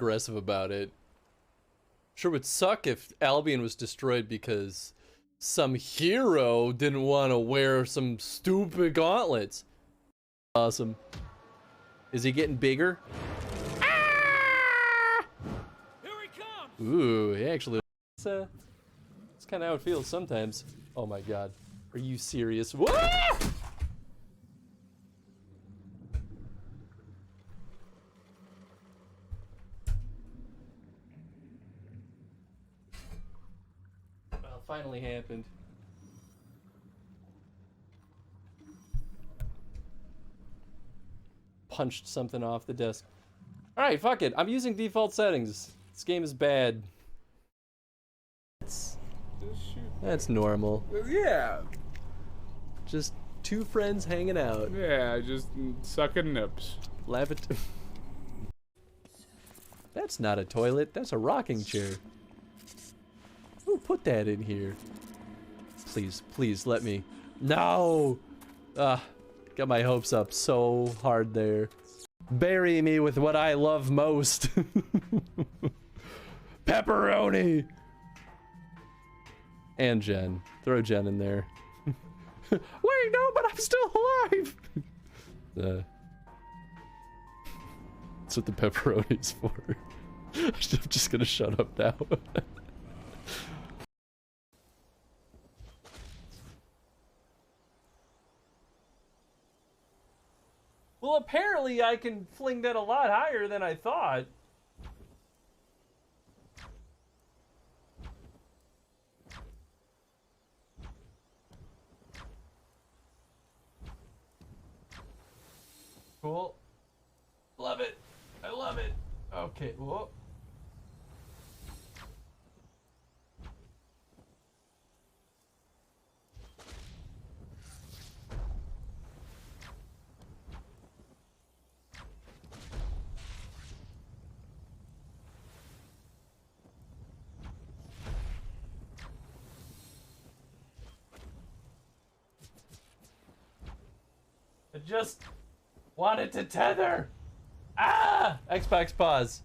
aggressive about it. Sure would suck if Albion was destroyed because some hero didn't want to wear some stupid gauntlets. Awesome. Is he getting bigger? Ah! Here he comes! Ooh, he actually. It's kind of how it feels sometimes. Oh my god. Are you serious? Whoa! Well, finally happened. Punched something off the desk. Alright, fuck it. I'm using default settings. This game is bad. That's normal. Yeah. Just two friends hanging out. Yeah, just sucking nips. Laugh at. That's not a toilet. That's a rocking chair. Who put that in here? Please, please let me. No! Got my hopes up so hard there. Bury me with what I love most. Pepperoni! And Jen. Throw Jen in there. Wait, no, but I'm still alive! That's what the pepperoni's for. I'm just gonna shut up now. Well, apparently I can fling that a lot higher than I thought. Cool. Love it. I love it. Okay, whoa. I just wanted to tether. Ah! Xbox pause.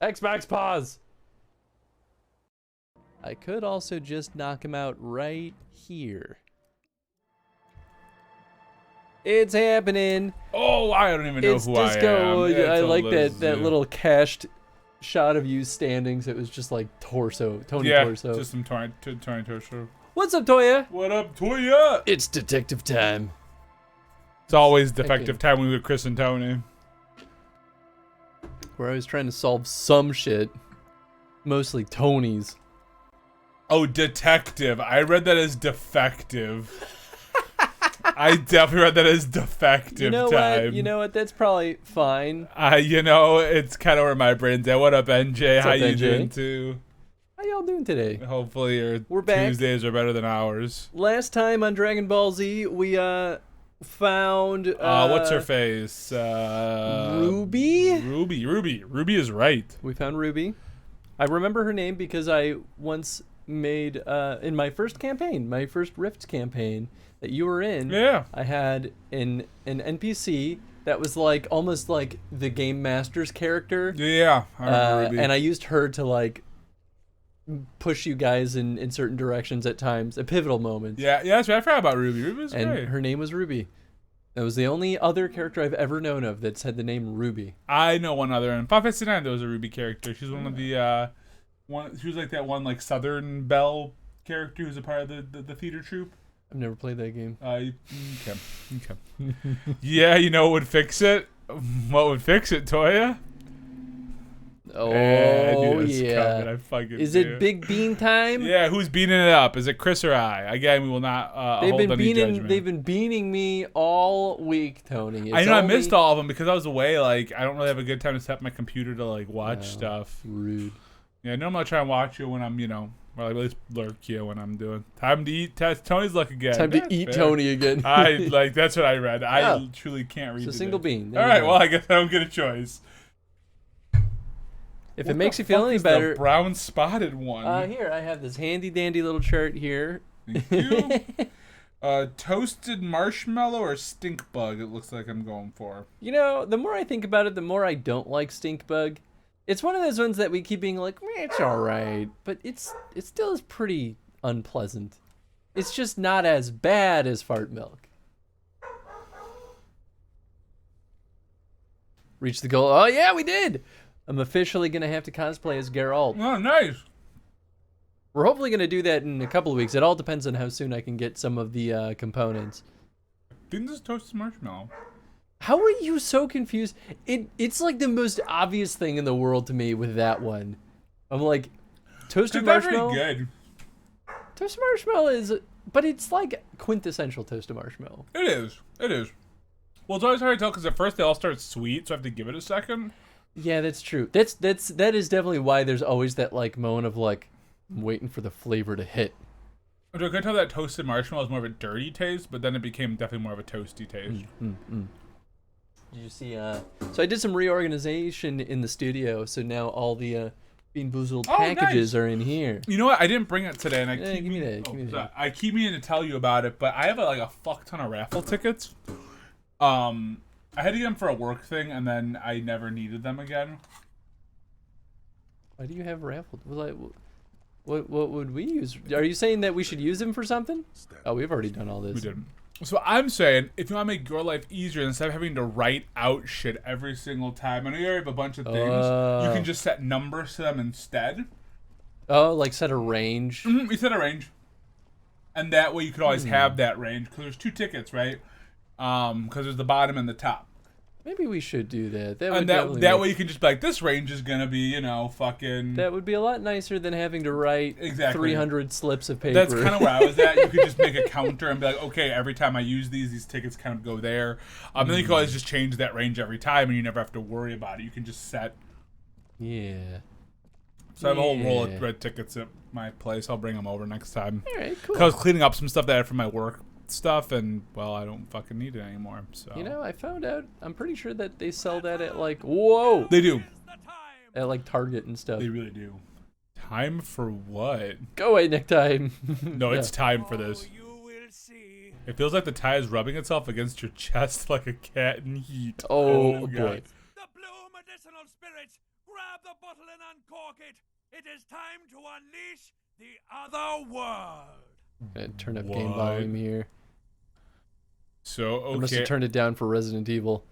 Xbox pause. I could also just knock him out right here. It's happening. Oh, I don't even know It's who disco. I am. I It's like that Elysium. little cached shot of you standing, so it was just like torso, Tony Yeah, torso. just some Tony torso. What's up, Toya? What up, Toya? It's detective time. It's always defective time when we with Chris and Tony. We're always trying to solve some shit. Mostly Tony's. Oh, detective. I read that as defective. I definitely read that as defective You know time. what? You know what? That's probably fine. You know, it's kind of where my brain's at. What up, NJ? What's How up, you NJ? doing, too? How y'all doing today? Hopefully your We're back. Tuesdays are better than ours. Last time on Dragon Ball Z, we found What's her face? Ruby? Ruby is right. We found Ruby. I remember her name because I once made in my first campaign, my first Rift campaign that you were in. Yeah. I had an NPC that was like almost like the game master's character. Yeah. I remember Ruby. And I used her to like push you guys in certain directions at times, at pivotal moments. Yeah, that's right. I forgot about Ruby. Ruby was And great. her name was Ruby. That was the only other character I've ever known of that's had the name Ruby. I know one other. In Final Fantasy IX, there was a Ruby character. She's one of the she was like that one like Southern Belle character who's a part of the theater troupe. I've never played that game. Okay. Yeah, you know what would fix it? What would fix it, Toya? Oh, I knew this yeah. coming. I fucking Is knew. it Big Bean time? Yeah, who's beating it up? Is it Chris or I? Again, we will not hold any judgment. They've been beaning me all week, Tony. I know I missed all of them because I was away. Like, I don't really have a good time to set up my computer to like watch stuff. Rude. Yeah, normally I try and watch you when I'm, or like at least lurk you when I'm doing. Time to eat. Tony's luck again. Time to That's eat fair. Tony again. That's what I read. Yeah. I truly can't read. It's a the single news. bean. There All you right, go. well I guess I don't get a choice. If What it makes the you feel fuck any is the better, brown spotted one. here I have this handy dandy little chart here. Thank you. Toasted marshmallow or stink bug, it looks like I'm going for. You know, the more I think about it, the more I don't like stink bug. It's one of those ones that we keep being like, it's all right, but it still is pretty unpleasant. It's just not as bad as fart milk. Reach the goal. Oh yeah, we did. I'm officially gonna have to cosplay as Geralt. Oh, nice. We're hopefully going to do that in a couple of weeks. It all depends on how soon I can get some of the components. I think this is toasted marshmallow. How are you so confused? It's like the most obvious thing in the world to me with that one. I'm like, toasted marshmallow? Very good. Toasted marshmallow is, but it's like quintessential toasted marshmallow. It is. It is. Well, it's always hard to tell because at first they all start sweet, so I have to give it a second. Yeah, that's true. That is definitely why there's always that like moment of like, I'm waiting for the flavor to hit. I could tell that toasted marshmallow is more of a dirty taste, but then it became definitely more of a toasty taste. Did you see? So I did some reorganization in the studio, so now all the Bean Boozled packages are in here. You know what? I didn't bring it today, and I keep meaning to tell you about it, but I have like a fuck ton of raffle tickets. I had to get them for a work thing, and then I never needed them again. Why do you have raffle? What would we use? Are you saying that we should use them for something? Oh, we've already done all this. We did. So I'm saying, if you want to make your life easier, instead of having to write out shit every single time, I know you already have a bunch of things, you can just set numbers to them instead. Oh, like set a range? Mm-hmm, you set a range. And that way you could always have that range, because there's 2 tickets, right? Because there's the bottom and the top. Maybe we should do that. That way you can just be like, this range is gonna be, you know, fucking. That would be a lot nicer than having to write 300 slips of paper. That's kind of where I was at. You could just make a counter and be like, okay, every time I use these tickets kind of go there. Then you can always just change that range every time, and you never have to worry about it. You can just set. Yeah. So I have a whole roll of red tickets at my place. I'll bring them over next time. All right, cool. Because I was cleaning up some stuff that I had from my work stuff, and well, I don't fucking need it anymore. So you know, I found out. I'm pretty sure that they sell that at like whoa. They do. At like Target and stuff. They really do. Time for what? Go away, necktie. No, it's time for this. It feels like the tie is rubbing itself against your chest like a cat in heat. Oh boy. The blue medicinal spirits, grab the bottle and uncork it. It is time to unleash the other world. Turn up game volume here. So, okay. I must have turned it down for Resident Evil.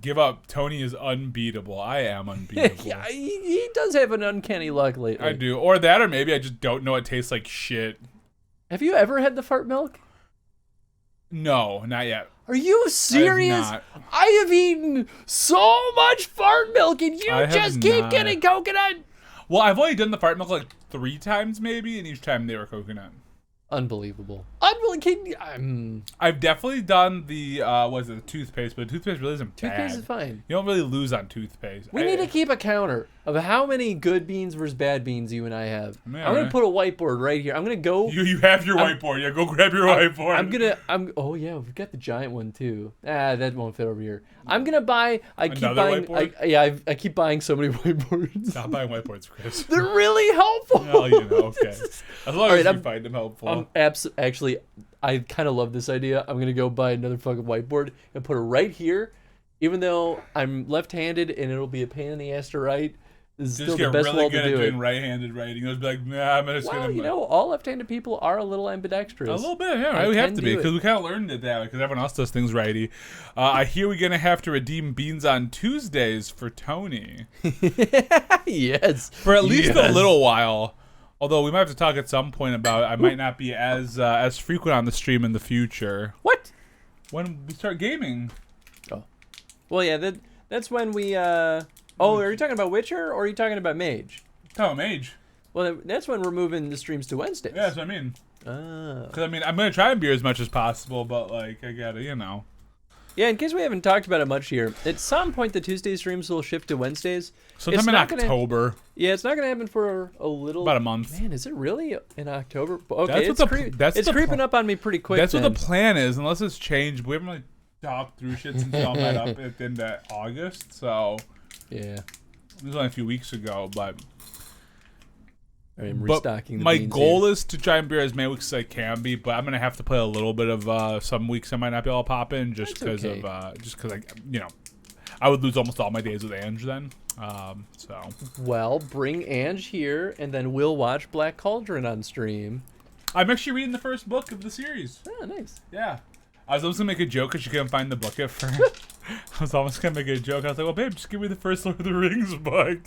Give up. Tony is unbeatable. I am unbeatable. Yeah, he does have an uncanny luck lately. I do. Or that, or maybe I just don't know it tastes like shit. Have you ever had the fart milk? No, not yet. Are you serious? I have eaten so much fart milk and you just keep getting coconut. Well, I've only done the fart milk like 3 times maybe, and each time they were coconut. Unbelievable. I've definitely done the the toothpaste, but the toothpaste really isn't bad. Toothpaste is fine. You don't really lose on toothpaste. We need to keep a counter of how many good beans versus bad beans you and I have. Yeah, I'm gonna put a whiteboard right here. I'm gonna go. You have your whiteboard. Yeah, go grab your whiteboard. Oh yeah, we've got the giant one too. That won't fit over here. I'm gonna buy. I keep buying so many whiteboards. Stop buying whiteboards, Chris. They're really helpful. Well, you know, okay. As long as you find them helpful. Actually, I kind of love this idea. I'm gonna go buy another fucking whiteboard and put it right here. Even though I'm left-handed and it'll be a pain in the ass to write, this is still the best way to do it. Just get really good at doing right-handed writing. It'll be like, nah, I'm just gonna. Well, you know, all left-handed people are a little ambidextrous. A little bit, yeah. Right? We have to be because we kind of learned it that way because everyone else does things righty. I hear we're gonna have to redeem beans on Tuesdays for Tony. Yes. For at least a little while. Although we might have to talk at some point about I might not be as frequent on the stream in the future. What? When we start gaming. Oh. Well, yeah, that's when we are you talking about Witcher or are you talking about Mage? Oh, Mage. Well, that's when we're moving the streams to Wednesdays. Yeah, that's what I mean. Oh. Because, I mean, I'm going to try and be as much as possible, but, like, I gotta, you know. Yeah, in case we haven't talked about it much here, at some point the Tuesday streams will shift to Wednesdays. Sometime in October. Yeah, it's not going to happen for a little... About a month. Man, is it really in October? Okay, it's creeping up on me pretty quick. That's what the plan is, unless it's changed. We haven't really talked through shit since all met up at the end of August, so... Yeah. It was only a few weeks ago, but... I'm restocking the my beans goal here. is to try and be as many weeks as I can be, but I'm gonna have to play a little bit of some weeks I might not be able to pop in just because okay. I would lose almost all my days with Ange then. So Well, bring Ange here, and then we'll watch Black Cauldron on stream. I'm actually reading the first book of the series. Oh, nice. Yeah. I was almost gonna make a joke because she couldn't find the book at first. I was almost gonna make a joke. I was like, well, babe, just give me the first Lord of the Rings book.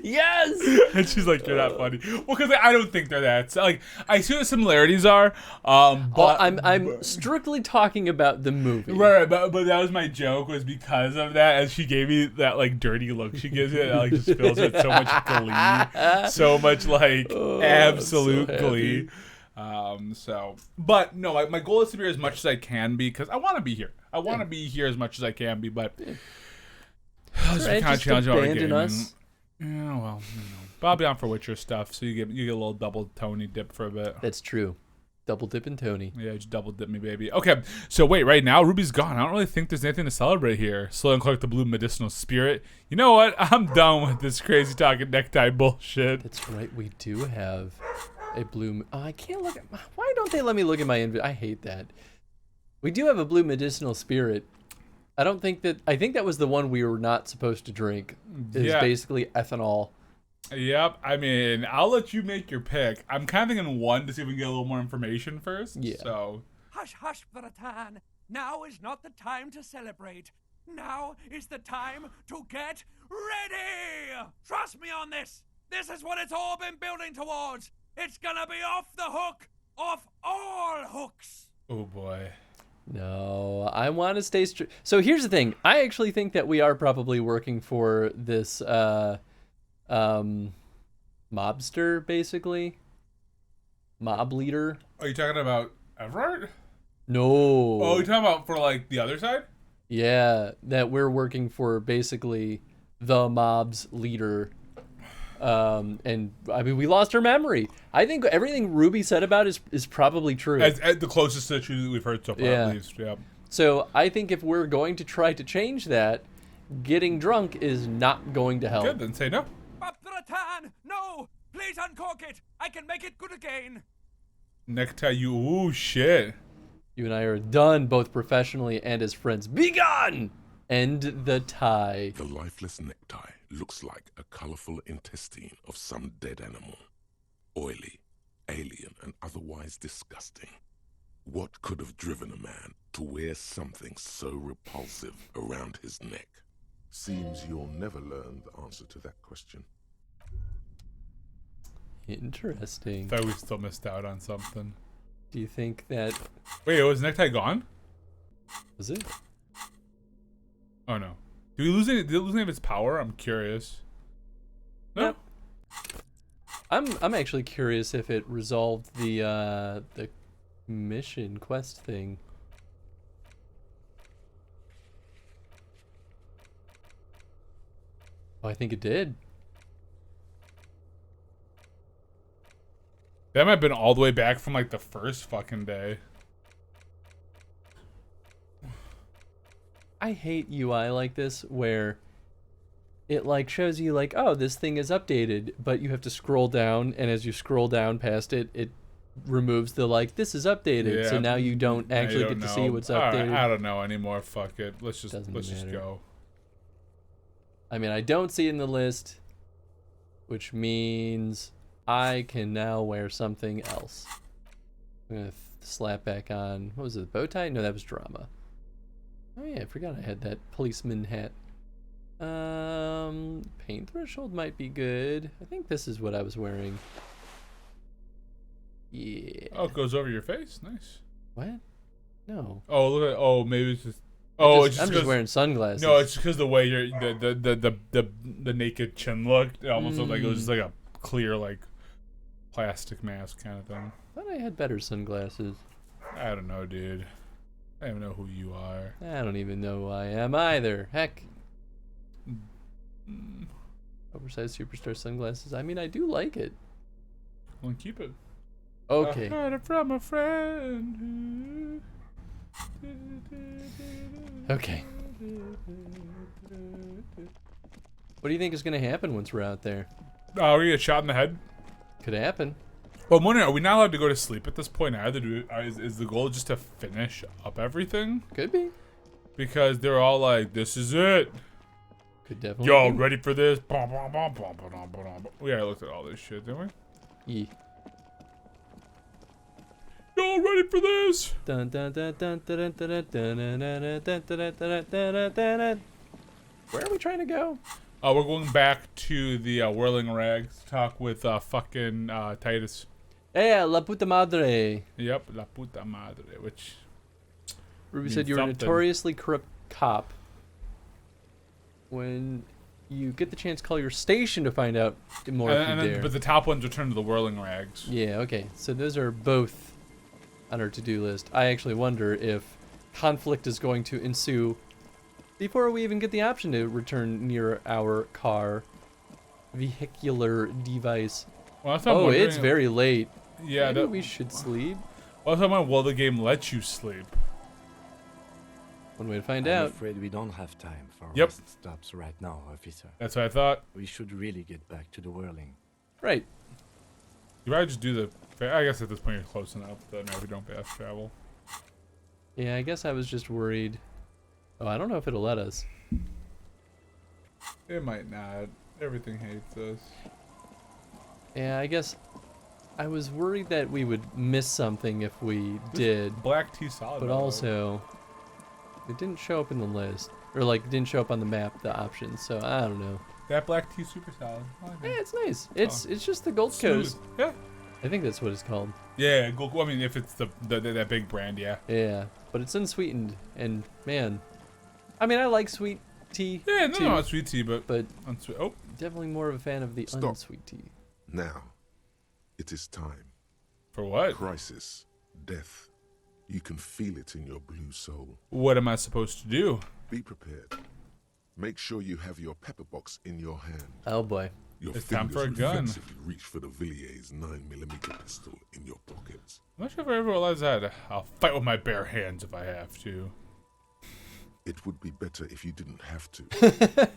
Yes! And she's like, you're not funny. Well, because I don't think they're that. Like, I see what the similarities are. But I'm strictly talking about the movie. Right, but that was my joke, was because of that, and she gave me that like dirty look she gives it, that like just fills it with so much glee, so much like absolute so glee. But no, my goal is to be here as much as I can be, because I want to be here. I want to be here as much as I can be, but it's right, kind of just challenging. abandon us. Yeah, well, but I'll be on for Witcher stuff, so you get a little double Tony dip for a bit. That's true. Double dipping Tony. Yeah, just double dip me, baby. Okay, so wait, right now Ruby's gone. I don't really think there's anything to celebrate here. Slow and collect the blue medicinal spirit. You know what? I'm done with this crazy talking necktie bullshit. That's right. We do have a blue. Oh, I can't look at. Why don't they let me look at my inventory? I hate that. We do have a blue medicinal spirit. I don't think that. I think that was the one we were not supposed to drink. It's basically ethanol. Yep. I mean, I'll let you make your pick. I'm kind of thinking one to see if we can get a little more information first. Yeah. So. Hush, hush, Bratan. Now is not the time to celebrate. Now is the time to get ready. Trust me on this. This is what it's all been building towards. It's gonna be off the hook. Off all hooks. Oh boy. No, I want to stay strict. So here's the thing. I actually think that we are probably working for this mobster, basically. Mob leader. Are you talking about Everard? No. Oh, you're talking about for like the other side? Yeah, that we're working for basically the mob's leader. And I mean, we lost her memory. I think everything Ruby said about is probably true. As the closest to the truth that we've heard so far, at least. Yeah. So I think if we're going to try to change that, getting drunk is not going to help. Good, then say no. But Bratan, no! Please uncork it. I can make it good again. Necktie, you. Ooh, shit. You and I are done, both professionally and as friends. Be gone! End the tie. The lifeless necktie looks like a colorful intestine of some dead animal. Oily, alien, and otherwise disgusting. What could have driven a man to wear something so repulsive around his neck? Seems you'll never learn the answer to that question. Interesting. Thought we still missed out on something. Do you think that... Wait, was necktie gone? Was it? Oh no. Did it lose any of its power? I'm curious. No. Yep. I'm actually curious if it resolved the mission quest thing. Oh, I think it did. That might have been all the way back from like the first fucking day. I hate UI like this where it like shows you like, oh, this thing is updated, but you have to scroll down, and as you scroll down past it, it removes the like, this is updated. Yeah. So now you don't actually get to see what's updated. Right, I don't know anymore. Fuck it. Let's just go. I mean, I don't see it in the list, which means I can now wear something else. I'm gonna slap back on, what was it, bow tie? No, that was drama. Oh yeah, I forgot I had that policeman hat. Pain threshold might be good. I think this is what I was wearing. Yeah. Oh, it goes over your face. Nice. What? No. Oh, look at. Oh, maybe it's just. Oh, I'm just wearing sunglasses. No, it's because the way you're the naked chin looked. It almost looked like it was just like a clear like plastic mask kind of thing. I thought I had better sunglasses. I don't know, dude. I don't know who you are. I don't even know who I am either. Heck. Oversized superstar sunglasses. I mean, I do like it. Well, keep it. Okay. I heard it from a friend. Okay. What do you think is going to happen once we're out there? Oh, we get shot in the head? Could happen. Well, I'm wondering, are we not allowed to go to sleep at this point either? Is the goal just to finish up everything? Could be. Because they're all like, this is it. Could definitely Yo, be. ready for this? We already looked at all this shit, didn't we? Yeah. Yo, ready for this? Dun, dun, dun, dun, dun, dun, dun, dun, dun, dun, dun, dun, dun, dun, dun, dun. Where are we trying to go? We're going back to the Whirling Rags to talk with fucking Titus. Eh, la puta madre. Yep, la puta madre, which... Ruby means said you're a something. notoriously corrupt cop. When you get the chance, call your station to find out more if you dare. But the top ones return to the Whirling Rags. Yeah, okay. So those are both on our to-do list. I actually wonder if conflict is going to ensue before we even get the option to return near our car vehicular device. Well, that's what I'm Oh, wondering. it's very late. Yeah, Maybe we should sleep. Well, that's what will the game let you sleep? One way to find I'm out. afraid we don't have time for Yep. rest stops right now, officer. That's what I thought. We should really get back to the whirling. Right. You probably just do the... I guess at this point you're close enough that no, we don't fast travel. Yeah, I guess I was just worried. Oh, I don't know if it'll let us. It might not. Everything hates us. Yeah, I guess I was worried that we would miss something if we did, Black tea solid. but by the way. also it didn't show up in the list, or like didn't show up on the map, the options. So I don't know. That black tea super solid. I like Yeah, it. it's nice. It's just the Gold Smooth. Coast. Yeah. I think that's what it's called. Yeah, I mean, if it's the that big brand, yeah. Yeah, but it's unsweetened, and man, I mean I like sweet tea. Yeah, too, no, it's sweet tea, but but unsweet. Oh, definitely more of a fan of the Stop. unsweet tea. Now, it is time. for what? Crisis, death. You can feel it in your blue soul. What am I supposed to do? Be prepared. Make sure you have your pepper box in your hand. Oh boy. Your It's time for a fingers gun. reflexively reach for the Villiers 9mm pistol in your pockets. I'm not sure if I ever realized that. I'll fight with my bare hands if I have to. It would be better if you didn't have to.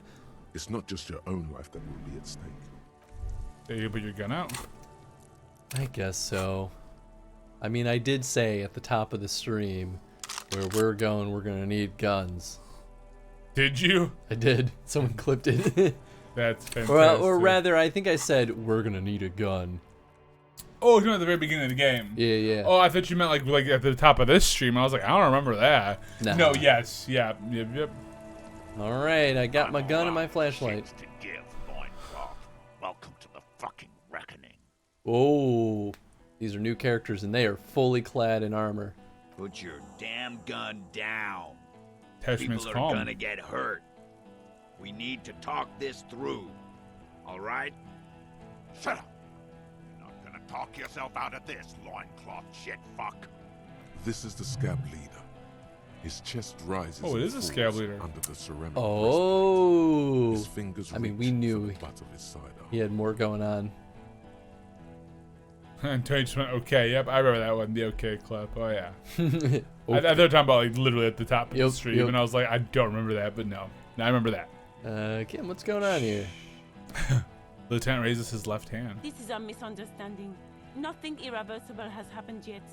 It's not just your own life that will be at stake. There you put your gun out. I guess so. I mean, I did say at the top of the stream, where we're going, we're gonna need guns. Did you? I did. Someone clipped it. That's fantastic. or rather, I think I said we're gonna need a gun. Oh, you know at the very beginning of the game. Yeah, yeah. Oh, I thought you meant like at the top of this stream. I was like, I don't remember that. Nah. No, yes, yeah, yep. All right, I got my gun and my flashlight. To give, loincloth. Welcome to the fucking reckoning. Oh, these are new characters, and they are fully clad in armor. Put your damn gun down. Attachment's People are calm. gonna get hurt. We need to talk this through. All right? Shut up. You're not gonna talk yourself out of this, loincloth shit fuck. This is the scab leader. His chest rises. Oh, it and is a falls scab leader. Under the ceramic Oh, breastplate. His fingers I mean, we reach knew for the butt of his sidearm. he had more going on. And Tony just went, okay, yep, I remember that one, the okay clip. Oh, yeah. Okay. I thought they were talking about like literally at the top of Yep, the stream, yep. and I was like, I don't remember that, but no. I remember that. Kim, what's going on here? Lieutenant raises his left hand. This is a misunderstanding. Nothing irreversible has happened yet.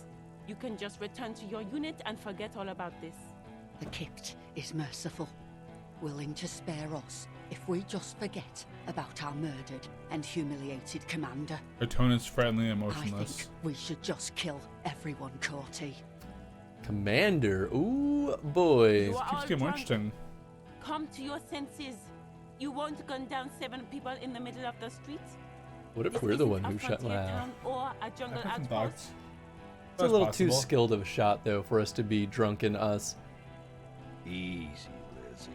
You can just return to your unit and forget all about this. The Kipt is merciful, willing to spare us if we just forget about our murdered and humiliated commander. Her tone is friendly and I emotionless. think we should just kill everyone, Corty. Commander. Ooh, boy. You are Keeps all getting more drunk. interesting. Come to your senses. You won't gun down 7 people in the middle of the street. What if This we're the isn't one a who shot? frontier Wow. town or a jungle I've had some outpost. thoughts. It's a little too possible. skilled of a shot, though, for us to be drunken us. Easy, Lizzie.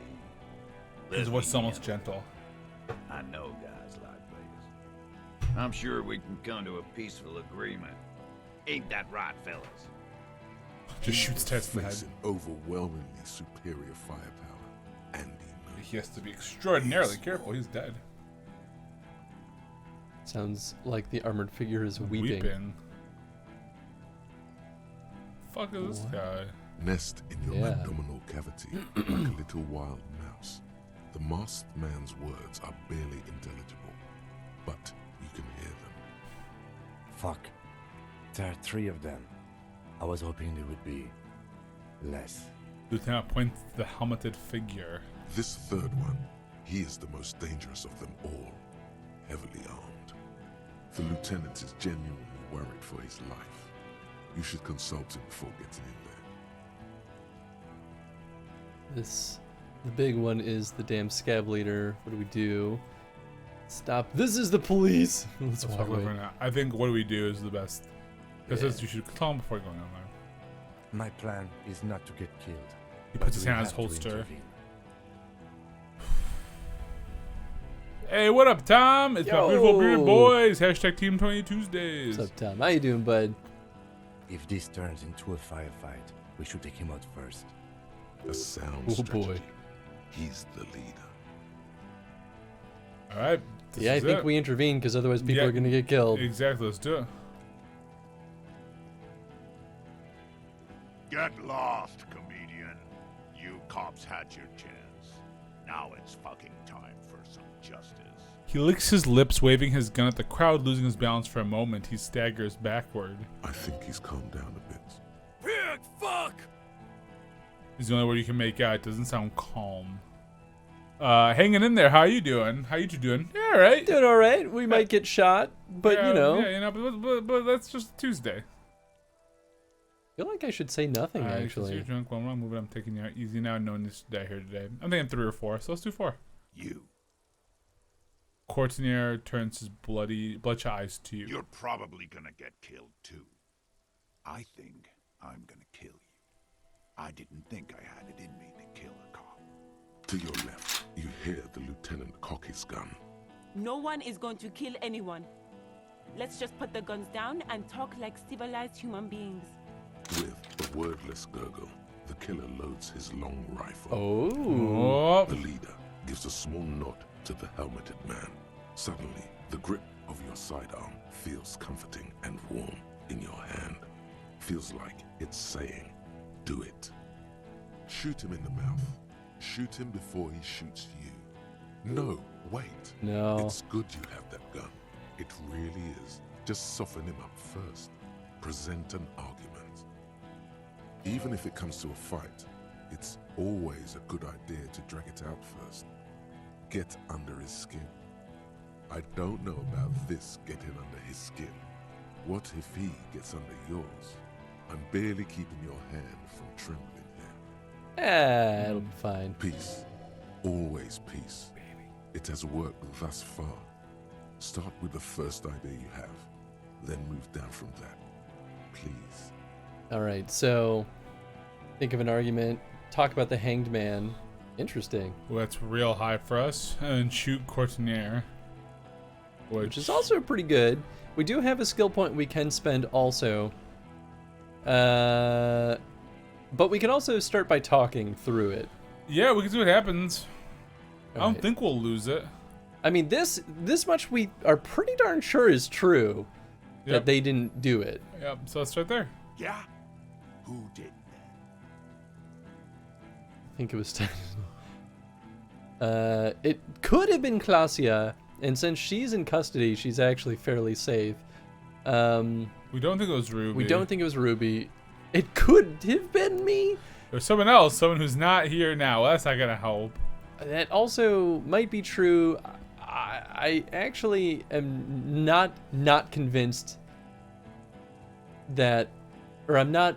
His Let voice is me almost handle gentle. it. I know guys like this. I'm sure we can come to a peaceful agreement. Ain't that right, fellas? Just shoots Tess in the head. Facing overwhelmingly superior firepower, and he knows. He has to be extraordinarily careful. He's dead. Sounds like the armored figure is weeping. Fuck is this What? guy? Nest in your Yeah. abdominal cavity like a little wild mouse. The masked man's words are barely intelligible, but you can hear them. Fuck. There are 3 of them. I was hoping there would be less. Lieutenant points to the helmeted figure. This third one, he is the most dangerous of them all, heavily armed. The lieutenant is genuinely worried for his life. You should consult him before getting in there. The big one is the damn scab leader. What do we do? Stop. This is the police. Let's That's walk what away. we're now. I think what do we do is the best. This Yeah. is you should tell him before going on there. My plan is not to get killed. He but puts his we hand on his have to holster. intervene. Hey, what up, Tom? It's my Yo. beautiful bearded boys. Hashtag Team 20 Tuesdays. What's up, Tom? How you doing, bud? If this turns into a firefight, we should take him out first. A sound Oh, strategy. boy. He's the leader. All right. this Yeah, I is think it. we intervene because otherwise people Yeah. are going to get killed. Exactly. Let's do it. Get lost, comedian. You cops had your chance. Now it's fucking time for some justice. He licks his lips, waving his gun at the crowd, losing his balance for a moment. He staggers backward. I think he's calmed down a bit. Pig fuck! Is the only word you can make out. It doesn't sound calm. Hanging in there. How you doing? How you two doing? Yeah, all right. Doing all right. We might get shot, but Yeah, you know. Yeah, you know, but that's just Tuesday. I feel like I should say nothing, Since actually. you're drunk, well, I'm moving. I'm taking you out easy now, knowing this die here today. I'm thinking 3 or 4, so let's do 4. You. Courtinier turns his bloodshot eyes to you. You're probably gonna get killed too. I think I'm gonna kill you. I didn't think I had it in me to kill a cop. To your left, you hear the lieutenant cock his gun. No one is going to kill anyone. Let's just put the guns down and talk like civilized human beings. With a wordless gurgle, the killer loads his long rifle. Oh. The leader gives a small nod to the helmeted man. Suddenly, the grip of your sidearm feels comforting and warm in your hand. Feels like it's saying, do it. Shoot him in the mouth. Shoot him before he shoots you. No, wait. No. It's good you have that gun. It really is. Just soften him up first. Present an argument. Even if it comes to a fight, it's always a good idea to drag it out first. Get under his skin. I don't know about this getting under his skin. What if he gets under yours? I'm barely keeping your hand from trembling here. It'll be fine. Peace. Always peace. It has worked thus far. Start with the first idea you have, then move down from that. Please. All right, so think of an argument. Talk about the hanged man. Interesting. Well, that's real high for us. And shoot Courtinier. Which is also pretty good. We do have a skill point we can spend also. But we can also start by talking through it. Yeah, we can see what happens. I don't Alright. think we'll lose it. I mean, this much we are pretty darn sure is true. Yep. That they didn't do it. Yep, so let's start there. Yeah? Who did then? I think it was it could have been Klasia, and since she's in custody, she's actually fairly safe. We don't think it was Ruby. We don't think it was Ruby. It could have been me. There's someone else, someone who's not here now. Well, that's not gonna help. That also might be true. I actually am not convinced that, or I'm not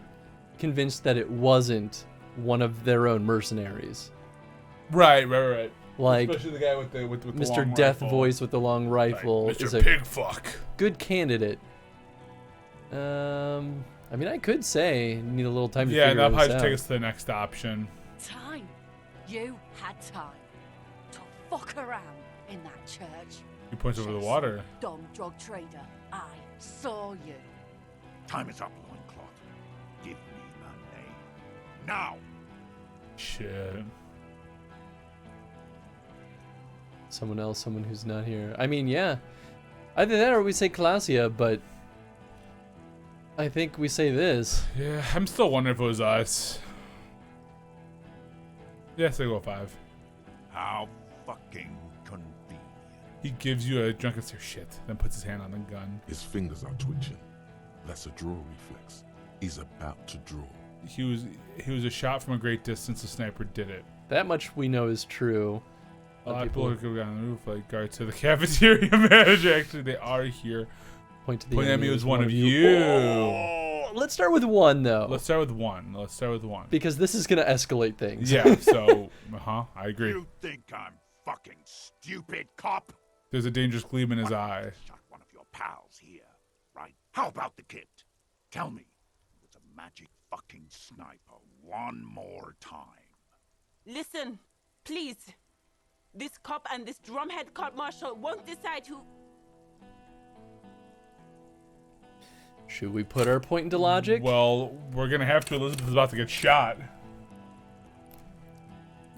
convinced that it wasn't one of their own mercenaries. Right. Like Especially the guy with the Mr. long Death rifle. Voice with the long rifle Like, is Mr. a Pigfuck. good candidate. I mean, I could say need a little time to Yeah, figure that'll this probably out. take us to the next option. Time. You had time to fuck around in that church. He points over the Chase, water. Dumb drug trader. I saw you. Time is up, loincloth. Give me a name. Now! Shit. Someone else, someone who's not here. I mean, yeah. Either that or we say Klasia, but I think we say this. Yeah, I'm still wondering if it was us. Yeah, say go 5. How fucking convenient. He gives you a drunken stare, shit, then puts his hand on the gun. His fingers are twitching. That's a draw reflex. He's about to draw. He was a shot from a great distance. The sniper did it. That much we know is true. A lot of people go down the roof, like guard to the cafeteria manager. Actually, they are here. Point to the Point at enemy me as was one of you. Oh, let's start with one though. Let's start with one. Because this is gonna escalate things. Yeah. So, I agree. You think I'm fucking stupid, cop? There's a dangerous gleam in his eye. Shot one of your pals here, right? How about the kid? Tell me, it was a magic fucking sniper one more time. Listen, please. This cop and this drumhead cop marshal won't decide who... Should we put our point into logic? Well, we're gonna have to. Elizabeth is about to get shot.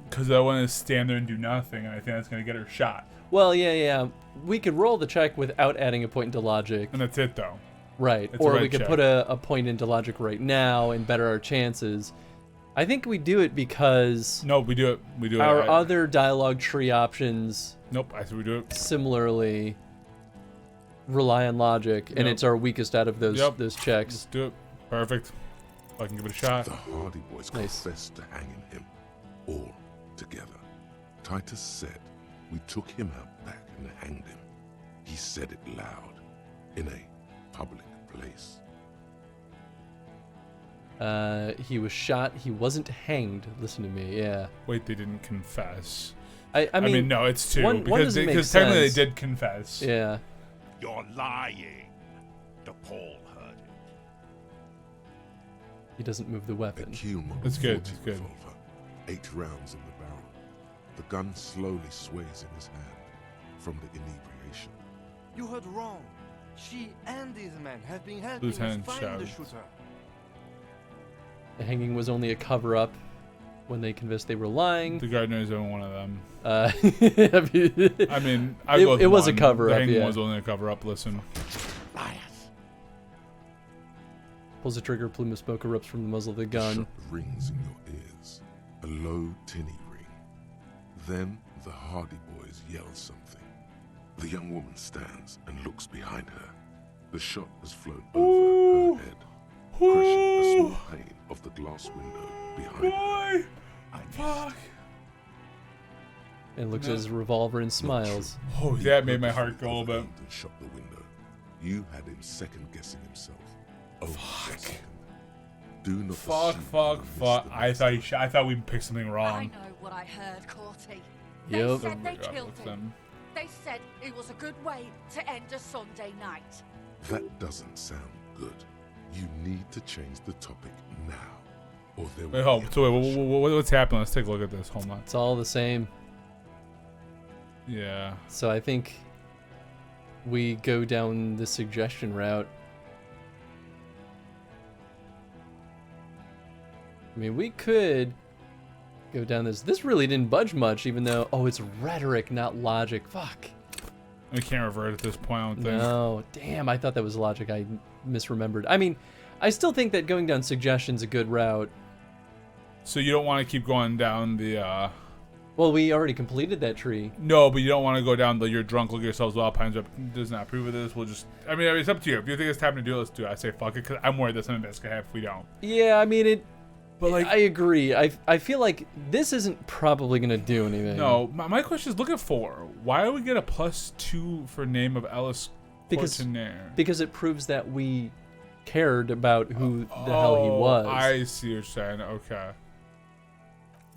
Because I want to stand there and do nothing, and I think that's gonna get her shot. Well, yeah. We could roll the check without adding a point into logic. And that's it, though. Right. It's a or red we could check. put a point into logic right now and better our chances. I think we do it because No, we do it. We do our it. other dialogue tree options Nope, I said we do it. similarly rely on logic, and Yep. it's our weakest out of those Let's checks. do it. Perfect. If I can give it a shot. The Hardy Boys Nice. confessed to hanging him, all together. Titus said, we took him out back and hanged him. He said it loud, in a public place. He was shot. He wasn't hanged. Listen to me. Yeah. Wait, they didn't confess. I mean, no, it's two. one because doesn't make technically sense. they did confess. Yeah. You're lying. DePaul heard it. He doesn't move the A weapon. Kiel Model That's good, 40 that's good. revolver, 8 rounds in the barrel. The gun slowly sways in his hand from the inebriation. You heard wrong. She and these men have been helping us Lieutenant find the shouts. shooter. The hanging was only a cover-up when they confessed they were lying. The gardener is only one of them. I I mean, It was a one. cover-up, The hanging yeah. was only a cover-up. Listen. Liars. Pulls the trigger, plume of smoke erupts from the muzzle of the The gun. shot rings in your ears, a low, tinny ring. Then the Hardy Boys yell something. The young woman stands and looks behind her. The shot has flown over her head, crushing a small pane of the glass window behind her. Fuck. And looks at his revolver and smiles. Oh, He that made my purposely heart go a little bit. overaimed and shot the window. You had him second-guessing himself. Over a second. Do not Fuck. assume you missed the I thought we picked something I wrong. know what I heard, Corty. Yep. They Oh said my they God, killed what's him. them? They said it was a good way to end a Sunday night. That doesn't sound good. You need to change the topic now, or there will Wait, be hold. a So rush. what's happening? Let's take a look at this. Hold on. It's all the same. Yeah. So I think we go down the suggestion route. I mean, we could go down this. This really didn't budge much, even though... Oh, it's rhetoric, not logic. Fuck. We can't revert at this point, I don't think. No. Damn, I thought that was logic. I misremembered. I mean, I still think that going down suggestion's a good route. So you don't want to keep going down the, Well, we already completed that tree. No, but you don't want to go down the you're drunk, look at yourselves, well, Pines does not approve of this. We'll just... I mean, it's up to you. If you think it's time to do it, let's do it. I say fuck it, because I'm worried that something bad's going to happen if we don't. Yeah, I mean, But, like... I agree. I feel like this isn't probably going to do anything. No, my question is, look at 4. Why do we get a +2 for name of Ellis Courtenaire? Because it proves that we cared about who the hell he was. I see what you're saying. Okay.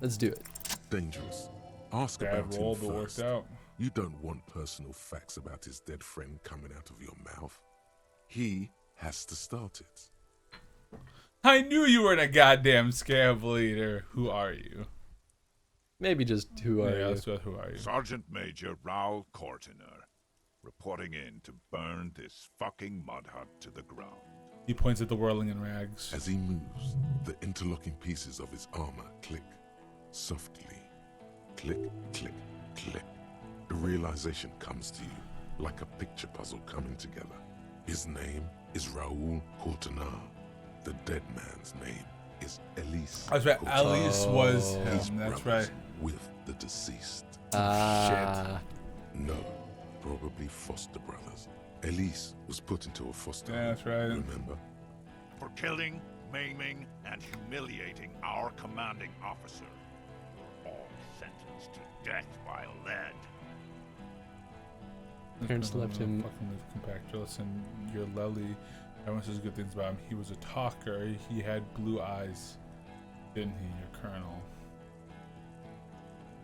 Let's do it. Dangerous. Ask Bad about roll, him but first. worked out. You don't want personal facts about his dead friend coming out of your mouth. He has to start it. I knew you were a goddamn scab leader. Who are you? Maybe just who are you? Let's go with who are you? Sergeant Major Raoul Courtenaire, reporting in to burn this fucking mud hut to the ground. He points at the whirling in rags. As he moves, the interlocking pieces of his armor click softly. Click, click, click. A realization comes to you, like a picture puzzle coming together. His name is Raoul Courtenaire. The dead man's name is Elise. That's right. Courtenaire. Elise was He's him. That's brothers right. with the deceased. Ah. No, probably foster brothers. Elise was put into a foster Yeah, home, that's right. remember? For killing, maiming, and humiliating our commanding officer. All sentenced to death by lead. Parents left him. Fucking live compactor. Listen, your Lely. Everyone says good things about him. He was a talker. He had blue eyes, didn't he, your colonel?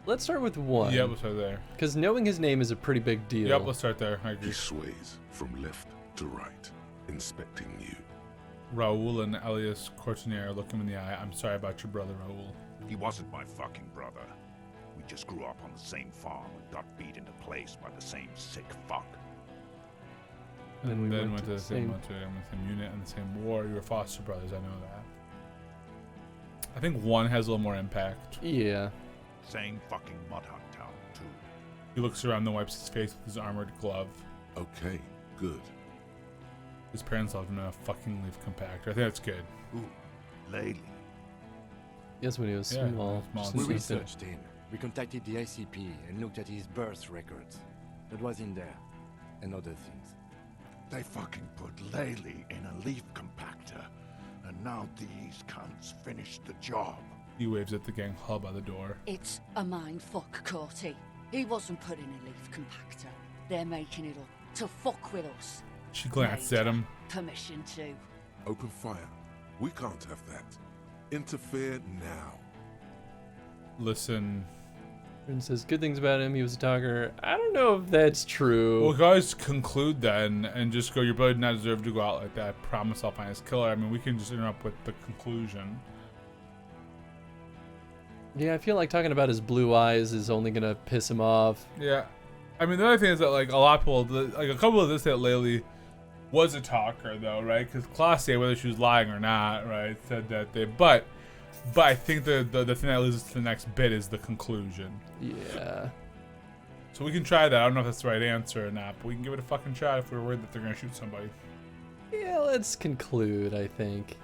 Let's start with one. Yep, we'll start there. Because knowing his name is a pretty big deal. Yep, let's start there. I agree. He sways from left to right, inspecting you. Raul and Elias Courtinier look him in the eye. I'm sorry about your brother, Raul. He wasn't my fucking brother. We just grew up on the same farm and got beat into place by the same sick fuck. And then went to the same unit and the same war. You were foster brothers, I know that. I think one has a little more impact. Yeah. Same fucking mud hut town, too. He looks around and wipes his face with his armored glove. Okay, good. His parents left him in a fucking leaf compactor. I think that's good. Ooh, lady. Yes, when he was Yeah, small. small. Just We something. researched him. We contacted the ICP and looked at his birth records. That was in there. And other things. They fucking put Laylee in a leaf compactor, and now these cunts finished the job. He waves at the gang hall by the door. It's a mind fuck, Corty. He wasn't put in a leaf compactor. They're making it up to fuck with us. She glanced at him. Permission to. Open fire. We can't have that. Interfere now. Listen. And says good things about him. He was a talker. I don't know if that's true. Well, guys, conclude then and just go, your brother did not deserve to go out like that. I promise I'll find his killer. I mean, we can just interrupt with the conclusion. Yeah, I feel like talking about his blue eyes is only gonna piss him off. Yeah. I mean, the other thing is that, like, a lot of people, like, a couple of this that Laylee was a talker, though, right? Because Classe, whether she was lying or not, right, said that they, but I think the thing that leads us to the next bit is the conclusion. Yeah. So we can try that. I don't know if that's the right answer or not, but we can give it a fucking shot if we're worried that they're gonna shoot somebody. Yeah, let's conclude, I think.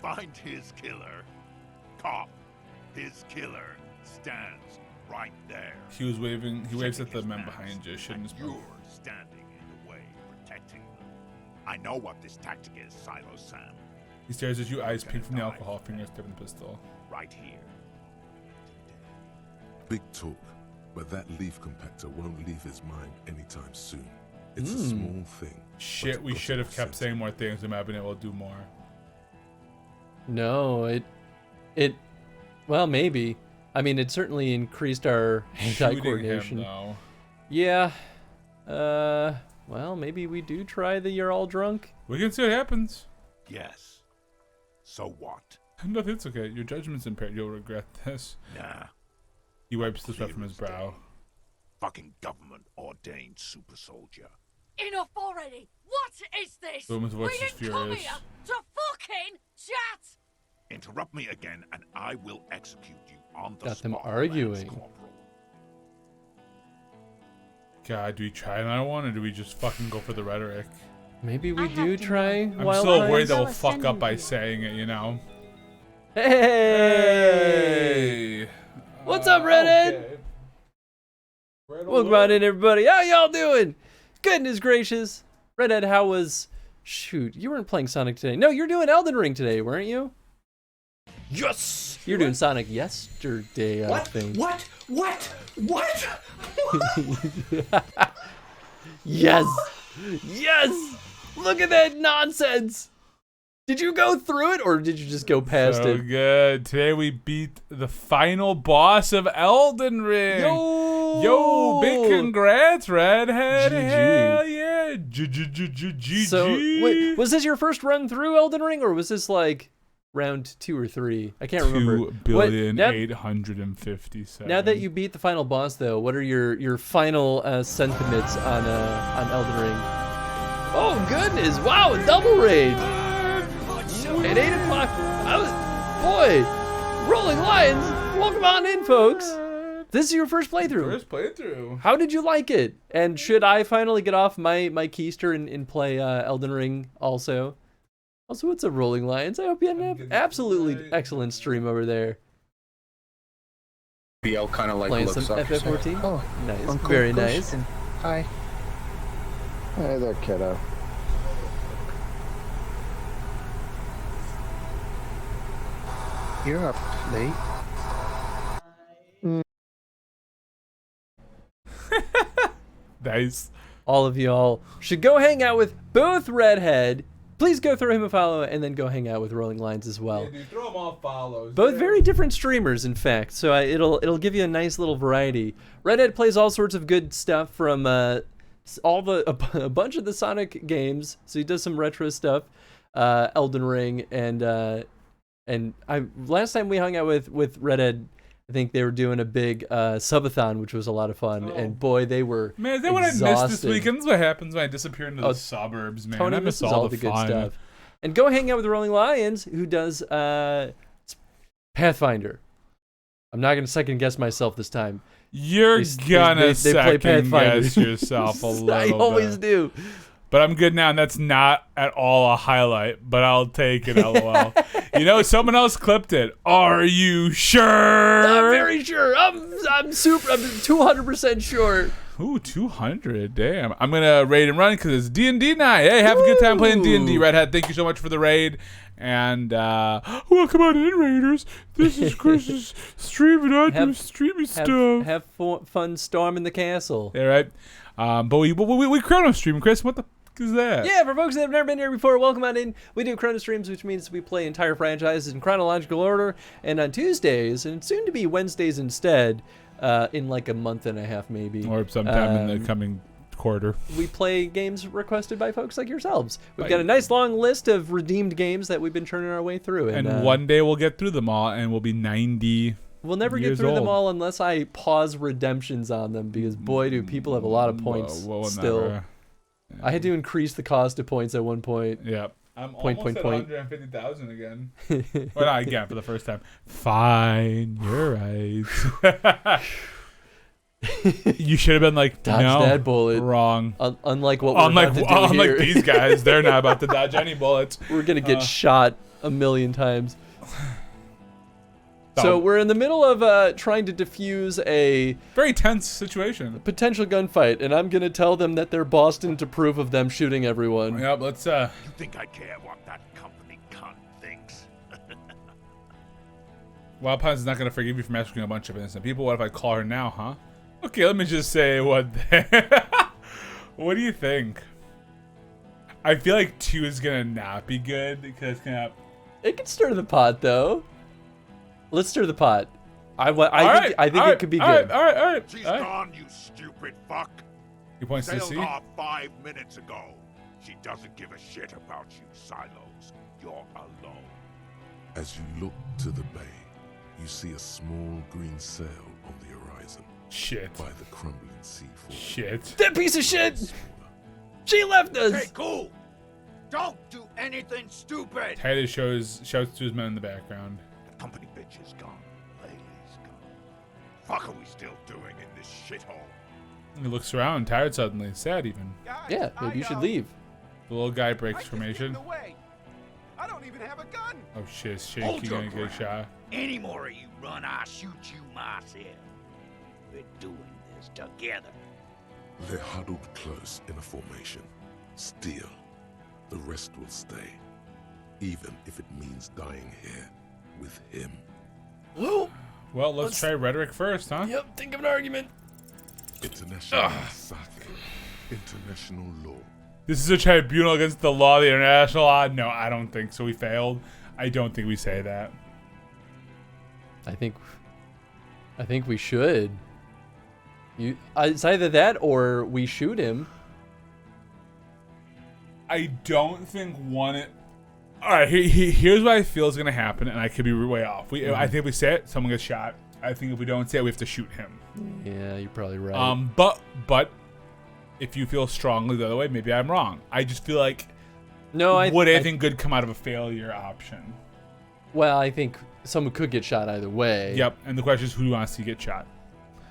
Find his killer. Cop. His killer stands right there. He was waving. He waves at Checking the his men mask, behind you. Shouldn't and his you're standing in the way, protecting them. I know what this tactic is, Silo Sam. He stares at you, eyes pink from the alcohol, fingers tipping the pistol. Right here. Big talk, but that leaf compactor won't leave his mind anytime soon. It's a small thing. Shit, we should have kept saying more things. We might have been able to do more. No, well, maybe. I mean, it certainly increased our hand-eye coordination. Him, though. Yeah. Well, maybe we do try the you're all drunk. We can see what happens. Yes. So what? No, it's okay. Your judgment's impaired. You'll regret this. Nah. He wipes the sweat from his brow. Fucking government-ordained super soldier. Enough already! What is this? The woman's voice we is didn't come furious. here to fucking chat! Interrupt me again, and I will execute you on the Got them spot, arguing. Lance Corporal. God, do we try another one, or do we just fucking go for the rhetoric? Maybe we I have do to try know. I'm Wild still Eyes. worried that Well, we'll fuck up by ascending. saying it, you know? Hey! What's up, Redhead? Okay. Welcome on in, everybody. How y'all doing? Goodness gracious. Redhead, how was... Shoot, you weren't playing Sonic today. No, you're doing Elden Ring today, weren't you? Yes! You're doing Sonic yesterday, I What? think. What? Yes! Yes! Look at that nonsense! Did you go through it, or did you just go past So it? good. Today we beat the final boss of Elden Ring. Yo, big congrats, Redhead. GG. Hell yeah. GG. So, wait, was this your first run through Elden Ring, or was this like round 2 or 3? I can't remember. 2,857,000,000. Now that you beat the final boss, though, what are your final sentiments on Elden Ring? Oh goodness! Wow, a double raid at 8 o'clock. Boy, Rolling Lions. Welcome on in, folks. This is your first playthrough. First playthrough. How did you like it? And should I finally get off my keister and play Elden Ring also? Also, what's up, Rolling Lions? I hope you had an absolutely excellent stream over there. BL kind of like Playing looks some up. FF14. Oh, Nice, Uncle very Bush. nice. Hi. Hey there, kiddo. You're up late. Nice. All of y'all should go hang out with both Redhead. Please go throw him a follow and then go hang out with Rolling Lines as well. Yeah, dude, throw them all follows. Both very different streamers, in fact, so it'll give you a nice little variety. Redhead plays all sorts of good stuff from a bunch of the Sonic games. So he does some retro stuff, Elden Ring, and last time we hung out with Redhead, I think they were doing a big subathon, which was a lot of fun, and boy, they were Man, is that what I missed this weekend? That's what happens when I disappear into the suburbs, man. Tony I miss misses all the good fun. stuff. And go hang out with Rolling Lions, who does Pathfinder. I'm not gonna second guess myself this time. You're gonna they play Pathfinder. guess yourself a little I always do. But I'm good now, and that's not at all a highlight, but I'll take it, LOL. You know, someone else clipped it. Are you sure? I'm very sure. I'm 200% sure. Ooh, 200. Damn. I'm going to raid and run because it's D&D night. Hey, have a good time playing D&D, Redhead. Thank you so much for the raid. And welcome on in, Raiders. This is Chris's stream, and I do streamy stuff. Have fun storming the castle. Yeah, right. But we Chrono stream, Chris. What the f is that? Yeah, for folks that have never been here before, welcome on in. We do Chrono streams, which means we play entire franchises in chronological order. And on Tuesdays, and soon to be Wednesdays instead, in like a month and a half maybe. Or sometime in the coming quarter. We play games requested by folks like yourselves. We've got a nice long list of redeemed games that we've been churning our way through. And one day we'll get through them all, and we'll be 90. We'll never get through them all unless I pause redemptions on them, because boy, do people have a lot of points still. Never. I had to increase the cost of points at one point. Yep. I'm almost at 150,000 again. Or not again, for the first time. Fine, you're right. You should have been like, dodge no, that bullet. Wrong. Unlike what we're about to do unlike here. these guys, they're not about to dodge any bullets. We're gonna get shot a million times. So we're in the middle of trying to defuse a very tense situation, potential gunfight, and I'm gonna tell them that they're Boston to prove of them shooting everyone. Yep, let's You think I care what that company cunt thinks? Wild Pine's not gonna forgive you for massacring a bunch of innocent people. What if I call her now, huh? Okay, let me just say what what do you think? I feel like 2 is gonna not be good because it's gonna It can stir the pot though. Let's stir the pot. I think it could be good. All right. She's gone, you stupid fuck. He points to Sailed sea. off 5 minutes ago. She doesn't give a shit about you, Silos. You're alone. As you look to the bay, you see a small green sail on the horizon. Shit. By the crumbling sea floor. Shit. That piece of shit! She left us! Hey, cool! Don't do anything stupid! Titus shouts to his men in the background. The company bitch is gone. Laylee's gone. Fuck are we still doing in this shithole? He looks around, tired suddenly, sad even. Guys, Yeah, maybe you should leave. The little guy breaks formation. I don't even have a gun. Oh shit, is Shaky gonna get shot? Any more of you run, I'll shoot you myself. We're doing this together. They're huddled close in a formation. Still, the rest will stay. Even if it means dying here with him. Well, let's try rhetoric first, huh? Yep, think of an argument. International sake. International law. This is a tribunal against the law of the international law? No, I don't think so. We failed. I don't think we say that. I think we should. It's either that or we shoot him. I don't think Alright, here's what I feel is gonna happen, and I could be way off. I think if we say it, someone gets shot. I think if we don't say it, we have to shoot him. Yeah, you're probably right. But if you feel strongly the other way, maybe I'm wrong. I just feel like would anything good come out of a failure option? Well, I think someone could get shot either way. Yep, and the question is who wants to get shot?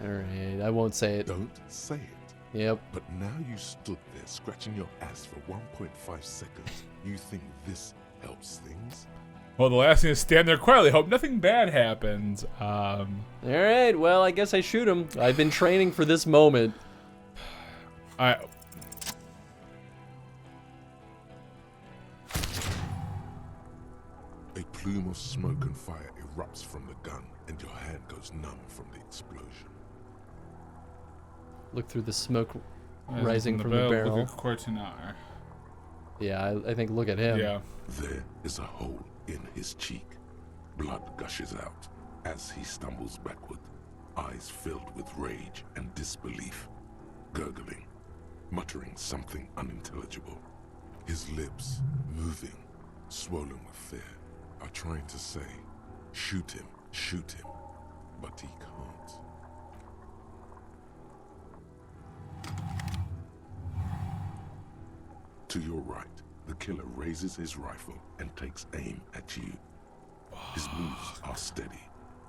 Alright, I won't say it. Don't say it. Yep. But now you stood there scratching your ass for 1.5 seconds. You think this helps things? Well, the last thing is stand there quietly. Hope nothing bad happens. All right. Well, I guess I shoot him. I've been training for this moment. I. A plume of smoke and fire erupts from the gun, and your hand goes numb from the explosion. Look through the smoke rising from the barrel. Look at Cortinar. Yeah, I think look at him. Yeah. There is a hole in his cheek. Blood gushes out as he stumbles backward, eyes filled with rage and disbelief, gurgling, muttering something unintelligible. His lips, moving, swollen with fear, are trying to say, shoot him, but he can't. To your right, the killer raises his rifle and takes aim at you. His moves are steady,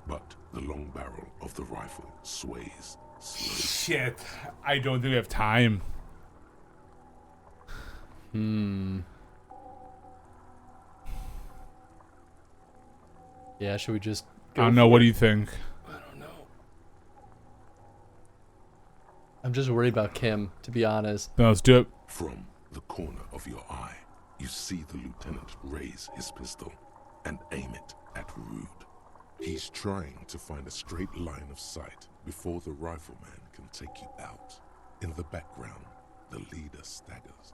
but the long barrel of the rifle sways slowly. Shit, I don't think we have time. Yeah, should we just go I don't know. for What it? do you think? I don't know. I'm just worried about Kim, to be honest. No, let's do it. From the corner of your eye, you see the lieutenant raise his pistol and aim it at Rude. He's trying to find a straight line of sight before the rifleman can take you out. In the background, the leader staggers.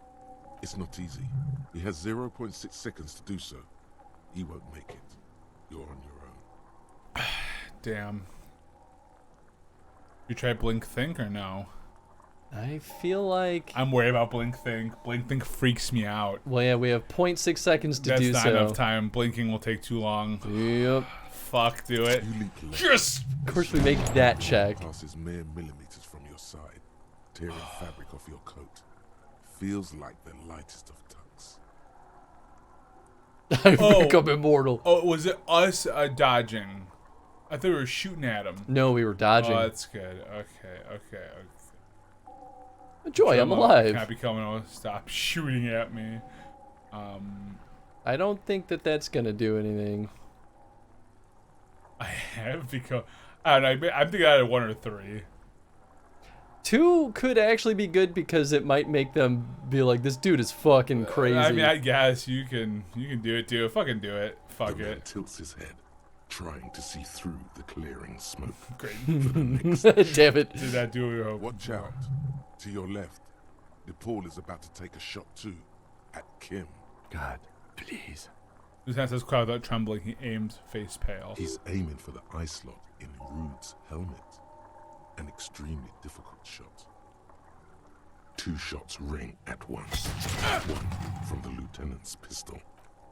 It's not easy. He has 0.6 seconds to do so. He won't make it. You're on your own. Damn. You try Blink Think or no? I feel like... I'm worried about Blink Think. Blink Think freaks me out. Well, yeah, we have 0.6 seconds to do so. That's not enough time. Blinking will take too long. Yep. Fuck, do it. You leap left. Yes! Of course we make that check. Passes mere millimeters from your side, tearing fabric off your coat. Feels like the lightest of tucks. I become immortal. Oh, was it us dodging? I thought we were shooting at him. No, we were dodging. Oh, that's good. Okay. Joy, I'm alive. Can't be coming. Oh, stop shooting at me. I don't think that that's gonna do anything. I have become. I don't know. I'm thinking out of 1 or 3. 2 could actually be good because it might make them be like, this dude is fucking crazy. I mean, I guess you can do it too. Fucking do it. Fuck The man it. tilts his head, trying to see through the clearing smoke. Great. Damn it. Did that do what we were hoping Watch for? out. To your left, DePaul is about to take a shot too, at Kim. God, please. Lieutenant says, quiet without trembling. He aims, face pale. He's aiming for the eye slot in Rude's helmet. An extremely difficult shot. 2 shots ring at once. One from the lieutenant's pistol,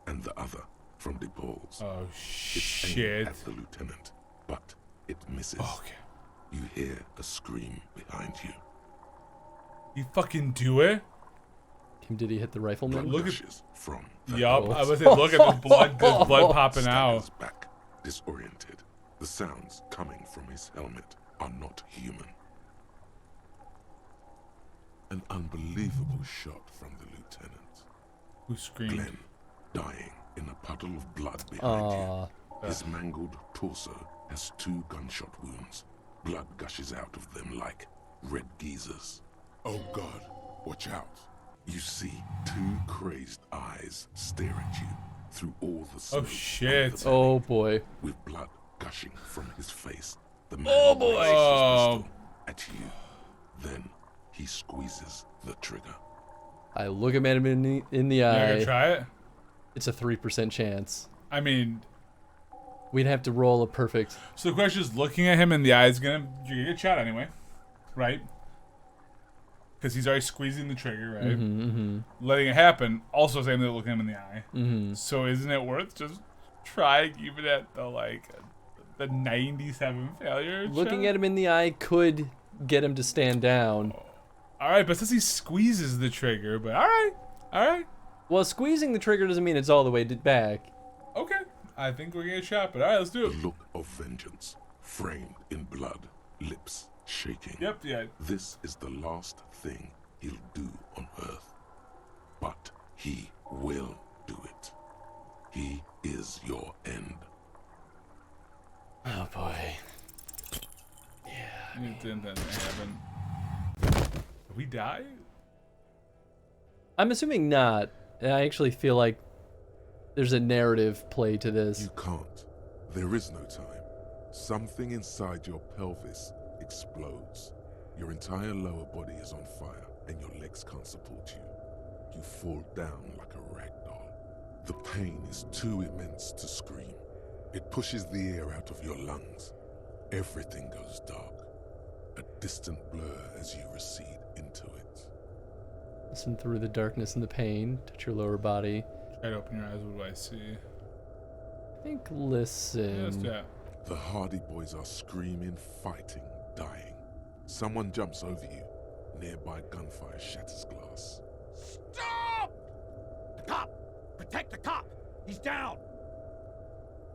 and the other from DePaul's. Oh It's aimed shit. at the lieutenant, but it misses. Okay. You hear a scream behind you. You fucking do it? Kim, did he hit the rifleman? Look at- Gushes from the Yup. helmet. I was saying, look at the blood. There's blood popping Staggers out. back, disoriented. The sounds coming from his helmet are not human. An unbelievable shot from the lieutenant. Who screamed? Glenn, dying in a puddle of blood behind Aw. you. His mangled torso has 2 gunshot wounds. Blood gushes out of them like red geysers. Oh God, watch out. You see 2 crazed eyes stare at you through all the smoke. Oh shit. of the Oh belly. boy. With blood gushing from his face, the man Oh, boy. raises his Oh. pistol at you. Then he squeezes the trigger. I look him at him in the You eye. gonna try it? It's a 3% chance. I mean, We'd have to roll a perfect. so the question is, looking at him in the eye is you're gonna get shot anyway, right? Because he's already squeezing the trigger, right? Letting it happen, also saying that looking him in the eye. So isn't it worth just trying even at the 97 failure? Looking at him in the eye could get him to stand down. All right, but since he squeezes the trigger, but all right, Well, squeezing the trigger doesn't mean it's all the way back. okay. I think we're gonna get shot, but all right, let's do The it. look of vengeance, framed in blood, lips shaking. Yep, yeah. This is the last thing he'll do on Earth. But he will do it. He is is your end. Oh boy. It didn't happen. Did we die? I'm assuming not. I actually feel like there's a narrative play to this. You can't. There is no time. Something inside your pelvis explodes. Your entire lower body is on fire, and your legs can't support you. You fall down like a rag doll. The pain is too immense to scream. It pushes the air out of your lungs. Everything goes dark. A distant blur as you recede into it. Listen through the darkness and the pain. Touch your lower body. Try to open your eyes. What do I see? I think listen. Yes, yeah. The Hardy Boys are screaming, fighting, dying. Someone jumps over you. Nearby gunfire shatters glass. Stop! The cop! Protect the cop! He's down!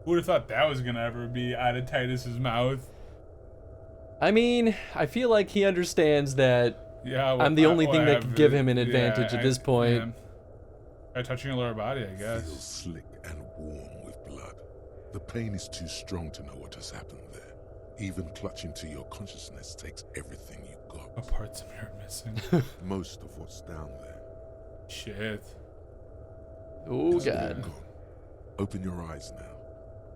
Who would have thought that was gonna ever be out of Titus's mouth? I mean, I feel like he understands that I'm the only thing that could give him an advantage at this point. Yeah. By touching your lower body, I guess. Feels slick and warm with blood. The pain is too strong to know what has happened there. Even clutching to your consciousness takes everything you got. What parts of me are missing? Most of what's down there. Shit. Oh, It's all God. gone. Open your eyes now.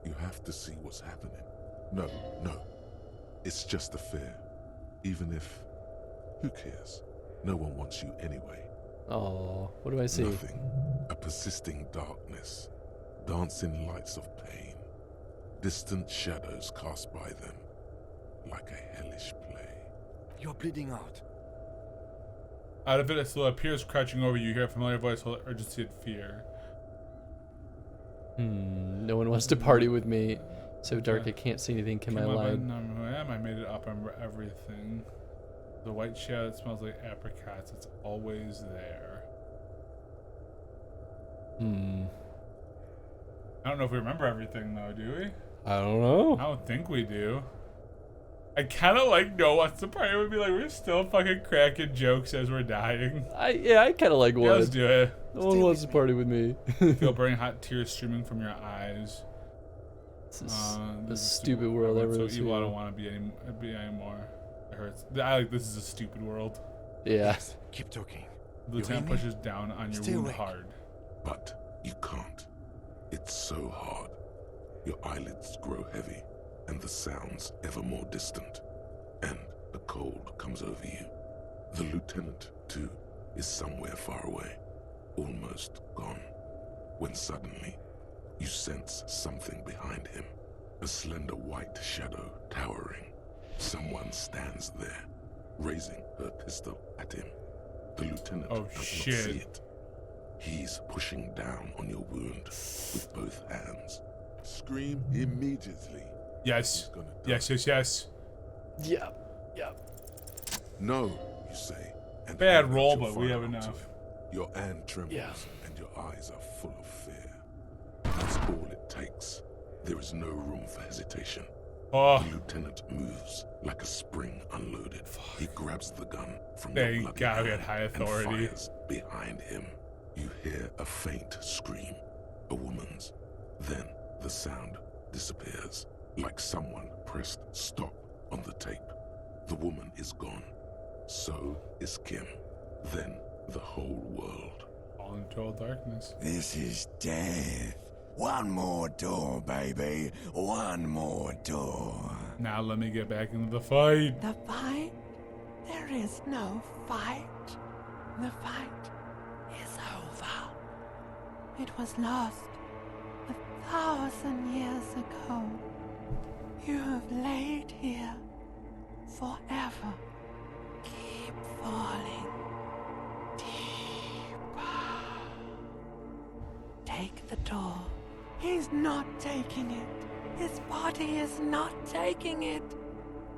You have to see what's happening. No. It's just a fear. Even if... Who cares? No one wants you anyway. Oh, what do I see? Nothing. A persisting darkness. Dancing lights of pain. Distant shadows cast by them. Like a hellish play. You're bleeding out. Out of it, a silhouette appears crouching over you. You hear a familiar voice full of urgency and fear. No one wants to party with me. So dark I can't see anything. Can I lie? I made it up on everything. The white shadow that smells like apricots. It's always there. I don't know if we remember everything though, do we? I don't know. I don't think we do. I kind of like know what's the part. It would be like we're still fucking cracking jokes as we're dying. I kind of like Yeah, one. let's do it. No one wants to party with me. Feel burning hot tears streaming from your eyes. This is the stupid world I So wrote evil, I to. don't want to be anymore. It hurts. I like this is a stupid world. Yeah. Keep talking. The lieutenant pushes down on your Stay wound awake. hard. But you can't. It's so hard. Your eyelids grow heavy, and the sounds ever more distant. And a cold comes over you. The lieutenant, too, is somewhere far away, almost gone. When suddenly, you sense something behind him. A slender white shadow towering. Someone stands there, raising her pistol at him. The lieutenant does not see it. He's pushing down on your wound with both hands. Scream immediately. Yes. Yes. Yeah. No, you say. And Bad hold roll, out your but we have firearm to enough. him. Your hand trembles, Yeah. and your eyes are full of fear. That's all it takes. There is no room for hesitation. Oh, The lieutenant moves like a spring unloaded. He grabs the gun from Thank your bloody God we hand had high and authority. fires behind him. You hear a faint scream, a woman's. Then the sound disappears, like someone pressed stop on the tape. The woman is gone. So is Kim. Then the whole world. all in total darkness. This is death. One more door, baby. One more door. Now let me get back into the fight. The fight? There is no fight. The fight is over. It was lost 1,000 years ago. You have laid here forever. Keep falling deeper. Take the door. He's not taking it. His body is not taking it.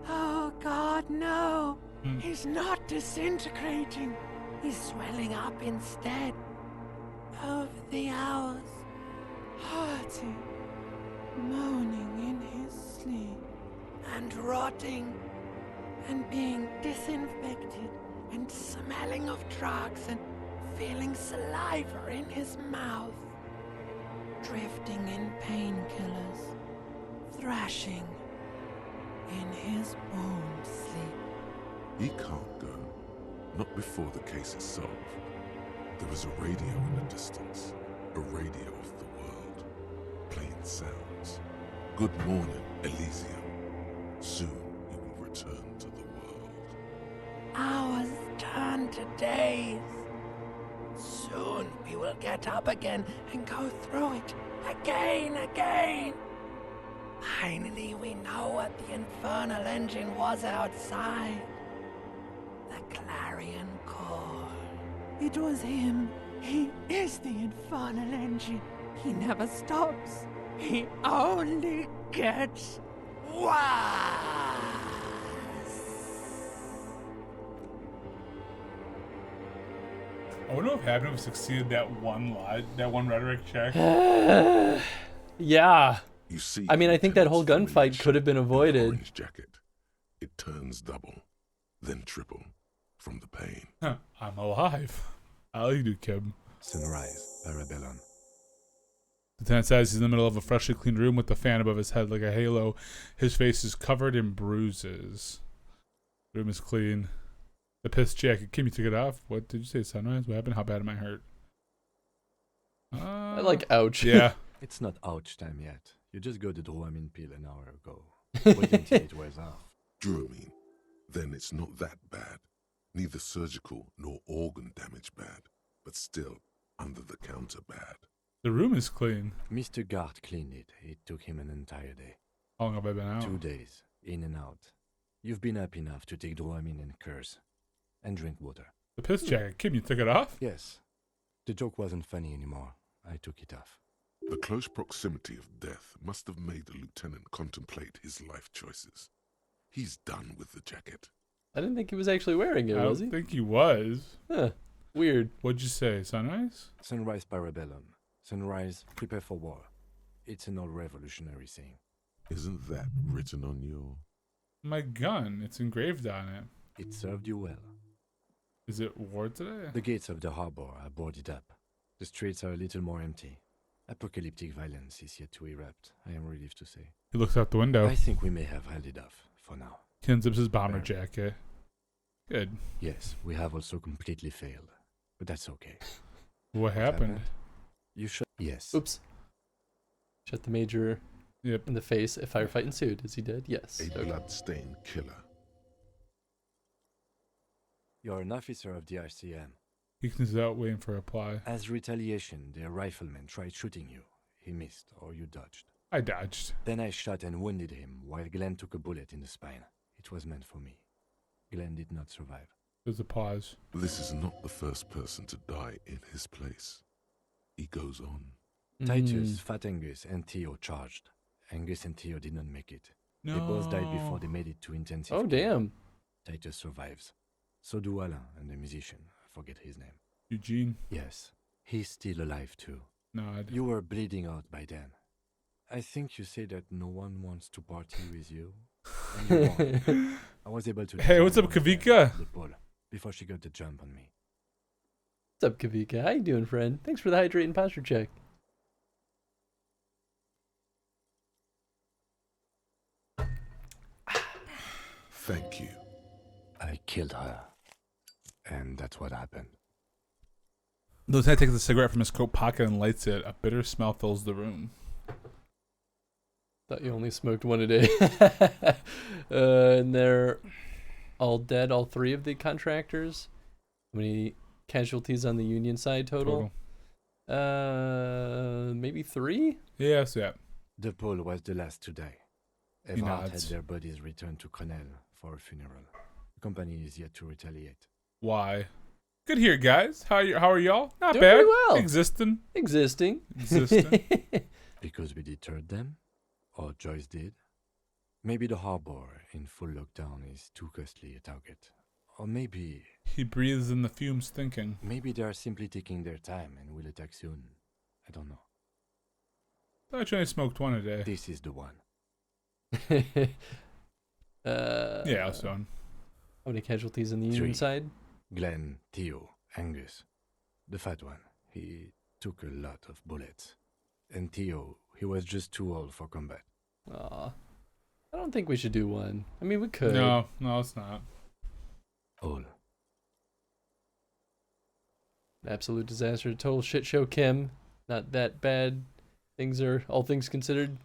Oh God, no. He's not disintegrating. He's swelling up instead. Over the hours, hurting, moaning in his sleep, and rotting, and being disinfected, and smelling of drugs, and feeling saliva in his mouth. drifting in painkillers, thrashing in his bone sleep. He can't go. Not before the case is solved. There was a radio in the distance. A radio of the world. Playing sounds. Good morning, Elysium. Soon he will return to the world. Hours turn to days. Soon we will get up again and go through it again. Finally, we know what the infernal engine was outside. The clarion call. It was him. He is the infernal engine. He never stops. He only gets worse. I wonder what happened if we succeeded that one rhetoric check. Yeah. You see, I mean, I think that whole gunfight could have been avoided. Orange jacket. It turns double, then triple from the pain. I'm alive. How you do, Kim? Sunrise, Arabellon. Lieutenant says he's in the middle of a freshly cleaned room with the fan above his head like a halo. His face is covered in bruises. The room is clean. The piss jacket. Kim, you took it off? What did you say, Sunrise? What happened? How bad am I hurt? I like ouch. Yeah. It's not ouch time yet. You just got the Dramamine pill an hour ago. Wait until it wears off. Dramamine. Then it's not that bad. Neither surgical nor organ damage bad, but still under the counter bad. The room is clean. Mr. Gart cleaned it. It took him an entire day. How long have I been out? 2 days, in and out. You've been up enough to take Dramamine and curse. And drink water. The piss jacket. Kim, you took it off? Yes. The joke wasn't funny anymore. I took it off. The close proximity of death must have made the lieutenant contemplate his life choices. He's done with the jacket. I didn't think he was actually wearing it, was he? I don't think he was. Huh. Weird. What'd you say, Sunrise? Sunrise Parabellum. Sunrise, prepare for war. It's an old revolutionary saying. Isn't that written on your... My gun. It's engraved on it. It served you well. Is it war today? The gates of the harbor are boarded up. The streets are a little more empty. Apocalyptic violence is yet to erupt, I am relieved to say. He looks out the window. I think we may have held it off, for now. He unzips his bomber jacket. Good. Yes, we have also completely failed. But that's okay. What happened? You should... Yes. Oops. Shot the major in the face. A firefight ensued. Is he dead? Yes. A blood-stained killer. You're an officer of the RCM. He comes out waiting for a reply. As retaliation, their rifleman tried shooting you. He missed, or you dodged. I dodged. Then I shot and wounded him, while Glenn took a bullet in the spine. It was meant for me. Glenn did not survive. There's a pause. This is not the first person to die in his place. He goes on. Titus, Fat Angus, and Theo charged. Angus and Theo did not make it. No. They both died before they made it to intensive Oh, care. damn. Titus survives. So do Alain and the musician. I forget his name. Eugene? Yes. He's still alive too. Nod. You were bleeding out by then. I think you say that no one wants to party with you. And you won. I was able to... Hey, what's up, Kavika? The pole before she got the jump on me. What's up, Kavika? How you doing, friend? Thanks for the hydrate and posture check. Thank you. I killed her. And that's what happened. Lieutenant takes a cigarette from his coat pocket and lights it. A bitter smell fills the room. Thought you only smoked one a day. And they're all dead, all three of the contractors. How many casualties on the Union side total? Maybe 3? Yes, yeah. The pole was the last to die. He Everard had nods. their bodies returned to Crenel for a funeral. The company is yet to retaliate. Why? Good here, guys. How are y'all? Not Doing bad. pretty well. Existing. Existing. Because we deterred them? Or Joyce did? Maybe the harbor in full lockdown is too costly a target. Or maybe... He breathes in the fumes thinking. Maybe they are simply taking their time and will attack soon. I don't know. Thought you only smoked one a day. This is the one. Yeah, I was done. How many casualties on the Union 3. side? Glenn, Theo, Angus. The fat one. He took a lot of bullets. And Theo, he was just too old for combat. Aw. I don't think we should do one. I mean, we could. No, it's not. All. Absolute disaster. Total shit show, Kim. Not that bad. All things considered.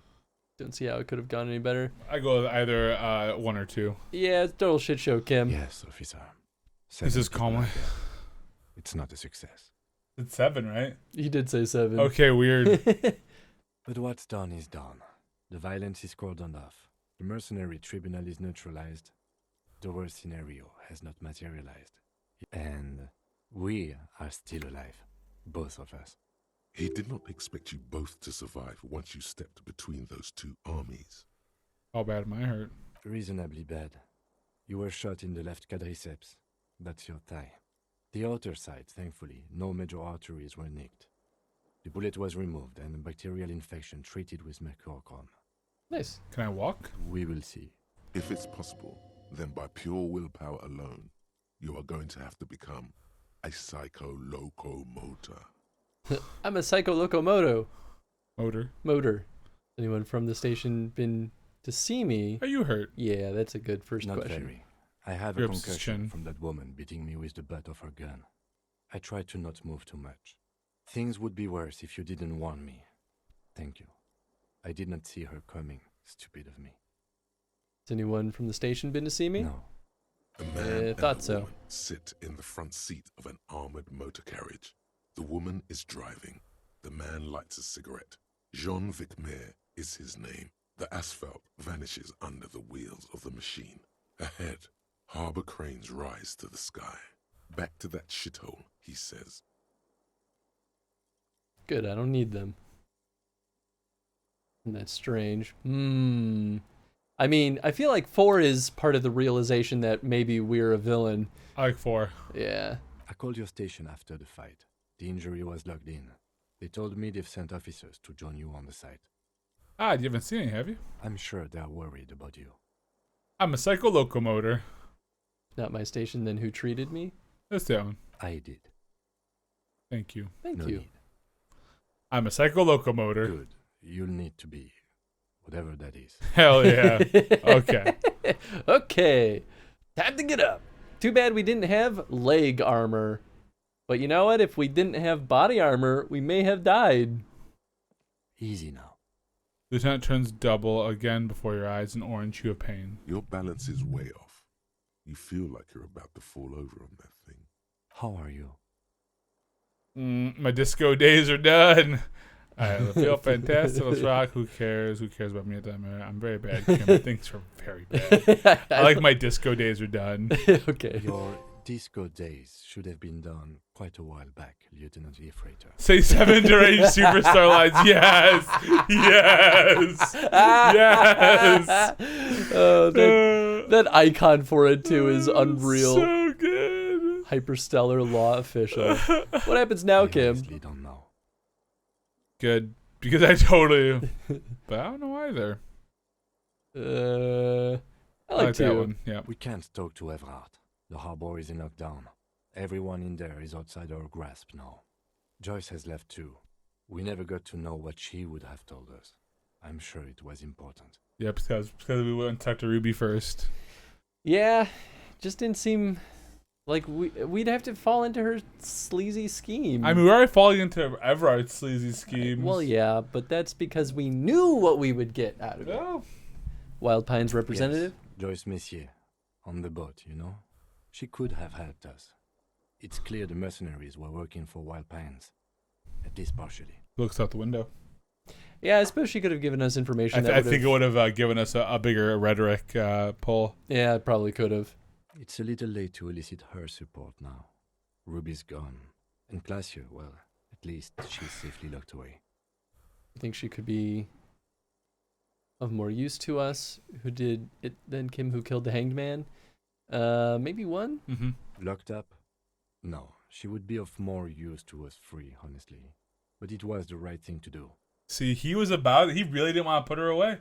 Don't see how it could have gone any better. I go with either 1 or 2. Yeah, it's total shit show, Kim. Yes, officer. This is calmly. It's not a success. It's 7, right? He did say 7. Okay, weird. But what's done is done. The violence is cordoned off. The mercenary tribunal is neutralized. The worst scenario has not materialized. And we are still alive. Both of us. He did not expect you both to survive once you stepped between those two armies. How bad am I hurt? Reasonably bad. You were shot in the left quadriceps. That's your thigh. The outer side, thankfully, no major arteries were nicked. The bullet was removed and a bacterial infection treated with mercurochrome. Nice. Can I walk? We will see. If it's possible, then by pure willpower alone, you are going to have to become a psycho-locomotor. I'm a psycho locomoto. Motor. Anyone from the station been to see me? Are you hurt? Yeah, that's a good first Not question. very. I have a concussion from that woman beating me with the butt of her gun. I tried to not move too much. Things would be worse if you didn't warn me. Thank you. I did not see her coming. Stupid of me. Has anyone from the station been to see me? No. A man and thought a so. woman sit in the front seat of an armored motor carriage. The woman is driving. The man lights a cigarette. Jean Vicmer is his name. The asphalt vanishes under the wheels of the machine. Ahead, harbor cranes rise to the sky. Back to that shithole, he says. Good, I don't need them. That's strange. I mean, I feel like 4 is part of the realization that maybe we're a villain. I like 4. Yeah. I called your station after the fight. The injury was logged in. They told me they've sent officers to join you on the site. You haven't seen any, have you? I'm sure they're worried about you. I'm a psycho locomotor. Not my station, then who treated me? That's that one. I did. Thank you. Thank No you. need. I'm a psycho locomotor. Good. You'll need to be. Whatever that is. Hell yeah. Okay. Okay. Time to get up. Too bad we didn't have leg armor. But you know what? If we didn't have body armor, we may have died. Easy now. Lieutenant turns double again before your eyes, an orange hue of pain. Your balance is way off. You feel like you're about to fall over on that thing. How are you? My disco days are done. I feel fantastic. Let's rock. Who cares? Who cares about me at that minute? I'm very bad, Kim. Things are very bad. I like my disco days are done. Okay. Your disco days should have been done quite a while back, Lieutenant Freighter. Say 7 to range superstar lines. Yes. Yes. Yes. Oh, that icon for it, too, is unreal. So good. Hyperstellar law official. What happens now, I Kim? honestly don't know. Good. Because I totally... But I don't know either. I like that to. one. Yeah. We can't talk to Everard. The harbor is in lockdown. Everyone in there is outside our grasp now. Joyce has left too. We never got to know what she would have told us. I'm sure it was important. Yeah, because we went and talked to Ruby first. Yeah, just didn't seem like we'd have to fall into her sleazy scheme. I mean, we're already falling into Everard's sleazy schemes. Well, yeah, but that's because we knew what we would get out of it. Oh. Wild Pines representative? Yes, Joyce Messier, on the boat, you know? She could have helped us. It's clear the mercenaries were working for Wild Pines. At least partially. Looks out the window. Yeah, I suppose she could have given us information. I think it would have given us a bigger rhetoric pull. Yeah, it probably could have. It's a little late to elicit her support now. Ruby's gone. And Glacier, well, at least she's safely locked away. I think she could be of more use to us, who did it than Kim, who killed the hanged man. Maybe one? Mm-hmm. Locked up? No, she would be of more use to us free, honestly. But it was the right thing to do. See, he really didn't want to put her away.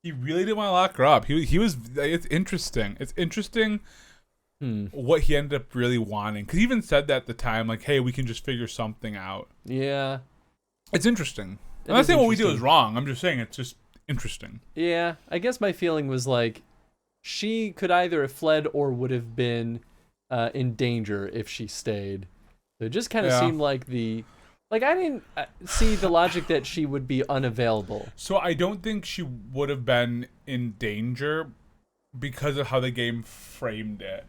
He really didn't want to lock her up. He was, it's interesting. It's interesting what he ended up really wanting. Because he even said that at the time, like, hey, we can just figure something out. Yeah. It's interesting. I'm not saying what we do is wrong. I'm just saying it's just interesting. Yeah, I guess my feeling was like she could either have fled or would have been in danger if she stayed. So it just kind of seemed like I didn't see the logic that she would be unavailable. So I don't think she would have been in danger because of how the game framed it.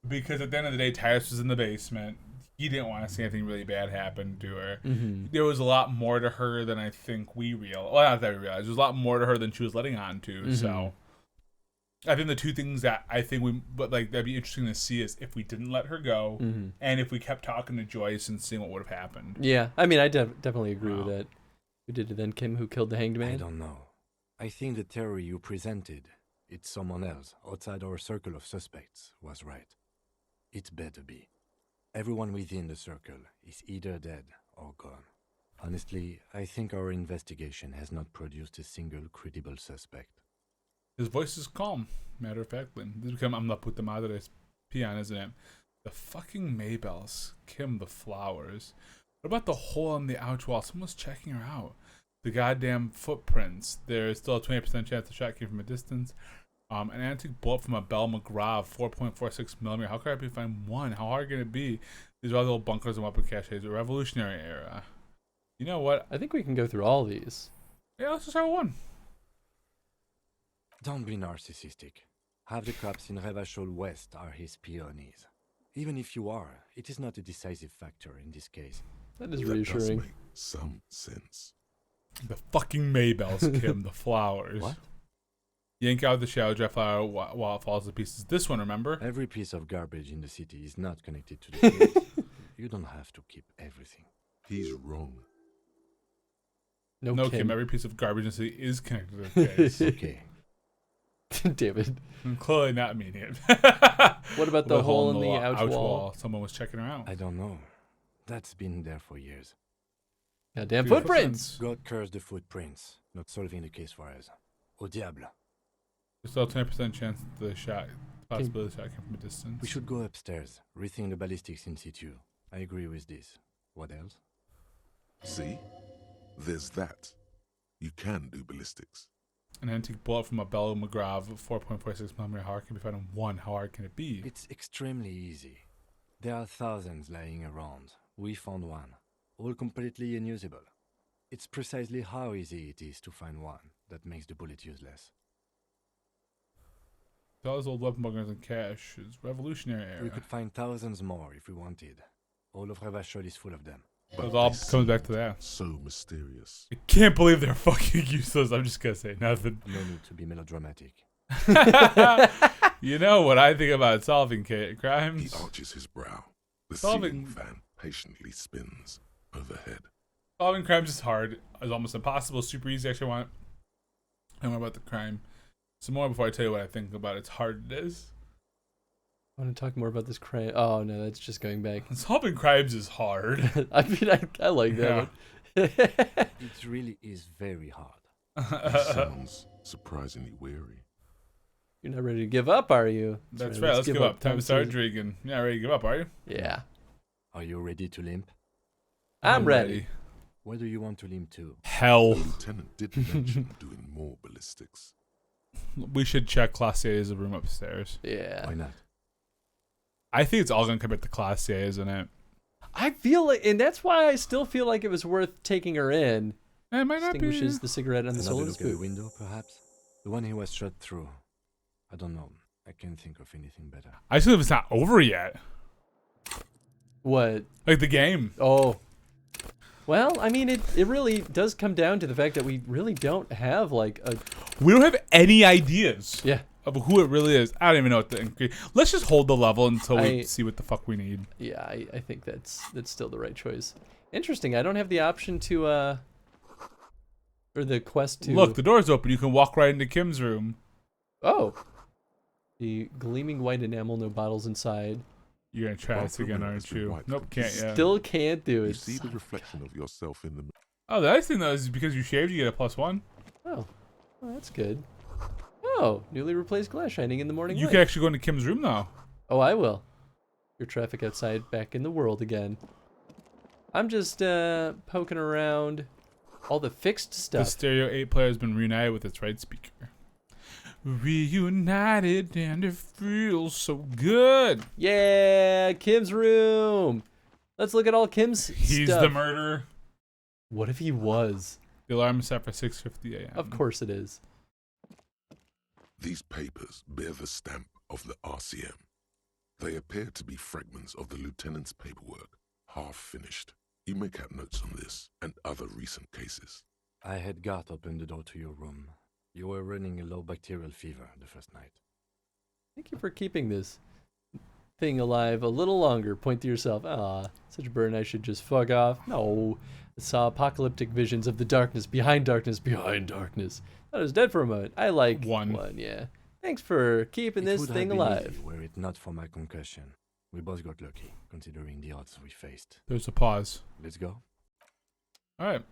Because at the end of the day, Titus was in the basement. He didn't want to see anything really bad happen to her. Mm-hmm. There was a lot more to her than I think we realized. Well, not that we realized. There was a lot more to her than she was letting on to. Mm-hmm. So I think the two things that I think that'd be interesting to see is if we didn't let her go, and if we kept talking to Joyce and seeing what would have happened. Yeah, I mean, I definitely agree with that. Who did it then, Kim? Who killed the Hanged Man? I don't know. I think the theory you presented, it's someone else outside our circle of suspects, was right. It better be. Everyone within the circle is either dead or gone. Honestly, I think our investigation has not produced a single credible suspect. His voice is calm, matter of factly. This has become I'm la puta madre's peon, isn't it? The fucking Maybells. Kim, the flowers. What about the hole in the ouch wall? Someone's checking her out. The goddamn footprints. There's still a 20% chance the shot came from a distance. An antique bullet from a Bell McGraw, 4.46 millimeter. How could I find one? How hard can it be? These are all the little bunkers and weapon caches. A Revolutionary era. You know what? I think we can go through all these. Yeah, let's just have one. Don't be narcissistic. Half the cops in Revachol West are his peonies. Even if you are, it is not a decisive factor in this case. That is reassuring. Does make some sense. The fucking Maybells, Kim, the flowers. What? Yank out the shower, dry flower while it falls to pieces. This one, remember? Every piece of garbage in the city is not connected to the case. You don't have to keep everything. He's wrong. No, Kim. Every piece of garbage in the city is connected to the case. Okay. Damn it. I'm clearly not meaning it. What about the hole in the ouch wall? Someone was checking her out. I don't know. That's been there for years. Goddamn footprints! God curse the footprints. Not solving the case for us. Au diable. There's still a 20% chance the shot, possibility the shot came from a distance. We should go upstairs, rethink the ballistics in situ. I agree with this. What else? See? There's that. You can do ballistics. An antique bullet from a Bell McGraw, 4.46 millimeter. How hard can be found in one? How hard can it be? It's extremely easy. There are thousands lying around. We found one. All completely unusable. It's precisely how easy it is to find one that makes the bullet useless. Those old weapon bunkers and cache is Revolutionary era. We could find thousands more if we wanted. All of Revachol is full of them. But it all comes back to that. So mysterious. I can't believe they're fucking useless. I'm just gonna say nothing. No need to be melodramatic. You know what I think about solving crimes? He arches his brow. The Solving- ceiling fan patiently spins overhead. Solving crimes is hard. It's almost impossible. Super easy. Actually, I want to know about the crime some more before I tell you what I think about its hard it is. I want to talk more about this crime. Oh no, that's just going back. Solving crimes is hard. I mean, I like that. Yeah. It really is very hard. He sounds surprisingly weary. You're not ready to give up, are you? That's right. Let's give up. Time to start drinking. You're not ready to give up, are you? Yeah. Are you ready to limp? I'm ready. Where do you want to limp to? Hell. The lieutenant did mention doing more ballistics. We should check Class A's room upstairs. Yeah. Why not? I think it's all going to come back to Class A, isn't it? I feel like, and that's why I still feel like it was worth taking her in. It might not be. Extinguishes the cigarette on the Another sole of look his at the boot. window, perhaps? The one he was shot through. I don't know. I can't think of anything better. I still think it's not over yet. What? Like the game. Oh. Well, I mean, it really does come down to the fact that we really don't have, like, a... We don't have any ideas. Yeah. Of who it really is. I don't even know what to increase. Let's just hold the level until we see what the fuck we need. Yeah, I think that's still the right choice. Interesting. I don't have the option to, or the quest to... Look, the door's open. You can walk right into Kim's room. Oh. The gleaming white enamel, no bottles inside. You're going to try this again, aren't you? Nope, can't yet. Still can't do it. You see the reflection of yourself in the mirror. Oh, the nice thing, though, is because you shaved, you get a +1. Oh. Well, that's good. Oh, newly replaced glass shining in the morning You light. can actually go into Kim's room, though. Oh, I will. Your traffic outside back in the world again. I'm just poking around. All the fixed stuff. The Stereo 8 player has been reunited with its right speaker. Reunited and it feels so good. Yeah, Kim's room. Let's look at all Kim's He's stuff. the murderer. What if he was? The alarm is set for 6:50 a.m. Of course it is. These papers bear the stamp of the RCM. They appear to be fragments of the lieutenant's paperwork, half finished. You make out notes on this and other recent cases. I had Garth open the door to your room. You were running a low bacterial fever the first night. Thank you for keeping this thing alive a little longer. Point to yourself. Ah, such a burden. I should just fuck off. No. I saw apocalyptic visions of the darkness, behind darkness, behind darkness. I was dead for a moment. I like one, yeah. Thanks for keeping this thing alive. Were it not for my concussion, we both got lucky, considering the odds we faced. There's a pause. Let's go. All right.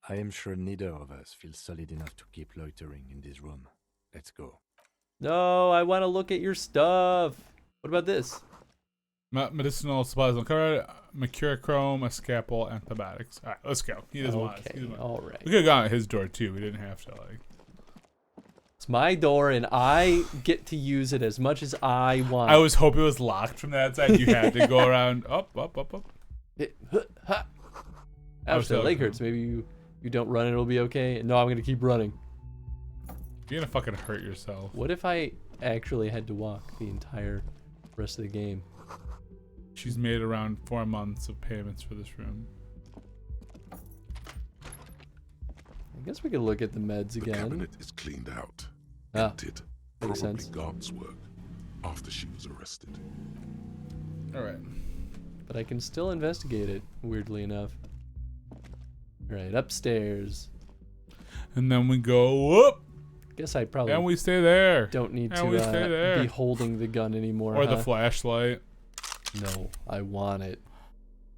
I am sure neither of us feels solid enough to keep loitering in this room. Let's go. No, I want to look at your stuff. What about this? Medicinal supplies on cover, mercurochrome, a scalpel, antibiotics. All right, let's go. He doesn't want us. He doesn't want us. All right. We could have gone at his door too. We didn't have to like. It's my door, and I get to use it as much as I want. I was hoping it was locked from that side. You had to go around up. Ouch, that leg hurts. Maybe you don't run and it'll be okay. No, I'm gonna keep running. You're gonna fucking hurt yourself. What if I actually had to walk the entire rest of the game? She's made around 4 months of payments for this room. I guess we could look at the meds again. The cabinet is cleaned out, makes emptied, probably sense. Garth's work after she was arrested. All right. But I can still investigate it, weirdly enough. All right, upstairs. And then we go up. Guess I probably and we stay there. Don't need and to be holding the gun anymore. Or the flashlight. No, I want it.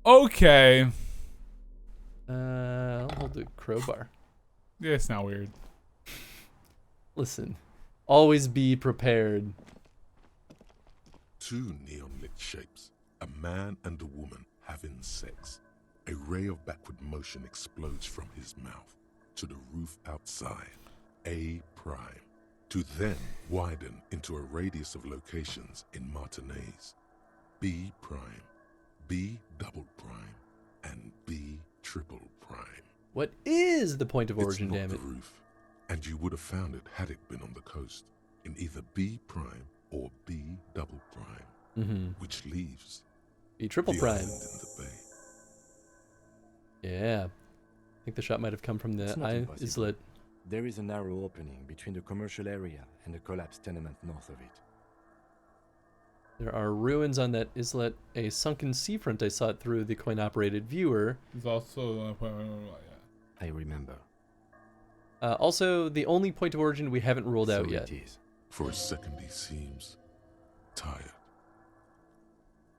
Okay. I'll hold the crowbar. Yeah, it's not weird. Listen, always be prepared. Two neon-lit shapes, a man and a woman having sex. A ray of backward motion explodes from his mouth to the roof outside, A prime, to then widen into a radius of locations in Martinez. B prime, B double prime, and B triple prime. What is the point of origin, it's not damn the it? roof, and you would have found it had it been on the coast, in either B prime or B double prime, which leaves B triple the prime island in the bay. Yeah, I think the shot might have come from the islet. There is a narrow opening between the commercial area and the collapsed tenement north of it. There are ruins on that islet, a sunken seafront I saw it through the coin-operated viewer. There's also I remember. Also, the only point of origin we haven't ruled out yet. For a second he seems tired.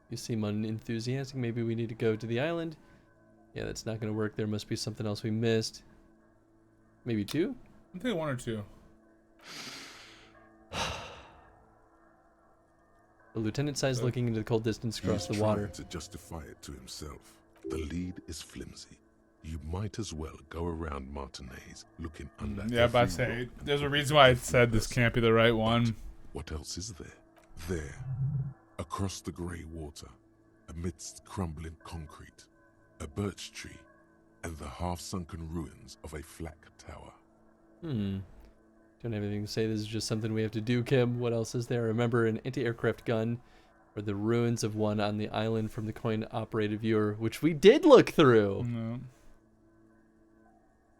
You seem unenthusiastic. Maybe we need to go to the island. Yeah, that's not going to work. There must be something else we missed. Maybe two? I think 1 or 2. The lieutenant sighs, looking into the cold distance across the water. To justify it to himself. The lead is flimsy. You might as well go around Martinez looking under. Yeah, but I say there's a reason why I said this can't be the right one. What else is there? There, across the grey water, amidst crumbling concrete, a birch tree, and the half-sunken ruins of a flak tower. Don't have anything to say. This is just something we have to do, Kim. What else is there? Remember an anti-aircraft gun, or the ruins of one on the island from the coin-operated viewer, which we did look through. No.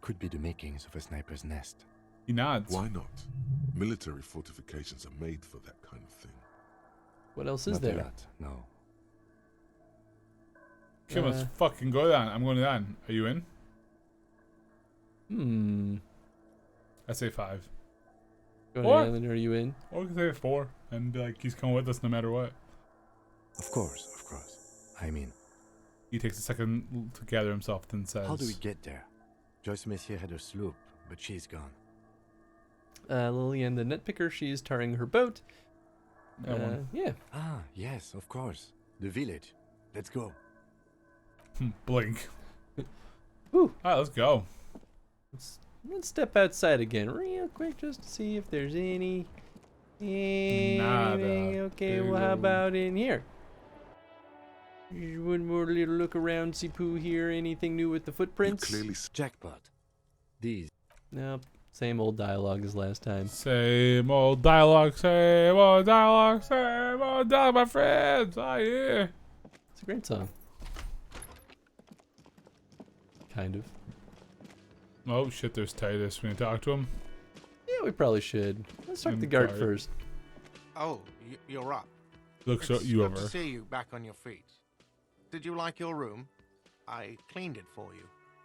Could be the makings of a sniper's nest. He nods. Why not? Military fortifications are made for that kind of thing. What else is Not there? a lot, no. Kim, let's fucking go down. I'm going down. Are you in? I say 5. Going to the island, are you in? Or we can say 4 and be like, he's coming with us no matter what. Of course, of course. I mean, he takes a second to gather himself, then says, how do we get there? Joyce Messier had a sloop, but she's gone. Lillian, the net picker, she's tarring her boat. Yeah. Ah, yes, of course. The village. Let's go. Blink. Whew. All right, let's go. Let's step outside again real quick just to see if there's anything. Okay, well, how about in here? One more little look around, see Pooh here. Anything new with the footprints? Jackpot. These. Nope. Same old dialogue as last time. Same old dialogue, same old dialogue, same old dialogue, my friends. Ah, yeah. It's a great song. Kind of. Oh shit, there's Titus. We need to talk to him. Yeah, we probably should. Let's talk to the guard first. Oh, you're up. Looks It's you good over. to see you back on your feet. Did you like your room? I cleaned it for you.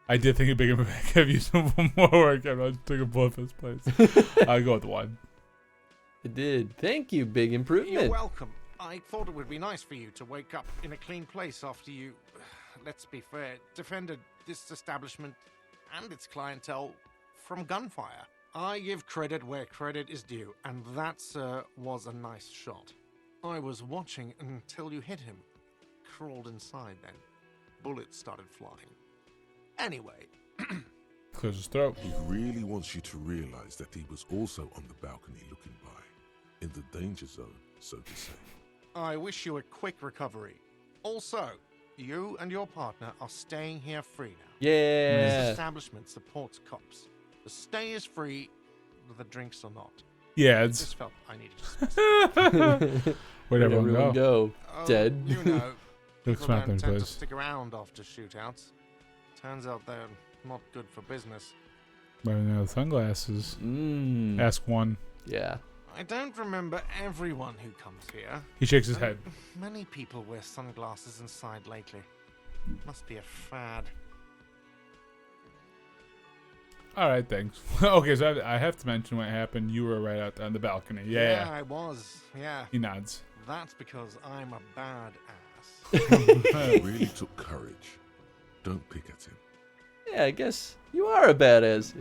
I did think a big impact. Have you some more work? I'm not taking both his place. I'll go with one. It did. Thank you, big improvement. You're welcome. I thought it would be nice for you to wake up in a clean place after you, let's be fair, defended this establishment and its clientele from gunfire. I give credit where credit is due, and that, sir, was a nice shot. I was watching until you hit him. Crawled inside then. Bullets started flying. Anyway. Clears his throat. He really wants you to realize that he was also on the balcony looking by, in the danger zone, so to say. I wish you a quick recovery. Also, you and your partner are staying here free now. Yeah. This establishment supports cops. The stay is free, the drinks are not. Yeah, I it's... just felt I needed to specify. Where'd everyone go? Oh, Dead? You know, Looks people like don't tend to place. stick around after shootouts. Turns out they're not good for business. Wearing the sunglasses. Ask one. Yeah. I don't remember everyone who comes here. He shakes his head. Many people wear sunglasses inside lately. Must be a fad. Alright, thanks. Okay, so I have to mention what happened. You were right out on the balcony. Yeah. I was. Yeah. He nods. That's because I'm a bad ass. It really took courage. Don't pick at him. Yeah, I guess you are a badass.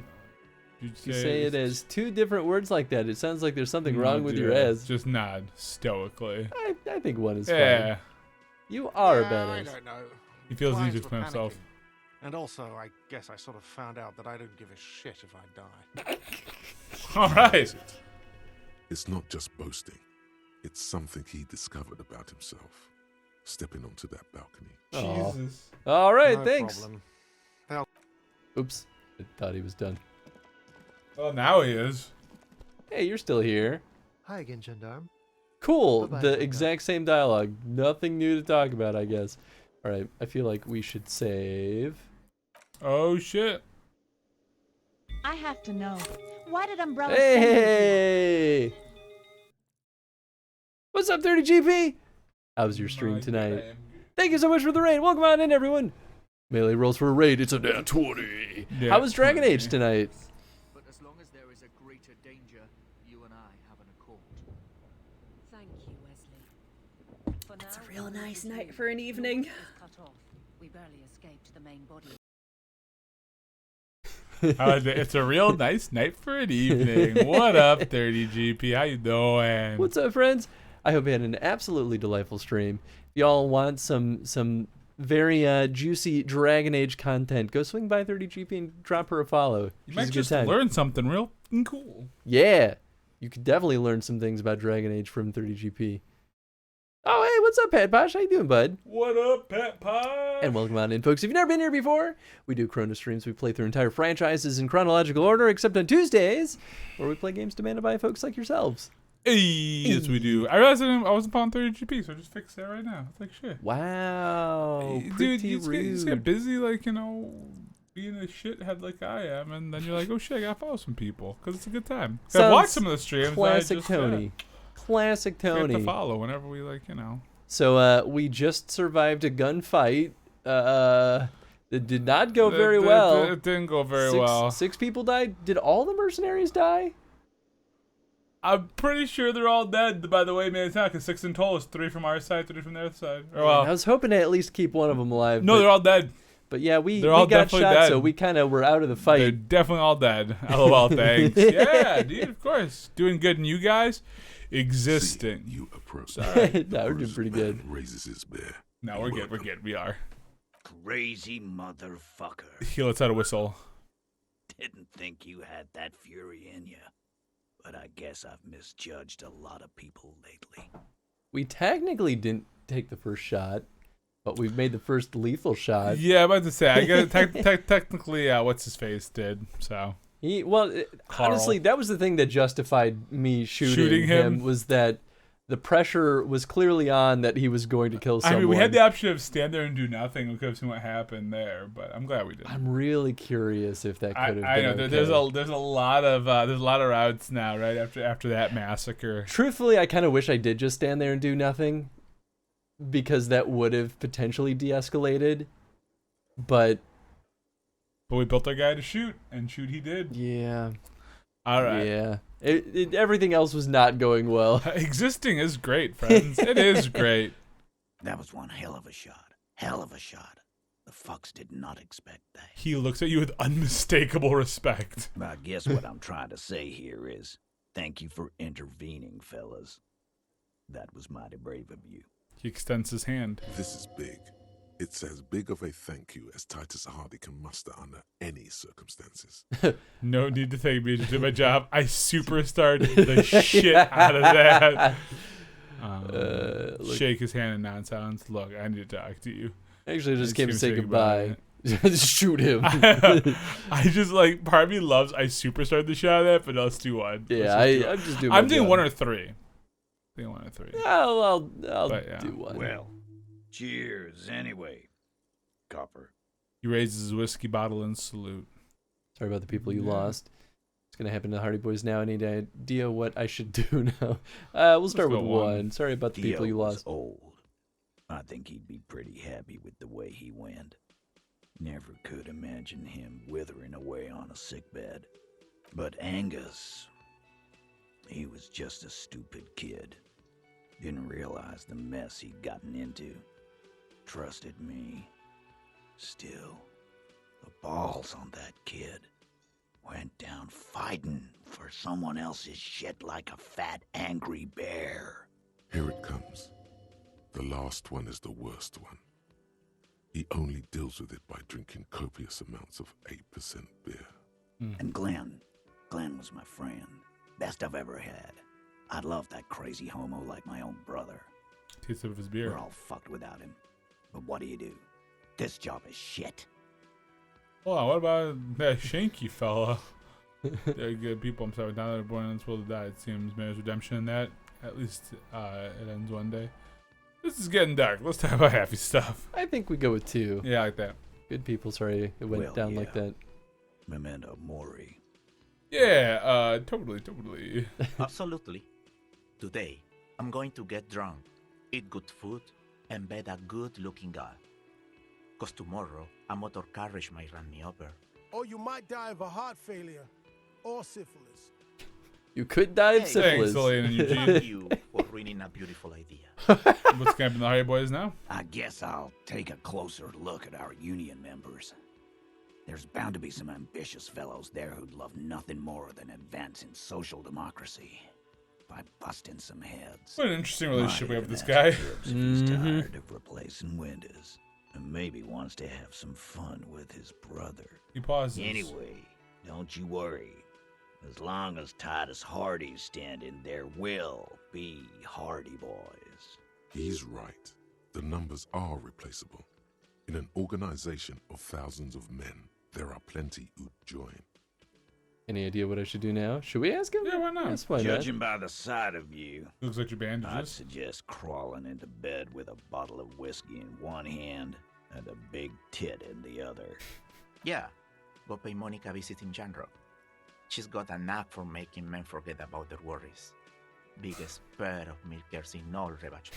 You You say it as two different words like that. It sounds like there's something wrong with your ass. Just nod stoically. I think one is Yeah. fine. You are a I badass. don't know. He feels Clients easy to explain were himself. panicking. And also, I guess I sort of found out that I don't give a shit if I die. Alright. It's not just boasting. It's something he discovered about himself. Stepping onto that balcony. Jesus. All right, No thanks. problem. Oops. I thought he was done. Well, now he is. Hey, you're still here. Hi again, Gendarme. Cool. Bye-bye, The Gendarme. exact same dialogue. Nothing new to talk about, I guess. All right. I feel like we should save. Oh, shit. I have to know. Why did Umbrella send you Hey! What's up, 30GP? How was your stream tonight? Thank you so much for the raid. Welcome on in, everyone. Melee rolls for a raid. It's a nat 20. Yeah. How was Dragon Age tonight? But as long as there is a greater danger, you and I have an accord. Thank you, Wesley. It's a real nice night for an evening. Cut off. We barely escaped the main body. It's a real nice night for an evening. What up, 30GP? How you doing? What's up, friends? I hope you had an absolutely delightful stream. If y'all want some very juicy Dragon Age content, go swing by 30GP and drop her a follow. You She's might a good just time. learn something real cool. Yeah, you could definitely learn some things about Dragon Age from 30GP. Oh, hey, what's up, Pat Posh? How you doing, bud? What up, Pat Posh? And welcome on in, folks. If you've never been here before, we do Chrono streams. We play through entire franchises in chronological order, except on Tuesdays, where we play games demanded by folks like yourselves. Hey, yes, we do. I realized I wasn't on 30GP, so I just fixed that right now. It's like shit. Wow, Dude, pretty you rude. just get busy, like, you know, being a shithead like I am, and then you're like, oh shit, I gotta follow some people, because it's a good time. I've watched some of the streams. Classic Tony. Classic Tony. We have to follow whenever we, like, you know. So we just survived a gunfight. It did not go very well. It didn't go very well. 6 people died. Did all the mercenaries die? I'm pretty sure they're all dead, by the way, man. It's not, because 6 in total is 3 from our side, 3 from their side. Or, well, I was hoping to at least keep one of them alive. no, they're all dead. But yeah, we all got shot, dead. so we kind of were out of the fight. They're definitely all dead. LOL, thanks. Yeah, dude, of course. Doing good, and you guys? Existing. You approach. No, we're doing pretty good. Raises his bear. No, we're good. We're good. We are. crazy motherfucker. He lets out a whistle. Didn't think you had that fury in you. But I guess I've misjudged a lot of people lately. We technically didn't take the first shot, but we've made the first lethal shot. Yeah, I'm about to say, I guess technically, what's his face did, so. Honestly, that was the thing that justified me shooting him, was that the pressure was clearly on that he was going to kill someone. I mean, we had the option of stand there and do nothing. We could have seen what happened there, but I'm glad we didn't. I'm really curious if that could have been I know okay. there's a lot of routes now, right after that massacre. Truthfully, I kind of wish I did just stand there and do nothing, because that would have potentially de-escalated. But we built our guy to shoot, and shoot he did. Yeah. All right. Yeah. Everything else was not going well. Existing is great, friends. It is great. That was one hell of a shot. Hell of a shot. The fucks did not expect that. He looks at you with unmistakable respect. I guess what I'm trying to say here is, thank you for intervening, fellas. That was mighty brave of you. He extends his hand. This is big. It's as big of a thank you as Titus Hardy can muster under any circumstances. No need to thank me to do my job. I superstarred the shit out of that. Shake his hand in non-silence. Look, I need to talk to you. Actually, I just came to say goodbye. Shoot him. I just part of me loves I superstarred the shit out of that, but let's do one. Yeah, I'm just doing. I'm doing one or three. Yeah, I'll do one. Well, cheers anyway, Copper. He raises his whiskey bottle in salute. Sorry about the people you lost. It's gonna happen to the Hardy Boys now. I need an idea what I should do now. We'll start with one. Sorry about the people you lost. Old. I think he'd be pretty happy with the way he went. Never could imagine him withering away on a sickbed. But Angus, he was just a stupid kid. Didn't realize the mess he'd gotten into. Trusted me. Still, the balls on that kid. Went down fighting for someone else's shit like a fat, angry bear. Here it comes. The last one is the worst one. He only deals with it by drinking copious amounts of 8% beer. And Glenn was my friend. Best I've ever had. I'd love that crazy homo like my own brother. Taste of his beer. We're all fucked without him. But what do? This job is shit. Well, what about that Shanky fella? They're good people. I'm sorry. Now that they're born in this world to die, it seems there's redemption in that. At least it ends one day. This is getting dark. Let's talk about happy stuff. I think we go with 2. Yeah, I like that. Good people. Sorry it went down like that. Memento Mori. Yeah, totally. Absolutely. Today, I'm going to get drunk, eat good food, and bet a good-looking guy. 'Cause tomorrow, a motor carriage might run me over. Or you might die of a heart failure. Or syphilis. You could die of syphilis. Thanks, Elaine and Eugene. Thank you for ruining a beautiful idea. What's going to happen to the Hardy Boys now? I guess I'll take a closer look at our union members. There's bound to be some ambitious fellows there who'd love nothing more than advancing social democracy by busting some heads. What an interesting relationship we have with this guy. He's tired of replacing windows and maybe wants to have some fun with his brother. He pauses. Anyway, don't you worry. As long as Titus Hardy's standing, there will be Hardy Boys. He's right. The numbers are replaceable. In an organization of thousands of men, there are plenty who'd join. Any idea what I should do now? Should we ask him? Yeah, why not? Yes, why Judging by the sight of you, looks like your bandages. I'd suggest crawling into bed with a bottle of whiskey in one hand and a big tit in the other. Yeah, go pay Monica a visit in Janro. She's got a knack for making men forget about their worries. Biggest pair of milkers in all Rebach.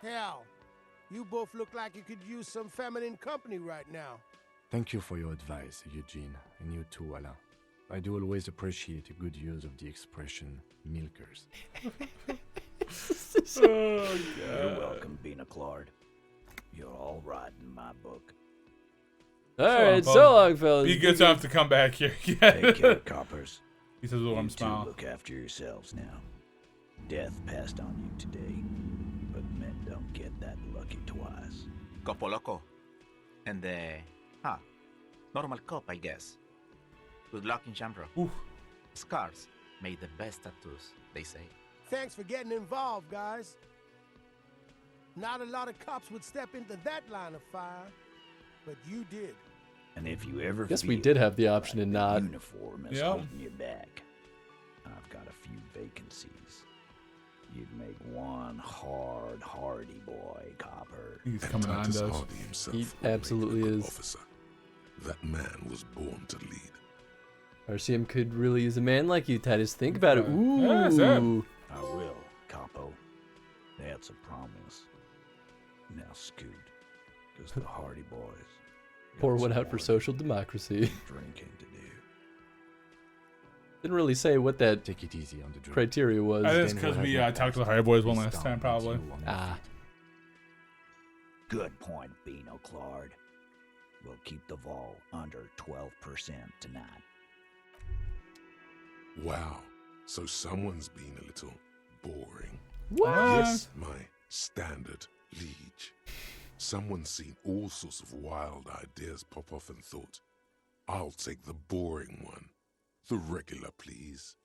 Hell, you both look like you could use some feminine company right now. Thank you for your advice, Eugene, and you too, Alain. I do always appreciate a good use of the expression milkers. Oh, God. You're welcome, Bina Claude. You're all right in my book. Alright, so long, fellas. Be good enough to come back here. Take care, coppers. He says with a warm You two smile. look after yourselves now. Death passed on you today, but men don't get that lucky twice. Copo Loco, And normal cop, I guess. Good luck in Shambro. Scars made the best tattoos, they say. Thanks for getting involved, guys. Not a lot of cops would step into that line of fire, but you did. And if you ever Guess we did have the option to not. Uniform is holding you back, I've got a few vacancies. You'd make one hardy boy, Copper. He's coming on Titus us. Hardy himself He would make a absolutely good is. Officer. That man was born to lead. RCM could really use a man like you, Titus. Think about it. Ooh. Yeah, Sam. I will, Capo. That's a promise. Now scoot, because the Hardy boys Pour one out for social democracy. drinking to do. Didn't really say what that Take it easy on the drink. criteria was. I think it's because we talked to the Hardy Boys one last time, probably. Ah. Good point, Beano Claude. We'll keep the vol under 12% tonight. Wow, so someone's been a little boring. What? Yes, my standard liege. Someone's seen all sorts of wild ideas pop off and thought, I'll take the boring one. The regular, please.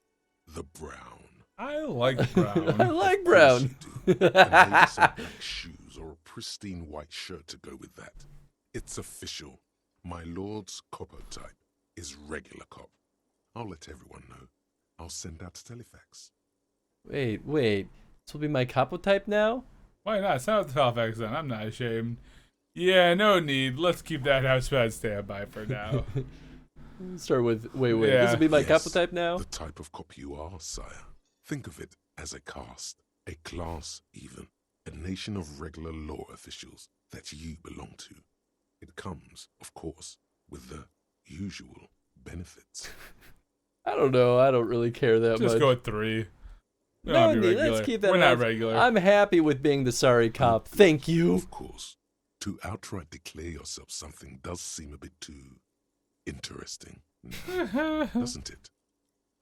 The brown. I like brown. I like brown. And maybe some black shoes or a pristine white shirt to go with that. It's official. My lord's copper type is regular cop. I'll let everyone know. I'll send out telefax. Wait. This will be my capo type now? Why not? Send out the Halifax then. I'm not ashamed. Yeah, no need. Let's keep that house pad standby for now. Start with wait. Yeah. This will be my Yes, capo type now? The type of cop you are, sire. Think of it as a caste, a class even, a nation of regular law officials that you belong to. It comes, of course, with the usual benefits. I don't know. I don't really care that much. Just go with 3. We don't No have to be need. regular. Let's keep that. We're not as- regular. I'm happy with being the sorry cop. Thank you. Of course, to outright declare yourself something does seem a bit too interesting, doesn't it?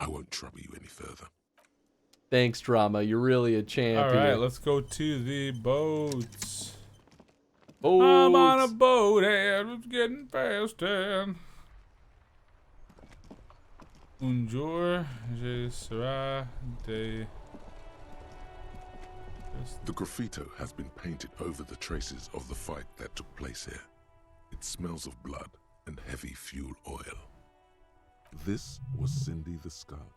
I won't trouble you any further. Thanks, drama. You're really a champion. All right, let's go to the boats. Oh, I'm on a boat and it's getting faster. Un jour, je serai de... The graffito has been painted over the traces of the fight that took place here. It smells of blood and heavy fuel oil. This was Cindy the Skull.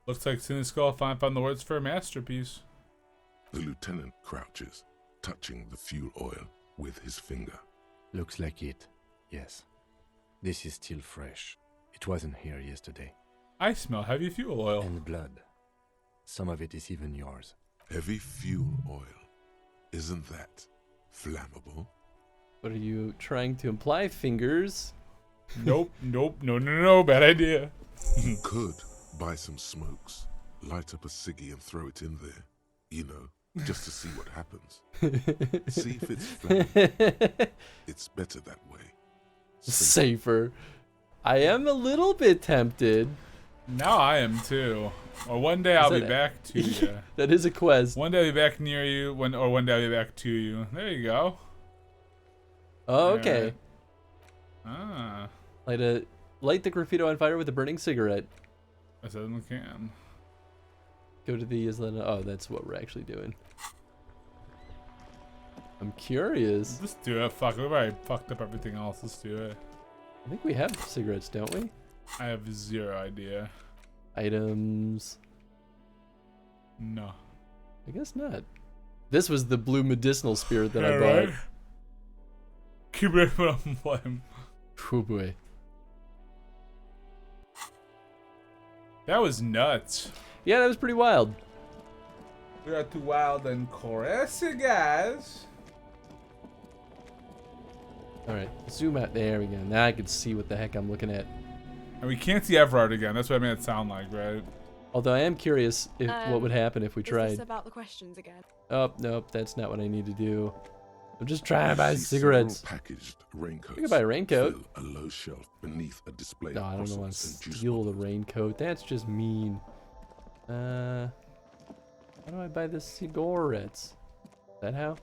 Looks like Cindy Skull found the words for a masterpiece. The lieutenant crouches, touching the fuel oil with his finger. Looks like it. Yes. This is still fresh. It wasn't here yesterday. I smell heavy fuel oil. And blood. Some of it is even yours. Heavy fuel oil. Isn't that flammable? What are you trying to imply, fingers? Nope, no, bad idea. You could buy some smokes, light up a ciggy and throw it in there. You know, just to see what happens. See if it's flammable. It's better that way. Safer. I am a little bit tempted. Now I am too. Or one day I'll be back to you. That is a quest. One day I'll be back near you. One day I'll be back to you. There you go. Oh, okay. Ah. Light the graffito on fire with a burning cigarette. I certainly can. Go to the Islanda. Oh, that's what we're actually doing. I'm curious. Let's do it. Fuck, we've already fucked up everything else. Let's do it. I think we have cigarettes, don't we? I have zero idea. Items. No. I guess not. This was the blue medicinal spirit that I Yeah, bought. right? Keep it from flame. Oh boy. That was nuts. Yeah, that was pretty wild. We got too wild and crazy, guys. Alright, zoom out. There we go. Now I can see what the heck I'm looking at. And we can't see Everard again. That's what I made it sound like, right? Although I am curious if what would happen if we Is tried. this about the questions again? Oh, nope, that's not what I need to do. I'm just trying to buy See cigarettes. several packaged raincoats. I could buy a raincoat. fill a low shelf beneath a display No, of I don't want to croissants and juice steal the raincoat. That's just mean. How do I buy the cigarettes? Is that how?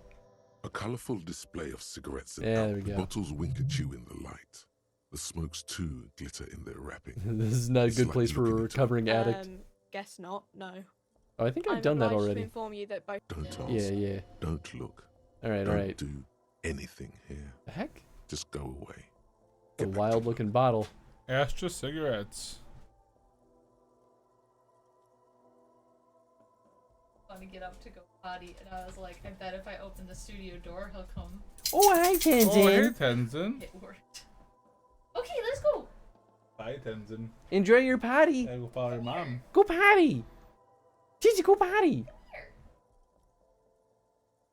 A colorful display of cigarettes and Yeah, there we go. bottles wink at you in the light. The smokes too glitter in their wrapping. This is not a It's good like place for a looking into recovering addict. Guess not. No. Oh, I think I've I'm done that obliged already. to inform you that both. Don't ask. Yeah, yeah. Don't look. Alright, Don't alright. do anything here. The heck? Just go away. A wild looking bottle. Astra cigarettes. Want to get up to go potty, and I was like, I bet if I open the studio door, he'll come. Oh, hi, Tenzin. Oh, hey, Tenzin. It worked. Okay, let's go. Bye, Tenzin. Enjoy your potty. I go follow your mom. Go potty. Gigi, go potty.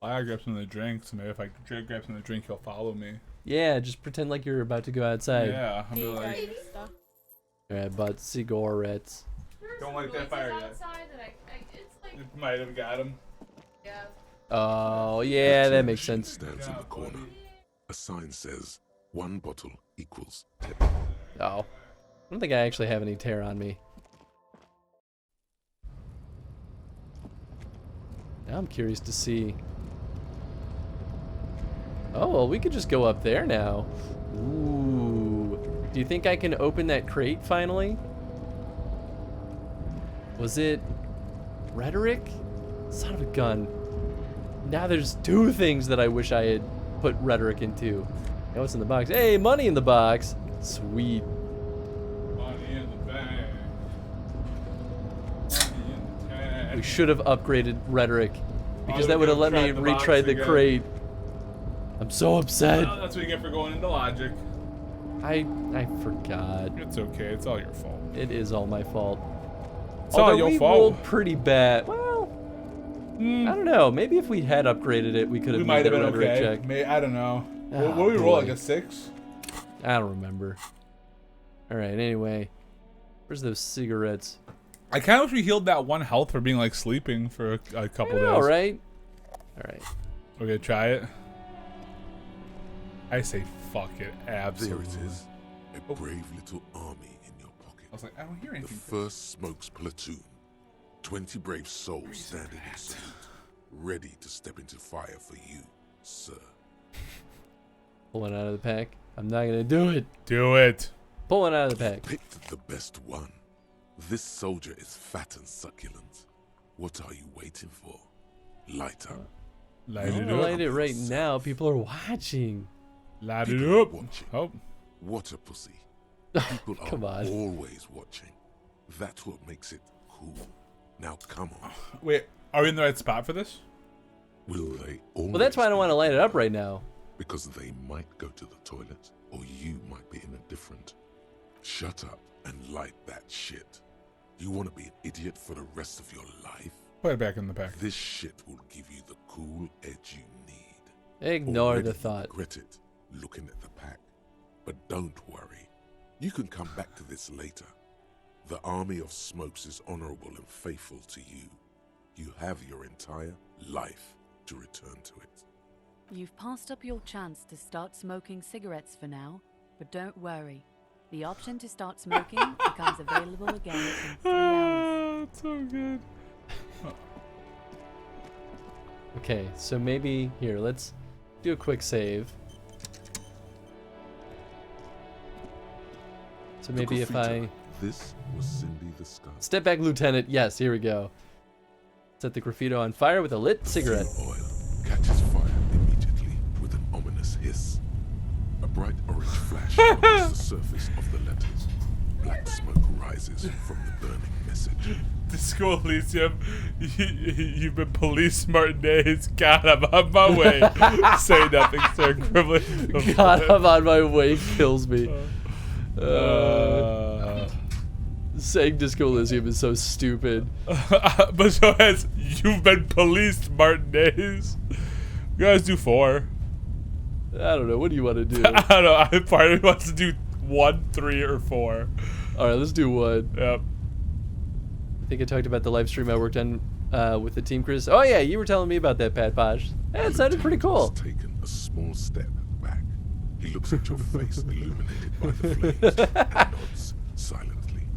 I grab some of the drinks, and maybe if I grab some of the drink, he'll follow me. Yeah, just pretend like you're about to go outside. Yeah, I'll be like... Alright, but cigarettes. Don't light that fire yet. It might have got him. Yeah. Oh, yeah, that makes sense. Stands in the corner. A sign says 1 bottle equals 10. Oh. I don't think I actually have any tear on me. Now I'm curious to see. Oh, well, we could just go up there now. Ooh. Do you think I can open that crate finally? Was it rhetoric? Son of a gun. Now there's 2 things that I wish I had put rhetoric into. Hey, what's in the box? Hey, money in the box. Sweet. Money in the bank. Money in the tank. We should have upgraded rhetoric because Oh, that would have let me tried the box retry the again. crate. I'm so upset. Well, that's what you get for going into logic. I forgot. It's okay. It's all your fault. It is all my fault. It's all your we fault. rolled pretty bad. Well, I don't know. Maybe if we had upgraded it, we could We have might made have that been rhetoric okay. check. I don't know. Oh, what did we roll? boy. Like a 6? I don't remember. All right. Anyway, where's those cigarettes? I kind of wish we healed that 1 health for being like sleeping for a couple days. All right. All right. Okay, try it. I say fuck it. Absolutely. There it is. A brave little army in your pocket. I was like, I don't hear anything. The 1st Smokes platoon. 20 brave souls standing in salute, ready to step into fire for you, sir. Pull one out of the pack. I'm not gonna do it. Do it. Pull one out of the pack. Picked the best one. This soldier is fat and succulent. What are you waiting for? Light up. Light I'm it gonna up. light it right now. People are watching. Light it People are up. watching. Oh. What a pussy. People Come are on. always watching. That's what makes it cool. Now come on. Wait, are we in the right spot for this? Will they always Well, that's why I don't want to light it up right now. Because they might go to the toilet, or you might be in a different. Shut up and light that shit. You want to be an idiot for the rest of your life? Put it back in the pack. This shit will give you the cool edge you need. Ignore Already the you thought. regret it looking at the pack. But don't worry. You can come back to this later. The army of Smokes is honorable and faithful to you. You have your entire life to return to it. You've passed up your chance to start smoking cigarettes for now, but don't worry. The option to start smoking becomes available again in 3 hours. That's so good. Okay, so maybe here, let's do a quick save. So maybe if I This was Cindy the Scar. step back, Lieutenant. Yes, here we go. Set the graffito on fire with a lit cigarette. Oil catches fire immediately with an ominous hiss. A bright orange flash covers the surface of the letters. Black smoke rises from the burning message. Disco Elysium, you've been police Martinez. God, I'm on my way. Say nothing, sir. Equivalent. God, I'm on my way kills me. Saying Disco Elysium is so stupid. But so as you've been policed, Martinez. You guys do 4. I don't know. What do you want to do? I don't know. Part of me wants to do 1, 3, or 4. All right, let's do 1. Yep. I think I talked about the live stream I worked on with the team, Chris. Oh yeah, you were telling me about that, Pat Posh. It sounded pretty cool. Taken a small step back. He looks at your face illuminated by the flames and nods silently.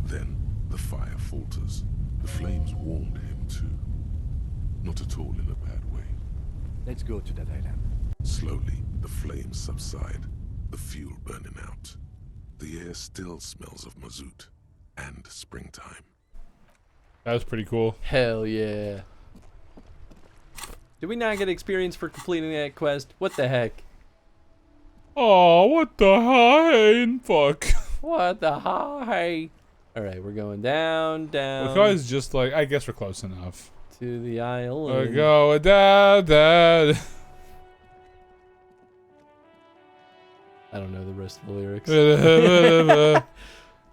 Then the fire falters. The flames warmed him too. Not at all in a bad way. Let's go to that island. Slowly, the flames subside, the fuel burning out. The air still smells of mazout and springtime. That was pretty cool. Hell yeah. Did we not get experience for completing that quest? What the heck? Oh, what the hein? Fuck. What the hi? Alright, we're going down. Because just like, I guess we're close enough. To the island. We're going down. I don't know the rest of the lyrics.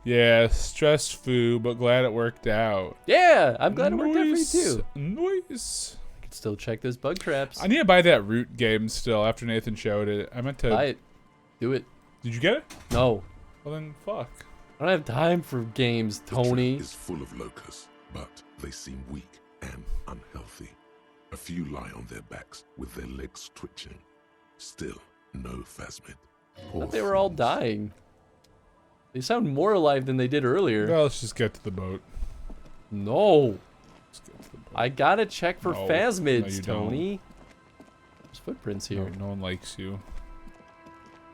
Yeah, stressful, but glad it worked out. Yeah, I'm glad it worked out for you too. Nice. I can still check those bug traps. I need to buy that Root game still after Nathan showed it. I meant to buy it. Do it. Did you get it? No. Well then, fuck. I don't have time for games, Tony. The trip is full of locusts, but they seem weak and unhealthy. A few lie on their backs with their legs twitching. Still, no phasmid. I thought they were all dying. They sound more alive than they did earlier. Well, let's just get to the boat. No. Let's get to the boat. I gotta check for phasmids, you Tony. There's footprints here. No one likes you.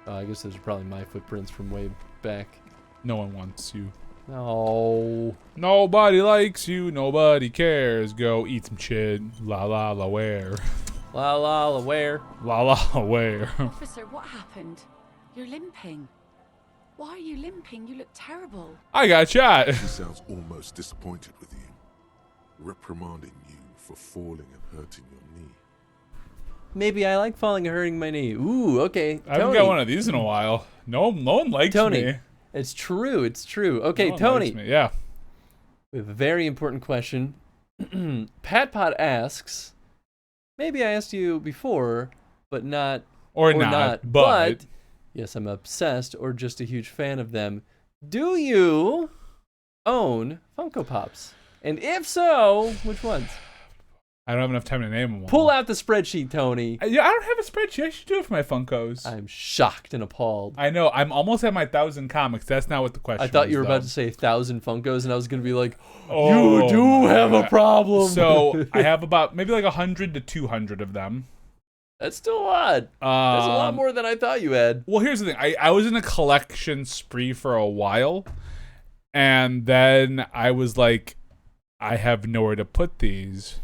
I guess those are probably my footprints from way back. No one wants you. No. Nobody likes you. Nobody cares. Go eat some shit. La la la where. La la la where. La la la where. Officer, what happened? You're limping. Why are you limping? You look terrible. I got shot. He sounds almost disappointed with you, reprimanding you for falling and hurting your knee. Maybe I like falling and hurting my knee. Ooh, okay. I haven't got one of these in a while. No one likes Tony, me. It's true. It's true. Okay, No one Tony. likes me. Yeah. We have a very important question. Patpot asks, maybe I asked you before, but not... Or not, but... Yes, I'm obsessed or just a huge fan of them. Do you own Funko Pops? And if so, which ones? I don't have enough time to name them all. Pull out the spreadsheet, Tony. Yeah, I don't have a spreadsheet. I should do it for my Funkos. I'm shocked and appalled. I know. I'm almost at my 1,000 comics. That's not what the question I thought was, you were though. about to say 1,000 Funkos, and I was going to be like, Oh, you do have a problem. So I have about maybe like 100 to 200 of them. That's still a lot. That's a lot more than I thought you had. Well, here's the thing. I was in a collection spree for a while, and then I was like, I have nowhere to put these.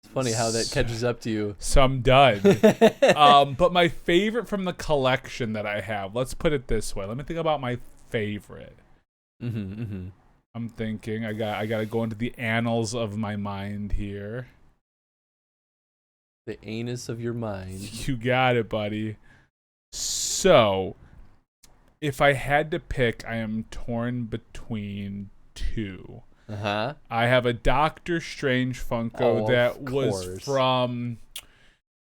It's funny how that catches up to you. So I'm done. But my favorite from the collection that I have, let's put it this way. Let me think about my favorite. I'm thinking. I got to go into the annals of my mind here. The anus of your mind. You got it, buddy. So, if I had to pick, I am torn between two. Uh-huh. I have a Doctor Strange Funko that was from...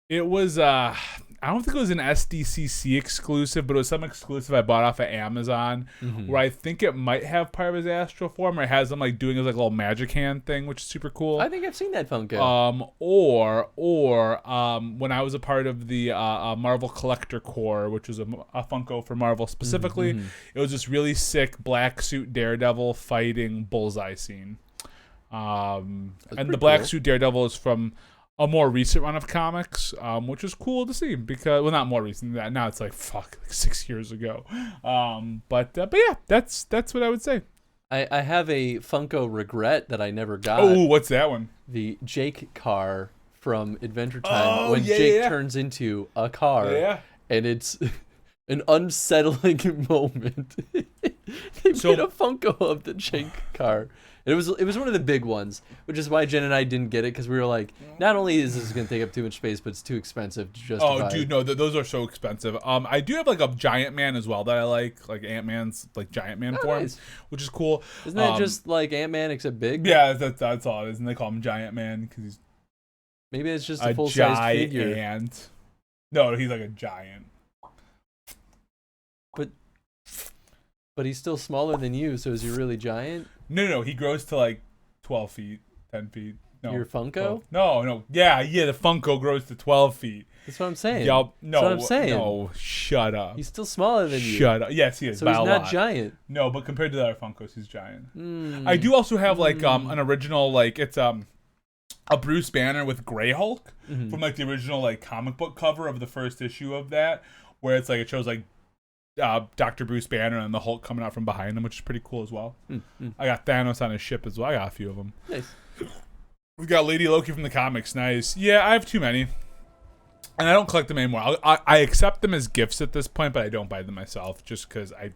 It was, I don't think it was an SDCC exclusive, but it was some exclusive I bought off of Amazon, where I think it might have part of his astral form, or it has him like doing his like little magic hand thing, which is super cool. I think I've seen that Funko. Or when I was a part of the Marvel Collector Corps, which was a Funko for Marvel specifically, it was this really sick black suit Daredevil fighting Bullseye scene. And the black suit Daredevil is from a more recent run of comics, which was cool to see because, well, not more recent than that. Now it's like 6 years ago. But yeah, that's what I would say. I have a Funko regret that I never got. Oh, what's that one? The Jake car from Adventure Time when Jake turns into a car. Yeah. And it's an unsettling moment. They made a Funko of the Jake car. It was one of the big ones, which is why Jen and I didn't get it, because we were like, not only is this going to take up too much space, but it's too expensive to justify. Oh, dude, no, those are so expensive. I do have like a Giant Man as well that I like Ant-Man's like Giant Man form, nice. Which is cool. Isn't that just like Ant-Man except big? Yeah, that's all it is, and they call him Giant Man because he's maybe it's just a full-size figure. Giant. No, he's like a giant. But he's still smaller than you, so is he really giant? No, he grows to like 12 feet, 10 feet. No, Your Funko? 12. No, yeah, the Funko grows to 12 feet. That's what I'm saying. Yup, That's what I'm saying. No, shut up. He's still smaller than you. Shut up. Yes, he is. So by he's a not lot. giant. No, but compared to the other Funkos, he's giant. I do also have like an original, like it's a Bruce Banner with Grey Hulk from like the original like comic book cover of the first issue of that, where it's like it shows like Dr. Bruce Banner and the Hulk coming out from behind him, which is pretty cool as well. I got Thanos on his ship as well. I got a few of them. Nice. We got Lady Loki from the comics. Nice. Yeah, I have too many. And I don't collect them anymore. I accept them as gifts at this point, but I don't buy them myself just because I...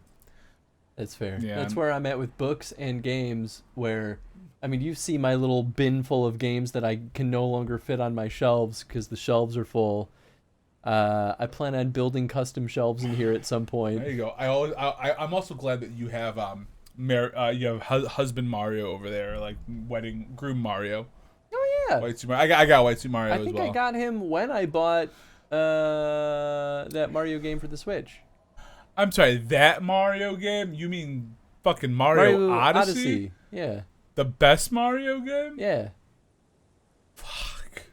That's fair. Yeah, that's where I'm at with books and games where... I mean, you see my little bin full of games that I can no longer fit on my shelves because the shelves are full. I plan on building custom shelves in here at some point. There you go. I'm also glad that you have you have husband Mario over there, like wedding groom Mario. Oh yeah. White Suit Mario. I got White Suit Mario as well. I think I got him when I bought that Mario game for the Switch. I'm sorry, that Mario game? You mean fucking Mario Odyssey? Yeah. The best Mario game? Yeah. Fuck.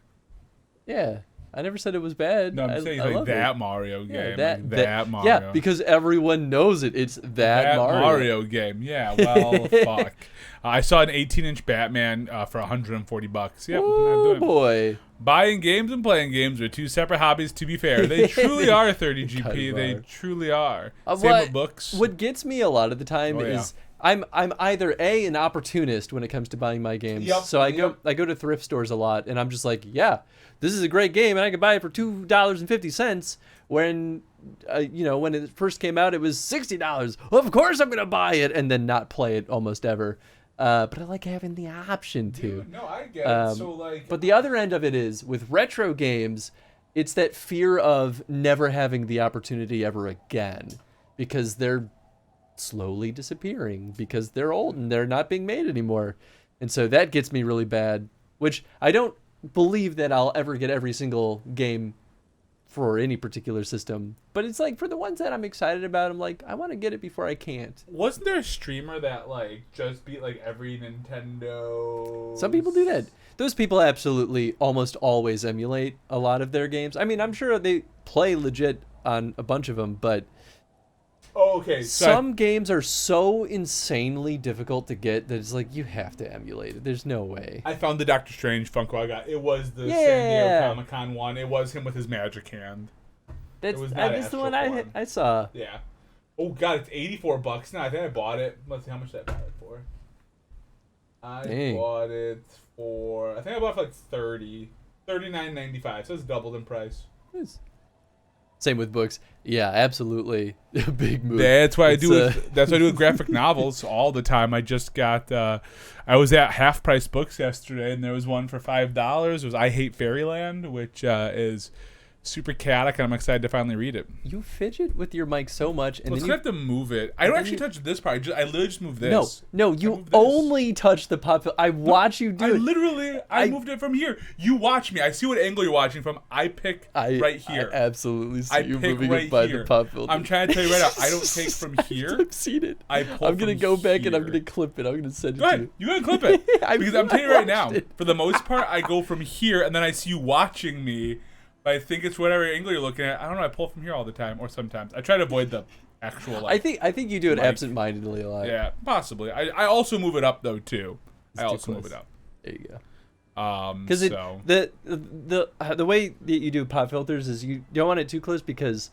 Yeah. I never said it was bad. No, I'm saying like that Mario game. Yeah, that Mario. Yeah, because everyone knows it. It's that Mario game. Yeah, well, fuck. I saw an 18-inch Batman for $140. Yep. Oh, boy. Buying games and playing games are two separate hobbies, to be fair. They truly are 30 GP. They truly are. Same with books. What gets me a lot of the time is... I'm either an opportunist when it comes to buying my games. So I go to thrift stores a lot, and I'm just like, yeah, this is a great game, and I could buy it for $2.50. When when it first came out, it was $60. Well, of course I'm gonna buy it, and then not play it almost ever. But I like having the option to. Dude, no, I get it. So like, but the other end of it is with retro games, it's that fear of never having the opportunity ever again, because they're slowly disappearing because they're old and they're not being made anymore. And so that gets me really bad, which I don't believe that I'll ever get every single game for any particular system, but it's like for the ones that I'm excited about, I'm like, I want to get it before I can't. Wasn't there a streamer that like just beat like every Nintendo? Some people do that. Those people absolutely almost always emulate a lot of their games. I mean, I'm sure they play legit on a bunch of them, but okay. Some games are so insanely difficult to get that it's like you have to emulate it. There's no way. I found the Doctor Strange Funko I got. It was the San Diego Comic-Con one. It was him with his magic hand. That's the one I saw. Yeah. Oh god, it's $84 now. I think I bought it. Let's see how much did I buy it for. Bought it for I bought it for like $39.95. So it's doubled in price. Nice. Same with books. Yeah, absolutely. Big move. That's what I do with graphic novels all the time. I just got I was at Half Price Books yesterday, and there was one for $5. It was I Hate Fairyland, which is super chaotic, and I'm excited to finally read it. You fidget with your mic so much, and then you have to move it. I don't actually touch this part. I literally just move this. No, you only touch the pop. I watch you do it. I moved it from here. You watch me. I see what angle you're watching from. I pick right here. I absolutely see you moving it by the pop filter. I'm trying to tell you right now. I don't take from here. I've seen it. I'm gonna go back and I'm gonna clip it. I'm gonna send it to you. You're gonna clip it because I'm telling you right now. For the most part, I go from here, and then I see you watching me. I think it's whatever angle you're looking at. I don't know. I pull from here all the time, or sometimes I try to avoid the actual. I think you do it absent-mindedly a lot. Yeah, possibly. I also move it up though too. I also move it up. There you go. Because the way that you do pop filters is you don't want it too close because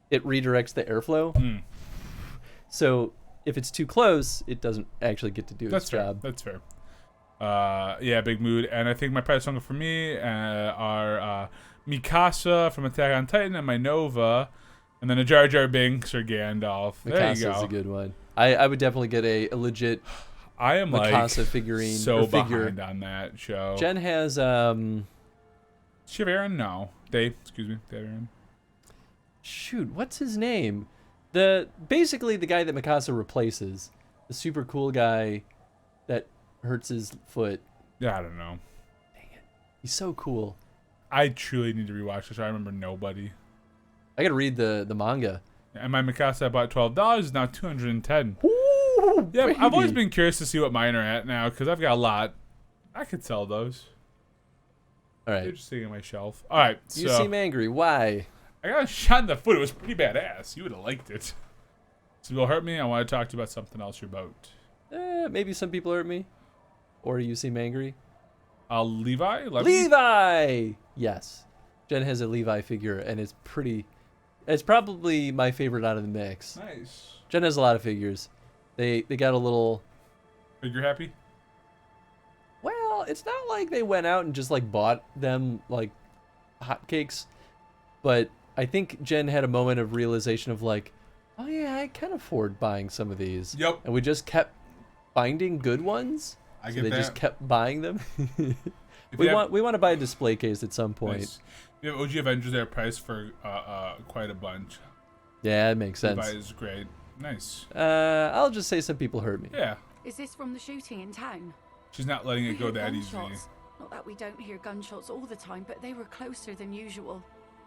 it redirects the airflow. So if it's too close, it doesn't actually get to do its job. That's fair. Yeah, big mood. And I think my prize song for me are Mikasa from Attack on Titan and my Nova, and then a Jar Jar Binks or Gandalf. There you go. Mikasa's a good one. I would definitely get a legit I am Mikasa figurine. So behind on that show. Jen has Shiv-Aaron? No. Dave Aaron. Shoot, what's his name? Basically the guy that Mikasa replaces. The super cool guy that hurts his foot. Yeah, I don't know. Dang it. He's so cool. I truly need to rewatch this. I remember nobody. I gotta read the manga. And my Mikasa I bought $12 is now $210. Ooh, yeah, baby. I've always been curious to see what mine are at now because I've got a lot. I could sell those. All right. They're just sitting on my shelf. All right. You seem angry. Why? I got a shot in the foot. It was pretty badass. You would have liked it. So you'll hurt me. I want to talk to you about something else you're about. Maybe some people hurt me. Or you seem angry. Levi? Levi! Yes. Jen has a Levi figure, and it's pretty... It's probably my favorite out of the mix. Nice. Jen has a lot of figures. They got a little... Figure happy? Well, it's not like they went out and just, like, bought them, like, hotcakes. But I think Jen had a moment of realization of, like, oh, yeah, I can afford buying some of these. Yep. And we just kept finding good ones. I so get they that. just kept buying them. we want to buy a display case at some point. Nice. You have OG Avengers there priced for quite a bunch. Yeah, it makes sense. Levi is great. Nice. I'll just say some people hurt me. Yeah. Is this from the shooting in town? She's not letting it go We hear that easy. gunshots. Not that we don't hear gunshots all the time, but they were closer than usual.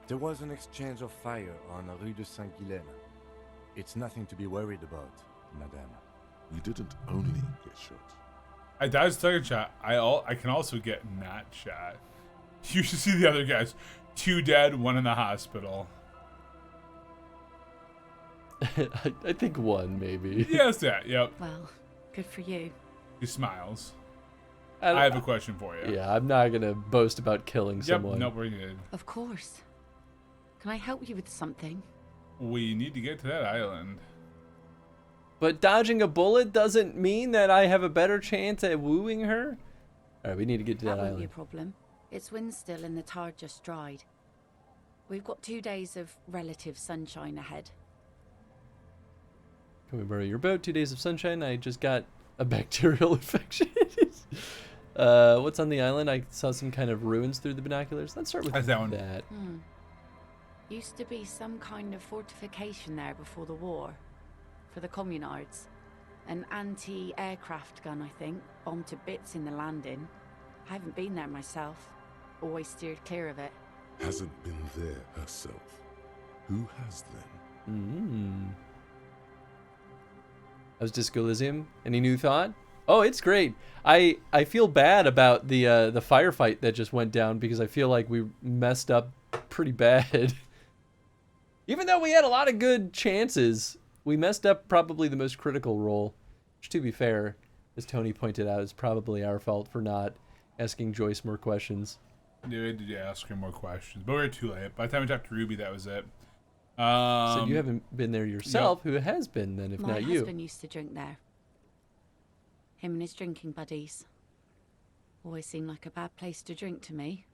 There was an exchange of fire on Rue de Saint-Guylaine. It's nothing to be worried about, madame. We didn't only get shot. I died second shot. I can also get not shot. You should see the other guys. 2 dead, 1 in the hospital. I think 1, maybe. Yes, that. Yep. Well, good for you. He smiles. I have a question for you. Yeah, I'm not going to boast about killing someone. No, we're good. Of course. Can I help you with something? We need to get to that island. But dodging a bullet doesn't mean that I have a better chance at wooing her? Alright, we need to get to that That won't be a island. problem. It's wind still and the tar just dried. We've got 2 days of relative sunshine ahead. Can we borrow your boat? 2 days of sunshine. I just got a bacterial infection. What's on the island? I saw some kind of ruins through the binoculars. Let's start with That's that one. that. Used to be some kind of fortification there before the war. For the communards. An anti-aircraft gun, I think. Bombed to bits in the landing. I haven't been there myself. Always steered clear of it. Hasn't been there herself. Who has then? How's Disco Elysium? Any new thought? Oh, it's great. I feel bad about the firefight that just went down because I feel like we messed up pretty bad. Even though we had a lot of good chances, we messed up probably the most critical role. Which, to be fair, as Tony pointed out, is probably our fault for not asking Joyce more questions. Yeah, we did ask her more questions, but we were too late. By the time we talked to Ruby, that was it. So you haven't been there yourself. Who has been then, if My not you? husband used to drink there. Him and his drinking buddies. Always seemed like a bad place to drink to me.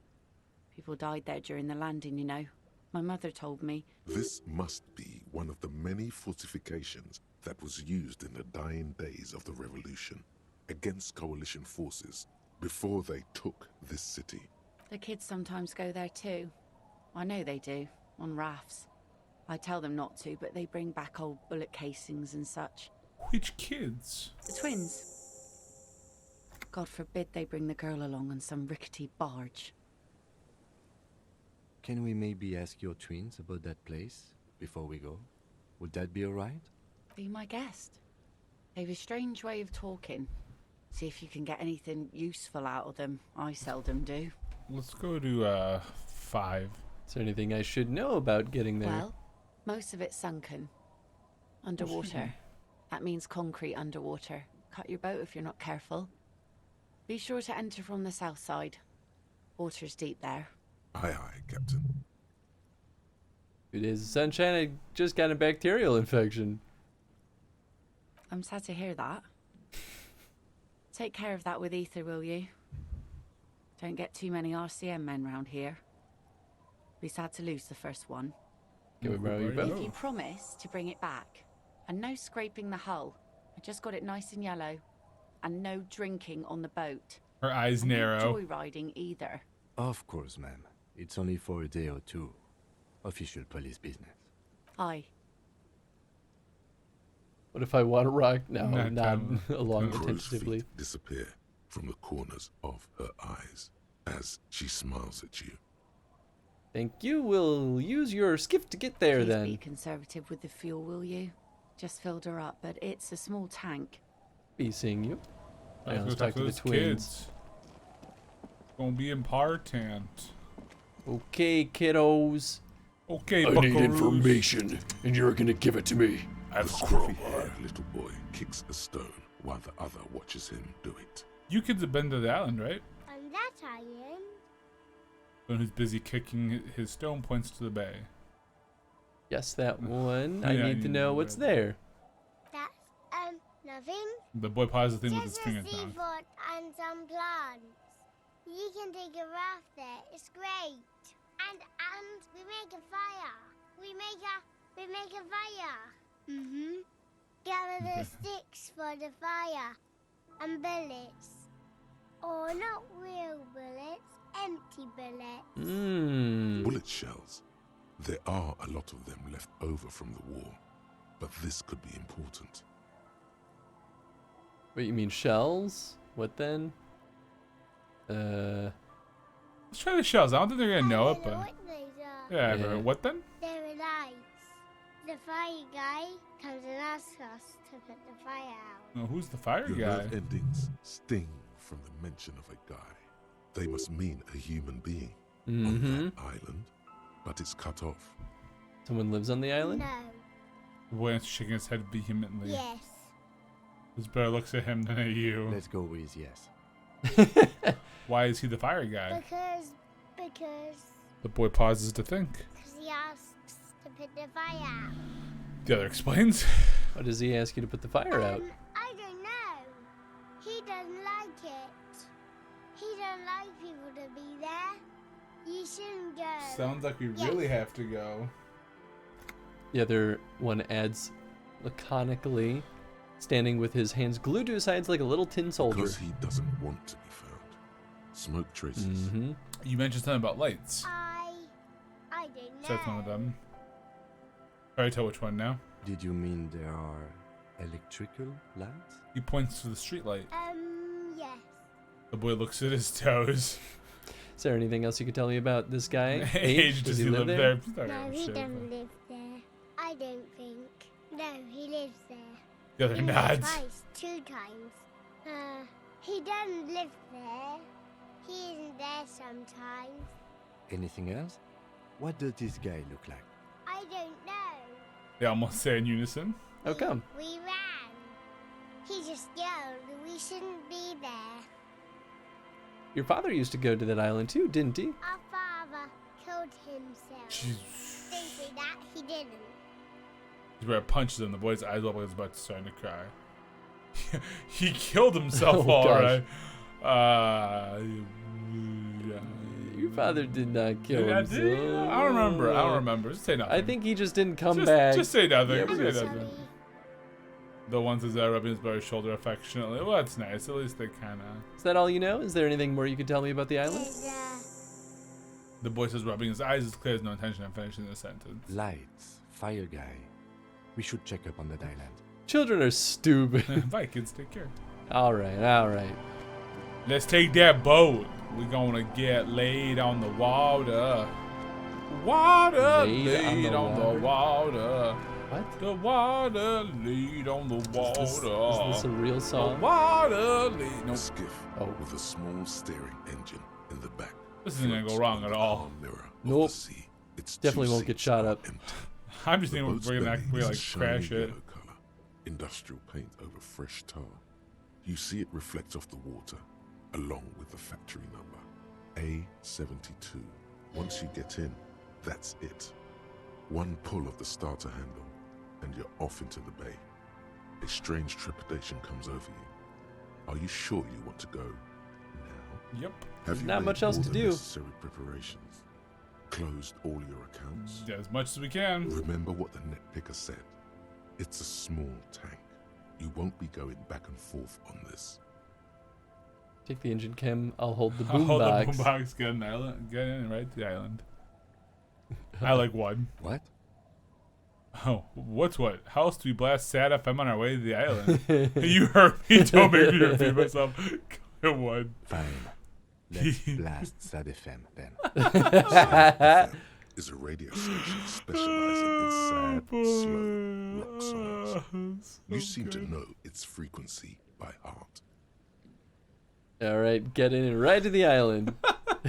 People died there during the landing, you know. My mother told me. This must be one of the many fortifications that was used in the dying days of the revolution against coalition forces before they took this city. The kids sometimes go there too. I know they do, on rafts. I tell them not to, but they bring back old bullet casings and such. Which kids? The twins. God forbid they bring the girl along on some rickety barge. Can we maybe ask your twins about that place before we go? Would that be alright? Be my guest. They've a strange way of talking. See if you can get anything useful out of them. I seldom do. Let's go to 5. Is there anything I should know about getting there? Well, most of it's sunken. Underwater. That means concrete underwater. Cut your boat if you're not careful. Be sure to enter from the south side. Water's deep there. Aye, aye, Captain. 2 days of sunshine, I just got a bacterial infection. I'm sad to hear that. Take care of that with Ether, will you? Don't get too many RCM men round here. Be sad to lose the first one. Can we borrow your boat? If you promise to bring it back, and no scraping the hull. I just got it nice and yellow. And no drinking on the boat. Her eyes and narrow. No joyriding either. Of course, ma'am. It's only for a day or two. Official police business. Aye. What if I want to rock? No, No, not Tom. along Crow's attentively. feet disappear from the corners of her eyes as she smiles at you. Thank you. We'll use your skiff to get there Please then. be conservative with the fuel, will you? Just filled her up, but it's a small tank. Be seeing you. Let's go Let's talk talk to the those twins. kids. Gonna be important. Okay, kiddos. Okay, I need buckaroos. information, and you're gonna give it to me. I have The scruffy hair. scrawny-haired little boy kicks a stone while the other watches him do it. You kids have been to the island, right? And that's island? Someone who's busy kicking his stone points to the bay. Yes, that one. I Yeah, need to know what's there. That's, nothing. The boy pauses the thing with his Just a fingers down. seafort and some plants. You can take a raft there. It's great. And we make a fire. We make a fire. Mm-hmm. Gather the sticks for the fire. And bullets. Or not real bullets, empty bullets. Bullet shells. There are a lot of them left over from the war, but this could be important. Wait, you mean shells? What then? Let's try the shells. I don't think they're gonna know it, but What these are. yeah. Yeah. What then? They're lights. The fire guy comes and asks us to put the fire out. Oh, who's the fire Your guy? nerve endings sting from the mention of a guy. They must mean a human being on that island, but it's cut off. Someone lives on the island? No. The boy is shaking his head vehemently. Yes. This bear looks at him than at you. Let's go with yes. Why is he the fire guy? Because The boy pauses to think. he asks to put the fire out. The other explains. Why does he ask you to put the fire out? I don't know. He doesn't like it. He don't like people to be there. You shouldn't go. Sounds like we Yes. really have to go. The other one adds laconically, standing with his hands glued to his sides like a little tin soldier. Because he doesn't want to be found. Smoke traces. You mentioned something about lights. I don't know. So that's one of them. Can I tell which one now? Did you mean there are electrical lights? He points to the street light. Yes. The boy looks at his toes. Is there anything else you could tell me about this guy? Age, does he live there? No, he doesn't live there. I don't think. No, he lives there. The other Been there nods. Twice, 2 times. He doesn't live there. He isn't there sometimes. Anything else? What does this guy look like? I don't know. They almost say in unison. How come? We ran. He just yelled. We shouldn't be there. Your father used to go to that island too, didn't he? Our father killed himself. Don't say that. He didn't. He's where it punches him. The boy's eyes up like he's about to start to cry. He killed himself, Oh, all gosh. right. Your father did not kill Yeah, himself. did he? I don't remember. Just say nothing. I think he just didn't come back. Just say nothing. Yeah, Just we're say gonna- nothing. The ones is rubbing his brother's shoulder affectionately. Well, that's nice. At least they kind of. Is that all you know? Is there anything more you could tell me about the island? The boy says, rubbing his eyes as clear as no intention of finishing the sentence. Lights, fire guy. We should check up on that island. Children are stupid. Bye, kids. Take care. All right. Let's take that boat. We're gonna get laid on the water. Laid on the water. What? The water laid on the water. Is this a real song? The water laid. A skiff with a small steering engine in the back. This isn't gonna go wrong at all. Nope. It's Definitely won't get shot up. I'm just thinking we're gonna like crash it. Color, industrial paint over fresh tar. You see it reflects off the water, along with the factory number, A72. Once you get in, that's it. One pull of the starter handle, and you're off into the bay. A strange trepidation comes over you. Are you sure you want to go now? Yep. Have you Not made much else all to the do. necessary preparations? Closed all your accounts? Yeah, as much as we can. Remember what the net picker said. It's a small tank. You won't be going back and forth on this. Take the engine chem. I'll hold the I'll hold the boombox. boombox. Get an island. Get in right to the island. I like one. What? Oh, what's what? How else do we blast sad FM on our way to the island? You heard me. Don't make me repeat myself. Go one. Fine. Let's blast Sad FM then. Sad FM is a radio station specializing in sad, slow rock songs. You seem to know its frequency by heart. All right, get in and ride to the island.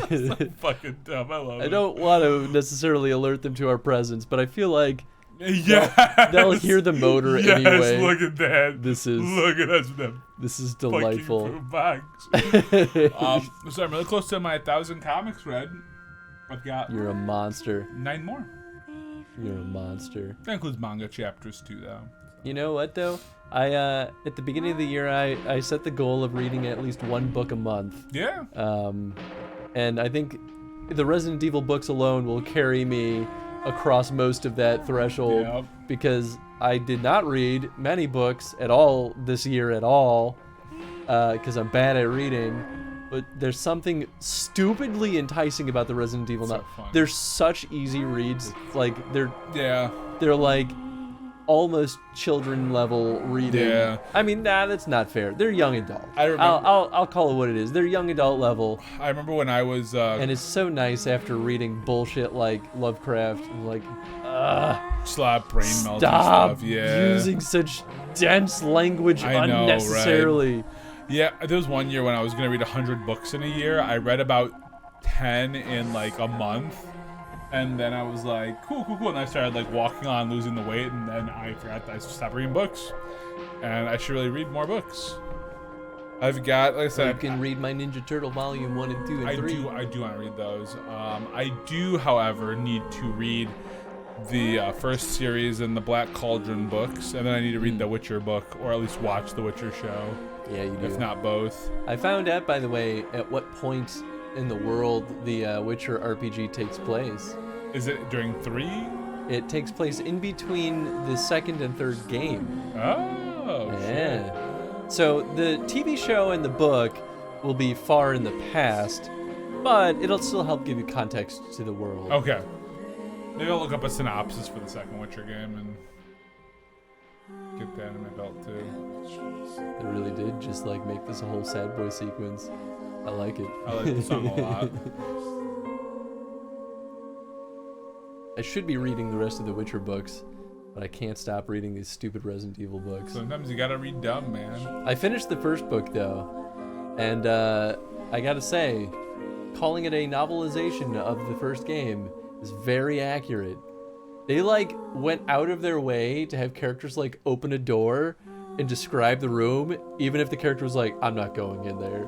So fucking dumb. I love it. I don't want to necessarily alert them to our presence, but I feel like Yeah. They'll hear the motor yes, anyway. Look at that. Look at us with them. This is delightful. So I'm really close to my 1,000 comics read. I've got. You're a monster. 9 more. You're a monster. That includes manga chapters too, though. You know what though? I at the beginning of the year I set the goal of reading at least 1 book a month. Yeah. And I think the Resident Evil books alone will carry me across most of that threshold because I did not read many books at all this year at all because I'm bad at reading. But there's something stupidly enticing about the Resident Evil. So they're such easy reads. Like they're like almost children level reading. Yeah. I mean, that's not fair. They're young adult. I remember, I'll call it what it is. They're young adult level. I remember when I was and it's so nice after reading bullshit like Lovecraft and like slap brain melt stop and stuff. Yeah. using such dense language I know, unnecessarily. Right? Yeah, there was one year when I was gonna read 100 books in a year. I read about 10 in like a month. And then I was like, cool. And I started like walking on, losing the weight, and then I forgot that I stopped reading books. And I should really read more books. I've got, like I said, you can read my Ninja Turtle volume 1 and 2 and 3. I do want to read those. I do, however, need to read the first series in the Black Cauldron books, and then I need to read the Witcher book, or at least watch the Witcher show. Yeah, you do. If not both. I found out, by the way, at what point in the world the Witcher RPG takes place. Is it during 3? It takes place in between the 2nd and 3rd game. Oh, yeah. shit. So the TV show and the book will be far in the past, but it'll still help give you context to the world. Okay. Maybe I'll look up a synopsis for the second Witcher game and get that in my belt too. They really did just like make this a whole sad boy sequence. I like it. I like the song a lot. I should be reading the rest of the Witcher books, but I can't stop reading these stupid Resident Evil books. Sometimes you gotta read dumb, man. I finished the first book though, and I gotta say, calling it a novelization of the first game is very accurate. They like went out of their way to have characters like open a door and describe the room, even if the character was like, I'm not going in there.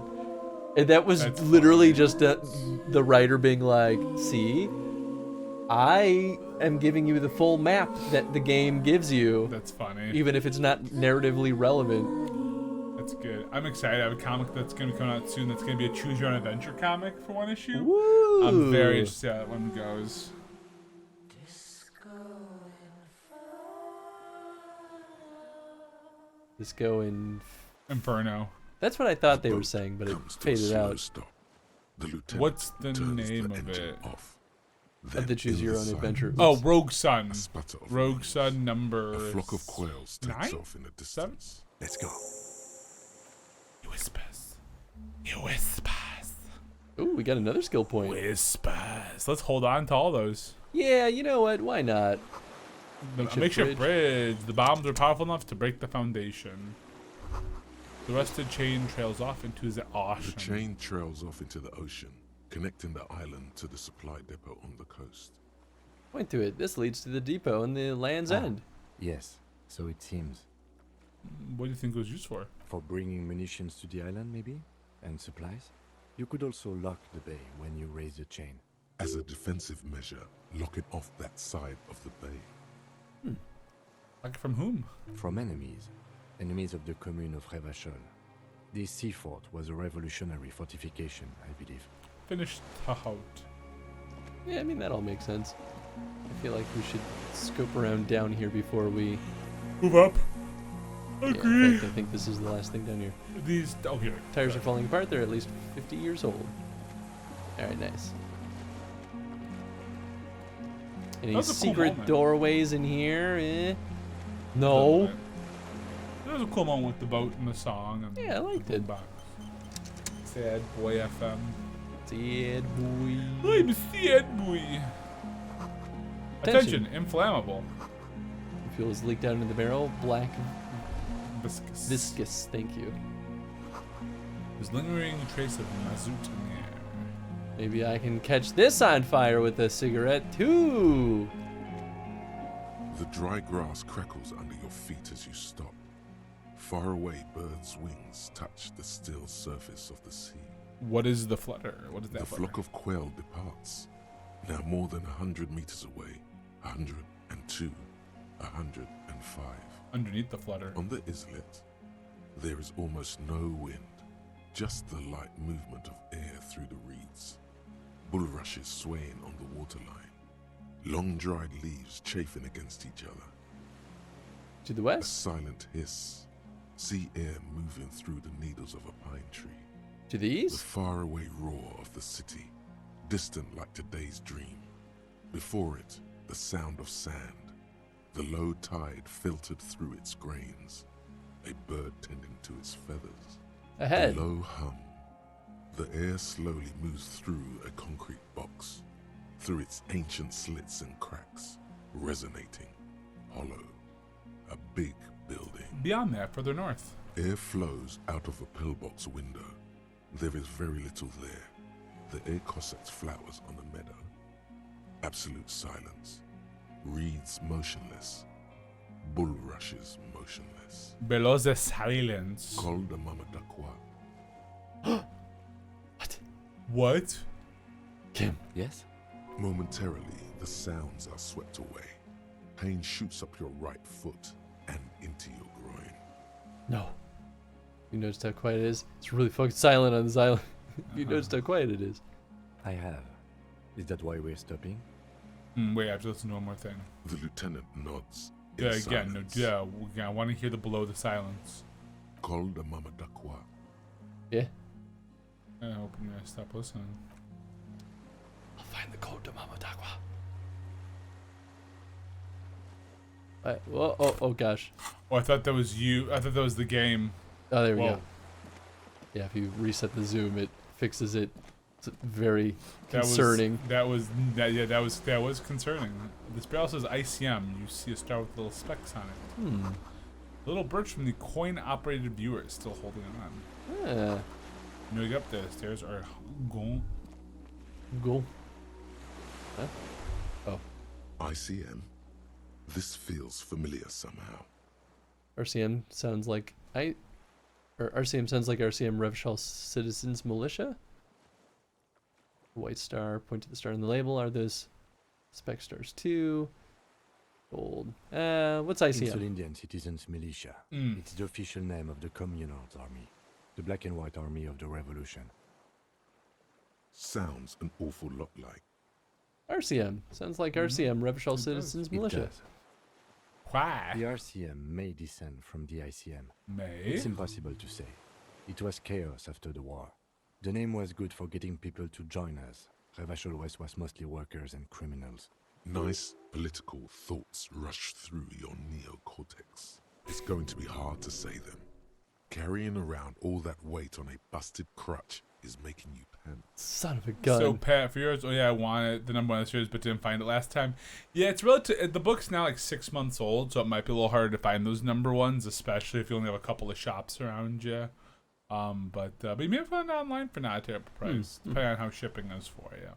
And that was literally just the writer being like, see, I am giving you the full map that the game gives you. That's funny. Even if it's not narratively relevant. That's good. I'm excited. I have a comic that's going to be coming out soon that's going to be a Choose Your Own Adventure comic for one issue. Woo! I'm very interested how that one goes. Disco Inferno. That's what I thought they were saying, but it faded out. What's the name of it? Of the Choose Your Own Adventure. Oh, Rogue Sun. Rogue Sun number. A flock of quails takes off in the distance. Let's go. He whispers. He whispers. Ooh, we got another skill point. Whispers. Let's hold on to all those. Yeah, you know what? Why not? Makeshift bridge. The bombs are powerful enough to break the foundation. The rusted chain trails off into the ocean. The chain trails off into the ocean, connecting the island to the supply depot on the coast. Point to it. This leads to the depot on the Land's End. Yes, so it seems. What do you think it was used for? For bringing munitions to the island, maybe? And supplies? You could also lock the bay when you raise the chain. As a defensive measure, lock it off that side of the bay. Like from whom? From enemies. Enemies of the commune of Revachol. This sea fort was a revolutionary fortification, I believe. Finished out. Yeah, I mean, that all makes sense. I feel like we should scope around down here before we move up. Agree. In fact, I think this is the last thing down here. These, oh, here. Tires are falling apart. They're at least 50 years old. All right, nice. Any secret doorways in here? Eh? No. There was a cool moment with the boat and the song. And yeah, I liked it. Box. Sad boy FM. Sad boy. I'm a sad boy. Attention, inflammable. Fuel is leaked out into the barrel. Black. Viscous. Viscous, thank you. There's lingering trace of mazout in the air. Maybe I can catch this on fire with a cigarette too. The dry grass crackles under your feet as you stop. Far away, birds' wings touch the still surface of the sea. What is the flutter? What is that? The flutter? flock of quail departs. Now more than 100 meters away. 102, 105. Underneath the flutter. On the islet, there is almost no wind, just the light movement of air through the reeds. Bulrushes swaying on the waterline. Long dried leaves chafing against each other. To the A west? silent hiss. Sea air moving through the needles of a pine tree. To the east? The faraway roar of the city, distant like today's dream. Before it, the sound of sand. The low tide filtered through its grains. A bird tending to its feathers. Ahead. A low hum. The air slowly moves through a concrete box, through its ancient slits and cracks, resonating, hollow. A big building. Beyond that, further north. Air flows out of a pillbox window. There is very little there. The air cossets flowers on the meadow. Absolute silence. Reeds motionless. Bulrushes motionless. Below the silence. Col de Mamadakwa. What? Kim. Yes? Momentarily, the sounds are swept away. Pain shoots up your right foot and into your groin. No. You noticed how quiet it is? It's really fucking silent on this island. You noticed how quiet it is. I have. Is that why we're stopping? Wait, I have to listen to one more thing. The lieutenant nods. Yeah, again, no, I want to hear the below the silence. Col de Mamadakwa. Yeah. I hope I'm gonna stop listening. I'll find the code to Mamadakwa. Oh gosh. Oh, I thought that was you. I thought that was the game. Oh, there we go. Yeah, if you reset the zoom, it fixes it. It's very concerning. That was concerning. This barrel says ICM. You see a star with little specks on it. A little birch from the coin-operated viewer is still holding on. Yeah. Moving up the stairs are go. Huh? Oh. ICM. This feels familiar somehow. RCM sounds like RCM sounds like RCM Revachol Citizens Militia. White star, point to the star on the label. Are those spec stars too? Gold. What's ICM? Insel Indian Citizens Militia. It's the official name of the Communards Army, the black and white army of the Revolution. Sounds an awful lot like RCM. Sounds like RCM Revachol Citizens Militia. It does. Why? The RCM may descend from the ICM. May? It's impossible to say. It was chaos after the war. The name was good for getting people to join us. Revachol West was mostly workers and criminals. nice political thoughts rush through your neocortex. It's going to be hard to say them. Carrying around all that weight on a busted crutch is making you pant. Son of a gun. So Pat, for yours, oh yeah, I wanted the number one of the series, but didn't find it last time. Yeah, it's relative. The book's now like 6 months old, so it might be a little harder to find those number ones, especially if you only have a couple of shops around you. But you may find it online for not a terrible price, depending on how shipping is for you.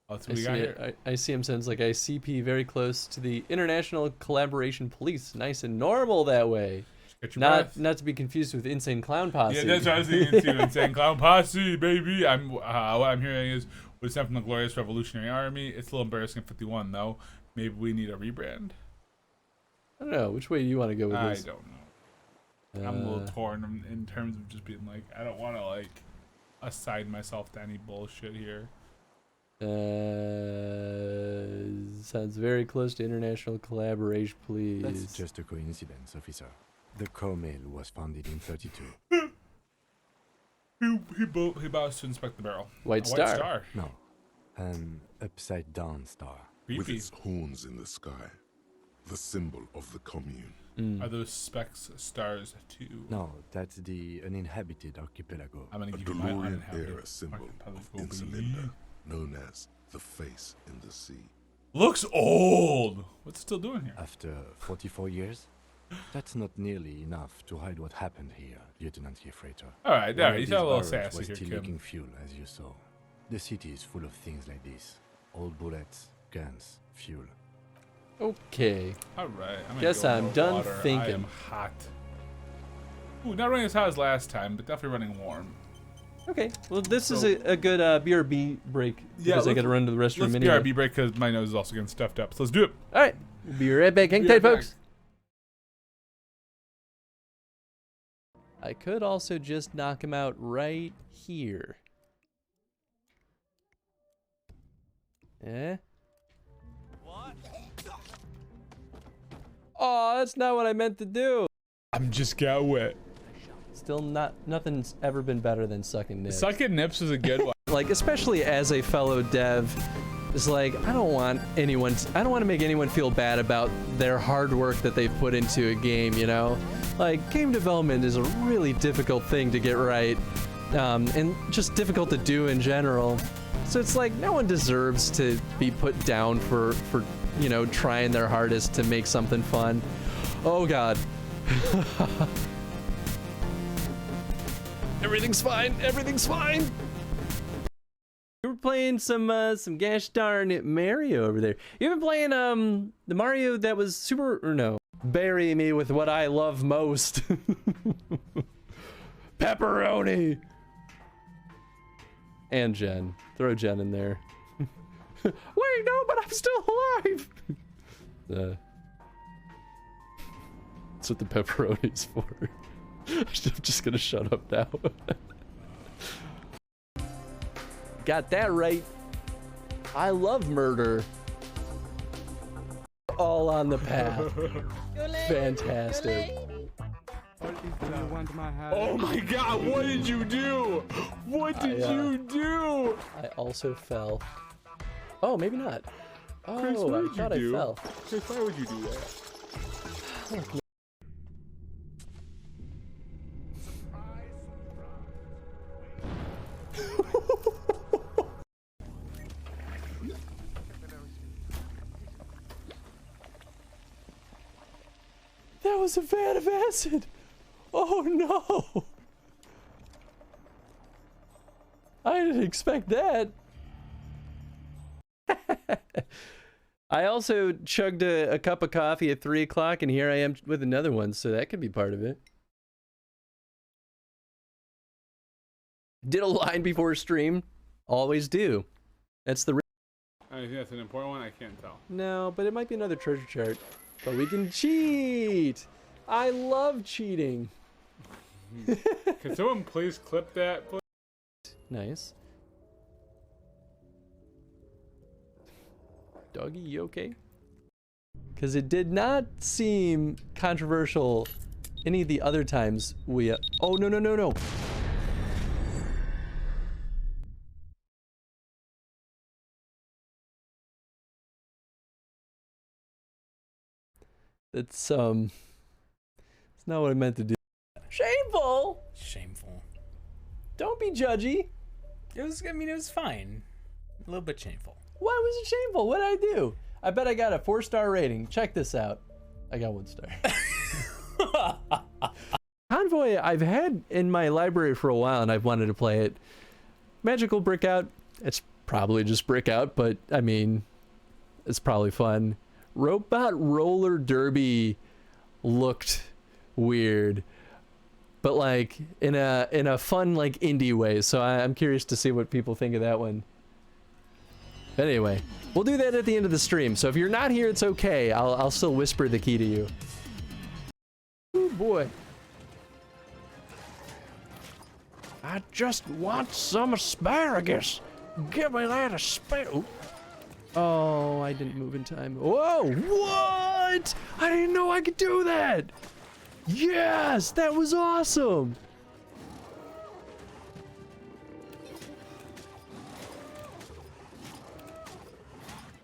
That's what we got here. ICM sounds like ICP, very close to the International Collaboration Police. Nice and normal that way. Not to be confused with Insane Clown Posse. Yeah, that's what I was thinking too. Insane Clown Posse, baby. What I'm hearing is we sent from the Glorious Revolutionary Army. It's a little embarrassing at 51 though. Maybe we need a rebrand. I don't know. Which way do you want to go with this? I don't know. I'm a little torn in terms of just being like, I don't want to like assign myself to any bullshit here. Sounds very close to International Collaboration, please. That's just a coincidence, officer. The Co-Mail was founded in 32. He bows to inspect the barrel. White star. No, an upside-down star. With its horns in the sky, the symbol of the commune. Are those specks stars too? No, that's the uninhabited archipelago. I'm gonna A give you my DeLorean uninhabited era symbol of archipelago. Insulinda, known as the face in the sea. Looks old. What's it still doing here? After 44 years? That's not nearly enough to hide what happened here, Lieutenant Freighter. Alright, you got a little sassy was here, still Kim. leaking fuel, as you saw. The city is full of things like this. Old bullets, guns, fuel. Okay. Alright. Guess I'm done water. thinking. I am hot. Ooh, not running as hot as last time, but definitely running warm. Okay. Well, this is a good BRB break because I got to run to the restroom anyway. Let's BRB break because my nose is also getting stuffed up. So let's do it. All right. We'll be right back. Hang tight, folks. I could also just knock him out right here. Eh? Oh, that's not what I meant to do. I'm just got wet. Still nothing's ever been better than sucking nips. Sucking nips is a good one. Like, especially as a fellow dev, it's like, I don't want to make anyone feel bad about their hard work that they've put into a game, you know? Like, game development is a really difficult thing to get right, and just difficult to do in general. So it's like, no one deserves to be put down for you know, trying their hardest to make something fun. Oh god. Everything's fine. Everything's fine. We were playing some gosh darn Mario over there. You been playing the Mario that was bury me with what I love most. Pepperoni. And Jen. Throw Jen in there. Wait, no, but I'm still alive. That's what the pepperoni's for. I'm just gonna shut up now. Got that right. I love murder. All on the path. Fantastic. Oh my god, what did you do? What did you do? I also fell. Oh, maybe not. Oh, Chris, what I did thought you do? I fell. Chris, why would you do that? That was a vat of acid. Oh no. I didn't expect that. I also chugged a cup of coffee at 3 o'clock, and here I am with another one, so that could be part of it. Did a line before stream. Always do. That's the... I think that's an important one. I can't tell. No, but it might be another treasure chart. But we can cheat! I love cheating. Can someone please clip that? Please? Nice. Doggy, you okay? Because it did not seem controversial any of the other times we... oh, no, no, no, no. It's not what I meant to do. Shameful! Shameful. Don't be judgy. It was, I mean, it was fine. A little bit shameful. Why was it shameful? What did I do? I bet I got a 4-star rating. Check this out. I got 1 star. Convoy, I've had in my library for a while and I've wanted to play it. Magical Brick Out. It's probably just Brick Out, but I mean, it's probably fun. Robot Roller Derby looked weird, but like in a fun, like, indie way. So I'm curious to see what people think of that one. But anyway, we'll do that at the end of the stream. So if you're not here, it's okay. I'll still whisper the key to you. Oh boy. I just want some asparagus. Give me that asparagus. Oh, I didn't move in time. Whoa, what? I didn't know I could do that. Yes, that was awesome.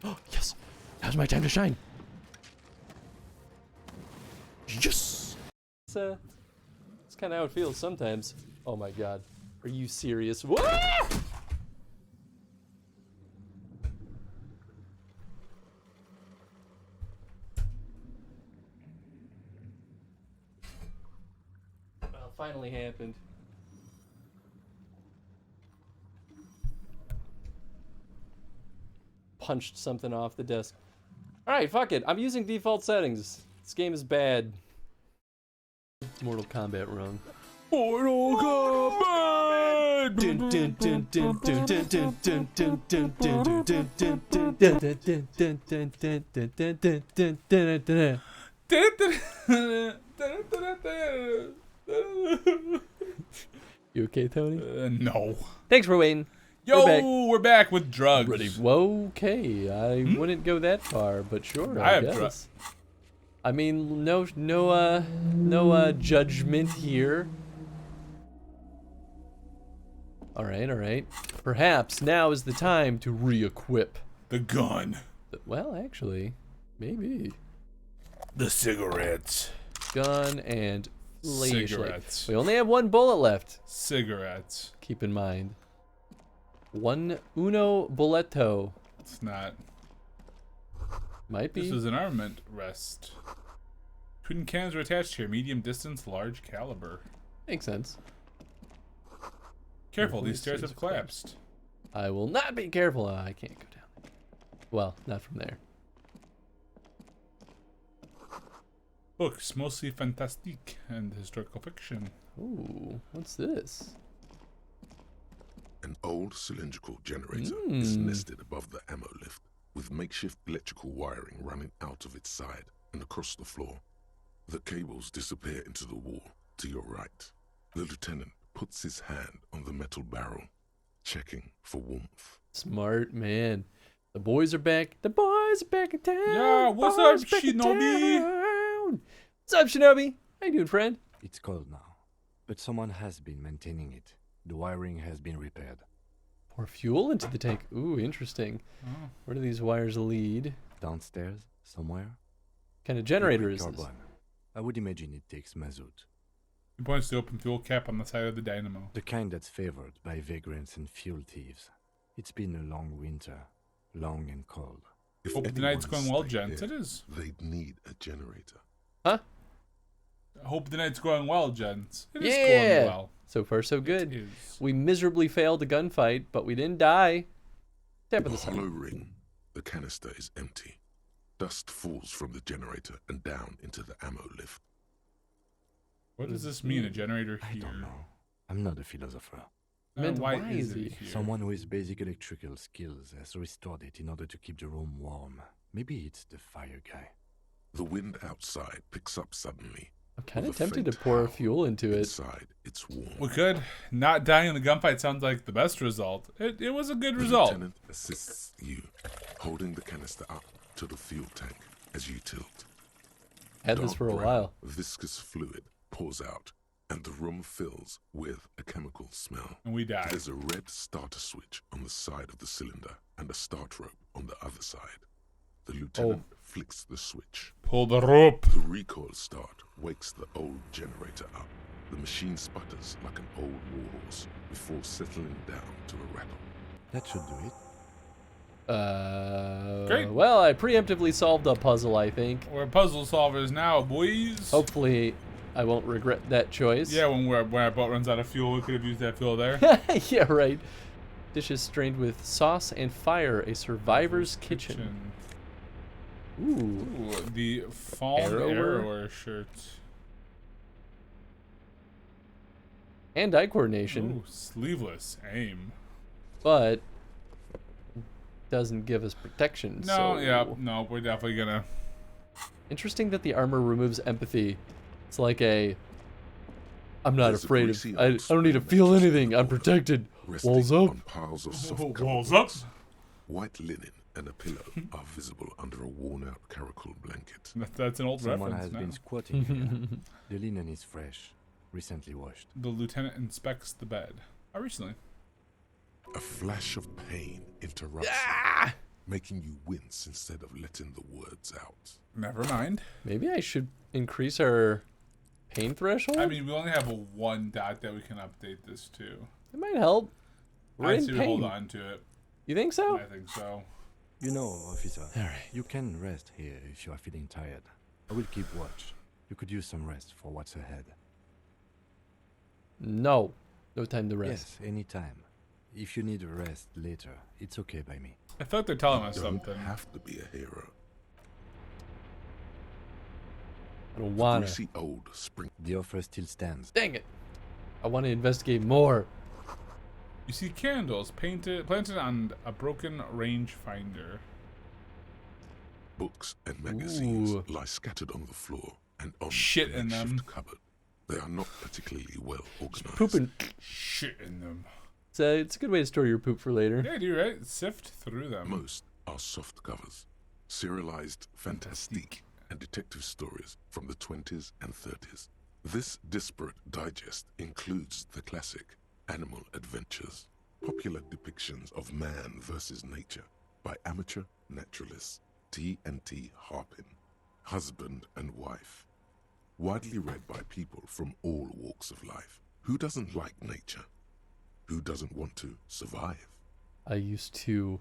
Oh, yes, now's my time to shine. Yes. It's kind of how it feels sometimes. Oh my God, are you serious? What? Finally happened. Punched something off the desk. Alright, fuck it. I'm using default settings. This game is bad. Mortal Kombat wrong. Mortal Kombat! You okay, Tony? No. Thanks for waiting. Yo, we're back with drugs. Ready? Whoa, okay. I wouldn't go that far, but sure. I have guess. drugs. I mean, no judgment here. All right. Perhaps now is the time to re-equip the gun. Well, actually, maybe. The cigarettes. Gun and flashlight. Cigarettes. We only have one bullet left. Cigarettes. Keep in mind. Uno bulletto. It's not. Might be. This is an armament rest. Twin cannons are attached here. Medium distance, large caliber. Makes sense. Careful, these stairs have collapsed. I will not be careful. I can't go down there. Well, not from there. Books, mostly fantastique and historical fiction. Ooh, what's this? An old cylindrical generator is nested above the ammo lift, with makeshift electrical wiring running out of its side and across the floor. The cables disappear into the wall to your right. The lieutenant puts his hand on the metal barrel, checking for warmth. Smart man. The boys are back. The boys are back in town. Yeah, what's up, Shinobi? What's up, Shinobi? How you doing, friend? It's cold now, but someone has been maintaining it. The wiring has been repaired. Pour fuel into the tank. Ooh, interesting. Oh. Where do these wires lead? Downstairs, somewhere. What kind of generator is this? Carbon. I would imagine it takes mazout. He points to the open fuel cap on the side of the dynamo. The kind that's favored by vagrants and fuel thieves. It's been a long winter, long and cold. Hope the night's going well, gents. It is. They'd need a generator. Huh? I hope the night's going well, gents. It is Yeah. going well. So far, so good. It is. We miserably failed a gunfight, but we didn't die. Tap of the sun. Hollow ring. The canister is empty. Dust falls from the generator and down into the ammo lift. What does this mean, a generator here? I don't know. I'm not a philosopher. Why is it here? Someone with basic electrical skills has restored it in order to keep the room warm. Maybe it's the fire guy. The wind outside picks up suddenly. I'm kind of tempted to pour fuel into it. Inside, it's warm. We could. Not dying in the gunfight sounds like the best result. It was a good result. The lieutenant assists you, holding the canister up to the fuel tank as you tilt. Had this for a while. Viscous fluid pours out, and the room fills with a chemical smell. And we die. There's a red starter switch on the side of the cylinder and a start rope on the other side. The lieutenant flicks the switch. Pull the rope. The recoil start wakes the old generator up. The machine sputters like an old warhorse before settling down to a rattle. That should do it. Great. Well, I preemptively solved a puzzle, I think. We're puzzle solvers now, boys. Hopefully, I won't regret that choice. Yeah, when our boat runs out of fuel, we could have used that fuel there. Yeah, right. Dishes strained with sauce and fire. A survivor's kitchen. Ooh. The Fallen Arrower shirt. Hand-eye coordination. Ooh, sleeveless aim. But doesn't give us protection. No, so... yeah, no, we're definitely gonna. Interesting that the armor removes empathy. It's like a. I'm not afraid of. I don't need to feel anything. I'm protected. Walls up. On piles of soft Walls up. White linen and a pillow are visible under a worn-out caracal blanket. That's an old Someone reference has now. been squatting here. The linen is fresh, recently washed. The lieutenant inspects the bed. Recently. A flash of pain interrupts you, making you wince instead of letting the words out. Never mind. Maybe I should increase our pain threshold? I mean, we only have one dot that we can update this to. It might help. We're I'd in say pain. hold on to it. You think so? I think so. You know, officer, Alright. you can rest here if you are feeling tired. I will keep watch. You could use some rest for what's ahead. No. No time to rest. Yes, anytime. If you need a rest later, it's okay by me. I thought they're telling us You don't something. have to be a hero. I don't wanna. Greasy old spring. The offer still stands. Dang it! I want to investigate more. You see candles planted on a broken rangefinder. Books and magazines lie scattered on the floor and on shit the in them. makeshift cupboard. They are not particularly well organized. Pooping. Shit in them. It's a good way to store your poop for later. Yeah, dude, right? Sift through them. Most are soft covers, serialized fantastique and detective stories from the 20s and 30s. This disparate digest includes the classic Animal Adventures, popular depictions of man versus nature by amateur naturalists T&T Harpin, husband and wife. Widely read by people from all walks of life. Who doesn't like nature? Who doesn't want to survive? I used to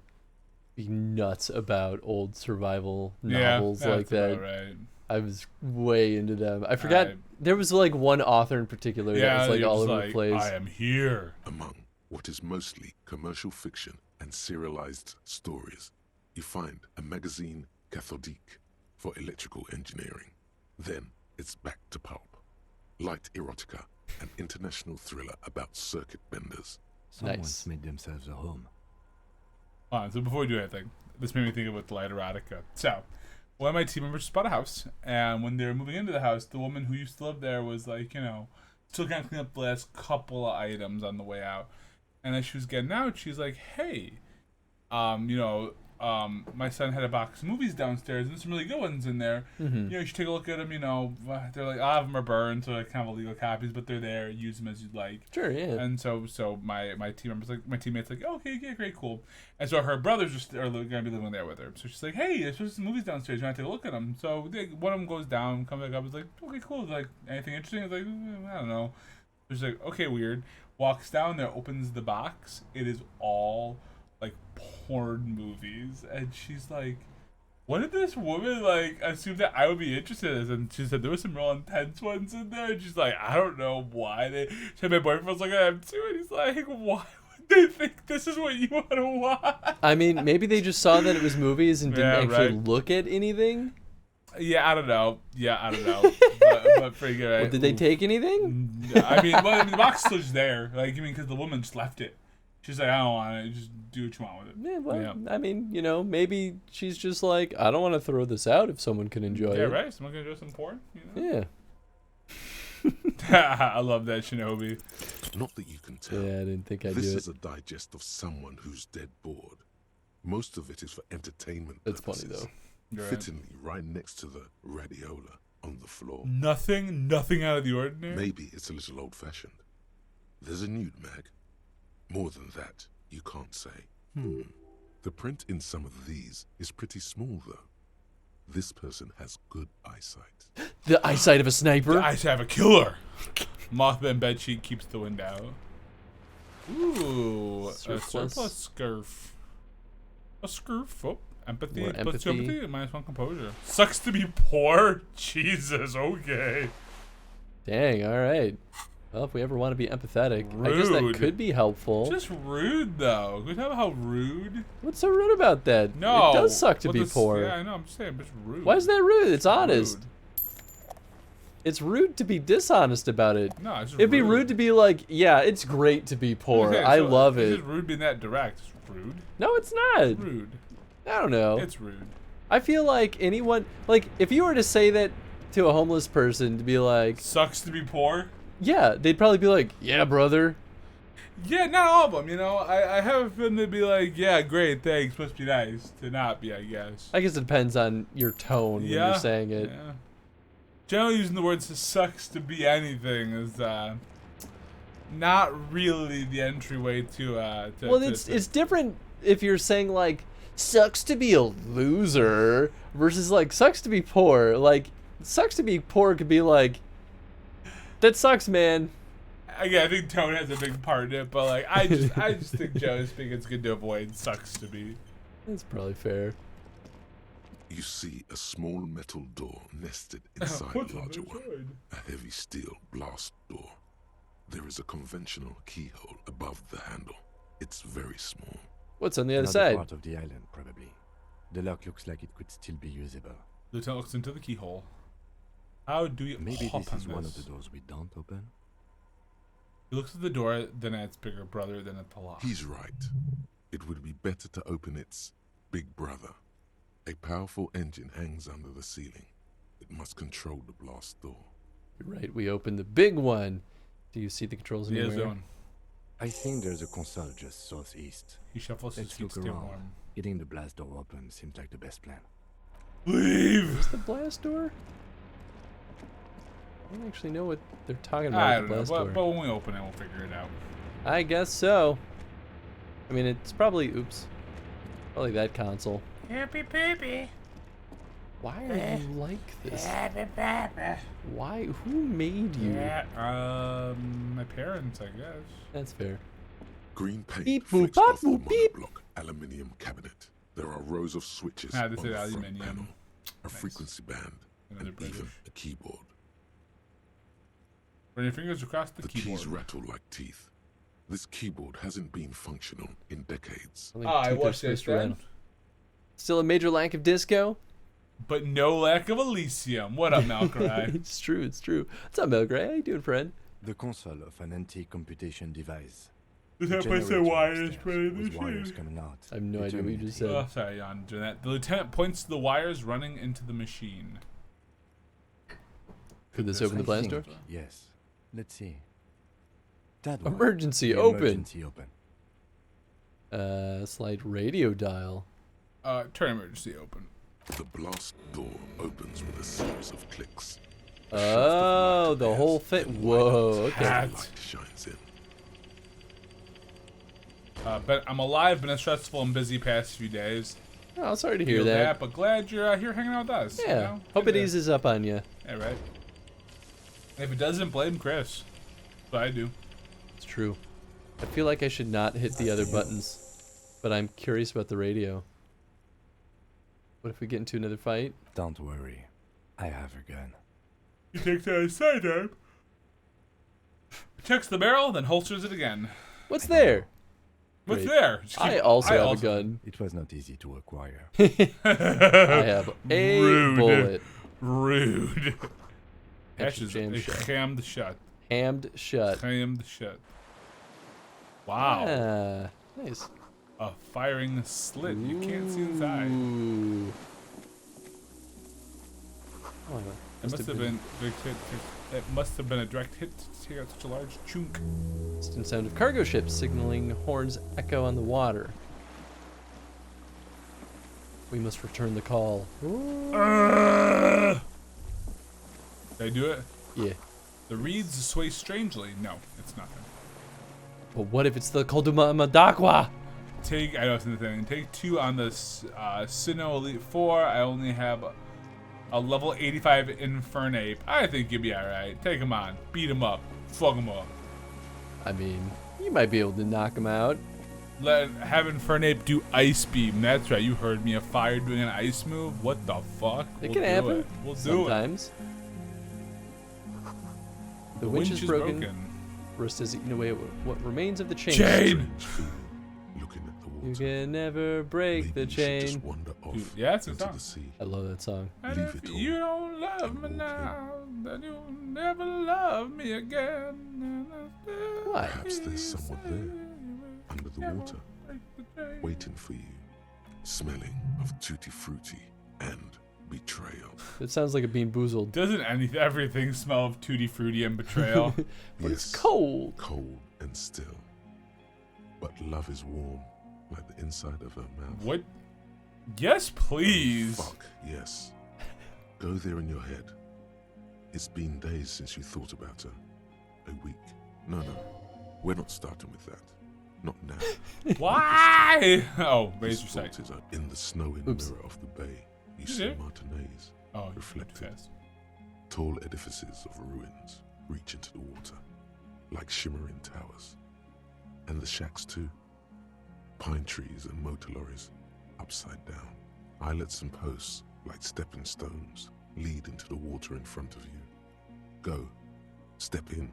be nuts about old survival novels like that. Right. I was way into them. I forgot there was like one author in particular that was like all over the place. I am here. Among what is mostly commercial fiction and serialized stories, you find a magazine cathodique for electrical engineering. Then it's back to pulp. Light erotica, an international thriller about circuit benders. Someone's made themselves a home. So before we do anything, this made me think about the light erotica. So, one of my team members just bought a house, and when they were moving into the house, the woman who used to live there was like, you know, still kind of cleaning up the last couple of items on the way out. And as she was getting out, she's like, hey, my son had a box of movies downstairs, and there's some really good ones in there. Mm-hmm. You know, you should take a look at them. You know, they're like, a lot of them are burned, so they're kind of illegal copies, but they're there. Use them as you'd like. Sure, yeah. And so my teammates like, okay, yeah, great, cool. And so her brothers are going to be living there with her. So she's like, hey, there's some movies downstairs. You want to take a look at them? So one of them goes down, comes back up. It's like, okay, cool. It's like, anything interesting? It's like, I don't know. She's like, okay, weird. Walks down there, opens the box. It is all like porn movies, and she's like, what did this woman like assume that I would be interested in? And she said there was some real intense ones in there, and she's like, I don't know why they. My boyfriend was like, I am too, and he's like, why would they think this is what you want to watch? I mean, maybe they just saw that it was movies and didn't actually look at anything. Yeah, I don't know. but pretty good. Right? Well, did they take anything? I mean, the box is still just there. Like, I mean, because the woman just left it. She's like, I don't want it. Just do what you want with it. Yeah, well, I mean, you know, maybe she's just like, I don't want to throw this out if someone can enjoy it. Yeah, right? Someone can enjoy some porn? You know? Yeah. I love that, Shinobi. Not that you can tell. Yeah, I didn't think I'd do it. This is a digest of someone who's dead bored. Most of it is for entertainment That's purposes. funny, though. Fittingly right next to the radiola on the floor. Nothing out of the ordinary? Maybe it's a little old-fashioned. There's a nude mag. More than that, you can't say. The print in some of these is pretty small, though. This person has good eyesight. The eyesight of a sniper? The eyesight of a killer. Mothman bedsheet keeps the wind out. Ooh, a surplus scarf. A scarf. Oh, empathy. More Plus 2 empathy. empathy. Minus 1 composure. Sucks to be poor. Jesus. Okay. Dang. All right. Well, if we ever want to be empathetic, I guess that could be helpful. Just rude, though. Can we talk about how rude? What's so rude about that? No. It does suck to be poor. Yeah, I know. I'm just saying, it's rude. Why is that rude? It's honest. Rude. It's rude to be dishonest about it. No, it's just It'd be rude. rude to be like, yeah, it's great to be poor. Okay, I so love it's it. just rude being that direct. It's rude. No, it's not. Rude. I don't know. It's rude. I feel like anyone, like, if you were to say that to a homeless person, to be like, sucks to be poor? Yeah, they'd probably be like, yeah, brother. Yeah, not all of them, you know. I have a feeling they'd be like, yeah, great, thanks, must be nice. To not be, I guess. I guess it depends on your tone when you're saying it. Yeah. Generally using the words sucks to be anything is not really the entryway to well, it's different if you're saying like sucks to be a loser versus like sucks to be poor. Like sucks to be poor could be like that sucks, man. Again, I think tone has a big part in it, but like I just think Joe's think it's good to avoid sucks to be. That's probably fair. You see a small metal door nested inside a larger one. A heavy steel blast door. There is a conventional keyhole above the handle. It's very small. What's on the other Another side? part of the island, probably. The lock looks like it could still be usable. Lieutenant looks into the keyhole. How do you Maybe hop this on is one of this? the doors we don't open. He looks at the door, then at its bigger brother, then at the lock. He's right. It would be better to open its big brother. A powerful engine hangs under the ceiling. It must control the blast door. You're right, we opened the big one. Do you see the controls He is anywhere? doing. I think there's a console just southeast. He shuffles his Let's feet look to stay around. warm. Getting the blast door open seems like the best plan. Leave! Where's the blast door? I don't actually know what they're talking about I with don't the know, blast door. but when we open it, we'll figure it out. I guess so. I mean, it's probably, oops, probably that console. Poopy poopy. Why are you like this? Why? Who made you? My parents, I guess. That's fair. Green paint Beep, boop, flicks bop, off the boop, beep. monoblock aluminium cabinet. There are rows of switches Ah, on this the is front aluminium. panel, a Nice. frequency band, Another and even British. a keyboard. Run your fingers across the keyboard. Keys rattle like teeth. This keyboard hasn't been functional in decades. I watched this then. Still a major lack of disco? But no lack of Elysium. What up, Malcry? It's true, it's true. What's up, Melgray? How you doing, friend? The console of an anti-computation device. Does The that place say generator wires upstairs playing with this wires shit? coming out. I have no idea what you just said. Oh, sorry, Jan. Doing that. The lieutenant points to the wires running into the machine. Could this open the blast door? Yes. Let's see. That one. Emergency The open. Emergency open. Slide radio dial. Turn emergency open. The blast door opens with a series of clicks. Oh, the whole thing. Whoa, okay. Light shines in. But I'm alive, been a stressful and busy past few days. Oh, sorry to hear Feel that. But glad you're here hanging out with us. Yeah, You know? hope Good it to- eases up on you. Yeah, right. If it doesn't, blame Chris. But I do. It's true. I feel like I should not hit the other buttons, but I'm curious about the radio. What if we get into another fight? Don't worry. I have a gun. He takes out his sidearm, checks the barrel, then holsters it again. What's there? What's Great. there? I also have a gun. It was not easy to acquire. I have a Rude. bullet. Rude. That's Ashes jammed shut. hammed shut. Hammed shut. Hammed shut. Wow. Ah, nice. A firing slit. You can't see inside. Ooh. Oh, It must have been. It must have been a direct hit to take out such a large chunk. Distant sound of cargo ships signaling horns echo on the water. We must return the call. Did I do it? Yeah. The reeds sway strangely. No, it's nothing. But what if it's the Kolduma Madakwa? I know it's the thing. Take 2 on the Sinnoh Elite 4. I only have a level 85 Infernape. I think you'll be alright. Take him on. Beat him up. Fuck him up. I mean, you might be able to knock him out. Have Infernape do Ice Beam. That's right. You heard me. A fire doing an ice move. What the fuck? It We'll can do happen. it. We'll do sometimes. The winch is broken. broken. Rust has eaten away at what remains of the chain. Chain! Looking at the water. You can never break the Maybe you should just chain. wander off Dude, yeah, it's a into song. the sea. I love that song. And Leave if it all you don't love me now, then you'll never love me again. Why? Perhaps there's someone there, under the water, waiting for you, smelling of tutti frutti and betrayal. It sounds like a Bean Boozled. Doesn't everything smell of tutti frutti and betrayal? But it's cold. Cold and still. But love is warm, like the inside of her mouth. What? Yes, please. Fuck, yes. Go there in your head. It's been days since you thought about her. A week. No. We're not starting with that. Not now. Why? Oh, raise your sight. Thought is in the snowy mirror of the bay. You see Martinez reflected. Tall edifices of ruins reach into the water, like shimmering towers. And the shacks too. Pine trees and motor lorries, upside down. Islets and posts, like stepping stones, lead into the water in front of you. Go. Step in.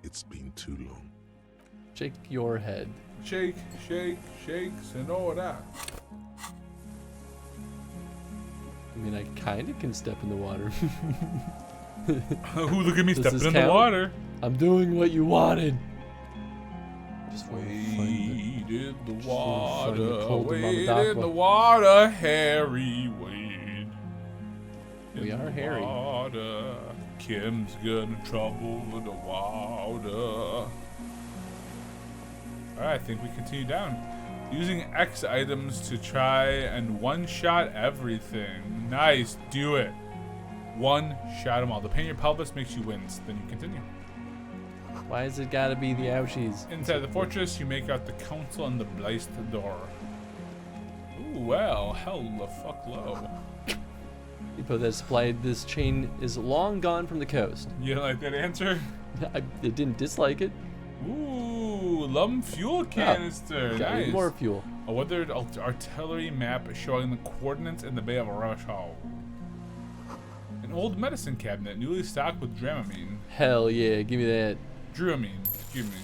It's been too long. Shake your head. Shake, shakes, and all that. I mean, I kind of can step in the water. Ooh, look at me Does stepping this in the count? water. I'm doing what you wanted. Wade in the find water, the cold wade Mama in the Dakwa. water, Harry, wade. We in are the Harry. Water. Kim's getting in trouble with the water. Alright, I think we continue down. Using X items to try and one-shot everything. Nice, do it. One-shot them all. The pain in your pelvis makes you wince. Then you continue. Why has it gotta be the ouchies? Inside the fortress, you make out the council and the blazed door. Ooh, well, hell the fuck low. Depot that supplied this chain is long gone from the coast. You don't like that answer? I didn't dislike it. Ooh, lum fuel canister. got Nice. more fuel. A weathered artillery map showing the coordinates in the Bay of Arashal. An old medicine cabinet newly stocked with Dramamine. Hell yeah, give me that. Dramamine, excuse me.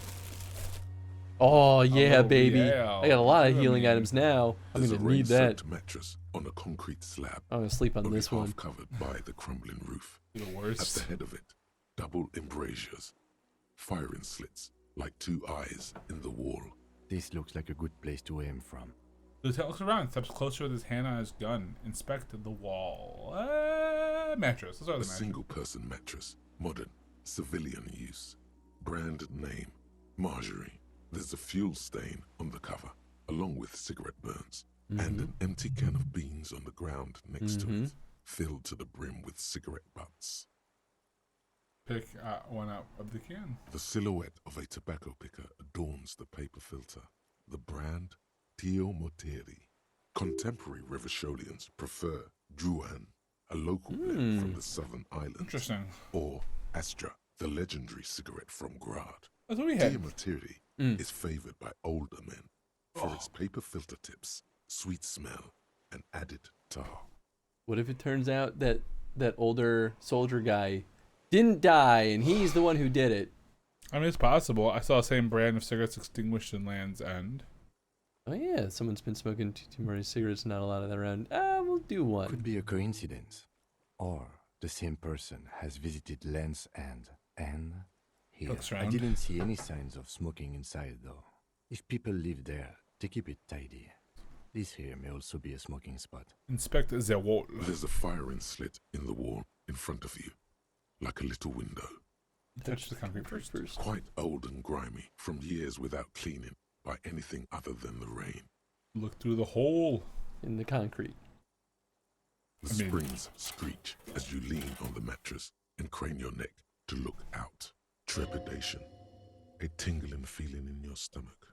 Oh yeah, Oh, baby. yeah. I got a lot of Dramamine. healing items now. I'm There's gonna a need that. rain-soaked mattress on a concrete slab. I'm gonna sleep on only this half one. covered by the crumbling roof. The worst. At the head of it, double embrasures, firing slits like two eyes in the wall. This looks like a good place to aim from. Lieutenant looks around, steps closer with his hand on his gun. Inspect the wall. Mattress. Let's start A with the mattress. single-person mattress, modern, civilian use. Brand name, Marjorie. There's a fuel stain on the cover, along with cigarette burns, and an empty can of beans on the ground next to it, filled to the brim with cigarette butts. Pick one out of the can. The silhouette of a tobacco picker adorns the paper filter. The brand, Tio Moteri. Contemporary Revacholians prefer Druan, a local blend from the southern islands. Interesting. Or Astra, the legendary cigarette from Grad. That's what we had. Tio Moteri is favored by older men for its paper filter tips, sweet smell, and added tar. What if it turns out that that older soldier guy didn't die and he's the one who did it? I mean, it's possible. I saw the same brand of cigarettes extinguished in Land's End. Oh yeah, someone's been smoking too many cigarettes, not a lot of that around. We'll do one. Could be a coincidence. Or the same person has visited Land's End and here. Looks I round. didn't see any signs of smoking inside though. If people live there, they keep it tidy. This here may also be a smoking spot. Inspect the wall. There's a firing slit in the wall in front of you, like a little window. Touch the concrete first. Quite old and grimy from years without cleaning by anything other than the rain. Look through the hole in the concrete. The springs screech as you lean on the mattress and crane your neck to look out. Trepidation, a tingling feeling in your stomach.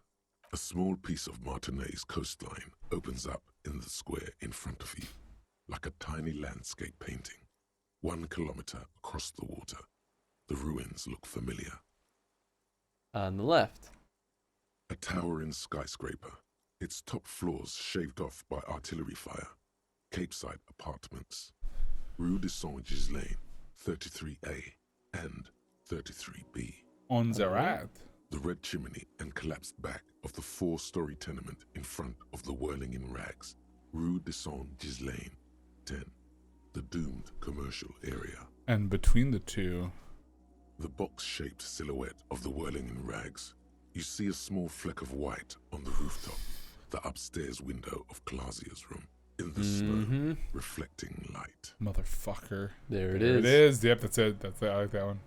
A small piece of Martinez coastline opens up in the square in front of you, like a tiny landscape painting. 1 kilometer across the water. The ruins look familiar. On the left. A towering skyscraper, its top floors shaved off by artillery fire. Capeside apartments. Rue de Saint-Ghislain, 33A and 33B. On the right. The red chimney and collapsed back of the 4-story tenement in front of the whirling in rags. Rue de Saint-Ghislain, 10. The doomed commercial area. And between the two, the box-shaped silhouette of the whirling in rags. You see a small fleck of white on the rooftop, the upstairs window of Clausia's room, in the snow, reflecting light. motherfucker. There it It is. is. Yep, that's it. I like that one.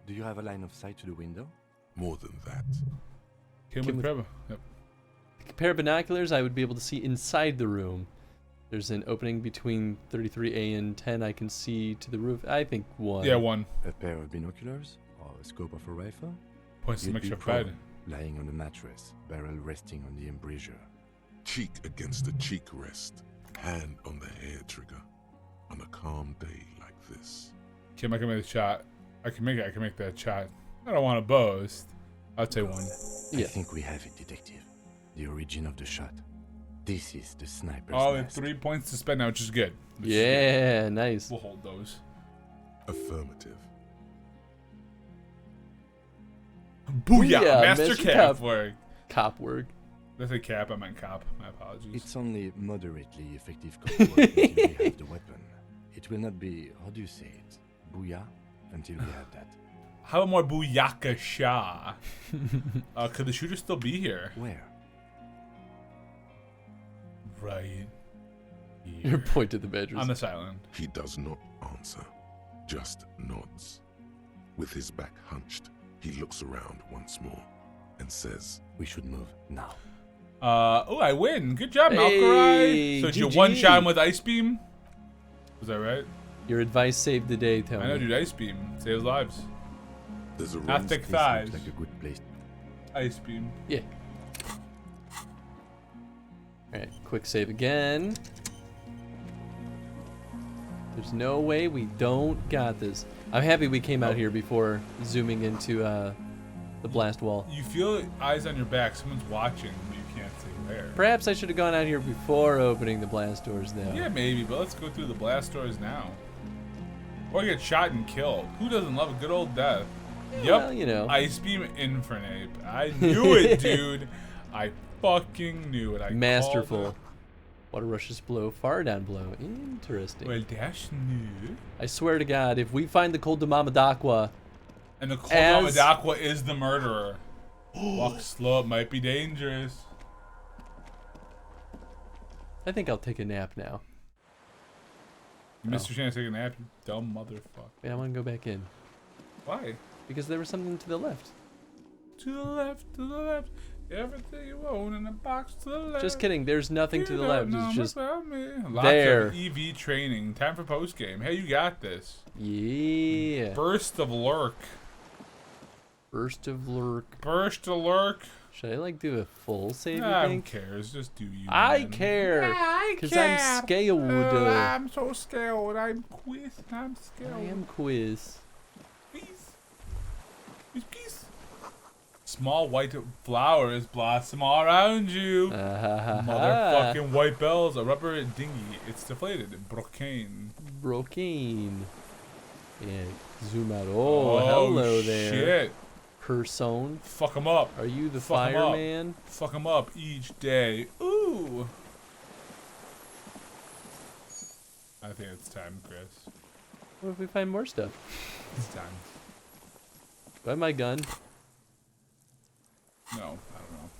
Do you have a line of sight to the window? More than that. Came with Preba. Yep. A pair of binoculars, I would be able to see inside the room. There's an opening between 33A and 10. I can see to the roof. I think 1. Yeah, 1. A pair of binoculars or a scope of a rifle? Points to You'd make be sure prone, bed. lying on the mattress, barrel resting on the embrasure. Cheek against the cheek rest, hand on the hair trigger, on a calm day like this. Kim, I can make the shot. I can make that shot. I don't want to boast. I'd say 1. I think we have it, detective. The origin of the shot. This is the sniper's Oh, they have nest. 3 points to spend now, which is good. Yeah, nice. We'll hold those. Affirmative. Booyah! Booyah, Master Master cap Cap. work. Cop work. Did I say cap? I meant cop. My apologies. It's only moderately effective cop work until we have the weapon. It will not be, how do you say it? Booyah? until we have that. How about more Booyaka Shah? Could the shooter still be here? Where? Right. Your point to the bedroom. On this island. He does not answer, just nods. With his back hunched, he looks around once more and says, "We should move now." Oh, I win. Good job, Hey, Malkarai. So did you GG. one-shot him with Ice Beam? Was that right? Your advice saved the day, Tony. I know, dude. Ice Beam saves lives. There's a Not thick thighs. Like a good place. Ice Beam. Yeah. Alright, quick save again. There's no way we don't got this. I'm happy we came out here before zooming into the blast wall. You feel eyes on your back. Someone's watching, but you can't see where. Perhaps I should have gone out here before opening the blast doors, though. Yeah, maybe, but let's go through the blast doors now. Or get shot and killed. Who doesn't love a good old death? Yeah, Yep. well, you know. Ice Beam Infernape. I knew it, dude. I fucking knew it. I Masterful. Water rushes blow, far down blow. Interesting. Well, that's new. I swear to God, if we find the Cold de Mamadakwa, And the Cold Mamadakwa is the murderer. Walk slow, it might be dangerous. I think I'll take a nap now. You missed your chance to take a nap, you dumb motherfucker. Wait, I want to go back in. Why? Because there was something to the left. To the left, to the left. Everything you own in a box to the left. Just kidding. There's nothing to the left. It's just Lots there. of EV training. Time for post game. Hey, you got this. Yeah. Burst of lurk. Burst of lurk. Burst of lurk. Should I like do a full save? Nah, You who think? cares? Just do you. I man. care. I Because care. I'm scared. I'm so scared. I'm quiz. I'm scared. I am quiz. Peace. Small white flowers blossom all around you. Motherfucking white bells. A rubber dinghy. It's deflated. Brocane. Brocane. Yeah. Zoom out. Oh, hello there. Shit. Person. Fuck 'em up. Are you the Fuck 'em up. fireman? Fuck 'em up each day. Ooh. I think it's time, Chris. What if we find more stuff? It's time. Do I have my gun? No, I don't know.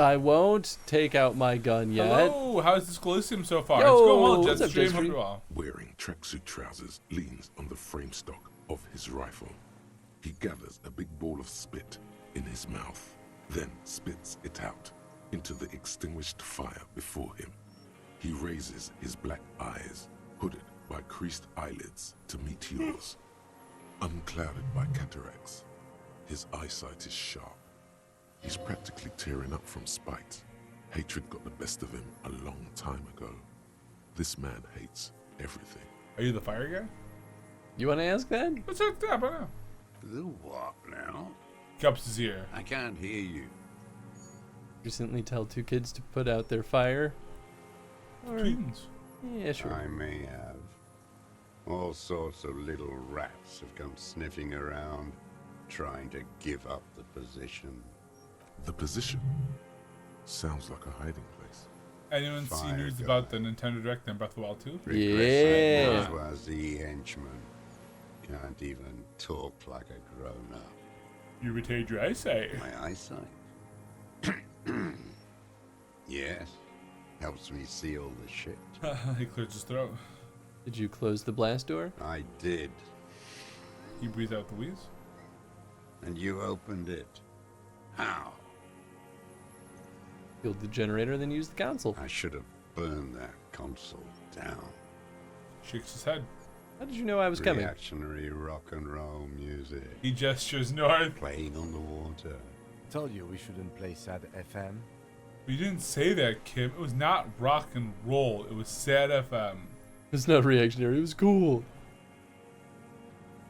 I won't take out my gun yet. Hello, how's this Elysium so far? Yo, It's going well, what's up, Jetstream. Jetstream? Hope you're well. wearing tracksuit trousers, leans on the frame stock of his rifle. He gathers a big ball of spit in his mouth, then spits it out into the extinguished fire before him. He raises his black eyes, hooded by creased eyelids, to meet yours. Unclouded by cataracts, his eyesight is sharp. He's practically tearing up from spite. Hatred got the best of him a long time ago. This man hates everything. Are you the fire guy? You want to ask that? What's up, I don't know. The what now? Cups is here. I can't hear you. Recently tell two kids to put out their fire. Or, Kittens. yeah, sure. I may have. All sorts of little rats have come sniffing around, trying to give up the position. The position sounds like a hiding place. Anyone see Fire news guy. about the Nintendo Direct and Breath of the Wild 2? Yeah. That bourgeoisie henchman can't even talk like a grown-up. You retained your eyesight. My eyesight? Yes. Helps me see all the shit. He clears his throat. Did you close the blast door? I did. You breathe out the wheeze. And you opened it. How? Killed the generator, then used the console. I should have burned that console down. Shakes his head. How did you know I was coming? Reactionary rock and roll music. He gestures north. Playing on the water. Told you we shouldn't play sad FM. You didn't say that, Kim. It was not rock and roll. It was sad FM. It's not reactionary. It was cool.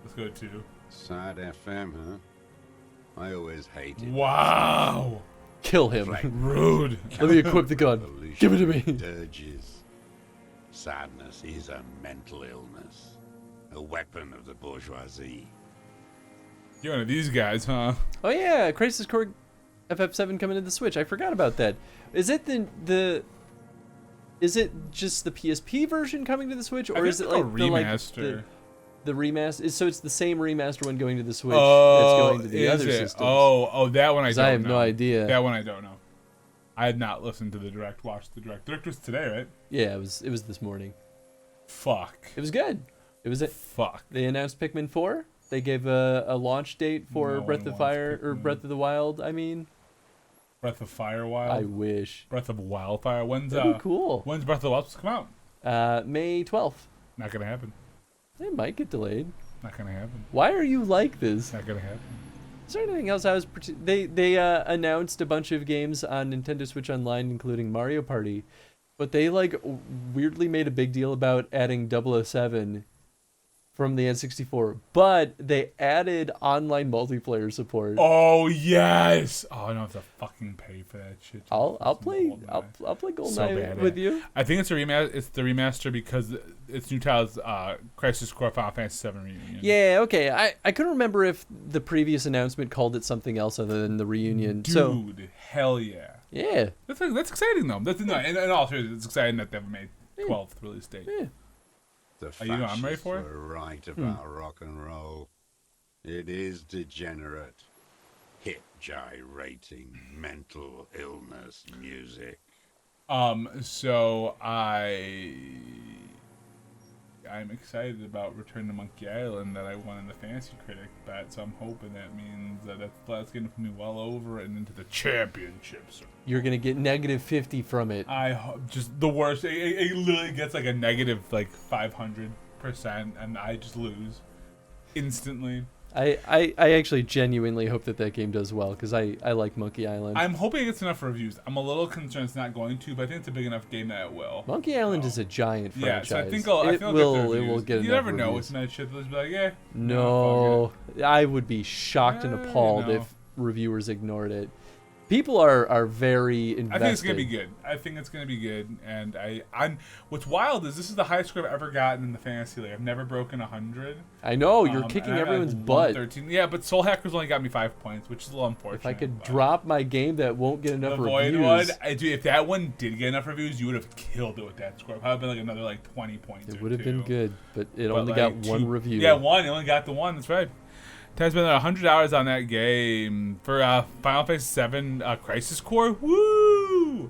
Let's go to. Sad FM, huh? I always hated. Wow. Kill him. Rude. Let me equip the gun. Give it to me. Dirges. Sadness is a mental illness. A weapon of the bourgeoisie. You're one of these guys, huh? Oh yeah, Crisis Core FF7 coming to the Switch. I forgot about that. Is it the Is it just the PSP version coming to the Switch, or is it like like a remaster? The remaster? So it's the same remaster one going to the Switch Oh, that's going to the other systems. Oh, that one I don't know. I have no idea. That one I don't know. I had not listened to the direct, watched the direct. Direct was today, right? Yeah, it was this morning. Fuck. It was good. It was fuck. They announced Pikmin 4. They gave a launch date for Breath of Fire or Breath of the Wild. I mean, Breath of Fire Wild. I wish. Breath of Wildfire. When's That'd be cool. When's Breath of the Wild supposed to come out? May 12th. Not gonna happen. It might get delayed. Not gonna happen. Why are you like this? Not gonna happen. Is there anything else I was? They announced a bunch of games on Nintendo Switch Online, including Mario Party, but they like weirdly made a big deal about adding 007 from the N64, but they added online multiplayer support. Oh yes! Oh, I don't have to fucking pay for that shit. I'll play GoldenEye with you. I think it's a remaster. It's the remaster because it's new titles. Crisis Core Final Fantasy VII Reunion. Yeah, okay. I couldn't remember if the previous announcement called it something else other than the reunion. Dude, hell yeah. Yeah. That's exciting though. That's no, in all seriousness, it's exciting that they've made 12th release date. Yeah. The you know I'm ready for it? were right about rock and roll. It is degenerate, hip gyrating, mental illness music. So I'm excited about Return to Monkey Island that I won in the Fantasy Critic bet, so I'm hoping that means that that's going to put me well over and into the championships. You're gonna get -50 from it. Just the worst. It literally gets like a negative like 500%, and I just lose instantly. I actually genuinely hope that game does well because I like Monkey Island. I'm hoping it gets enough reviews. I'm a little concerned it's not going to, but I think it's a big enough game that it will. Monkey Island is a giant franchise. Yeah, so I think it will get you enough never know reviews. with that shit. They'll just be like, yeah. No, I would be shocked and appalled if reviewers ignored it. People are very invested. I think it's gonna be good. And I'm. What's wild is this is the highest score I've ever gotten in the fantasy league. I've never broken 100. I know you're kicking everyone's butt. 13. Yeah, but Soul Hackers only got me 5 points, which is a little unfortunate. If I could drop my game that won't get enough the reviews. Void one, if that one did get enough reviews, you would have killed it with that score. Probably been like another like 20 points. It would have been good, but it only got one review. Yeah, one. It only got the one. That's right. Time spent 100 hours on that game for Final Fantasy VII Crisis Core. Woo!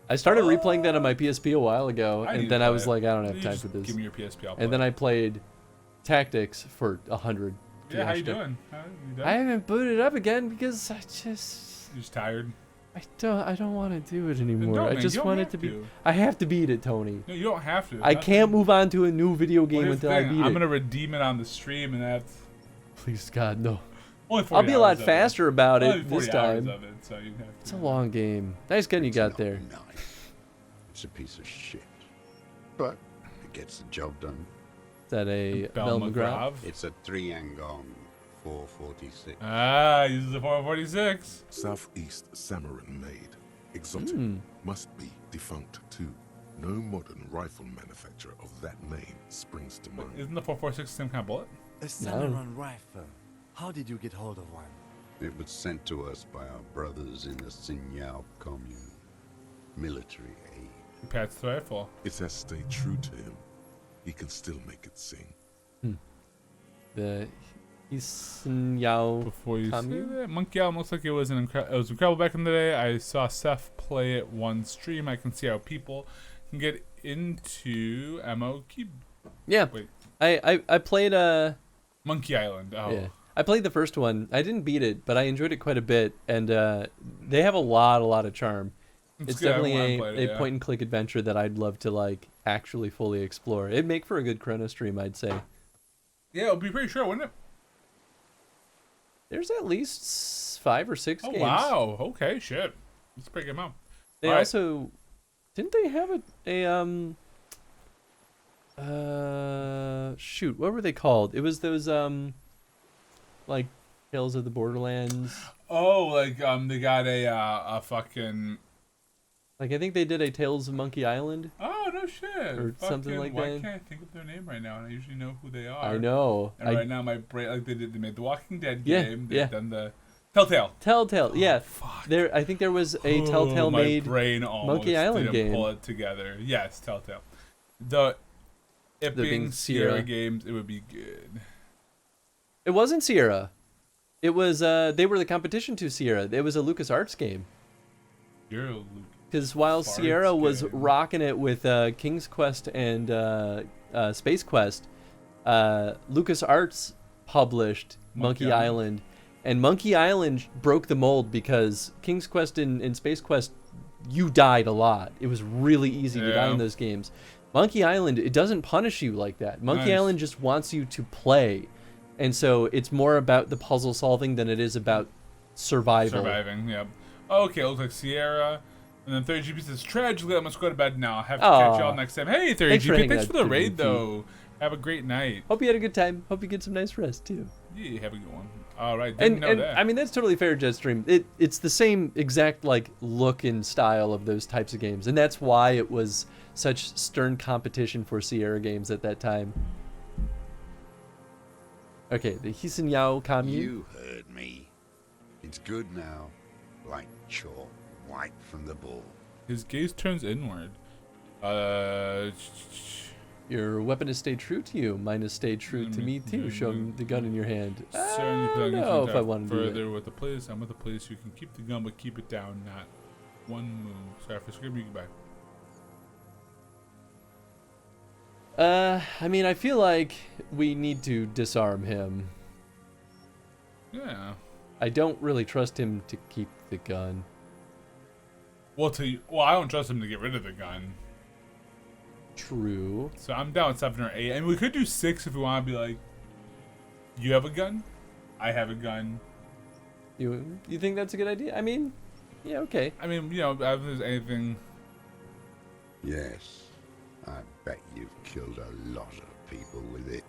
I started replaying that on my PSP a while ago, and then I was like, I don't have time for this. Give me your PSP. I'll and then I played Tactics for 100. Yeah, how you doing? I haven't booted up again because You're just tired. I don't want to do it anymore. I just want it to be. I have to beat it, Tony. No, you don't have to. I can't move on to a new video game until I beat it. I'm gonna redeem it on the stream, and that's. Please, God, no. I'll be a lot faster about it this time. Of it, so you have to. It's a long game. Nice gun you got there. Nice. It's a piece of shit, but it gets the job done. Is that a Bell McGraw? It's a 3-Angong 446. Ah, uses a 446. Southeast Samarin made. Exotic. Must be defunct too. No modern rifle manufacturer of that name springs to mind. Isn't the 446 the same kind of bullet? A Samarin rifle. How did you get hold of one? It was sent to us by our brothers in the Xinyao commune. Military aid. Pat's rifle. It has stayed true to him. He can still make it sing. The Xinyao Before you commune? say that, Monkey Island looks like it was incredible back in the day. I saw Seth play it one stream. I can see how people can get into MO Cube. Yeah. Wait. I played Monkey Island. Oh. Yeah. I played the first one. I didn't beat it, but I enjoyed it quite a bit, and they have a lot of charm. It's definitely a point and click adventure that I'd love to like actually fully explore. It'd make for a good Chrono stream, I'd say. Yeah, it would be pretty sure, wouldn't it? There's at least 5 or 6 games. Oh wow! Okay, shit. Let's break them out. They also didn't they have shoot, what were they called? It was those like Tales of the Borderlands. Oh, like they got a fucking. Like I think they did a Tales of Monkey Island. Oh no shit! Or something like why that. Why can't I think of their name right now? And I usually know who they are. I know. And right now my brain, like they made the Walking Dead game. They've done the Telltale, yeah. There, I think there was a Telltale made My brain almost Monkey Island didn't game. pull it together. Yes, Telltale. If The being being Sierra Sierra. games, it would be good. It wasn't Sierra. It was they were the competition to Sierra. It was a LucasArts game. You're a Because while Farts Sierra was game. rocking it with King's Quest and Space Quest, LucasArts published Monkey Island. And Monkey Island broke the mold because King's Quest and Space Quest, you died a lot. It was really easy to die Yeah. in those games. Monkey Island, it doesn't punish you like that. Monkey Nice. Island just wants you to play. And so it's more about the puzzle solving than it is about survival. Surviving, yep. Okay, it looks like Sierra. And then 30GP says, tragically, I must go to bed now. I'll have to Aw. catch y'all next time. Hey, Thanks for 30GP, hanging thanks out, for the 30GP. raid, though. Have a great night. Hope you had a good time. Hope you get some nice rest, too. Yeah, have a good one. All right, didn't And, know and that. I mean, that's totally fair, Jetstream. It's the same exact, like, look and style of those types of games. And that's why it was such stern competition for Sierra games at that time. Okay, the Hisan Yao commune. You heard me. It's good now. Like chalk, white from the ball. His gaze turns inward. Your weapon has stayed true to you. Mine has stayed true to me, too. Show him the gun in your hand. I don't know if I want to do further it. with the police. I'm with the police. You can keep the gun, but keep it down. Not one move. Sorry for screaming you back. I mean, I feel like we need to disarm him. Yeah. I don't really trust him to keep the gun. Well, I don't trust him to get rid of the gun. True. So I'm down 7 or 8. I mean, we could do 6 if we want to be like, you have a gun, I have a gun. You think that's a good idea? I mean, yeah, okay. I mean, you know, if there's anything. Yes, I bet you've killed a lot of people with it.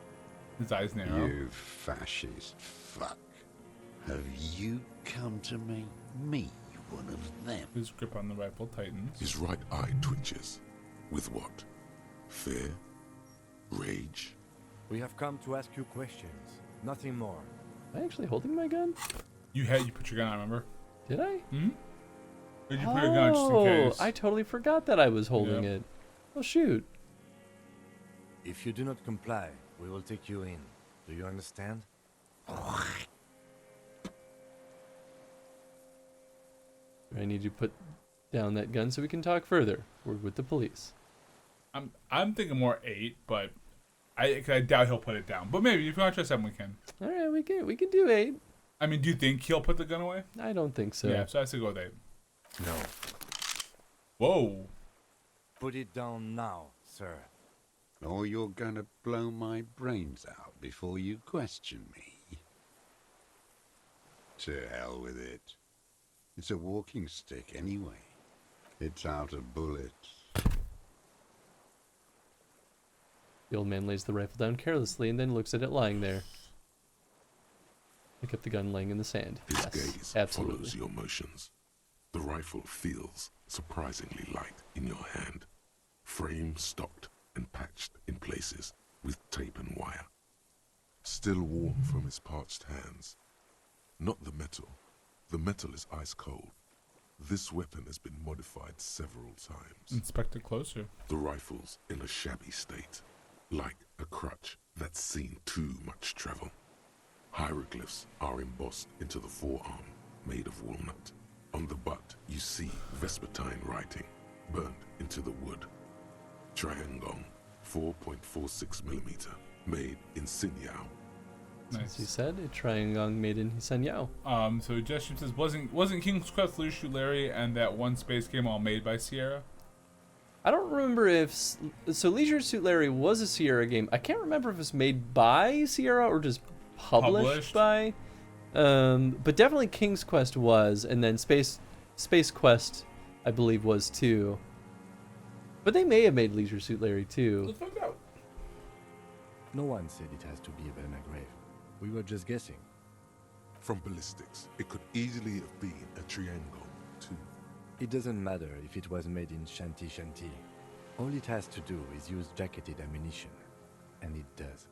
His eyes narrow. You fascist fuck. Have you come to make me one of them? His grip on the rifle tightens. His right eye twitches. With what? Fear? Rage? We have come to ask you questions. Nothing more. Am I actually holding my gun? You put your gun on, remember? Did I? Hmm? Did you put your gun just in case? I totally forgot that I was holding it. Oh, shoot. If you do not comply, we will take you in. Do you understand? I need to put down that gun so we can talk further. We're with the police. I'm thinking more 8, but I doubt he'll put it down. But maybe if you want to try 7, we can. All right, we can do 8. I mean, do you think he'll put the gun away? I don't think so. Yeah, so I have to go with 8. No. Whoa. Put it down now, sir. Or you're gonna blow my brains out before you question me. To hell with it. It's a walking stick anyway. It's out of bullets. The old man lays the rifle down carelessly and then looks at it lying there. Pick up the gun laying in the sand. His Yes, gaze absolutely. follows your motions. The rifle feels surprisingly light in your hand. Frame stocked and patched in places with tape and wire. Still warm from his parched hands. Not the metal. The metal is ice cold. This weapon has been modified several times. Inspect it closer. The rifle's in a shabby state, like a crutch that's seen too much travel. Hieroglyphs are embossed into the forearm, made of walnut. On the butt, you see Vespertine writing, burned into the wood. Triangong, 4.46mm, made in Sinyao. As he said, a Triangong made in Hisan Yao. So Justin says, wasn't King's Quest Leisure Suit Larry and that one space game all made by Sierra? I don't remember if... So Leisure Suit Larry was a Sierra game. I can't remember if it was made by Sierra or just published by. But definitely King's Quest was, and then Space Quest, I believe, was too. But they may have made Leisure Suit Larry too. Let's find out. No one said it has to be a Belna grave. We were just guessing. From ballistics, it could easily have been a triangle, too. It doesn't matter if it was made in Shanti. All it has to do is use jacketed ammunition. And it does.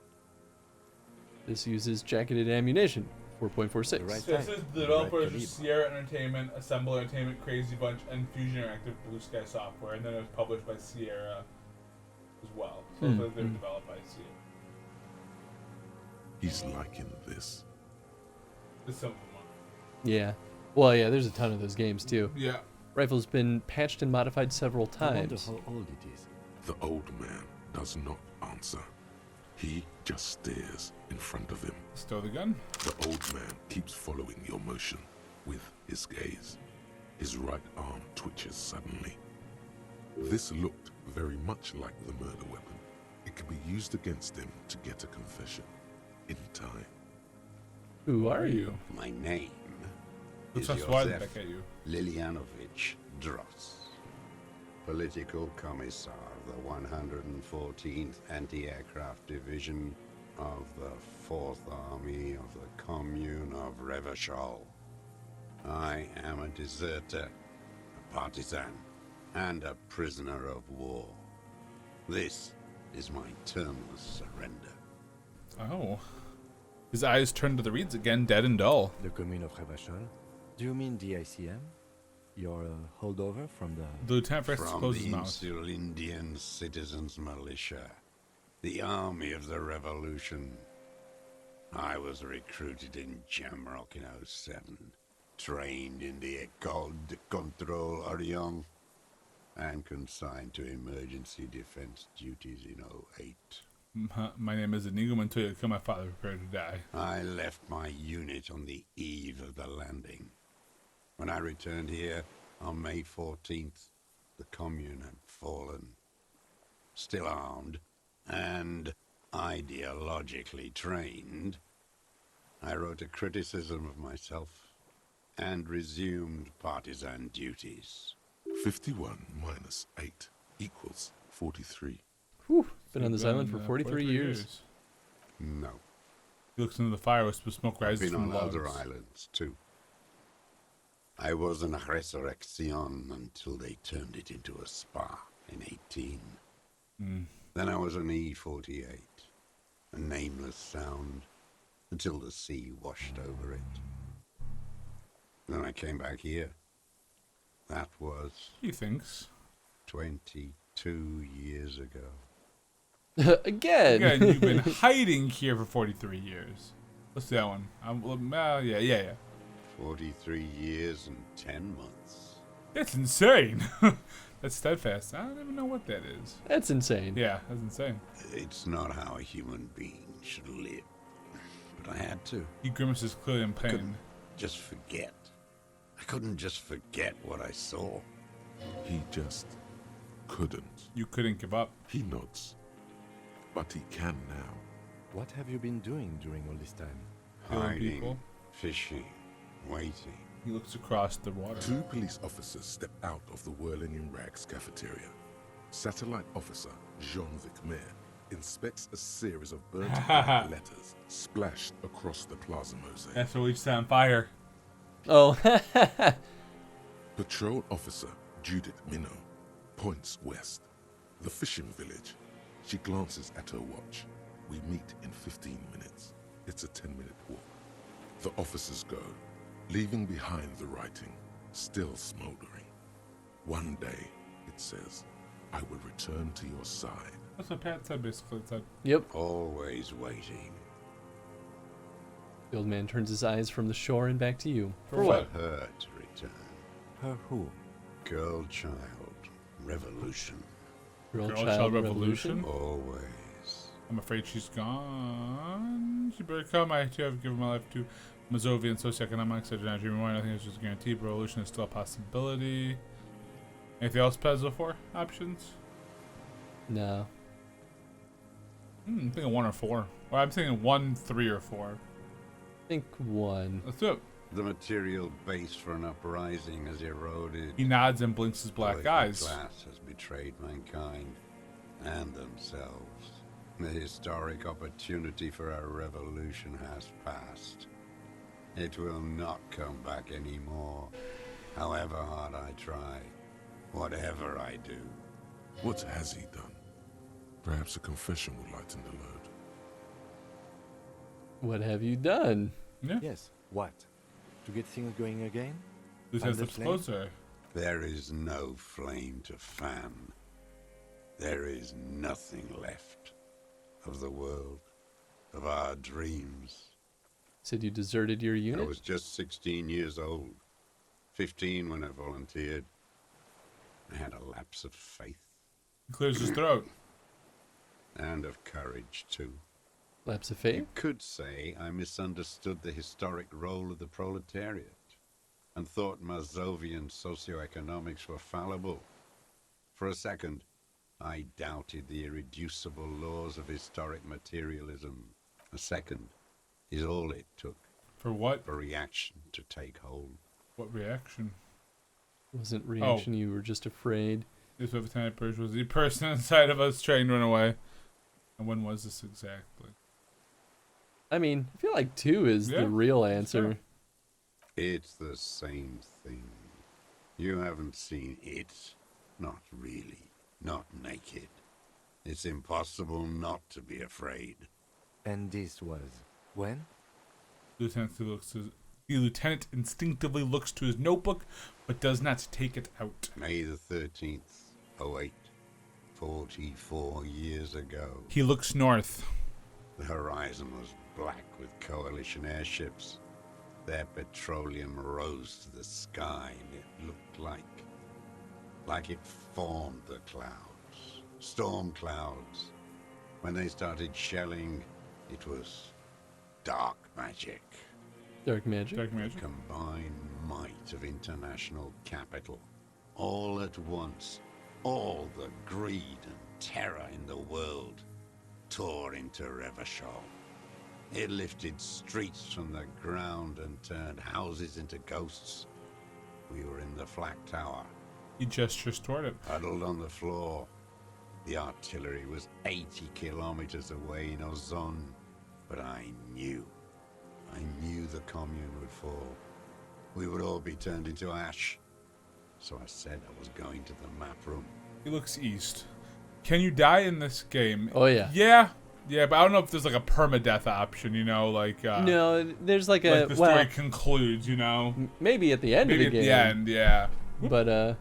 This uses jacketed ammunition. 4.46. Right This time. is the developers of Sierra Entertainment, Assemble Entertainment, Crazy Bunch, and Fusion Interactive Blue Sky Software, and then it was published by Sierra as well. So it looks like they were developed by Sierra. He's liking this. Some of them are. Yeah. Well, yeah, there's a ton of those games too. Yeah. Rifle's been patched and modified several I wonder times. how old it is. The old man does not answer. He just stares in front of him. Stow the gun. The old man keeps following your motion with his gaze. His right arm twitches suddenly. This looked very much like the murder weapon. It could be used against him to get a confession in time. Who are you? My name Looks is like Sweden Josef back at you. Lilianovich Dross, political commissar of the 114th Anti-Aircraft Division of the 4th Army of the Commune of Revachol. I am a deserter, a partisan, and a prisoner of war. This is my termless surrender. Oh. His eyes turn to the reeds again, dead and dull. The Commune of Revachol? Do you mean the ICM? Your holdover from the... Lieutenant first From closes the his mouth. Insular Indian Citizens Militia, the army of the revolution. I was recruited in Jamrock in 07, trained in the École de Contrôle Orient, and consigned to emergency defense duties in 08. My name is Enigma until you kill my father, prepared to die. I left my unit on the eve of the landing. When I returned here on May 14th, the commune had fallen. Still armed and ideologically trained, I wrote a criticism of myself and resumed partisan duties. 51 minus 8 equals 43. Whew, been on this island for 43 years. No. He looks into the fire, with smoke rises I've been from on the other logs. islands, too. I was in Resurrection until they turned it into a spa in 18. Then I was an E-48, a nameless sound, until the sea washed over it. Then I came back here. That was... He thinks. 22 years ago. Again! Again, you've been hiding here for 43 years. Let's do that one. Yeah. 43 years and 10 months. That's insane. That's steadfast. I don't even know what that is. That's insane. Yeah, that's insane. It's not how a human being should live. But I had to. He grimaces, clearly in I couldn't pain. just forget. I couldn't just forget what I saw. He just couldn't. You couldn't give up. He nods. But he can now. What have you been doing during all this time? Killing Hiding, people. fishing, waiting. He looks across the water. 2 police officers step out of the Whirling in Rags cafeteria. Satellite officer Jean-Vic Mayer inspects a series of burnt black letters splashed across the plaza mosaic. That's what we set on fire. Oh. Patrol officer Judith Minot points west. The fishing village. She glances at her watch. We meet in 15 minutes. It's a 10-minute walk. The officers go, leaving behind the writing, still smoldering. One day, it says, I will return to your side. That's what Pat said, basically. It said. Yep. Always waiting. The old man turns his eyes from the shore and back to you. For what? Her to return. Her who? Girl, child, revolution. Girl, child, revolution? Always. I'm afraid she's gone. She better come. I too have given my life to Mazovian socioeconomics. I do not dream of mine. I think it's just a guarantee. Revolution is still a possibility. Anything else, Pezzo, for options? No. I'm thinking 1 or 4. Well, I'm thinking 1, 3, or 4. I think 1. Let's do it. The material base for an uprising has eroded. He nods and blinks his black Political eyes. class has betrayed mankind and themselves. The historic opportunity for our revolution has passed. It will not come back anymore, however hard I try, whatever I do. What has he done? Perhaps a confession would lighten the load. What have you done? Yeah. Yes. What? To get things going again? This Find has the the flame? closer. There is no flame to fan. There is nothing left of the world, of our dreams. Said you deserted your unit? I was just 16 years old. 15 when I volunteered. I had a lapse of faith. He clears his throat. And of courage, too. Lapse of faith? You could say I misunderstood the historic role of the proletariat and thought Mazovian socioeconomics were fallible. For a second, I doubted the irreducible laws of historic materialism. A second is all it took. For what? For reaction to take hold. What reaction? Wasn't reaction, you were just afraid. This Lieutenant Purge was the person inside of us trying to run away. And when was this exactly? I mean, I feel like 2 is the real answer. It's the same thing. You haven't seen it. Not really. Not naked. It's impossible not to be afraid. And this was when? The lieutenant instinctively looks to his notebook, but does not take it out. May the 13th, 08. 44 years ago. He looks north. The horizon was black with coalition airships. Their petroleum rose to the sky, and it looked like it formed the clouds. Storm clouds. When they started shelling, it was dark magic. Dark magic? Dark magic. The combined might of international capital. All at once, all the greed and terror in the world tore into Revachol. It lifted streets from the ground and turned houses into ghosts. We were in the flak tower. He gestures toward it. Huddled on the floor. The artillery was 80 kilometers away in Ozon, but I knew the commune would fall. We would all be turned into ash. So I said I was going to the map room. He looks east. Can you die in this game? Oh, yeah. Yeah, but I don't know if there's like a permadeath option, you know, like... no, there's like a... Like the story concludes, you know? Maybe at the end of the game. Maybe at the end, yeah. But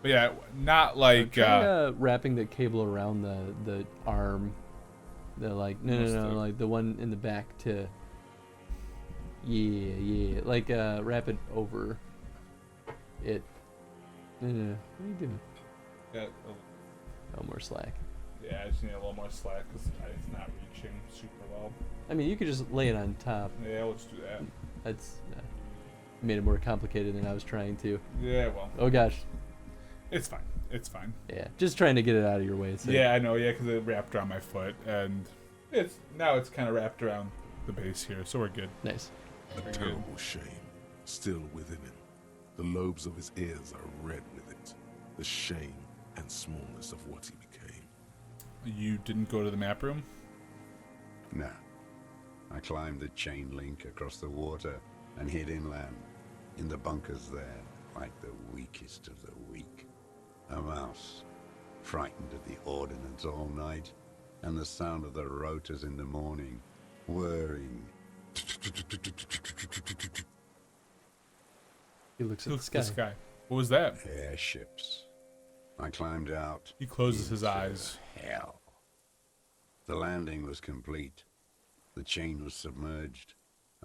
yeah, not like... wrapping the cable around the arm. The, like, no, like the one in the back to... Yeah. Like, wrap it over it. No. What are you doing? Yeah. Oh, more slack. Yeah, I just need a little more slack because it's not reaching super well. I mean, you could just lay it on top. Yeah, let's do that. That's made it more complicated than I was trying to. Yeah, well. Oh, gosh. It's fine. It's fine. Yeah, just trying to get it out of your way. So. Yeah, I know. Yeah, because it wrapped around my foot, and it's kind of wrapped around the base here, so we're good. Nice. A terrible shame still within him. The lobes of his ears are red with it. The shame and smallness of what he became. You didn't go to the map room? No. I climbed the chain link across the water and hid inland, in the bunkers there, like the weakest of the weak. A mouse, frightened of the ordnance all night, and the sound of the rotors in the morning, whirring. He looks at the sky. What was that? Airships. I climbed out. He closes his eyes. Hell. The landing was complete. The chain was submerged.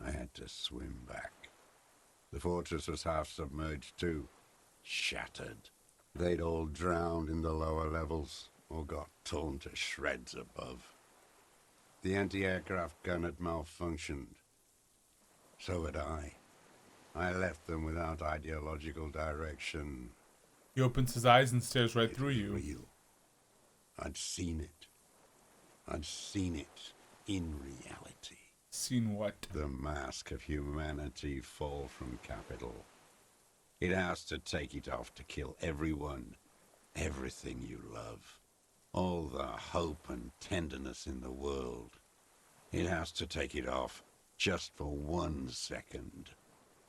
I had to swim back. The fortress was half submerged too. Shattered. They'd all drowned in the lower levels, or got torn to shreds above. The anti-aircraft gun had malfunctioned. So had I. I left them without ideological direction. He opens his eyes and stares right through you. Real. I'd seen it. I'd seen it in reality. Seen what? The mask of humanity fall from capital. It has to take it off to kill everyone, everything you love. All the hope and tenderness in the world. It has to take it off just for 1 second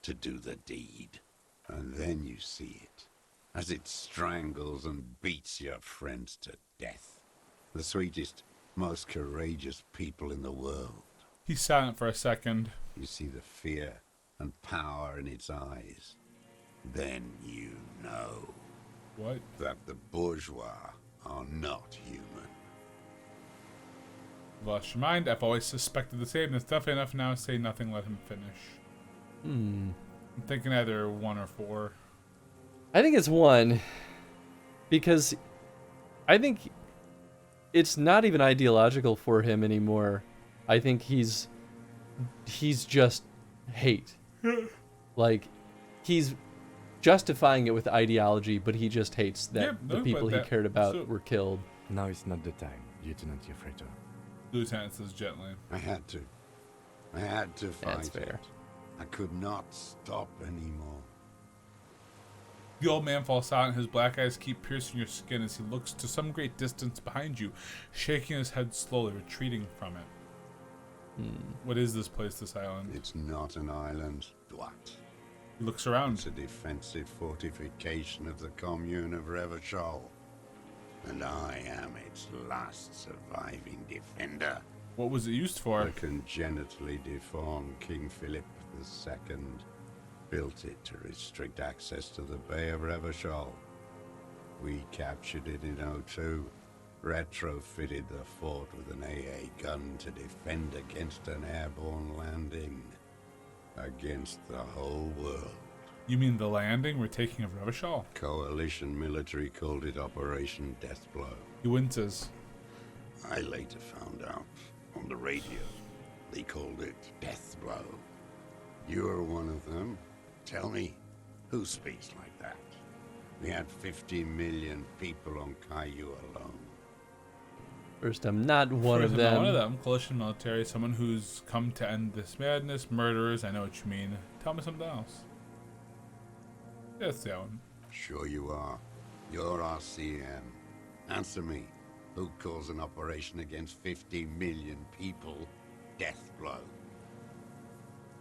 to do the deed. And then you see it, as it strangles and beats your friends to death. The sweetest, most courageous people in the world. He's silent for a second. You see the fear and power in its eyes. Then you know. What? That the bourgeois are not human. Lost your mind? I've always suspected the same. There's definitely enough now. Say nothing, let him finish. I'm thinking either 1 or 4. I think it's 1. Because I think it's not even ideological for him anymore. I think he's just hate. Like, he's justifying it with ideology, but he just hates that the people he cared about were killed. Now is not the time, Lieutenant Yefreto. Lieutenant says gently. I had to fight. That's fair. I could not stop anymore. The old man falls silent. His black eyes keep piercing your skin as he looks to some great distance behind you, shaking his head slowly, retreating from it. What is this place, this island? It's not an island, Dwight. He looks around. It's a defensive fortification of the commune of Revachol. And I am its last surviving defender. What was it used for? The congenitally deformed King Philip II built it to restrict access to the Bay of Revachol. We captured it in '02, retrofitted the fort with an AA gun to defend against an airborne landing. Against the whole world. You mean the landing we're taking of Revachol? Coalition military called it Operation Deathblow. He winces. I later found out on the radio they called it Deathblow. You're one of them. Tell me, who speaks like that? We had 50 million people on Caillou alone. First, I'm not one of them. One of them. Coalition military, someone who's come to end this madness. Murderers, I know what you mean. Tell me something else. Yes, that one. Sure you are. You're RCM. Answer me. Who calls an operation against 50 million people Deathblow?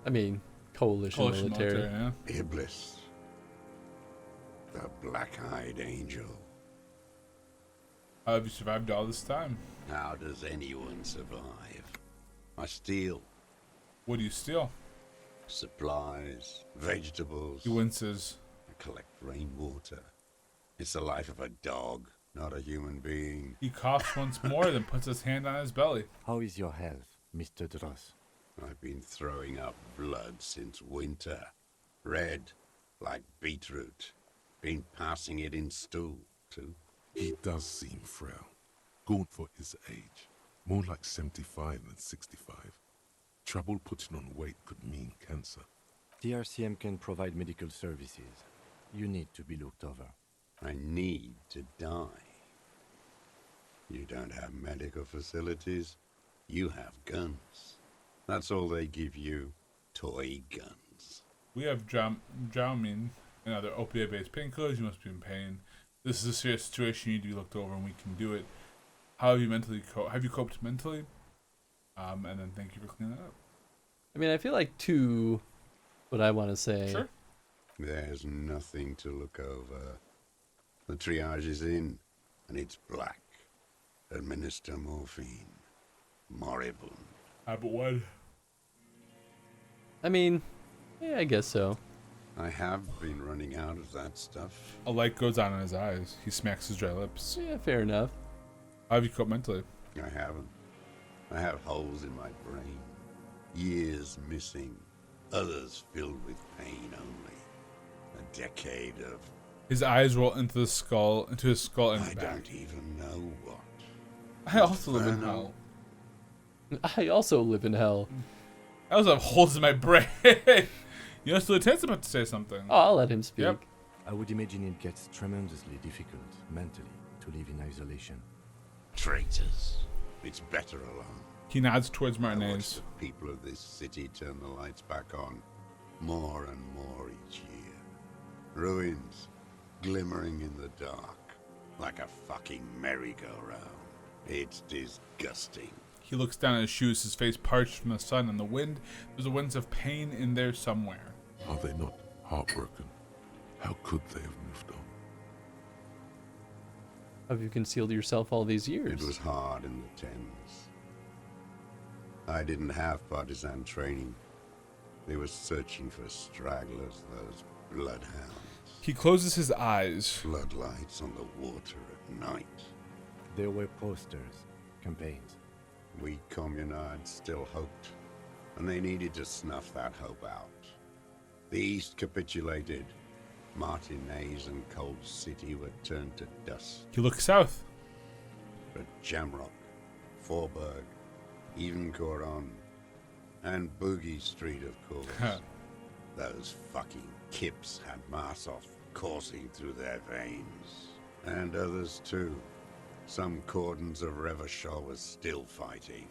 I mean, coalition military. Yeah. Iblis. The black-eyed angel. How have you survived all this time? How does anyone survive? I steal. What do you steal? Supplies, vegetables. He winces. I collect rainwater. It's the life of a dog, not a human being. He coughs once more, then puts his hand on his belly. How is your health, Mr. Dross? I've been throwing up blood since winter. Red, like beetroot. Been passing it in stool, too. He does seem frail. Good for his age. More like 75 than 65. Trouble putting on weight could mean cancer. The RCM can provide medical services. You need to be looked over. I need to die. You don't have medical facilities. You have guns. That's all they give you. Toy guns. We have Dramamine and other opioid-based painkillers. You must be in pain. This is a serious situation. You need to be looked over, and we can do it. How have you mentally have you coped mentally? And then thank you for cleaning that up. I mean, I feel like 2, what I want to say. Sure. There's nothing to look over. The triage is in, and it's black. Administer morphine. Moribund. But what? I mean, yeah, I guess so. I have been running out of that stuff. A light goes on in his eyes. He smacks his dry lips. Yeah, fair enough. How have you coped mentally? I haven't. I have holes in my brain. Years missing. Others filled with pain only. A decade of... His eyes roll into his skull and I back. don't even know what. I also live in hell. I also live in hell. I also have holes in my brain. You know, so Lieutenant's about to say something. Oh, I'll let him speak. Yep. I would imagine it gets tremendously difficult, mentally, to live in isolation. Traitors. It's better alone. He nods towards I Martinez. watch the people of this city turn the lights back on. More and more each year. Ruins. Glimmering in the dark. Like a fucking merry-go-round. It's disgusting. He looks down at his shoes, his face parched from the sun and the wind. There's a winds of pain in there somewhere. Are they not heartbroken? How could they have moved on? Have you concealed yourself all these years? It was hard in the Thames. I didn't have partisan training. They were searching for stragglers, those bloodhounds. He closes his eyes. Floodlights on the water at night. There were posters, campaigns. We communards still hoped, and they needed to snuff that hope out. The East capitulated. Martinez and Cold City were turned to dust. He looks south. But Jamrock, Forburg, even Coron, and Boogie Street, of course. Those fucking kips had Marsov coursing through their veins. And others too. Some cordons of Revachol was still fighting.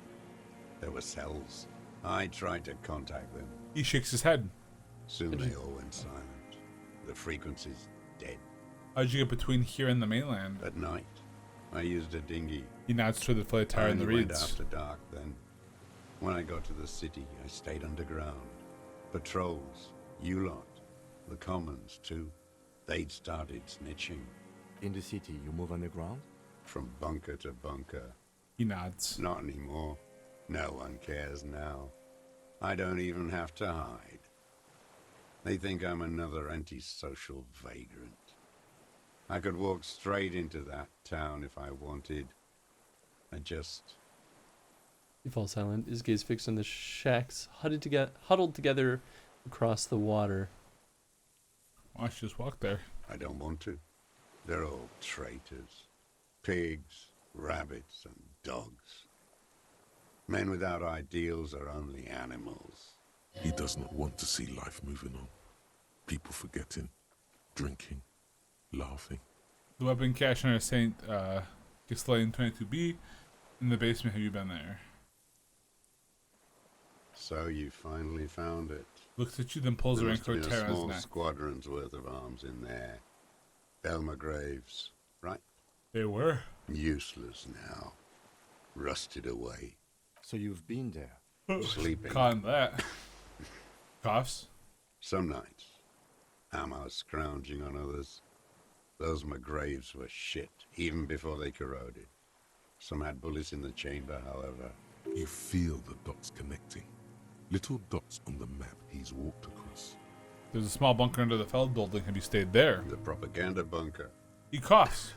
There were cells. I tried to contact them. He shakes his head. Soon they all went silent. The frequency's dead. How'd you get between here and the mainland? At night, I used a dinghy. He nods toward the flight tower in the went reeds. after dark then. When I got to the city, I stayed underground. Patrols, you lot, the commons too. They'd started snitching. In the city, you move underground? From bunker to bunker. He nods. Not anymore. No one cares now. I don't even have to hide. They think I'm another antisocial vagrant. I could walk straight into that town if I wanted. I just... He falls silent, his gaze fixed on the shacks huddled together across the water. Why don't you just walk there? I don't want to. They're all traitors. Pigs, rabbits, and dogs. Men without ideals are only animals. He does not want to see life moving on. People forgetting, drinking, laughing. The weapon cache under St. Ghislaine 22B in the basement. Have you been there? So you finally found it. Looks at you, then pulls There a must have raincoat been a tear on his small neck. squadron's worth of arms in there. Belma Graves, right? They were. Useless now. Rusted away. So you've been there? Sleeping. Caught that. Coughs. Some nights. Ammo scrounging on others. Those McGraves were shit, even before they corroded. Some had bullets in the chamber, however. You feel the dots connecting. Little dots on the map he's walked across. There's a small bunker under the Feld building. Have you stayed there? The propaganda bunker. He coughs.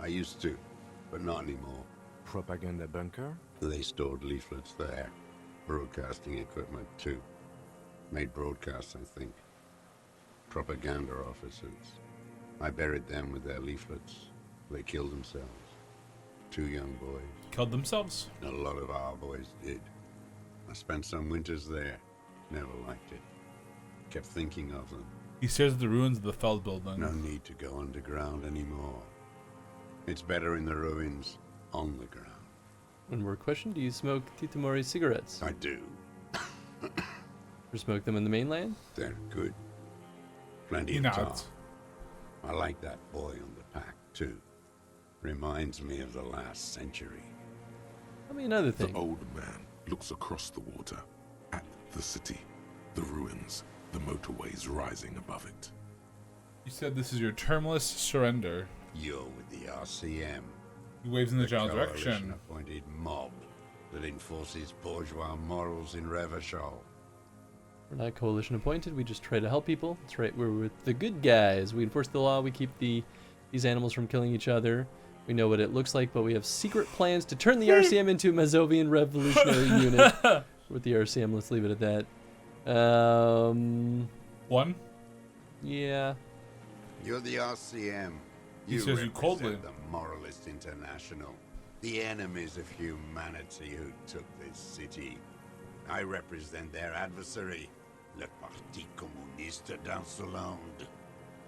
I used to, but not anymore. Propaganda bunker? They stored leaflets there. Broadcasting equipment, too. Made broadcasts, I think. Propaganda officers. I buried them with their leaflets. They killed themselves. 2 young boys. Killed themselves? A lot of our boys did. I spent some winters there. Never liked it. Kept thinking of them. He stares at the ruins of the Feld building. No need to go underground anymore. It's better in the ruins, on the ground. One more question. Do you smoke Titamori cigarettes? I do. Or smoke them in the mainland? They're good. Plenty of tar. I like that boy on the pack, too. Reminds me of the last century. Tell me another thing. The old man looks across the water, at the city, the ruins, the motorways rising above it. You said this is your termless surrender. You're with the RCM. He waves in the general direction. Coalition-appointed mob that enforces bourgeois morals in Revachol. We're not coalition appointed. We just try to help people. That's right. We're with the good guys. We enforce the law. We keep these animals from killing each other. We know what it looks like, but we have secret plans to turn the RCM into a Mazovian revolutionary unit. With the RCM, let's leave it at that. One? Yeah. You're the RCM. He says you coldly. The Moralist International. The enemies of humanity who took this city. I represent their adversary, Le Parti Communiste d'Insolande.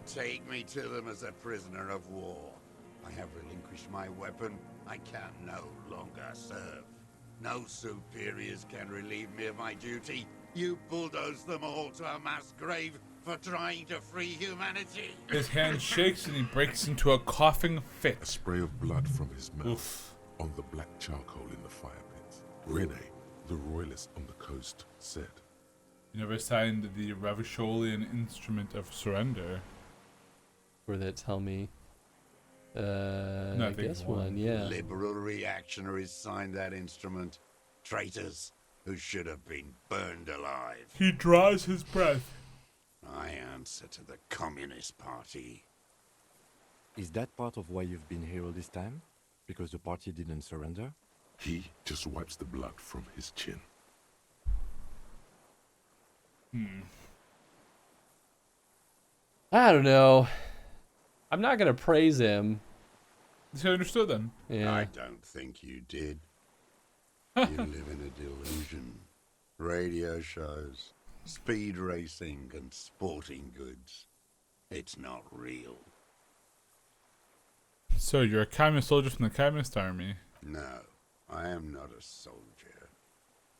Take me to them as a prisoner of war. I have relinquished my weapon. I can no longer serve. No superiors can relieve me of my duty. You bulldoze them all to a mass grave for trying to free humanity. His hand shakes and he breaks into a coughing fit. A spray of blood from his mouth Oof. on the black charcoal in the fire pit. Rene, the royalist on the coast, said, You never signed the Ravisholian instrument of surrender. Or that tell me. No, I guess one, yeah. Liberal reactionaries signed that instrument. Traitors. who should have been burned alive. He draws his breath. I answer to the Communist Party. Is that part of why you've been here all this time? Because the party didn't surrender? He just wipes the blood from his chin. I don't know. I'm not gonna praise him. So understood then. Yeah. I don't think you did. You live in a delusion. Radio shows, speed racing, and sporting goods. It's not real. So you're a communist soldier from the Communist Army? No, I am not a soldier.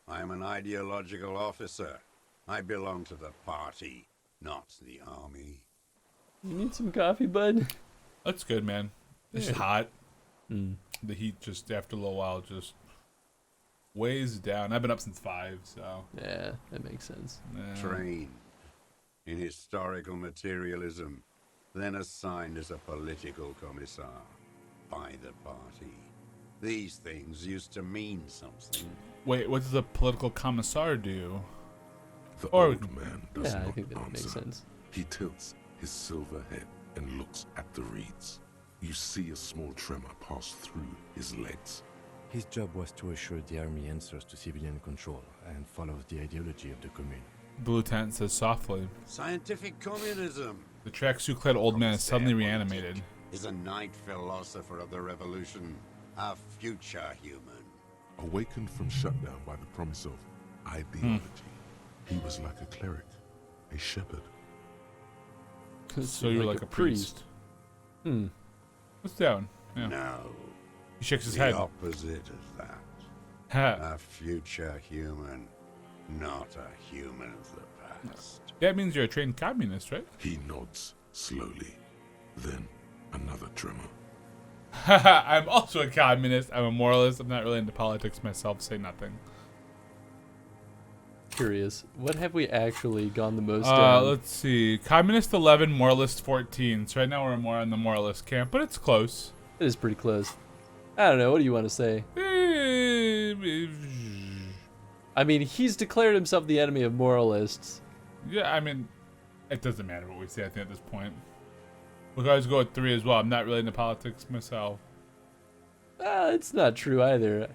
I am an ideological officer. I belong to the party, not the army. You need some coffee, bud? That's good, man. It's Yeah. hot. Mm. The heat just after a little while just weighs down. I've been up since 5, so. Yeah, that makes sense. Yeah. Trained in historical materialism, then assigned as a political commissar by the party. These things used to mean something. Wait, what does a political commissar do? The Or- old man does Yeah, I not think that answer. makes sense. He tilts his silver head and looks at the reeds. You see a small tremor pass through his legs. His job was to assure the army answers to civilian control and follows the ideology of the commune. The lieutenant says softly. Scientific communism The tracksuit-clad old man is suddenly reanimated. is a night philosopher of the revolution, a future human. Awakened from shutdown by the promise of ideology, he was like a cleric, a shepherd. So you're like a priest. What's down? Yeah. No. He shakes his the head. opposite of that. Ha. A future human, not a human of the past. That means you're a trained communist, right? He nods slowly, then another tremor. I'm also a communist. I'm a moralist. I'm not really into politics myself. Say nothing. Curious. What have we actually gone the most down? Let's see. Communist 11, moralist 14. So right now we're more on the moralist camp, but it's close. It is pretty close. I don't know. What do you want to say? I mean, he's declared himself the enemy of moralists. Yeah, I mean, it doesn't matter what we say, I think, at this point. We can always go with 3 as well. I'm not really into politics myself. It's not true either.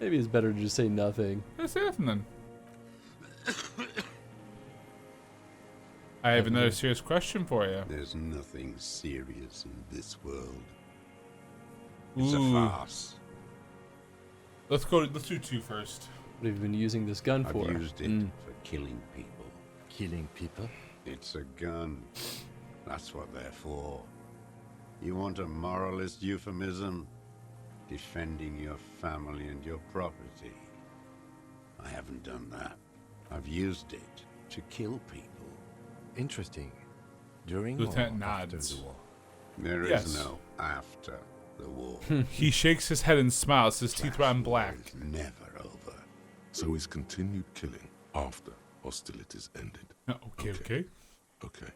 Maybe it's better to just say nothing. Let's say nothing then. I have another serious question for you. There's nothing serious in this world. It's Ooh. a farce. Let's do 2 first. What have you been using this gun I've for? used it for killing people. Killing people? It's a gun. That's what they're for. You want a moralist euphemism? Defending your family and your property. I haven't done that. I've used it to kill people. Interesting. During Lieutenant or after nods. the war? There is Yes. no after the war. He shakes his head and smiles. His teeth run black. It's never over. So he's continued killing after hostilities ended. Okay. Okay.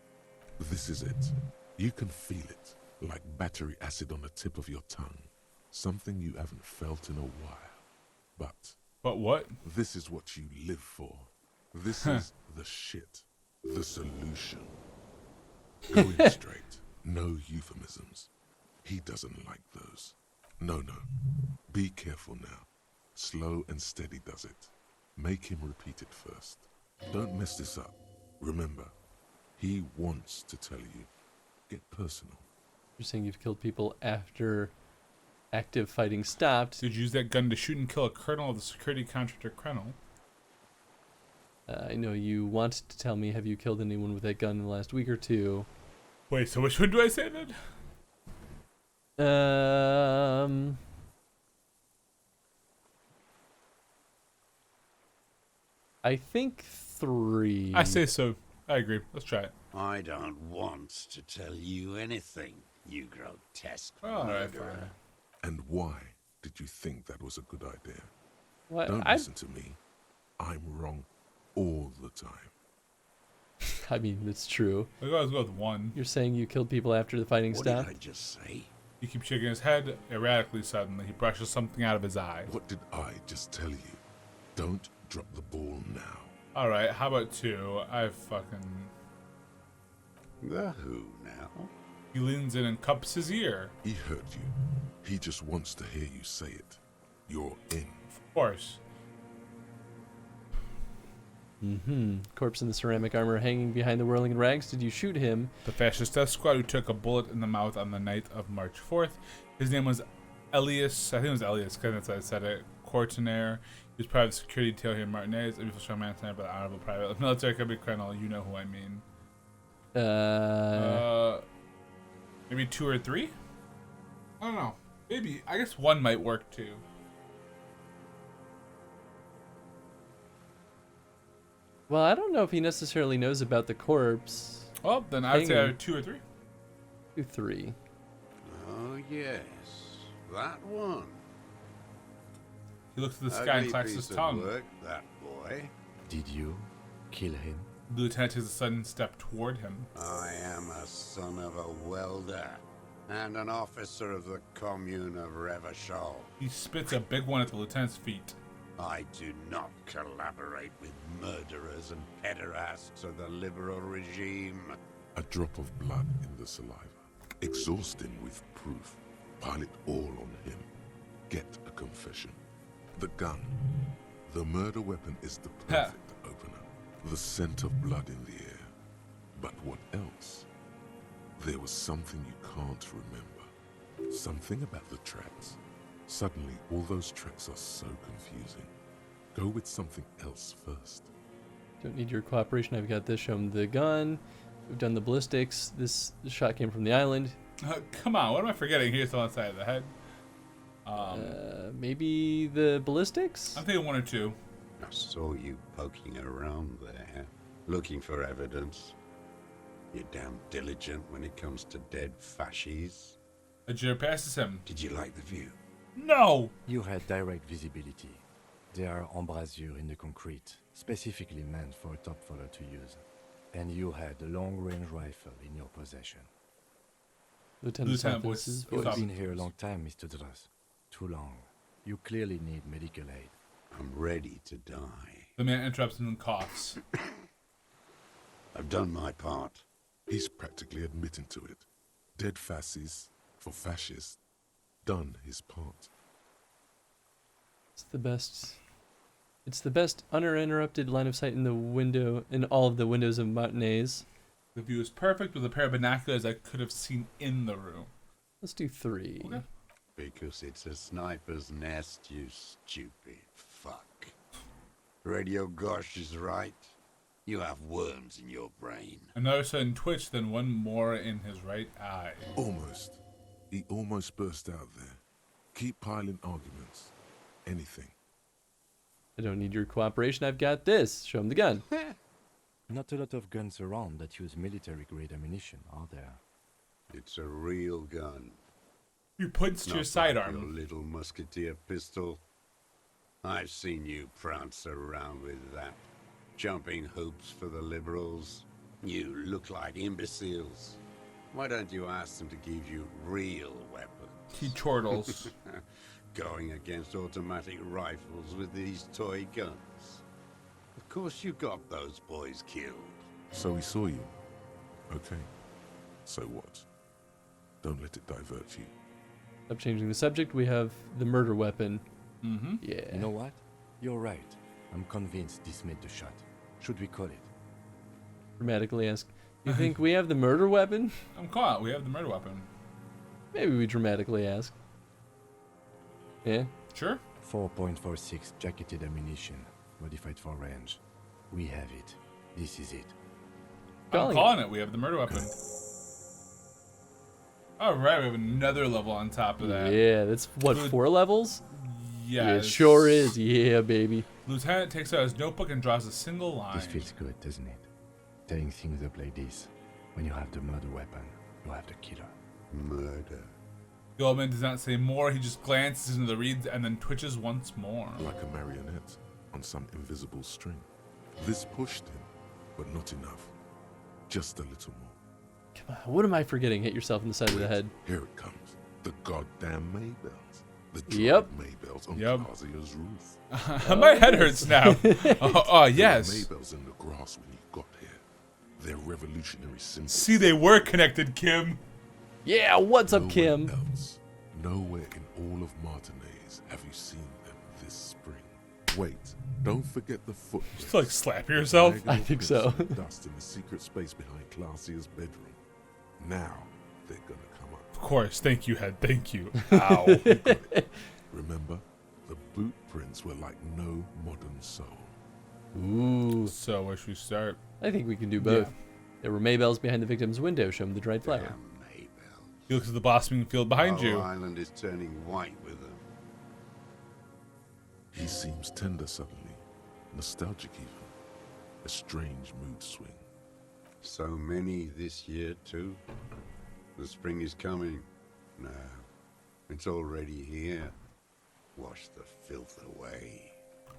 This is it. You can feel it, like battery acid on the tip of your tongue. Something you haven't felt in a while. But what? This is what you live for. This is the shit. The solution. Going straight. No euphemisms. He doesn't like those. No. Be careful now. Slow and steady does it. Make him repeat it first. Don't mess this up. Remember, he wants to tell you. Get personal. You're saying you've killed people after active fighting stopped. Did you use that gun to shoot and kill a colonel of the security contractor Krenel? I know you want to tell me, have you killed anyone with that gun in the last week or two? Wait, so which one do I say then? I think 3. I say so. I agree. Let's try it. I don't want to tell you anything, you grotesque All right, murderer. fine. And why did you think that was a good idea? What? Don't listen to me. I'm wrong all the time. I mean, it's true. Let's go with 1. You're saying you killed people after the fighting What stopped? did I just say? He keeps shaking his head erratically suddenly. He brushes something out of his eye. What did I just tell you? Don't drop the ball now. Alright, how about 2? I fucking... The who now? He leans in and cups his ear. He heard you. He just wants to hear you say it. You're in. Of course. Corpse in the ceramic armor hanging behind the whirling rags. Did you shoot him? The fascist death squad who took a bullet in the mouth on the night of March 4th. His name was Elias. I think it was Elias, because that's how I said it. Courtenaire. He was part of the security detail here in Martinez. A beautiful strong man by the honorable private military company colonel. You know who I mean. Maybe 2 or 3? I don't know. Maybe. I guess 1 might work too. Well, I don't know if he necessarily knows about the corpse. Well, then I would say 2 or 3. 2, 3. Oh, yes. That one. He looks at the sky and clacks his tongue. Work, that boy. Did you kill him? The lieutenant takes a sudden step toward him. I am a son of a welder and an officer of the commune of Revachol. He spits a big one at the lieutenant's feet. I do not collaborate with murderers and pederasts of the liberal regime. A drop of blood in the saliva. Exhaust him with proof. Pile it all on him. Get a confession. The gun. The murder weapon is the perfect opener. The scent of blood in the air. But what else? There was something you can't remember. Something about the tracks. Suddenly, all those tracks are so confusing. Go with something else first. Don't need your cooperation. I've got this. Show him the gun. We've done the ballistics. This shot came from the island. Come on, what am I forgetting? Here's the one side of the head. Maybe the ballistics? I'm thinking 1 or 2. I saw you poking around there, looking for evidence. You're damn diligent when it comes to dead fascies. A jeer passes him. Did you like the view? No! You had direct visibility. There are embrasures in the concrete, specifically meant for a top follower to use. And you had a long-range rifle in your possession. Lieutenant You've been here a long time, Mr. Druss. Too long. You clearly need medical aid. I'm ready to die. The man interrupts him and coughs. I've done my part. He's practically admitting to it. Dead fascists for fascists. Done his part. It's the best. It's the best uninterrupted line of sight in the window, in all of the windows of Martinez. The view is perfect with a pair of binoculars I could have seen in the room. Let's do 3. Okay. Because it's a sniper's nest, you stupid fuck. Radio Gosh is right. You have worms in your brain. Another sudden twitch, then one more in his right eye. Almost. He almost burst out there. Keep piling arguments. Anything. I don't need your cooperation. I've got this. Show him the gun. Not a lot of guns around that use military-grade ammunition, are there? It's a real gun. You points to your sidearm. Your little musketeer pistol. I've seen you prance around with that. Jumping hoops for the liberals. You look like imbeciles. Why don't you ask them to give you real weapons? He chortles. Going against automatic rifles with these toy guns. Of course you got those boys killed. So he saw you. Okay. So what? Don't let it divert you. Stop changing the subject. We have the murder weapon. Mm-hmm. Yeah. You know what? You're right. I'm convinced this made the shot. Should we call it? Dramatically ask, you think we have the murder weapon? I'm caught. We have the murder weapon. Maybe we dramatically ask. Yeah? Sure. 4.46 jacketed ammunition, modified for range. We have it. This is it. I'm calling it. We have the murder weapon. Alright, we have another level on top of that. Yeah, that's what, 4 levels? Yes. Yeah, it sure is. Yeah, baby. Lieutenant takes out his notebook and draws a single line. This feels good, doesn't it? Tearing things up like this. When you have the murder weapon, you have the killer. Murder. The old man does not say more. He just glances into the reeds and then twitches once more. Like a marionette on some invisible string. This pushed him, but not enough. Just a little more. Come on, what am I forgetting? Hit yourself in the side of the head. Here it comes. The goddamn Maybells. Yep. Maybells on Clausia's roof. My head hurts now. Oh, yes. Maybells in the grass when you got here. They're revolutionary symbols. See, they were connected, Kim. Yeah, what's up, Kim? Nowhere in all of Martinez have you seen them this spring. Wait, don't forget the footprints. Just like slap yourself. I think so. Dust in the secret space behind Clausia's bedroom. Now they're gonna come up. Of course, thank you, Head. Thank you. Ow. Remember, the boot prints were like no modern soul. Ooh. So where should we start? I think we can do both. Yeah. There were Maybells behind the victim's window. Show him the dried flower. He looks at the blossoming field behind you. Island is turning white with them. He seems tender suddenly, nostalgic even. A strange mood swing. So many this year too. The spring is coming. No, it's already here. Wash the filth away.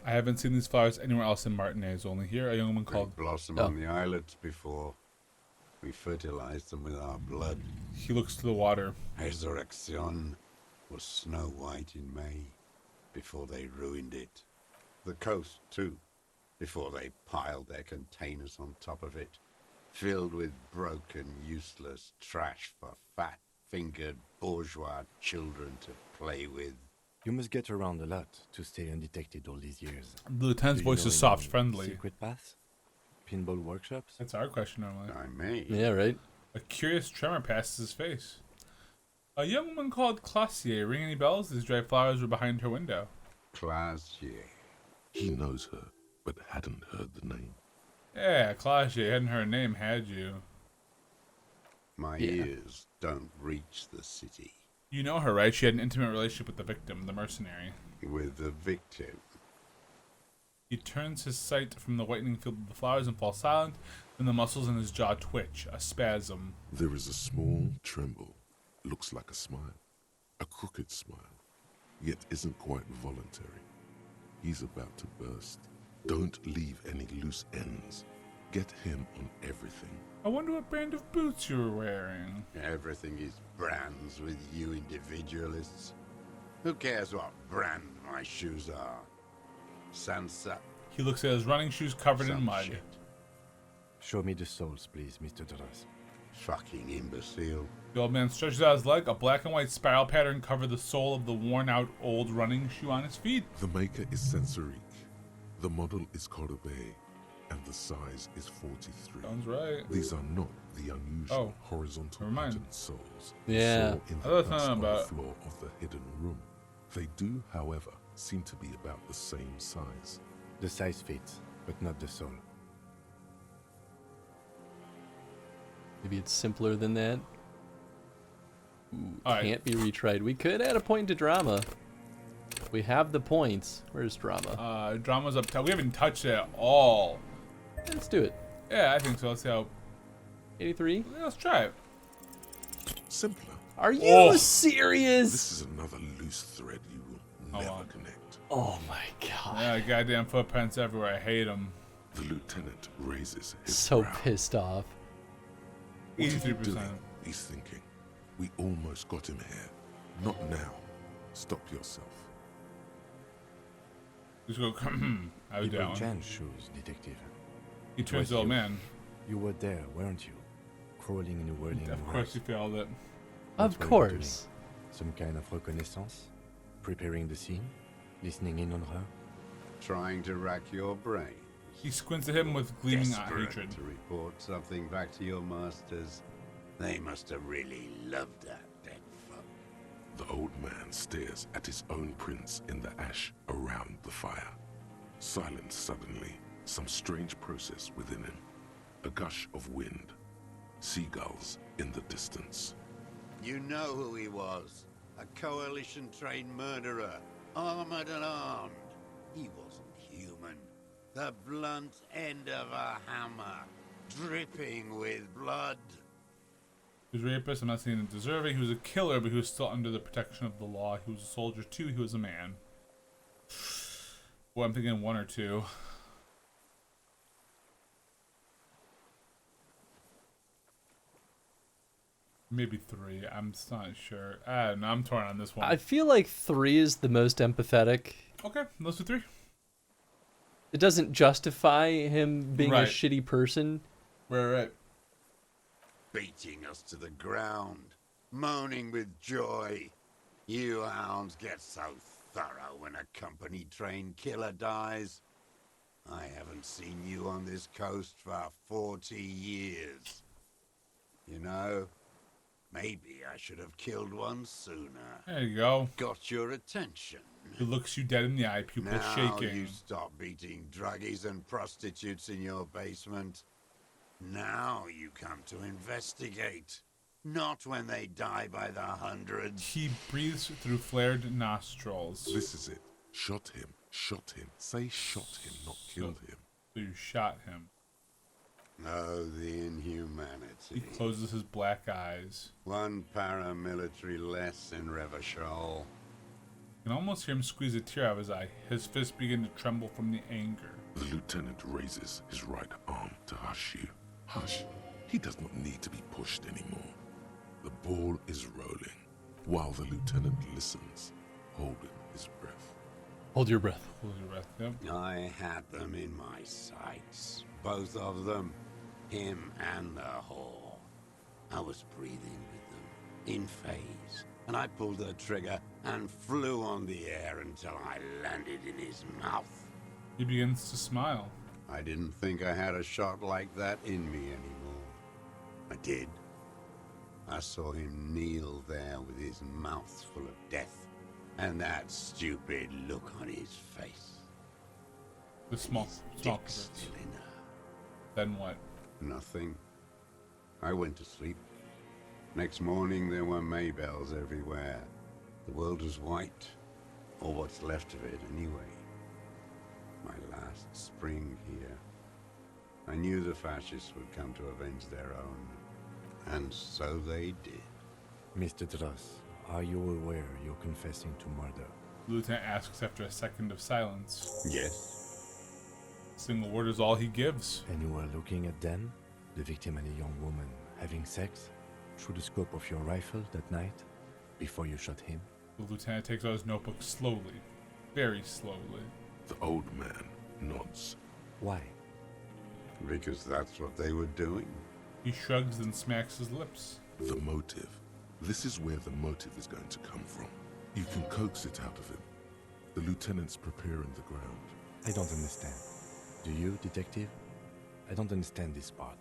I haven't seen these flowers anywhere else in Martinez. Only here, a young woman called. They blossom on the islets before. We fertilized them with our blood. He looks to the water. Resurrection was snow white in May, before they ruined it. The coast, too, before they piled their containers on top of it, filled with broken, useless trash for fat-fingered bourgeois children to play with. You must get around a lot to stay undetected all these years. The lieutenant's voice is soft, friendly. Secret paths? Pinball workshops? That's our question normally. I may. Yeah, right. A curious tremor passes his face. A young woman called Clausier. Ring any bells? These dry flowers were behind her window. Clausier. He knows her, but hadn't heard the name. Yeah, Clausier. Hadn't heard her name, had you? My ears don't reach the city. You know her, right? She had an intimate relationship with the victim, the mercenary. With the victim? He turns his sight from the whitening field of the flowers and falls silent. Then the muscles in his jaw twitch, a spasm. There is a small tremble. Looks like a smile. A crooked smile. Yet isn't quite voluntary. He's about to burst. Don't leave any loose ends. Get him on everything. I wonder what brand of boots you were wearing. Everything is brands with you individualists. Who cares what brand my shoes are? Sansa. He looks at his running shoes covered in mud. Shit. Show me the soles, please, Mr. Torres. Fucking imbecile. The old man stretches out his leg. A black and white spiral pattern covered the sole of the worn-out old running shoe on his feet. The maker is Sensorique. The model is Cordobe, and the size is 43. Sounds right. These are not the unusual horizontal patterned soles. Yeah. In the dust on the floor of the hidden room. They do, however, seem to be about the same size. The size fits, but not the sole. Maybe it's simpler than that. Ooh, All can't be retried. We could add a point to drama. We have the points. Where's drama? Drama's up top. We haven't touched it at all. Let's do it. Yeah, I think so. Let's see how. 83? Yeah, let's try it. Simpler. Are you serious? This is another loose thread you will never connect. Oh my god. Yeah, goddamn footprints everywhere. I hate them. The lieutenant raises his So brow. pissed off. What are you 83%. doing? He's thinking. We almost got him here. Not now. Stop yourself. Just go. I was People down. change shoes, detective. He turns to the old man. You were there, weren't you? Crawling in a whirling Of course, you failed it. Of course. Some kind of reconnaissance? Preparing the scene? Listening in on her? Trying to rack your brain. He squints at him with gleaming Desperate hatred. to report something back to your masters. They must have really loved that dead fuck. The old man stares at his own prints in the ash around the fire. Silent suddenly, some strange process within him. A gush of wind. Seagulls in the distance. You know who he was. A coalition-trained murderer. Armored and armed. He wasn't human. The blunt end of a hammer. Dripping with blood. He was a rapist. I'm not saying it deserving. He was a killer, but he was still under the protection of the law. He was a soldier too. He was a man. Well, I'm thinking 1 or 2. Maybe 3. I'm just not sure. No, I'm torn on this one. I feel like 3 is the most empathetic. Okay, let's do 3. It doesn't justify him being a Right. shitty person. Right. Beating us to the ground, moaning with joy. You hounds get so thorough when a company-trained killer dies. I haven't seen you on this coast for 40 years. You know, maybe I should have killed one sooner. There you go. Got your attention. He looks you dead in the eye, pupil Now shaking. you stop beating druggies and prostitutes in your basement. Now you come to investigate. Not when they die by the hundreds. He breathes through flared nostrils. This is it. Shot him. Shot him. Say shot him, not killed him. So you shot him. Oh, the inhumanity. He closes his black eyes. One paramilitary less in Revachol. You can almost hear him squeeze a tear out of his eye. His fists begin to tremble from the anger. The lieutenant raises his right arm to hush you. Hush. He does not need to be pushed anymore. The ball is rolling, while the lieutenant listens, holding his breath. Hold your breath. Hold your breath, yep. I had them in my sights. Both of them. Him and the whore. I was breathing with them, in phase. And I pulled the trigger and flew on the air until I landed in his mouth. He begins to smile. I didn't think I had a shot like that in me anymore. I did. I saw him kneel there with his mouth full of death, and that stupid look on his face. The small still in her. Then what? Nothing. I went to sleep. Next morning there were Maybells everywhere. The world was white, or what's left of it anyway. My last spring here. I knew the fascists would come to avenge their own, and so they did. Mr. Dross, are you aware you're confessing to murder? The lieutenant asks after a second of silence. Yes. A single word is all he gives. And you were looking at them, the victim and a young woman, having sex, through the scope of your rifle that night, before you shot him? The lieutenant takes out his notebook slowly, very slowly. The old man nods. Why? Because that's what they were doing. He shrugs and smacks his lips. The motive. This is where the motive is going to come from. You can coax it out of him. The lieutenant's preparing the ground. I don't understand. Do you, detective? I don't understand this part.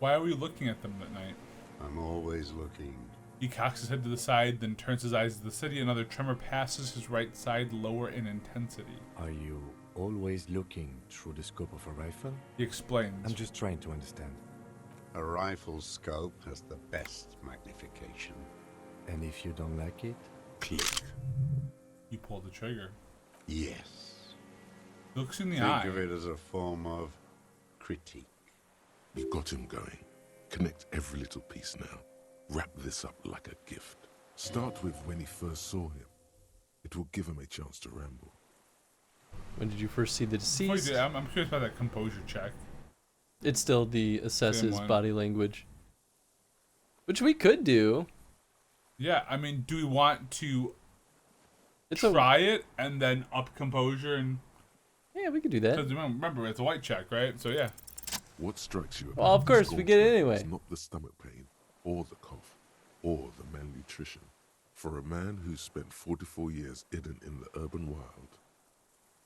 Why are we looking at them at night? I'm always looking. He cocks his head to the side, then turns his eyes to the city. Another tremor passes his right side, lower in intensity. Are you always looking through the scope of a rifle? He explains. I'm just trying to understand. A rifle scope has the best magnification. And if you don't like it? Click. You pull the trigger. Yes. Looks in the Think eye. of it as a form of critique. You've got him going. Connect every little piece now. Wrap this up like a gift. Start with when he first saw him. It will give him a chance to ramble. When did you first see the Before you deceased? do that, I'm curious about that composure check. It's still the assesses one. body language. Which we could do. Yeah, I mean, do we want to It's try it and then up composure and? Yeah, we could do that. Because remember, it's a white check, right? So yeah. What strikes you about Well, of this course, we get it Goldsmith anyway. is not the stomach pain, or the cough, or the malnutrition. For a man who's spent 44 years hidden in the urban wild.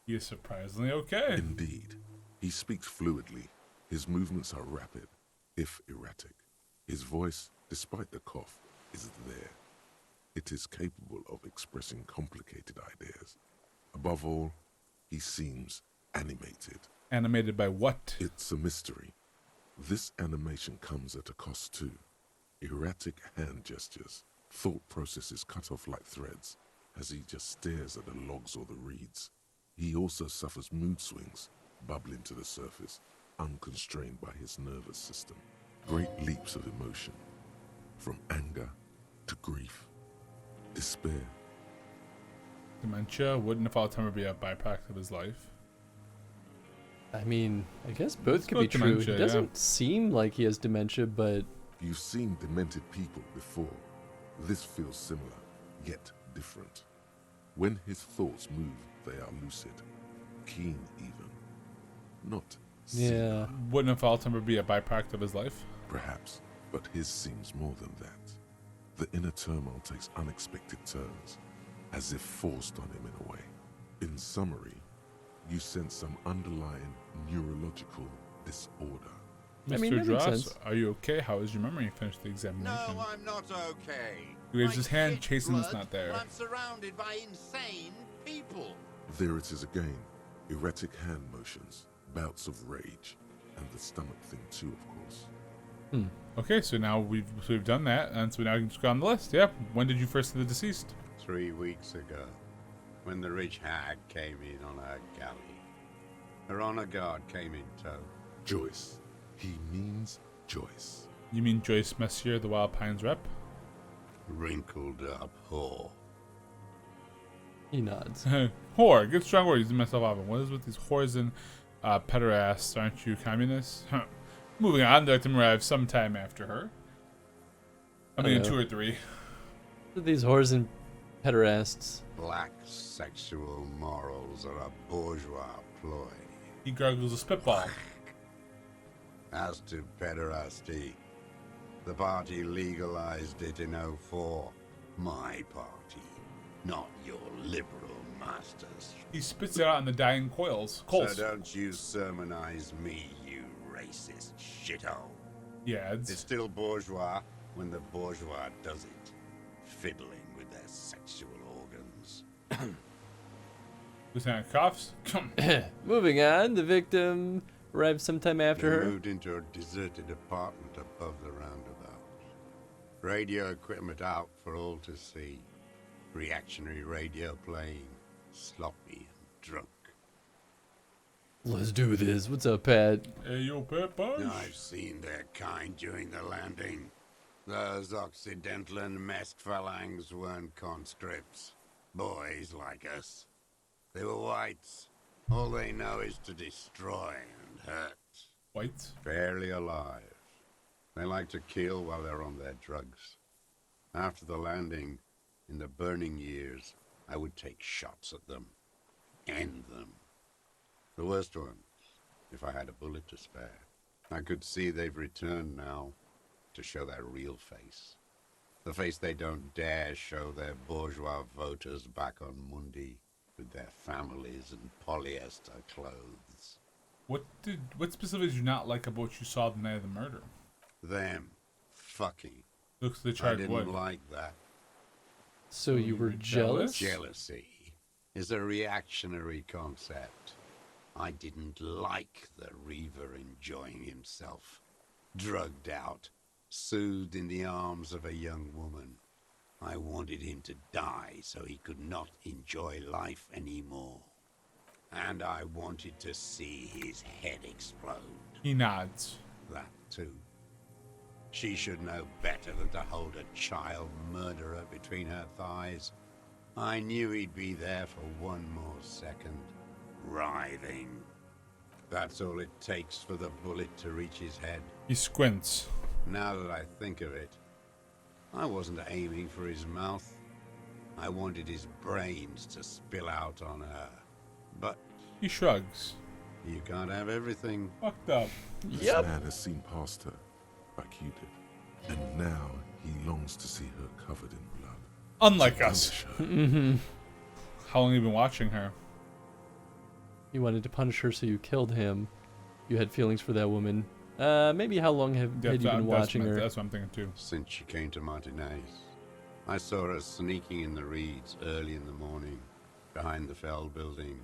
He is surprisingly okay. Indeed. He speaks fluidly. His movements are rapid, if erratic. His voice, despite the cough, is there. It is capable of expressing complicated ideas. Above all, he seems animated. Animated by what? It's a mystery. This animation comes at a cost too. Erratic hand gestures, thought processes cut off like threads, as he just stares at the logs or the reeds. He also suffers mood swings, bubbling to the surface, unconstrained by his nervous system. Great leaps of emotion, from anger to grief, despair. Dementia? Wouldn't Alzheimer's be a byproduct of his life? I mean, I guess both could go be true. dementia, He yeah. doesn't seem like he has dementia, but You've seen demented people before. This feels similar, yet different. When his thoughts move, they are lucid. Keen, even. Not Yeah. Wouldn't a foul temper be a byproduct of his life? perhaps, but his seems more than that. The inner turmoil takes unexpected turns, as if forced on him in a way. In summary, you sense some underlying neurological disorder. Mr. Dross, are you okay? How is your memory? Finished the examination. No, I'm not okay. He waves My his hand. kid's Chasen's blood, not there. I'm surrounded by insane people. There it is again. Erratic hand motions, bouts of rage, and the stomach thing too, of course. Okay, so now we've done that, and so now we can just go on the list. Yeah. When did you first see the deceased? 3 weeks ago, when the rich hag came in on her galley. Her honor guard came in tow. Joyce. He means Joyce. You mean Joyce Messier, the Wild Pines rep? Wrinkled up whore. He nods. Whore. Good strong word. Using myself often. What is with these whores and pederasts? Aren't you communists? Huh. Moving on. The victim arrived sometime after her. I mean, 2 or 3. These whores and pederasts. Black sexual morals are a bourgeois ploy. He gargles a spitball. As to pederasty, the party legalized it in 04. My party, not your liberal masters. He spits it out in the dying coals. Coals. So don't you sermonize me, you racist shithole. Yeah, it's still bourgeois when the bourgeois does it, fiddling with their sexual organs. Lieutenant coughs. Moving on, the victim arrived sometime after They her. moved into a deserted apartment above the roundabout. Radio equipment out for all to see. Reactionary radio playing, sloppy and drunk. Let's do this. What's up, Pat? Hey, yo, Pat Bunch. I've seen their kind during the landing. Those Occidental and Mesk phalanx weren't conscripts. Boys like us. They were whites. All they know is to destroy and hurt. Whites? Barely alive. They like to kill while they're on their drugs. After the landing, in the burning years, I would take shots at them. End them. The worst ones, if I had a bullet to spare. I could see they've returned now to show their real face. The face they don't dare show their bourgeois voters back on Mundi with their families and polyester clothes. What specifically did you not like about what you saw the night of the murder? Them fucking. Looks the I charred didn't wood. like that. So you were jealous? Jealousy is a reactionary concept. I didn't like the Reaver enjoying himself, drugged out, soothed in the arms of a young woman. I wanted him to die so he could not enjoy life anymore. And I wanted to see his head explode. He nods. That too. She should know better than to hold a child murderer between her thighs. I knew he'd be there for one more second, writhing. That's all it takes for the bullet to reach his head. He squints. Now that I think of it, I wasn't aiming for his mouth. I wanted his brains to spill out on her. But he shrugs. You can't have everything. Fucked up. This man has seen past her, like you did. And now he longs to see her covered in blood. Unlike us. Mm-hmm. How long have you been watching her? You wanted to punish her, so you killed him. You had feelings for that woman. Maybe how long had you been watching her? That's what I'm thinking too. Since she came to Martinez. I saw her sneaking in the reeds early in the morning, behind the Fell building.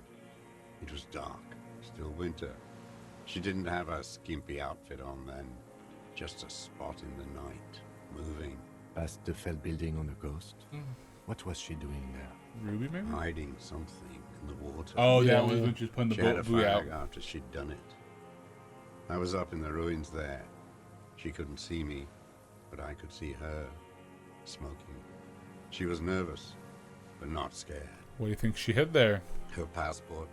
It was dark, still winter. She didn't have her skimpy outfit on then, just a spot in the night, moving. Past the Fell building on the coast? What was she doing there? Ruby, maybe? Hiding something in the water. Oh, that was when she was putting the boat buoy out. After she'd done it. I was up in the ruins there. She couldn't see me, but I could see her, smoking. She was nervous, but not scared. What do you think she hid there? Her passport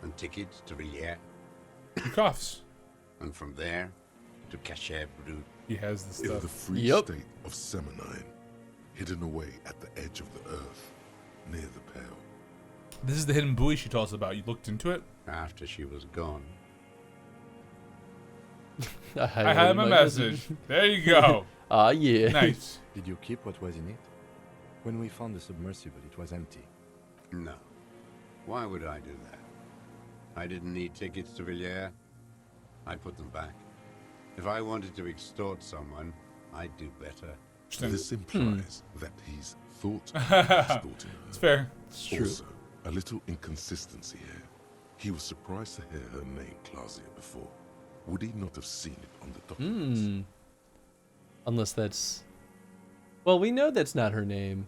and tickets to Villiers. He coughs. And from there to Cachet Brut. He has the In stuff. the free state of Seminine, hidden away at the edge of the earth, near the Pale. This is the hidden buoy she told us about. You looked into it? After she was gone. I had my message. There you go. Ah, yeah. Nice. Did you keep what was in it? When we found the submersible, it was empty. No. Why would I do that? I didn't need tickets to Villiers. I put them back. If I wanted to extort someone, I'd do better. This implies that he's thought of extorting her. It's fair. It's true. Also, a little inconsistency here. He was surprised to hear her name Clausia before. Would he not have seen it on the documents? Unless that's... Well, we know that's not her name.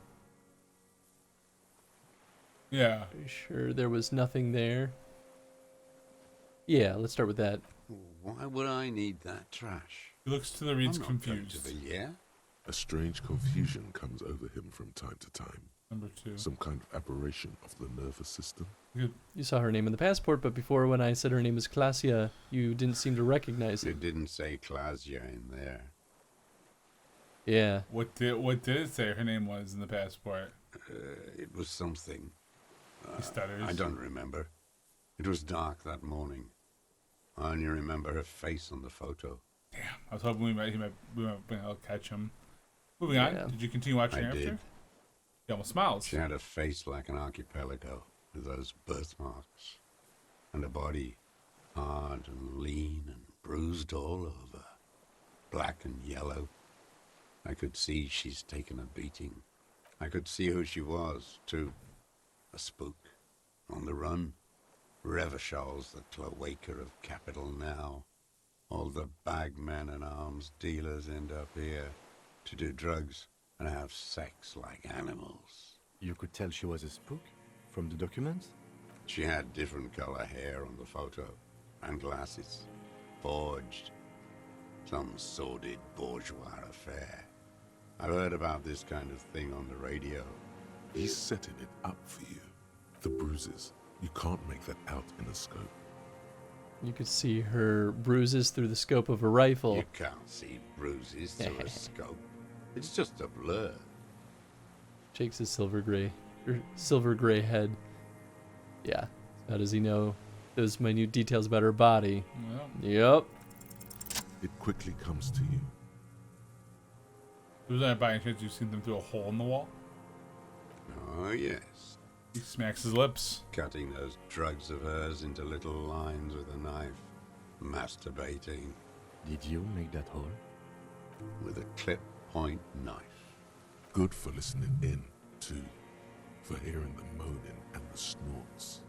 Yeah. Are you sure there was nothing there? Yeah, let's start with that. Why would I need that trash? He looks to the reads I'm not going confused. to Villiers. A strange confusion comes over him from time to time. Number 2. Some kind of aberration of the nervous system. Good. You saw her name in the passport, but before when I said her name was Clausia, you didn't seem to recognize it. It didn't say Clausia in there. Yeah. What did it say her name was in the passport? It was something. He stutters. I don't remember. It was dark that morning. I only remember her face on the photo. Damn. I was hoping we might be able to catch him. Moving on. Did you continue watching I after? did. He almost smiles. She had a face like an archipelago with those birthmarks. And a body hard and lean and bruised all over. Black and yellow. I could see she's taken a beating. I could see who she was, too. A spook. On the run. Revachol's the cloaca of capital now. All the bagmen and arms dealers end up here to do drugs and have sex like animals. You could tell she was a spook from the documents? She had different color hair on the photo and glasses. Forged. Some sordid bourgeois affair. I've heard about this kind of thing on the radio. He's setting it up for you. The bruises. You can't make that out in a scope. You could see her bruises through the scope of a rifle. You can't see bruises through a scope. It's just a blur. Shakes his silver gray head. Yeah. How does he know those minute details about her body? Yep. It quickly comes to you. Was that by any chance you've seen them through a hole in the wall? Oh, yes. He smacks his lips. Cutting those drugs of hers into little lines with a knife. Masturbating. Did you make that hole? With a clip point knife. Good for listening in, too. For hearing the moaning and the snorts.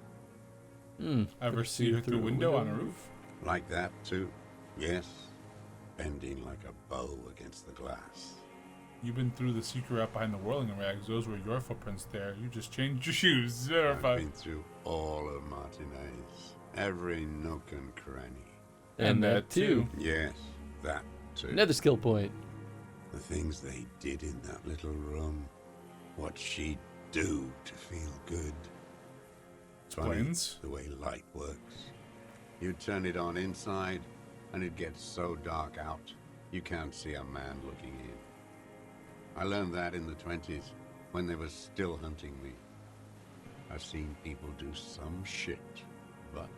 Ever see her through a window on a roof? Like that, too. Yes. Bending like a bow against the glass. You've been through the secret up behind the whirling rags. Those were your footprints there. You just changed your shoes. I've been through all of Martinez. Every nook and cranny. And that too. Yes, that too. Another skill point. The things they did in that little room. What she'd do to feel good. Explains. Funny, the way light works. You'd turn it on inside, and it gets so dark out, you can't see a man looking in. I learned that in the 20s, when they were still hunting me. I've seen people do some shit, but...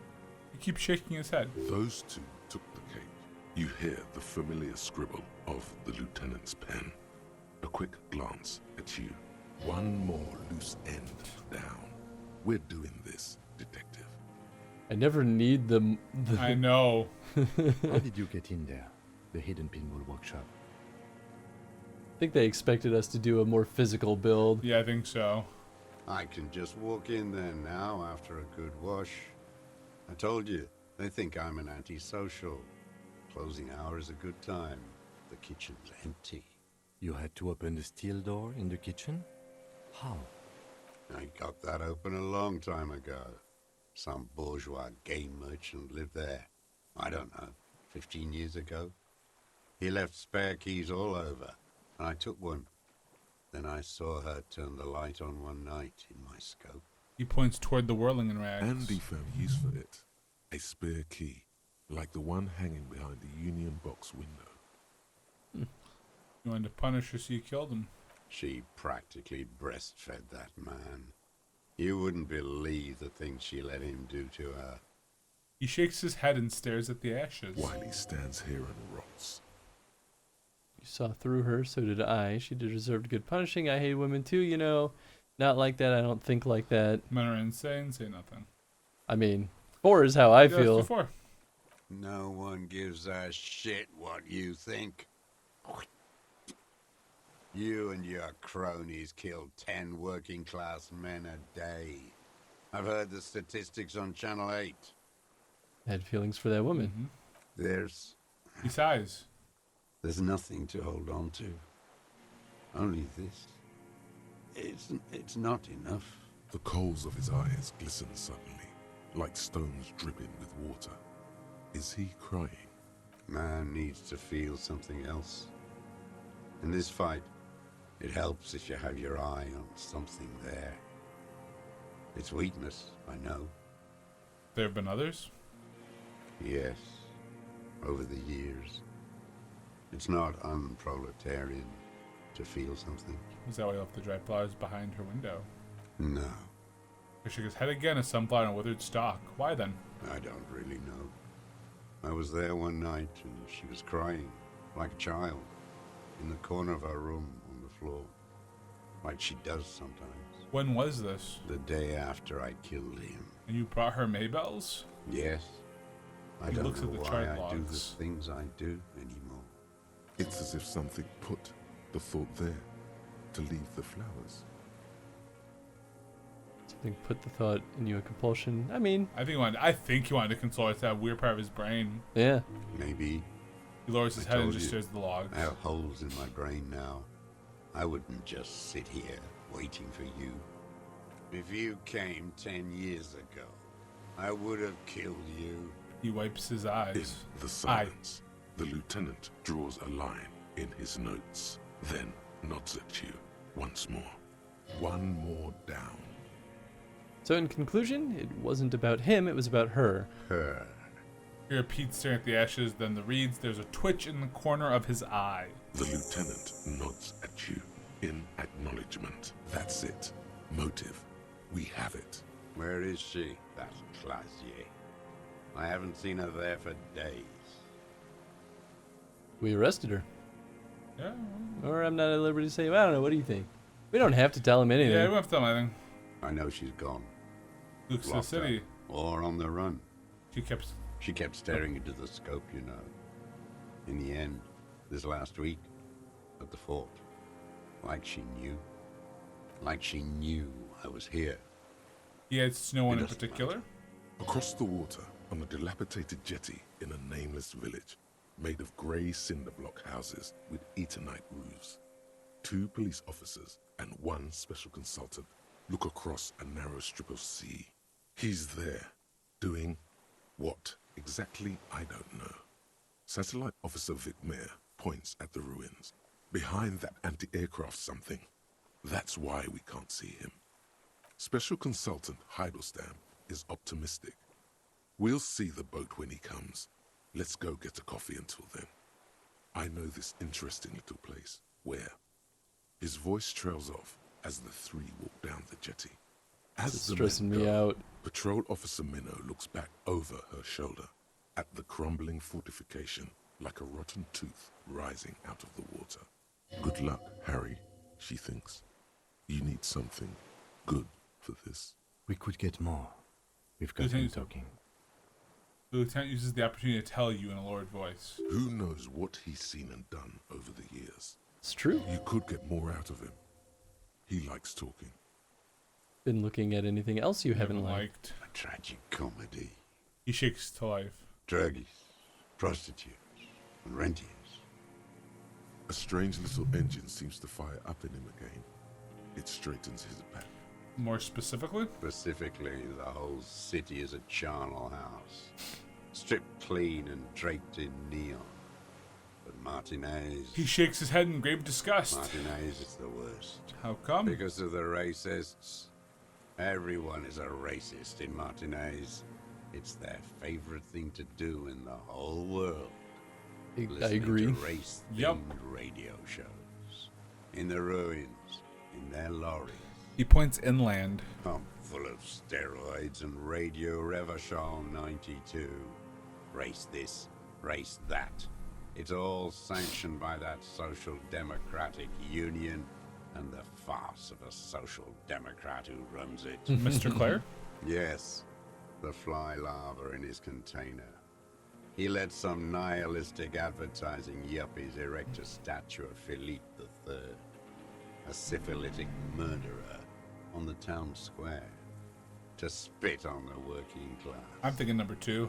He keeps shaking his head. Those two took the cake. You hear the familiar scribble of the lieutenant's pen. A quick glance at you. One more loose end down. We're doing this, detective. I never need the I know. How did you get in there? The hidden pinball workshop. I think they expected us to do a more physical build. Yeah, I think so. I can just walk in there now after a good wash. I told you, they think I'm an antisocial. Closing hour is a good time. The kitchen's empty. You had to open the steel door in the kitchen? How? I got that open a long time ago. Some bourgeois game merchant lived there. I don't know, 15 years ago. He left spare keys all over, and I took one. Then I saw her turn the light on one night in my scope. He points toward the whirling rags. Andy found use for it. A spare key, like the one hanging behind the Union Box window. You wanted to punish her, so you killed him. She practically breastfed that man. You wouldn't believe the things she let him do to her. He shakes his head and stares at the ashes. While he stands here and rots. You saw through her, so did I. She deserved good punishing. I hate women too, you know. Not like that, I don't think like that. Men are insane, say nothing. I mean, 4 is how I feel. 4. No one gives a shit what you think. You and your cronies kill 10 working-class men a day. I've heard the statistics on Channel 8. I had feelings for that woman. Besides, there's nothing to hold on to. Only this. It's not enough. The coals of his eyes glisten suddenly, like stones dripping with water. Is he crying? Man needs to feel something else. In this fight, it helps if you have your eye on something there. It's weakness, I know. There have been others? Yes, over the years. It's not unproletarian to feel something. Is that why he left the dried flowers behind her window? No. He shook his head again, a sunflower and a withered stalk. Why then? I don't really know. I was there one night and she was crying, like a child, in the corner of our room on the floor, like she does sometimes. When was this? The day after I killed him. And you brought her Maybells? Yes. I He don't looks know at the why chart I do the logs. things I do anymore. It's as if something put the thought there to leave the flowers. Something put the thought in you, a compulsion. I mean, I think he wanted to console with that weird part of his brain. Yeah. Maybe. He lowers his I head and told just you, stares at the logs. I have holes in my brain now. I wouldn't just sit here waiting for you. If you came 10 years ago, I would have killed you. He wipes his eyes. In the silence, the lieutenant draws a line in his notes, then nods at you once more. One more down. So in conclusion, it wasn't about him, it was about her. Her. You hear Pete staring at the ashes, then the reeds. There's a twitch in the corner of his eye. The lieutenant nods at you in acknowledgement. That's it. Motive. We have it. Where is she, that Clasier? I haven't seen her there for days. We arrested her. Yeah. Or I'm not at liberty to say, I don't know, what do you think? We don't have to tell him anything. Yeah, we don't have to tell him anything. I know she's gone. Luke's to the Locked city. up, or on the run. She kept staring into the scope, you know. In the end, this last week, at the fort, like she knew. Like she knew I was here. Yeah, it's no one in particular. Across the water, on a dilapidated jetty in a nameless village, made of grey cinder block houses with Eternite roofs, 2 police officers and 1 special consultant look across a narrow strip of sea. He's there, doing what exactly, I don't know. Satellite Officer Vic Mayer points at the ruins. Behind that anti-aircraft something. That's why we can't see him. Special Consultant Heidelstein is optimistic. We'll see the boat when he comes. Let's go get a coffee until then. I know this interesting little place. Where? His voice trails off as the 3 walk down the jetty. As It's the stressing men me go, out. Patrol Officer Minnow looks back over her shoulder at the crumbling fortification like a rotten tooth rising out of the water. Good luck, Harry, she thinks. You need something good for this. We could get more. We've got been talking. The lieutenant uses the opportunity to tell you in a lowered voice. Who knows what he's seen and done over the years? It's true. You could get more out of him. He likes talking. Been looking at anything else you haven't liked? A tragic comedy. He shakes to life. Druggies, prostitutes, and rentiers. A strange little engine seems to fire up in him again. It straightens his back. More specifically? Specifically, the whole city is a charnel house. Stripped clean and draped in neon. But Martinez... He shakes his head in grave disgust. Martinez is the worst. How come? Because of the racists. Everyone is a racist in Martinez. It's their favorite thing to do in the whole world. listening agree. to race-themed radio shows. In the ruins, in their lorries. He points inland. I'm full of steroids and Radio Revachol 92. Race this, race that. It's all sanctioned by that Social Democratic Union and the farce of a Social Democrat who runs it. Mr. Clare? Yes, the fly larva in his container. He let some nihilistic advertising yuppies erect a statue of Philippe III, a syphilitic murderer, on the town square, to spit on the working class. I'm thinking number 2.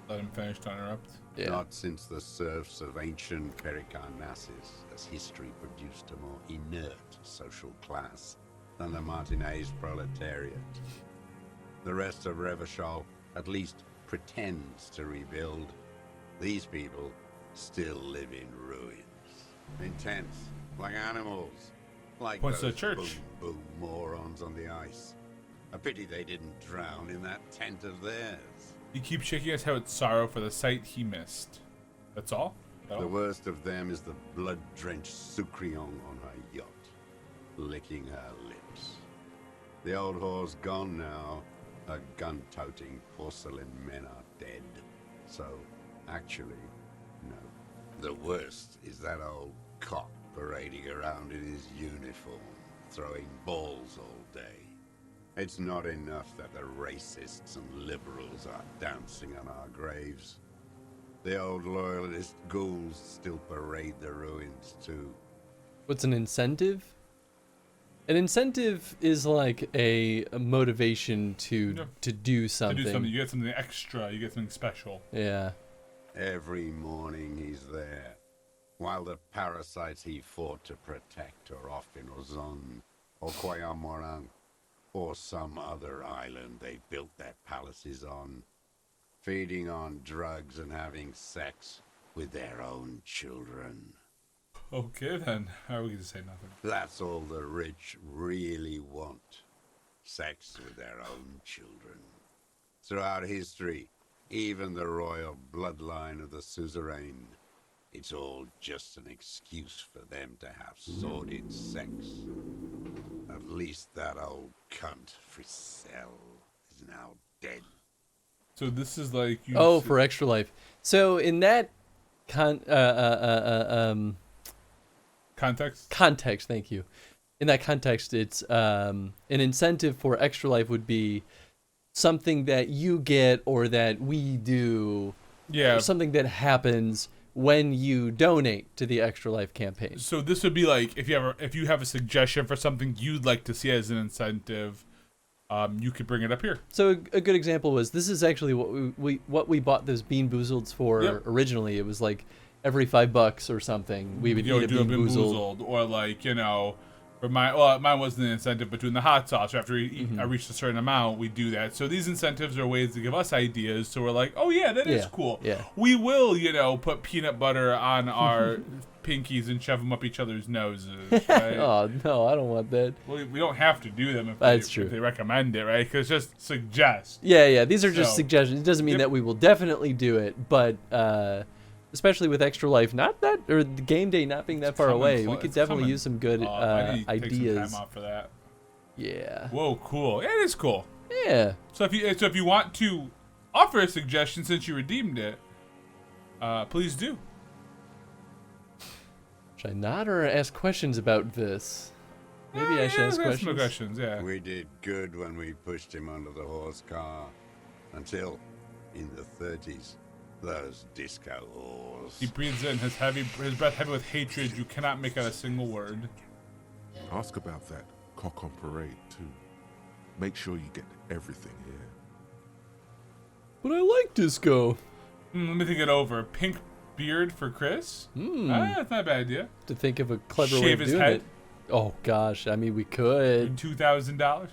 Let him finish to interrupt. Yeah. Not since the serfs of ancient Pericarnassus has history produced a more inert social class than the Martinez proletariat. The rest of Revachol at least pretends to rebuild. These people still live in ruins. In tents, like animals. Like Points to those the church. boom morons on the ice. A pity they didn't drown in that tent of theirs. He keeps shaking his head with sorrow for the sight he missed. That's all? The worst of them is the blood-drenched Sucrion on her yacht, licking her lips. The old whore's gone now. Her gun-toting porcelain men are dead. So, actually, no. The worst is that old cop parading around in his uniform, throwing balls all day. It's not enough that the racists and liberals are dancing on our graves. The old loyalist ghouls still parade the ruins too. What's an incentive? An incentive is like a motivation to do something. To do something. You get something extra. You get something special. Yeah. Every morning he's there, while the parasites he fought to protect are off in Ozon or Coyamorang, or some other island they built their palaces on, feeding on drugs and having sex with their own children. Okay then, how are we going to say nothing? That's all the rich really want. Sex with their own children. Throughout history, even the royal bloodline of the suzerain, it's all just an excuse for them to have sordid sex. At least that old cunt, Frisell, is now dead. So this is like... for Extra Life. So in that context, thank you. In that context, it's an incentive for Extra Life would be something that you get or that we do. Yeah. Or something that happens when you donate to the Extra Life campaign. So this would be like if you have a suggestion for something you'd like to see as an incentive, you could bring it up here. So a good example was this is actually what we bought those Bean Boozleds for originally. It was like every $5 or something we would eat a Bean Boozled. Or like for mine wasn't an incentive, but doing the hot sauce after I reached a certain amount, we do that. So these incentives are ways to give us ideas. So we're like, oh yeah, that is cool. Yeah. We will, put peanut butter on our pinkies and shove them up each other's noses. Right? Oh no, I don't want that. Well, we don't have to do them if they recommend it, right? Because just suggest. Yeah. These are just suggestions. It doesn't mean that we will definitely do it, but especially with Extra Life, or the game day not being that far away, we could definitely use some good I need to ideas. Take some time out for that. Yeah. Whoa, cool. Yeah, it is cool. Yeah. So if you want to offer a suggestion since you redeemed it, please do. Should I not or ask questions about this? Maybe I should ask questions. Questions. Yeah. We did good when we pushed him under the horse car, until in the 30s. Those disco whores. He breathes in his breath heavy with hatred. You cannot make out a single word. Ask about that cock on parade too. Make sure you get everything here. But I like disco. Let me think it over. Pink beard for Chris? That's not a bad idea. To think of a clever way Shave of his doing head? it. Oh gosh, I mean we could. $2,000?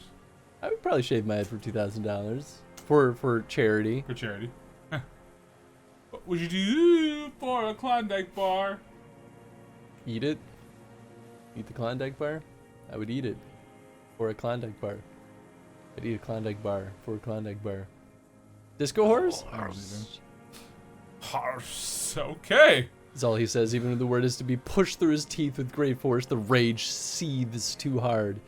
I would probably shave my head for $2,000 for charity. For charity. What would you do for a Klondike bar? Eat it. Eat the Klondike bar. I would eat it for a Klondike bar. I'd eat a Klondike bar for a Klondike bar. Disco horse? Horse. Okay. That's all he says, even when the word is to be pushed through his teeth with great force. The rage seethes too hard.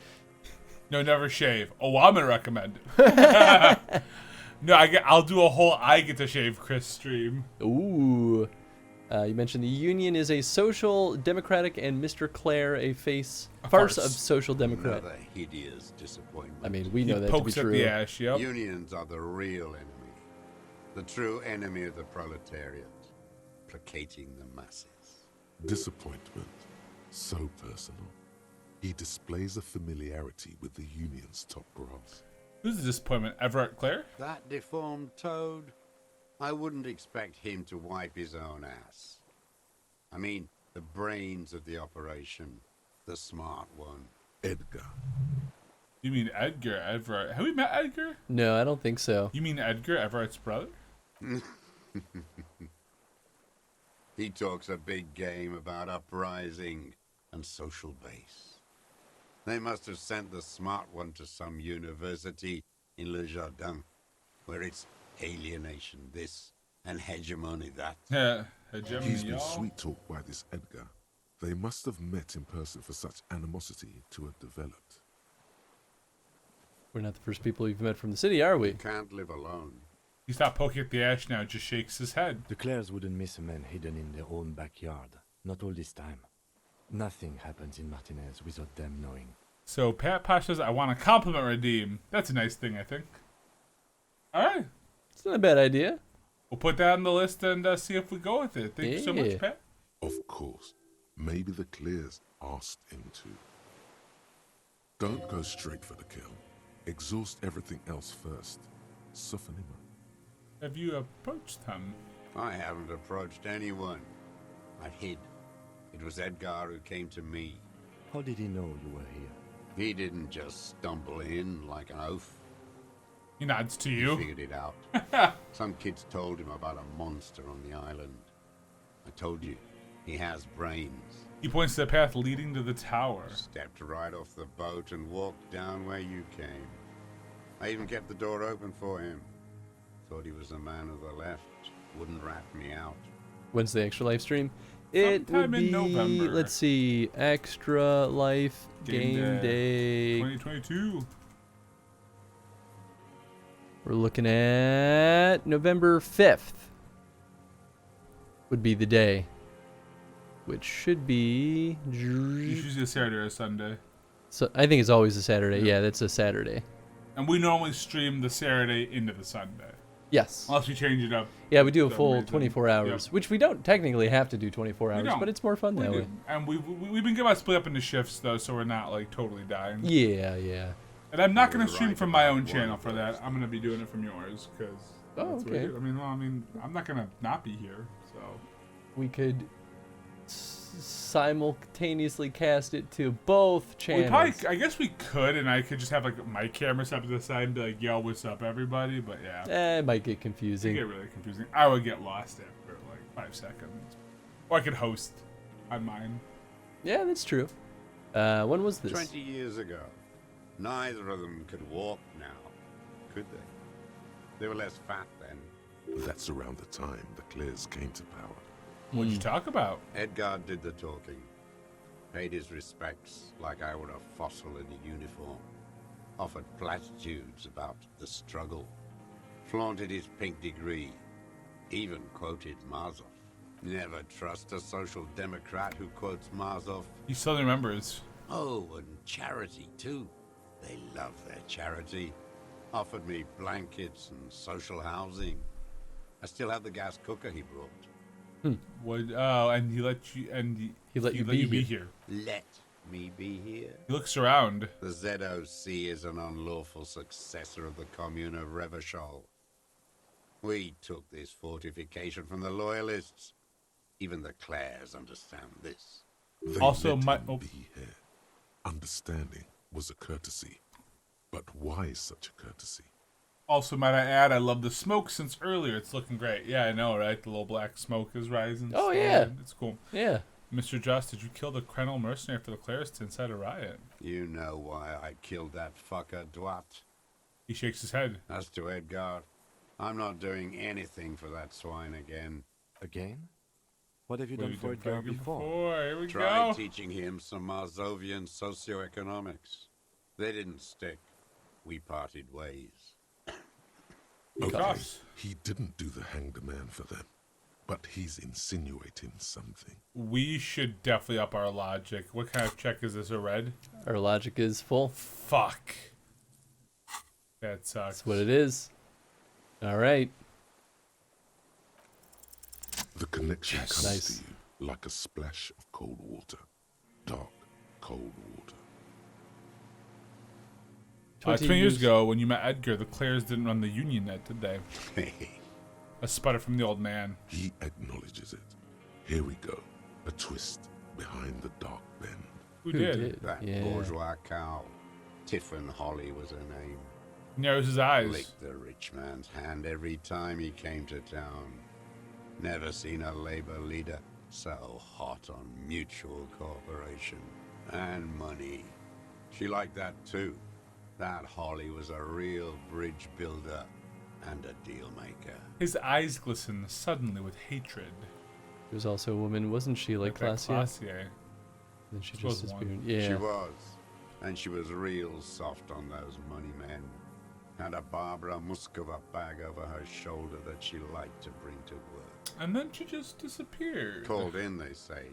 No, never shave. Oh, I'm gonna recommend it. No, I'll do a whole I get to shave Chris stream. Ooh. You mentioned the Union is a social democratic and Mr. Clare a farce of social democrat. Another hideous disappointment. I mean, we know that to be true. The ash, yep. Unions are the real enemy. The true enemy of the proletariat. Placating the masses. Disappointment. So personal. He displays a familiarity with the Union's top brass. Who's the disappointment? Everett Clare? That deformed toad? I wouldn't expect him to wipe his own ass. I mean, the brains of the operation. The smart one. Edgar. You mean Edgar Everett? Have we met Edgar? No, I don't think so. You mean Edgar Everett's brother? He talks a big game about uprising and social base. They must have sent the smart one to some university in Le Jardin, where it's alienation this and hegemony that. Yeah, hegemony. He's been sweet-talked by this Edgar. They must have met in person for such animosity to have developed. We're not the first people we've met from the city, are we? Can't live alone. He stopped poking at the ash now, just shakes his head. The Clares wouldn't miss a man hidden in their own backyard. Not all this time. Nothing happens in Martinez without them knowing. So Pat Posh says, I want a compliment redeem. That's a nice thing, I think. Alright. It's not a bad idea. We'll put that on the list and see if we go with it. Thank you so much, Pat. Of course. Maybe the Clears asked him to. Don't go straight for the kill. Exhaust everything else first. Soften him up. Have you approached him? I haven't approached anyone. I hid. It was Edgar who came to me. How did he know you were here? He didn't just stumble in like an oaf. He nods to you. He figured it out. Some kids told him about a monster on the island. I told you, he has brains. He points to the path leading to the tower. Stepped right off the boat and walked down where you came. I even kept the door open for him. Thought he was a man of the left. Wouldn't rat me out. When's the extra live stream? It would be, in November. Let's see, Extra Life Game Day 2022. We're looking at November 5th would be the day, which should be Usually a Saturday or a Sunday. So I think it's always a Saturday. Yeah, that's a Saturday. And we normally stream the Saturday into the Sunday. Yes. Unless we change it up. Yeah, we do a full 24 hours, which we don't technically have to do 24 hours, but it's more fun that way. And we've been given split up into shifts, though, so we're not, like, totally dying. Yeah, yeah. And I'm not going to stream from my own channel for that. I'm going to be doing it from yours, because... Oh, okay. I mean, I'm not going to not be here, so... We could simultaneously cast it to both channels. I guess we could, and I could just have like my camera set to the side and be like, "Yo, what's up, everybody?" But yeah, it might get confusing. It get really confusing. I would get lost after like 5 seconds. Or I could host on mine. Yeah, that's true. When was this? 20 years ago. Neither of them could walk now, could they? They were less fat then. That's around the time the Clears came to power. What'd you talk about? Edgar did the talking. Paid his respects like I were a fossil in a uniform. Offered platitudes about the struggle. Flaunted his pink degree. Even quoted Marzov. Never trust a social democrat who quotes Marzov. He still remembers. Oh, and charity too. They love their charity. Offered me blankets and social housing. I still have the gas cooker he brought. And he let you he let you be here. Let me be here. He looks around. The ZOC is an unlawful successor of the Commune of Revachol. We took this fortification from the loyalists. Even the Clares understand this. They also, let him be here. Understanding was a courtesy, but why such a courtesy? Also, might I add, I love the smoke since earlier. It's looking great. Yeah, I know, right? The little black smoke is rising. Oh, yeah. It's cool. Yeah. Mr. Joss, did you kill the Krenel mercenary for the Clares to incite a riot? You know why I killed that fucker, Dwat. He shakes his head. As to Edgar, I'm not doing anything for that swine again. Again? What have you done for Edgar before? Here we Tried go. teaching him some Marzovian socioeconomics. They didn't stick. We parted ways. Okay, he didn't do the hanged man for them, but he's insinuating something. We should definitely up our logic. What kind of check is this, a red? Our logic is full. Fuck. That sucks. That's what it is. All right. The connection comes Nice. to you like a splash of cold water. Dark, cold water. 20 years ago, when you met Edgar, the Clares didn't run the Union yet, did they? A sputter from the old man. He acknowledges it. Here we go. A twist behind the dark bend. Who did? That bourgeois cow. Tiffin Holly was her name. Narrows his eyes. Licked the rich man's hand every time he came to town. Never seen a labor leader so hot on mutual cooperation and money. She liked that too. That Holly was a real bridge builder and a deal maker. His eyes glisten suddenly with hatred. She was also a woman, wasn't she? Like Classier. Then she just was one. disappeared. Yeah. She was. And she was real soft on those money men. Had a Barbara Muscova bag over her shoulder that she liked to bring to work. And then she just disappeared. Called in, they say.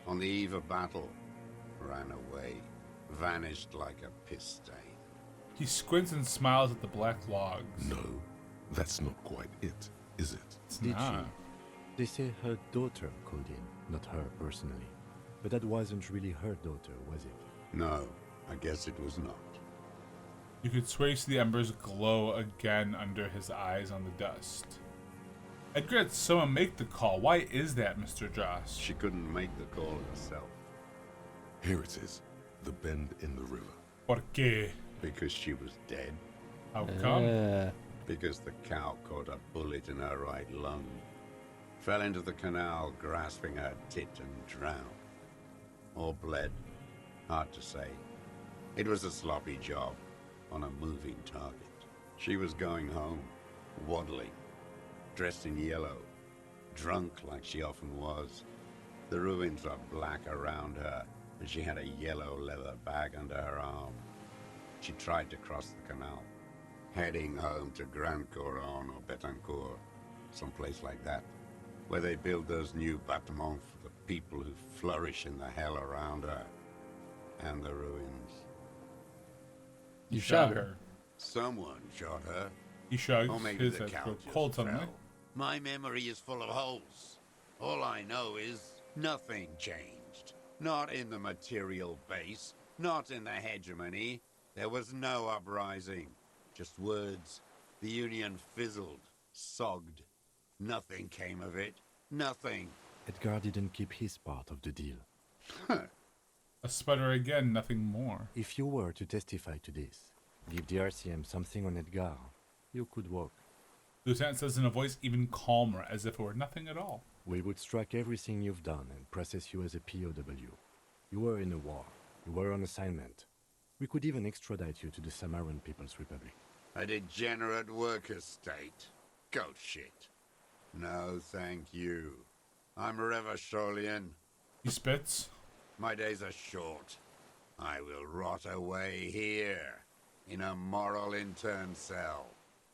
On the eve of battle. Ran away. Vanished like a piss stain. He squints and smiles at the black logs. No, that's not quite it, is it? It's Did not. she? They say her daughter called in, not her personally. But that wasn't really her daughter, was it? No, I guess it was not. You could swear you see the embers glow again under his eyes on the dust. Edgar had someone make the call. Why is that, Mr. Joss? She couldn't make the call herself. Here it is. The bend in the river. ¿Por qué? Because she was dead. How come? Because the cow caught a bullet in her right lung. Fell into the canal, grasping her tit and drowned. Or bled. Hard to say. It was a sloppy job on a moving target. She was going home, waddling, dressed in yellow, drunk like she often was. The ruins were black around her, and she had a yellow leather bag under her arm. She tried to cross the canal, heading home to Grand Couronne or Betancourt, someplace like that, where they build those new bâtiments for the people who flourish in the hell around her and the ruins. You shot her. Someone shot her. He shrugs. Or maybe His the head cow goes just cold suddenly. fell. My memory is full of holes. All I know is nothing changed. Not in the material base, not in the hegemony. There was no uprising. Just words. The Union fizzled, sogged. Nothing came of it. Nothing. Edgar didn't keep his part of the deal. A sputter again, nothing more. If you were to testify to this, give the RCM something on Edgar, you could walk. Lieutenant says in a voice even calmer, as if it were nothing at all. We would strike everything you've done and process you as a POW. You were in a war. You were on assignment. We could even extradite you to the Samaran People's Republic. A degenerate worker state. Goat shit. No, thank you. I'm Revacholian. He spits. My days are short. I will rot away here, in a moral intern cell.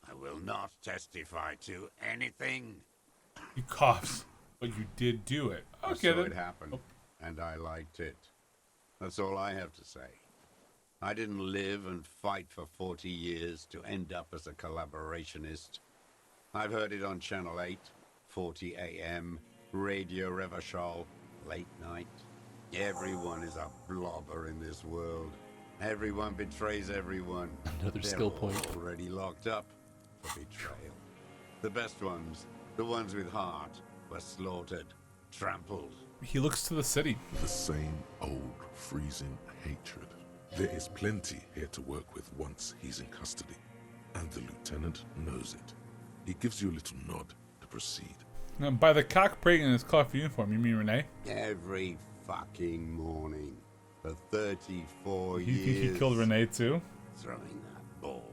I will not testify to anything. He coughs, but you did do it. I Okay, saw then. it happen, and I liked it. That's all I have to say. I didn't live and fight for 40 years to end up as a collaborationist. I've heard it on Channel 8, 40 AM, Radio Revachol, late night. Everyone is a blobber in this world. Everyone betrays everyone. Another They're skill point. already locked up for betrayal. The best ones, the ones with heart, were slaughtered, trampled. He looks to the city. The same old freezing hatred. There is plenty here to work with once he's in custody, and the lieutenant knows it. He gives you a little nod to proceed. Now, by the cock praying in his coffee uniform, you mean Renee? Every fucking morning for 34 You years. think he killed Renee too? Throwing that ball.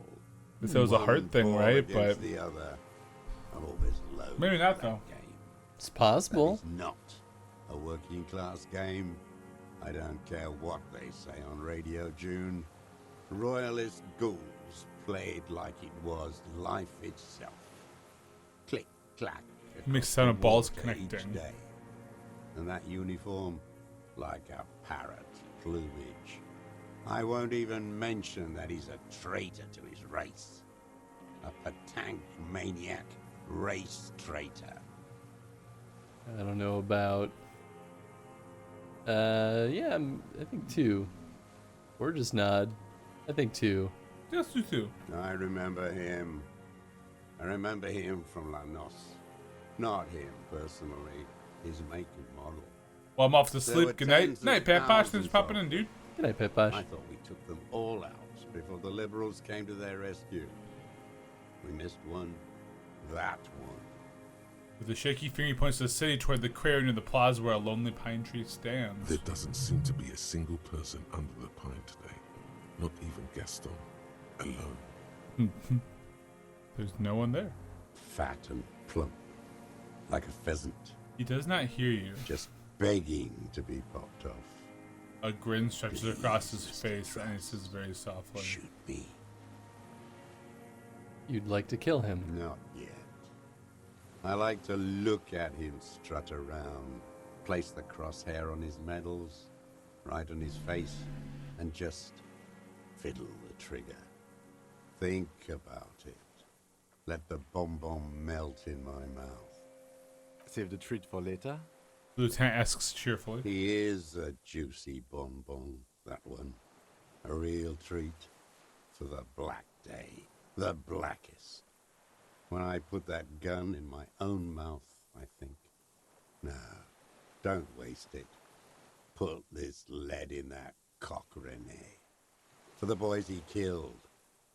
This was a One heart thing, ball right? against But the other. Always low. maybe not though. It's possible. That is not a working class game. I don't care what they say on Radio June. Royalist ghouls played like it was life itself. Click, clack. Makes sound of balls each connecting. day. And that uniform, like a parrot plumage. I won't even mention that he's a traitor to his race. A Patank maniac race traitor. I don't know about. Yeah, I think 2. Or just nod. I think 2. Just do 2. I remember him. I remember him from Lanos. Not him personally, his make and model. Well, I'm off to There were sleep. Good night. tens of Night, Pat Posh. Thanks thousands for popping of in, dude. Good night, Pet Posh. I thought we took them all out before the liberals came to their rescue. We missed one. That one. With a shaky finger, he points to the city toward the clearing near the plaza where a lonely pine tree stands. There doesn't seem to be a single person under the pine today. Not even Gaston. Alone. There's no one there. Fat and plump. Like a pheasant. He does not hear you. Just begging to be popped off. A grin stretches across his face and he says very softly, Shoot me. You'd like to kill him. Not yet. I like to look at him strut around, place the crosshair on his medals, right on his face, and just fiddle the trigger. Think about it. Let the bomb melt in my mouth. Save the treat for later? The lieutenant asks cheerfully. He is a juicy bonbon, that one. A real treat for the black day. The blackest. When I put that gun in my own mouth, I think, no, don't waste it. Put this lead in that cock, Rene. For the boys he killed.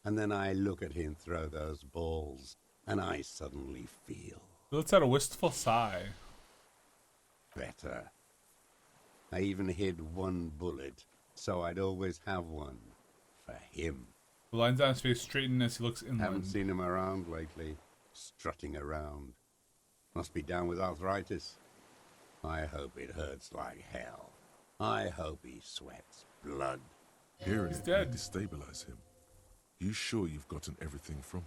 And then I look at him throw those balls, and I suddenly feel He lets out a wistful sigh. better. I even hid one bullet, so I'd always have one for him. The lines on his face straighten as he looks inland. Haven't seen him around lately, strutting around. Must be down with arthritis. I hope it hurts like hell. I hope he sweats blood. Hearing He's it dead. may destabilize him. You sure you've gotten everything from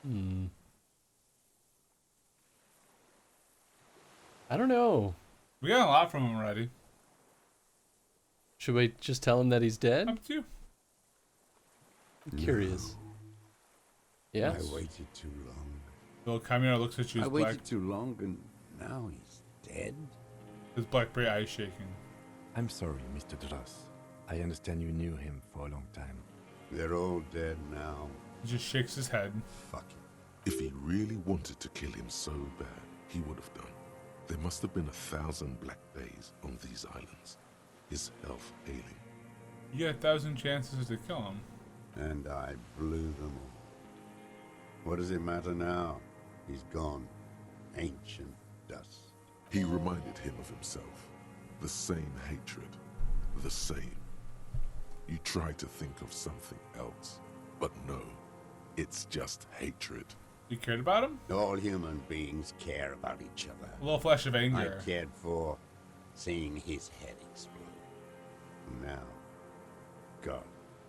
him? I don't know. We got a lot from him already. Should we just tell him that he's dead? Up to you. I'm curious. Yes. I waited too long. The Chimera looks at you. I His waited black, too long, and now he's dead. his blackberry eyes shaking. I'm sorry, Mr. Dross. I understand you knew him for a long time. They're all dead now. He just shakes his head. Fuck it. If he really wanted to kill him so bad, he would have done. There must have been 1,000 black days on these islands. His health ailing. You got 1,000 chances to kill him. And I blew them all. What does it matter now? He's gone. Ancient dust. He reminded him of himself. The same hatred. The same. You try to think of something else. But no. It's just hatred. You cared about him? All human beings care about each other. A little flash of anger. I cared for seeing his head explode. Now, God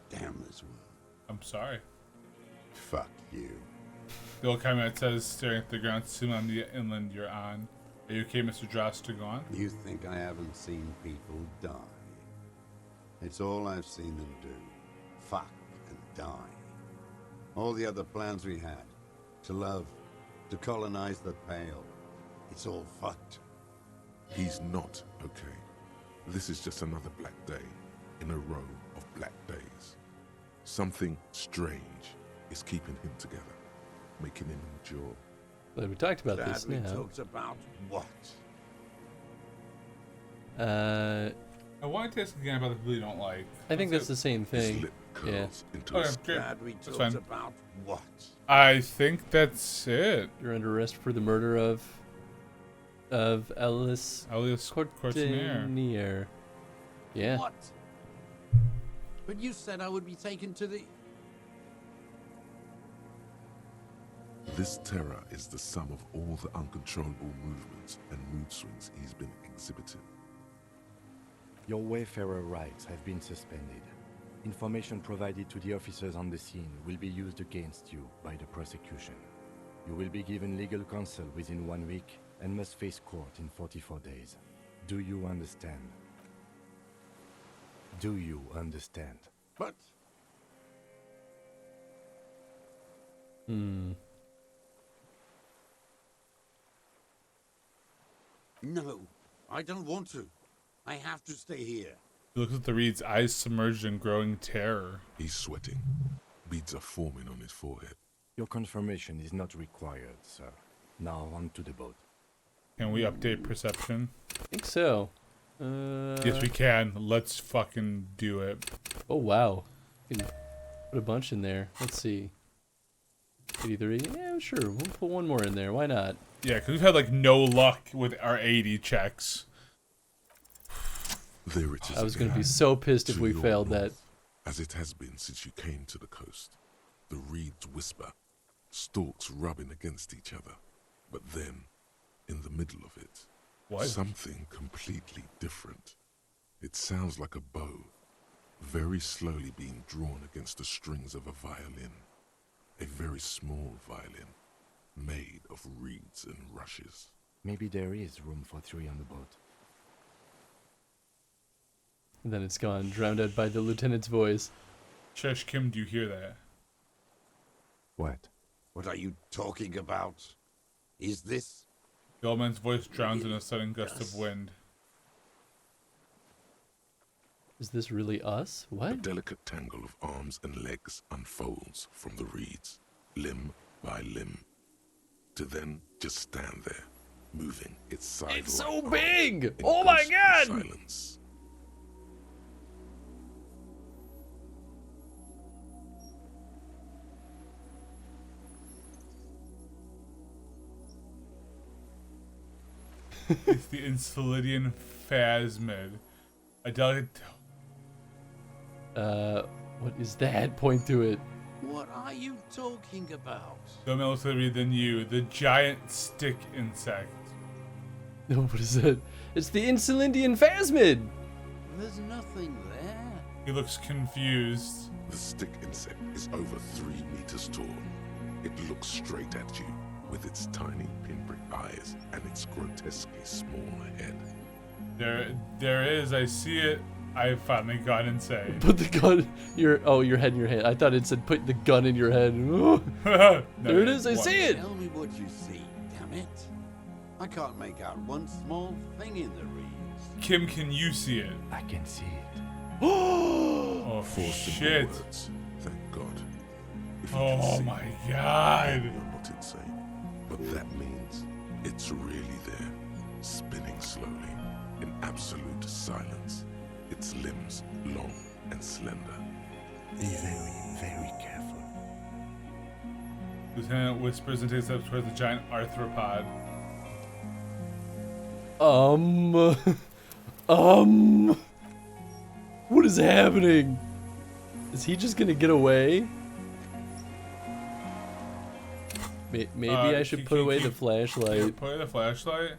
damn this world. I'm sorry. Fuck you. The old Chimera says, staring at the ground, soon on the inland you're on. Are you okay, Mr. Dross, to go on? You think I haven't seen people die? It's all I've seen them do. Fuck and die. All the other plans we had. To love. To colonize the Pale. It's all fucked. He's not okay. This is just another black day in a row of black days. Something strange is keeping him together, making him endure. But we talked about this We now. talked about what? I want to ask again about the people you don't like. I think that's the same His thing. lip Yeah. curls into Okay, a great. Glad we That's talked fine. about what? I think that's it. You're under arrest for the murder of Elias Courtinier. Yeah. What? But you said I would be taken to the... This terror is the sum of all the uncontrollable movements and mood swings he's been exhibiting. Your Wayfarer rights have been suspended. Information provided to the officers on the scene will be used against you by the prosecution. You will be given legal counsel within 1 week and must face court in 44 days. Do you understand? Do you understand? But... No, I don't want to. I have to stay here. He looks at the reeds, eyes submerged in growing terror. He's sweating. Beads are forming on his forehead. Your confirmation is not required, sir. Now on to the boat. Can we update perception? I think so. Yes, we can. Let's fucking do it. Oh, wow. You can put a bunch in there. Let's see. 83? Yeah, sure. We'll put one more in there. Why not? Yeah, because we've had, like, no luck with our 80 checks. There it is. I was going to be so pissed if we failed that. As it has been since you came to the coast. The reeds whisper, stalks rubbing against each other. But then, in the middle of it, something completely different. It sounds like a bow, very slowly being drawn against the strings of a violin. A very small violin, made of reeds and rushes. Maybe there is room for 3 on the boat. And then it's gone, drowned out by the lieutenant's voice. Chesh Kim, do you hear that? What? What are you talking about? Is this? The old man's voice drowns in a sudden gust of wind. Is this really us? What? A delicate tangle of arms and legs unfolds from the reeds, limb by limb, to then just stand there, moving its side. It's so big! Oh my god! Silence. It's the Elysium phasmid. A delicate... what is that? Point to it. What are you talking about? No more than you, the giant stick insect. No, what is that? It's the Elysium phasmid! There's nothing there. He looks confused. The stick insect is over 3 meters tall. It looks straight at you, with its tiny pinprick eyes and its grotesquely small head. There is, I see it. I finally got insane. Put the gun, your head in your hand. I thought it said put the gun in your head. No, there it is, I see it! Tell me what you see, damn it. I can't make out one small thing in the reeds. Kim, can you see it? I can see it. Oh, shit. Words. Thank God. If you Oh can see, my god. you're not insane. But that means it's really there, spinning slowly, in absolute silence. Its limbs long and slender. Be very, very careful. Lieutenant whispers and takes steps towards the giant arthropod. What is happening? Is he just gonna get away? Maybe I should put away the flashlight. Put away the flashlight?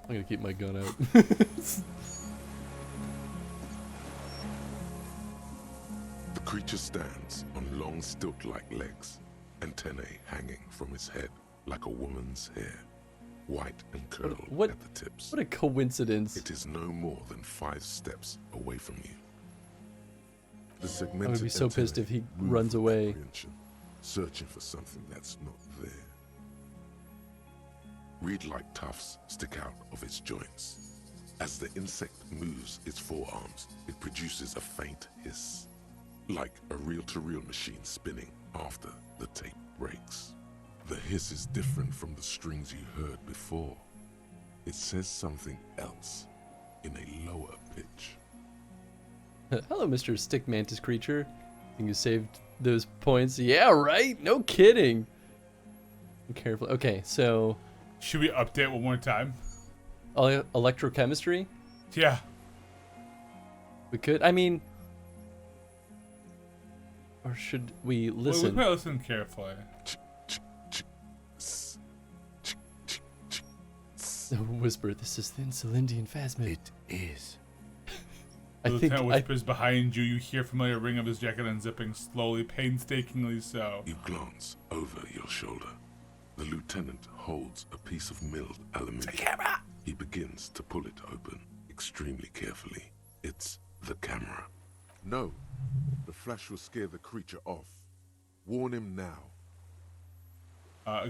I'm gonna keep my gun out. The creature stands on long stilt-like legs, antennae hanging from its head like a woman's hair, white and curled at the tips. What a coincidence. It is no more than 5 steps away from you. The I segmented would be so pissed if he runs away. Searching for something that's not there. Reed-like tufts stick out of its joints. As the insect moves its forearms, it produces a faint hiss, like a reel-to-reel machine spinning after the tape breaks. The hiss is different from the strings you heard before. It says something else in a lower pitch. Hello, Mr. Stick Mantis creature. Think you saved those points? Yeah, right? No kidding. Be careful. Okay, so... Should we update one more time? Electrochemistry? Yeah. We could. I mean... Or should we Well, listen? we better listen carefully. Whisper, this is the Insulindian phasmid. It is. The lieutenant whispers behind you. You hear familiar ring of his jacket unzipping slowly, painstakingly so. You glance over your shoulder. The lieutenant holds a piece of milled aluminium. The camera! He begins to pull it open, extremely carefully. It's the camera. No, the flash will scare the creature off. Warn him now.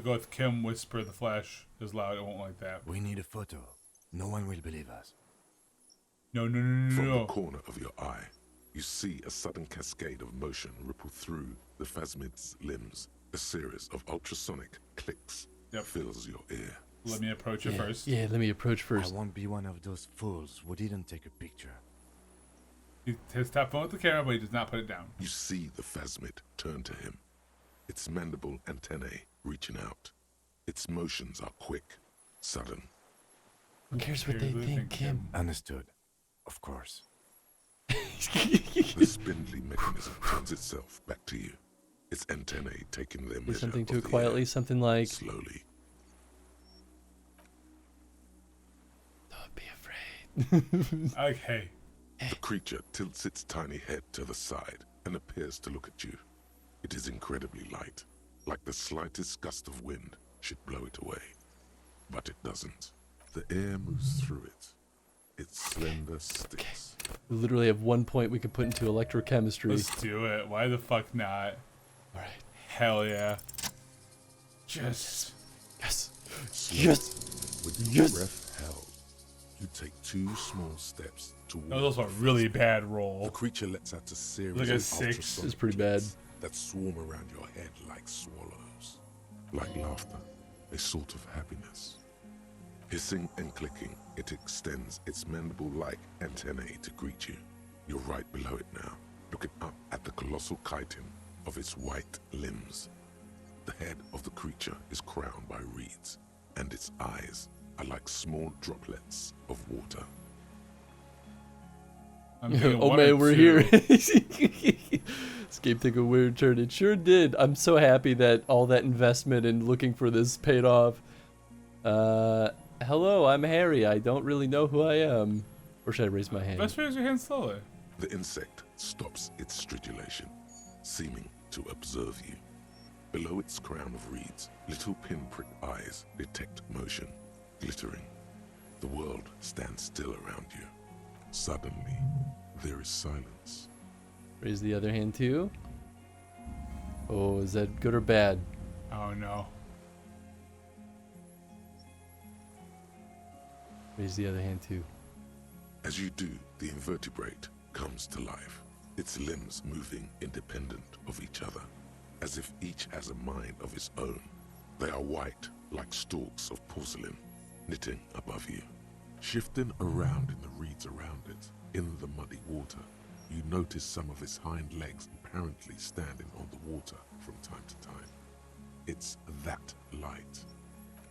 Go with Kim, whisper, the flash is loud, it won't like that. We need a photo. No one will believe us. No. From the corner of your eye, you see a sudden cascade of motion ripple through the phasmid's limbs. A series of ultrasonic clicks fills your ear. Let me approach it first. Yeah, let me approach first. I won't be one of those fools who didn't take a picture. He has tapped phone with the camera, but he does not put it down. You see the phasmid turn to him. Its mandible antennae reaching out. Its motions are quick, sudden. Who cares what they think, Kim? Understood. Of course. The spindly mechanism turns itself back to you. Its antennae taking their Say measure something of to it the quietly, air, something like... slowly. Don't be afraid. Okay. The creature tilts its tiny head to the side and appears to look at you. It is incredibly light, like the slightest gust of wind should blow it away. But it doesn't. The air moves through it. Its slender sticks. We literally have 1 point we can put into electrochemistry. Let's do it. Why the fuck not? Alright. Hell yeah. Just. Yes. With your breath held, you take 2 small steps towards. That was also a really bad roll. The creature lets out a series Like a of 6. ultrasonic It's pretty bad. jets that swarm around your head like swallows. Like laughter, a sort of happiness. Hissing and clicking, it extends its mandible-like antennae to greet you. You're right below it now, looking up at the colossal chitin of its white limbs. The head of the creature is crowned by reeds, and its eyes are like small droplets of water. Oh man, we're here. This game took a weird turn. It sure did. I'm so happy that all that investment in looking for this paid off. Hello, I'm Harry. I don't really know who I am. Or should I raise my hand? Let's raise your hand slowly. The insect stops its stridulation, seeming to observe you. Below its crown of reeds, little pinprick eyes detect motion, glittering. The world stands still around you. Suddenly, there is silence. Raise the other hand too. Oh, is that good or bad? Oh no. Raise the other hand too. As you do, the invertebrate comes to life, its limbs moving independent of each other, as if each has a mind of its own. They are white, like stalks of porcelain, knitting above you. Shifting around in the reeds around it, in the muddy water, you notice some of its hind legs apparently standing on the water from time to time. It's that light.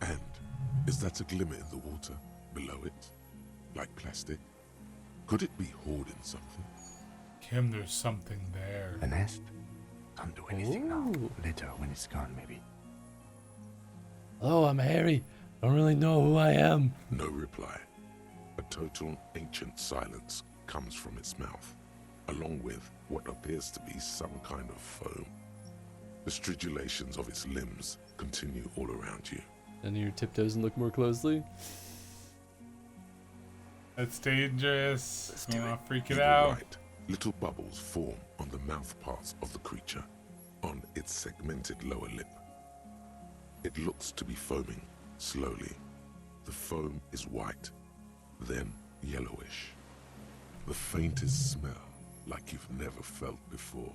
And is that a glimmer in the water below it? Like plastic? Could it be hoarding something? Kim, there's something there. A nest? Don't do anything now. Later, when it's gone, maybe. Hello, I'm Harry. Don't really know who I am. No reply. A total ancient silence comes from its mouth, along with what appears to be some kind of foam. The stridulations of its limbs continue all around you. Stand on your tiptoes and look more closely. That's dangerous. You wanna freak it You were out? right. Little bubbles form on the mouth parts of the creature, on its segmented lower lip. It looks to be foaming, slowly. The foam is white, then yellowish. The faintest smell, like you've never felt before.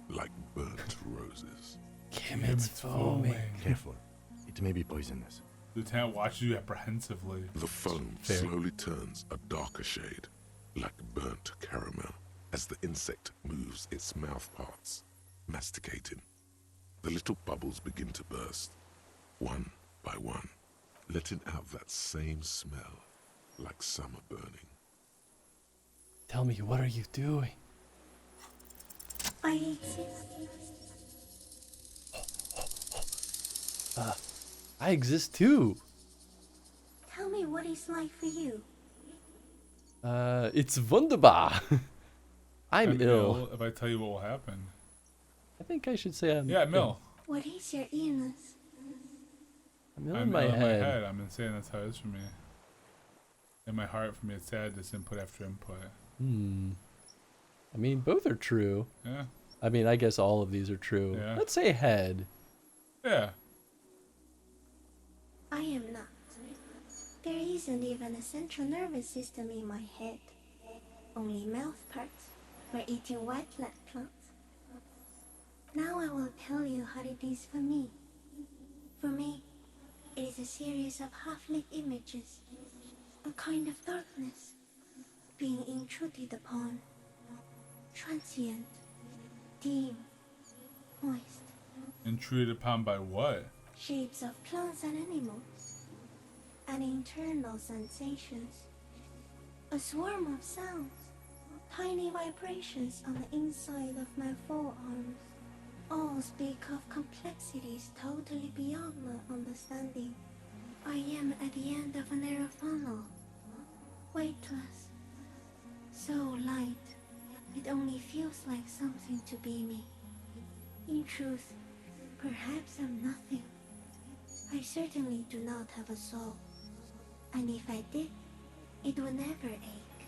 Like burnt roses. Kim, it's foaming. Careful. It may be poisonous. Lieutenant watches you apprehensively. The foam slowly turns a darker shade, like burnt caramel, as the insect moves its mouth parts, masticating. The little bubbles begin to burst, one by one, letting out that same smell, like summer burning. Tell me, what are you doing? I exist. I exist too. Tell me what it's like for you. It's wunderbar. I'm ill. If I tell you what will happen. I think I should say I'm ill. What is your illness? I'm ill in my head. I'm insane. That's how it is for me. In my heart, for me, it's sad. Just input after input. I mean, both are true. Yeah. I mean, I guess all of these are true. Yeah. Let's say head. Yeah. I am not. There isn't even a central nervous system in my head. Only mouth parts for eating white blood clots. Now I will tell you how it is for me. For me, it is a series of half-lit images. A kind of darkness being intruded upon. Transient, dim, moist. Intruded upon by what? Shapes of plants and animals. And internal sensations. A swarm of sounds. Tiny vibrations on the inside of my forearms. All speak of complexities totally beyond my understanding. I am at the end of a narrow funnel. Weightless. So light. It only feels like something to be me. In truth, perhaps I'm nothing. I certainly do not have a soul. And if I did, it would never ache.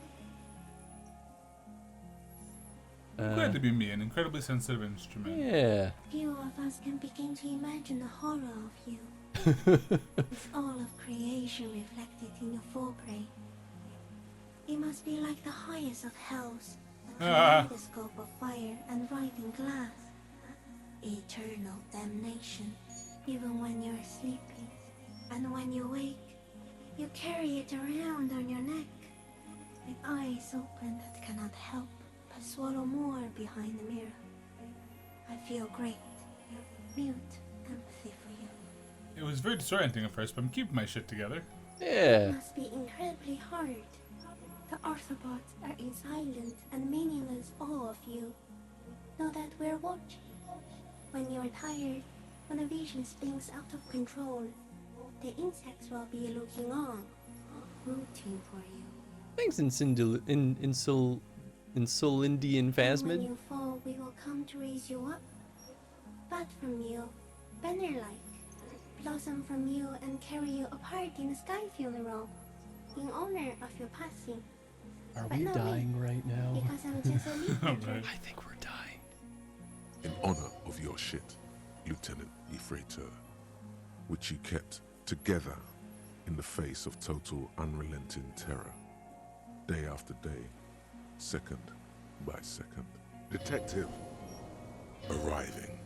Glad to be me, an incredibly sensitive instrument. Yeah. Few of us can begin to imagine the horror of you. With all of creation reflected in your forebrain. It must be like the highest of hells, a kaleidoscope of fire and writhing glass. Eternal damnation, even when you're sleeping. And when you wake, you carry it around on your neck, with eyes open that cannot help but swallow more behind the mirror. I feel great, mute empathy for you. It was very disorienting at first, but I'm keeping my shit together. Yeah. It must be incredibly hard. The Arthropods are in silent and meaningless awe of you. Know that we're watching. When you're tired, when the vision spins out of control, the insects will be looking on, rooting for you. Thanks, Insulindian And when Phasmid. you fall, we will come to raise you up. Bud from you, banner-like, blossom from you and carry you apart in a sky funeral, in honor of your passing. Are But we not dying me, right now? because I'm just a leaf picker. I think we're dying. In honor of your shit, Lieutenant Ifreter, which you kept together in the face of total unrelenting terror, day after day, second by second. Detective, arriving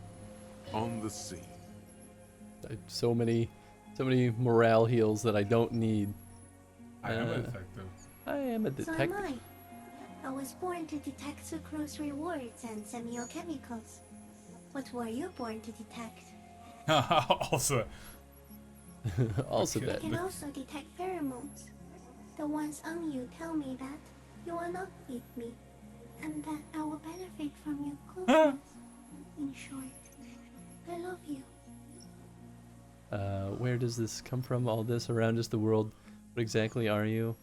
on the scene. So many morale heals that I don't need. I am a detective. I am a So am detective. I was born to detect sucrose rewards and semiochemicals. What were you born to detect? Also. Also I that. can also detect pheromones. The ones on you tell me that you will not eat me, and that I will benefit from your closeness. In short, I love you. Where does this come from? All this around us, the world. What exactly are you?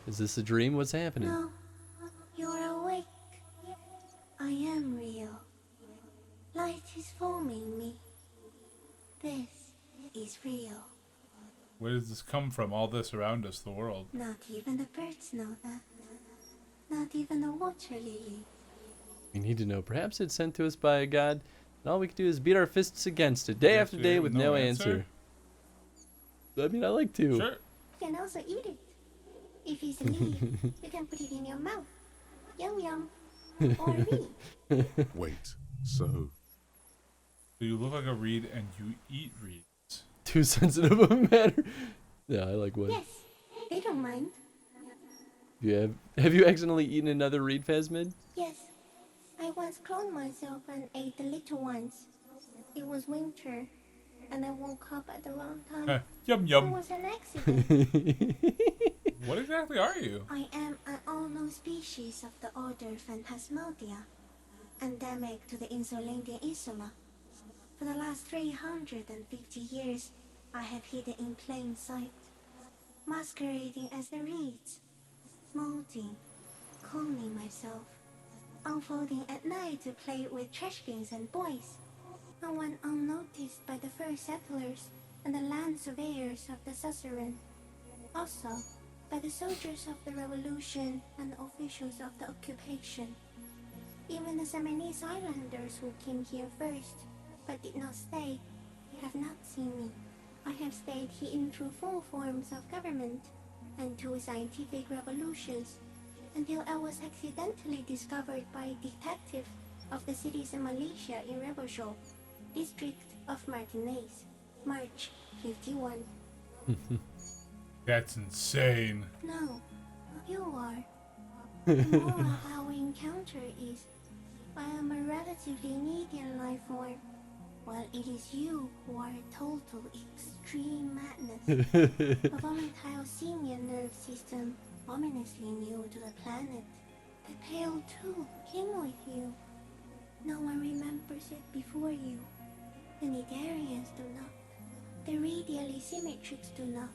Is this a dream? What's happening? No, you're awake. I am real. Light is forming me. This is real. Where does this come from? All this around us, the world. Not even the birds know that. Not even the water lily. We need to know. Perhaps it's sent to us by a god, and all we can do is beat our fists against it day Yes, after day yeah, with no no answer. answer. I mean, I like to. Sure. You can also eat it. If it's a leaf, you can put it in your mouth. Yum yum. Or me. Wait, so So you look like a reed and you eat reeds. Too sensitive of a matter. Yeah, I like wood. Yes, they don't mind. Have you accidentally eaten another reed, Phasmid? Yes, I once cloned myself and ate the little ones. It was winter, and I woke up at the wrong time. Yum yum. It was an accident. What exactly are you? I am an unknown species of the order Phantasmodia, endemic to the Insulandian Insula. For the last 350 years, I have hidden in plain sight, masquerading as the reeds, molding, cloning myself, unfolding at night to play with trashkins and boys. I went unnoticed by the first settlers and the land surveyors of the suzerain. Also, by the soldiers of the revolution and the officials of the occupation. Even the Seminese islanders who came here first, but did not stay, have not seen me. I have stayed hidden through 4 forms of government and 2 scientific revolutions, until I was accidentally discovered by a detective of the citizen militia in Rebelshore, district of Martinez, March 51. That's insane. No, you are. The moral of our encounter is, I am a relatively medium life form, while it is you who are a total extreme madness. A volatile simian nerve system, ominously new to the planet. The Pale too came with you. No one remembers it before you. The Nidarians do not. The radially symmetrics do not.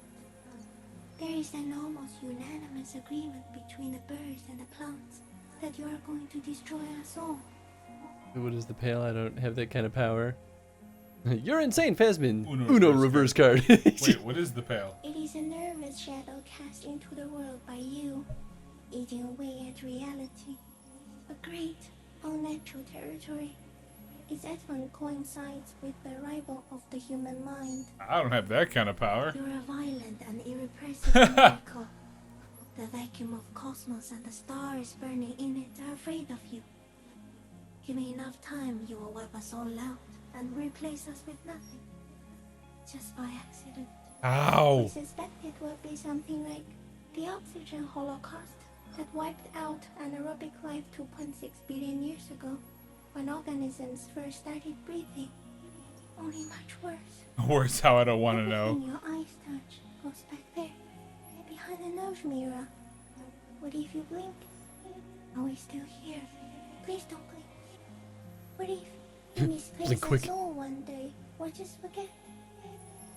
There is an almost unanimous agreement between the birds and the plants that you are going to destroy us all. What is the Pale? I don't have that kind of power. You're insane, Phasmin. Uno reverse card. Wait, what is the Pale? It is a nervous shadow cast into the world by you, eating away at reality. A great, unnatural territory. Its advent coincides with the arrival of the human mind. I don't have that kind of power. You're a violent and irrepressible miracle. The vacuum of cosmos and the stars burning in it are afraid of you. Give me enough time, you will wipe us all out and replace us with nothing. Just by accident. Ow! I suspect it will be something like the oxygen holocaust that wiped out anaerobic life 2.6 billion years ago, when organisms first started breathing. Only much worse. Worse how I don't want to know. Everything your eyes touch goes back there, behind the nose mirror. What if you blink? Are we still here? Please don't blink. What if you misplace us all one day, or just forget?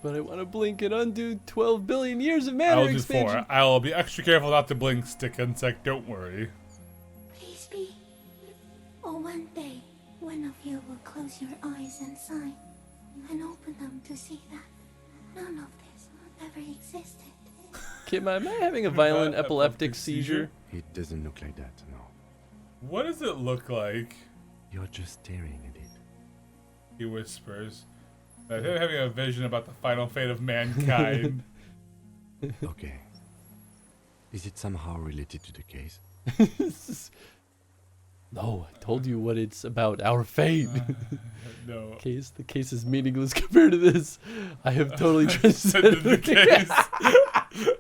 But I want to blink and undo 12 billion years of matter I'll do expansion. 4. I'll be extra careful not to blink, stick insect, don't worry. Please be. Or one day, one of you will close your eyes and sigh, and open them to see that none of this ever existed. Kim, am I having a violent epileptic seizure? It doesn't look like that, no. What does it look like? You're just staring at it. He whispers. I'm having a vision about the final fate of mankind. Okay. Is it somehow related to the case? No, I told you what it's about. Our fate. No. The case is meaningless compared to this. I have totally transcended the case.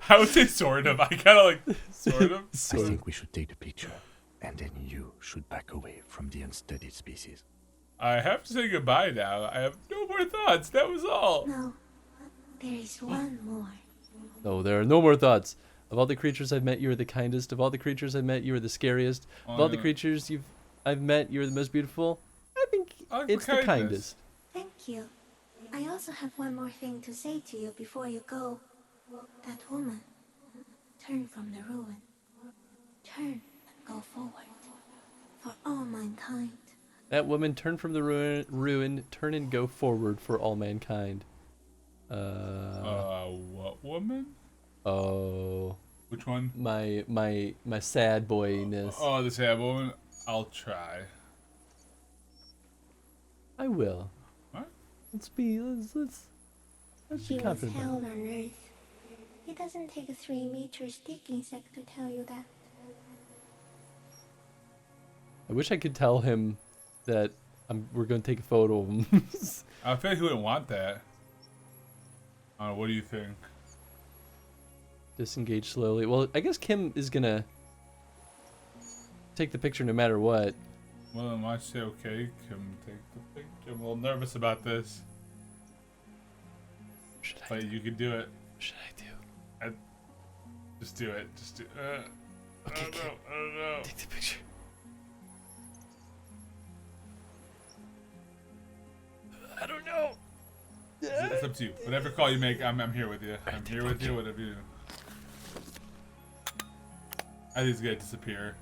I would say sort of. I kind of like sort of. I think we should take the picture, and then you should back away from the unstudied species. I have to say goodbye now. I have no more thoughts. That was all. No, there is one more. No, there are no more thoughts. Of all the creatures I've met, you are the kindest. Of all the creatures I've met, you are the scariest. Of all the creatures I've met, you're the most beautiful. I think it's the kindest. Thank you. I also have one more thing to say to you before you go. That woman, turn from the ruin. Turn and go forward. For all mankind. That woman, turn from the ruin, turn and go forward for all mankind. What woman? Oh. Which one? My sad boyness. Oh, the sad woman. I'll try. I will. What? Let's be She was confident. held on Earth. It doesn't take a 3-meter stick insect to tell you that. I wish I could tell him that we're going to take a photo of him. I feel like he wouldn't want that. What do you think? Disengage slowly. Well, I guess Kim is going to take the picture no matter what. Well, then why say okay? Kim, take the picture. I'm a little nervous about this. But you can do it. What should I do? Just do it. Just do. Okay, I don't know. Take the picture. I don't know. It's up to you. Whatever call you make, I'm here with you. I'm here with you. Whatever you do. I think it's gonna disappear.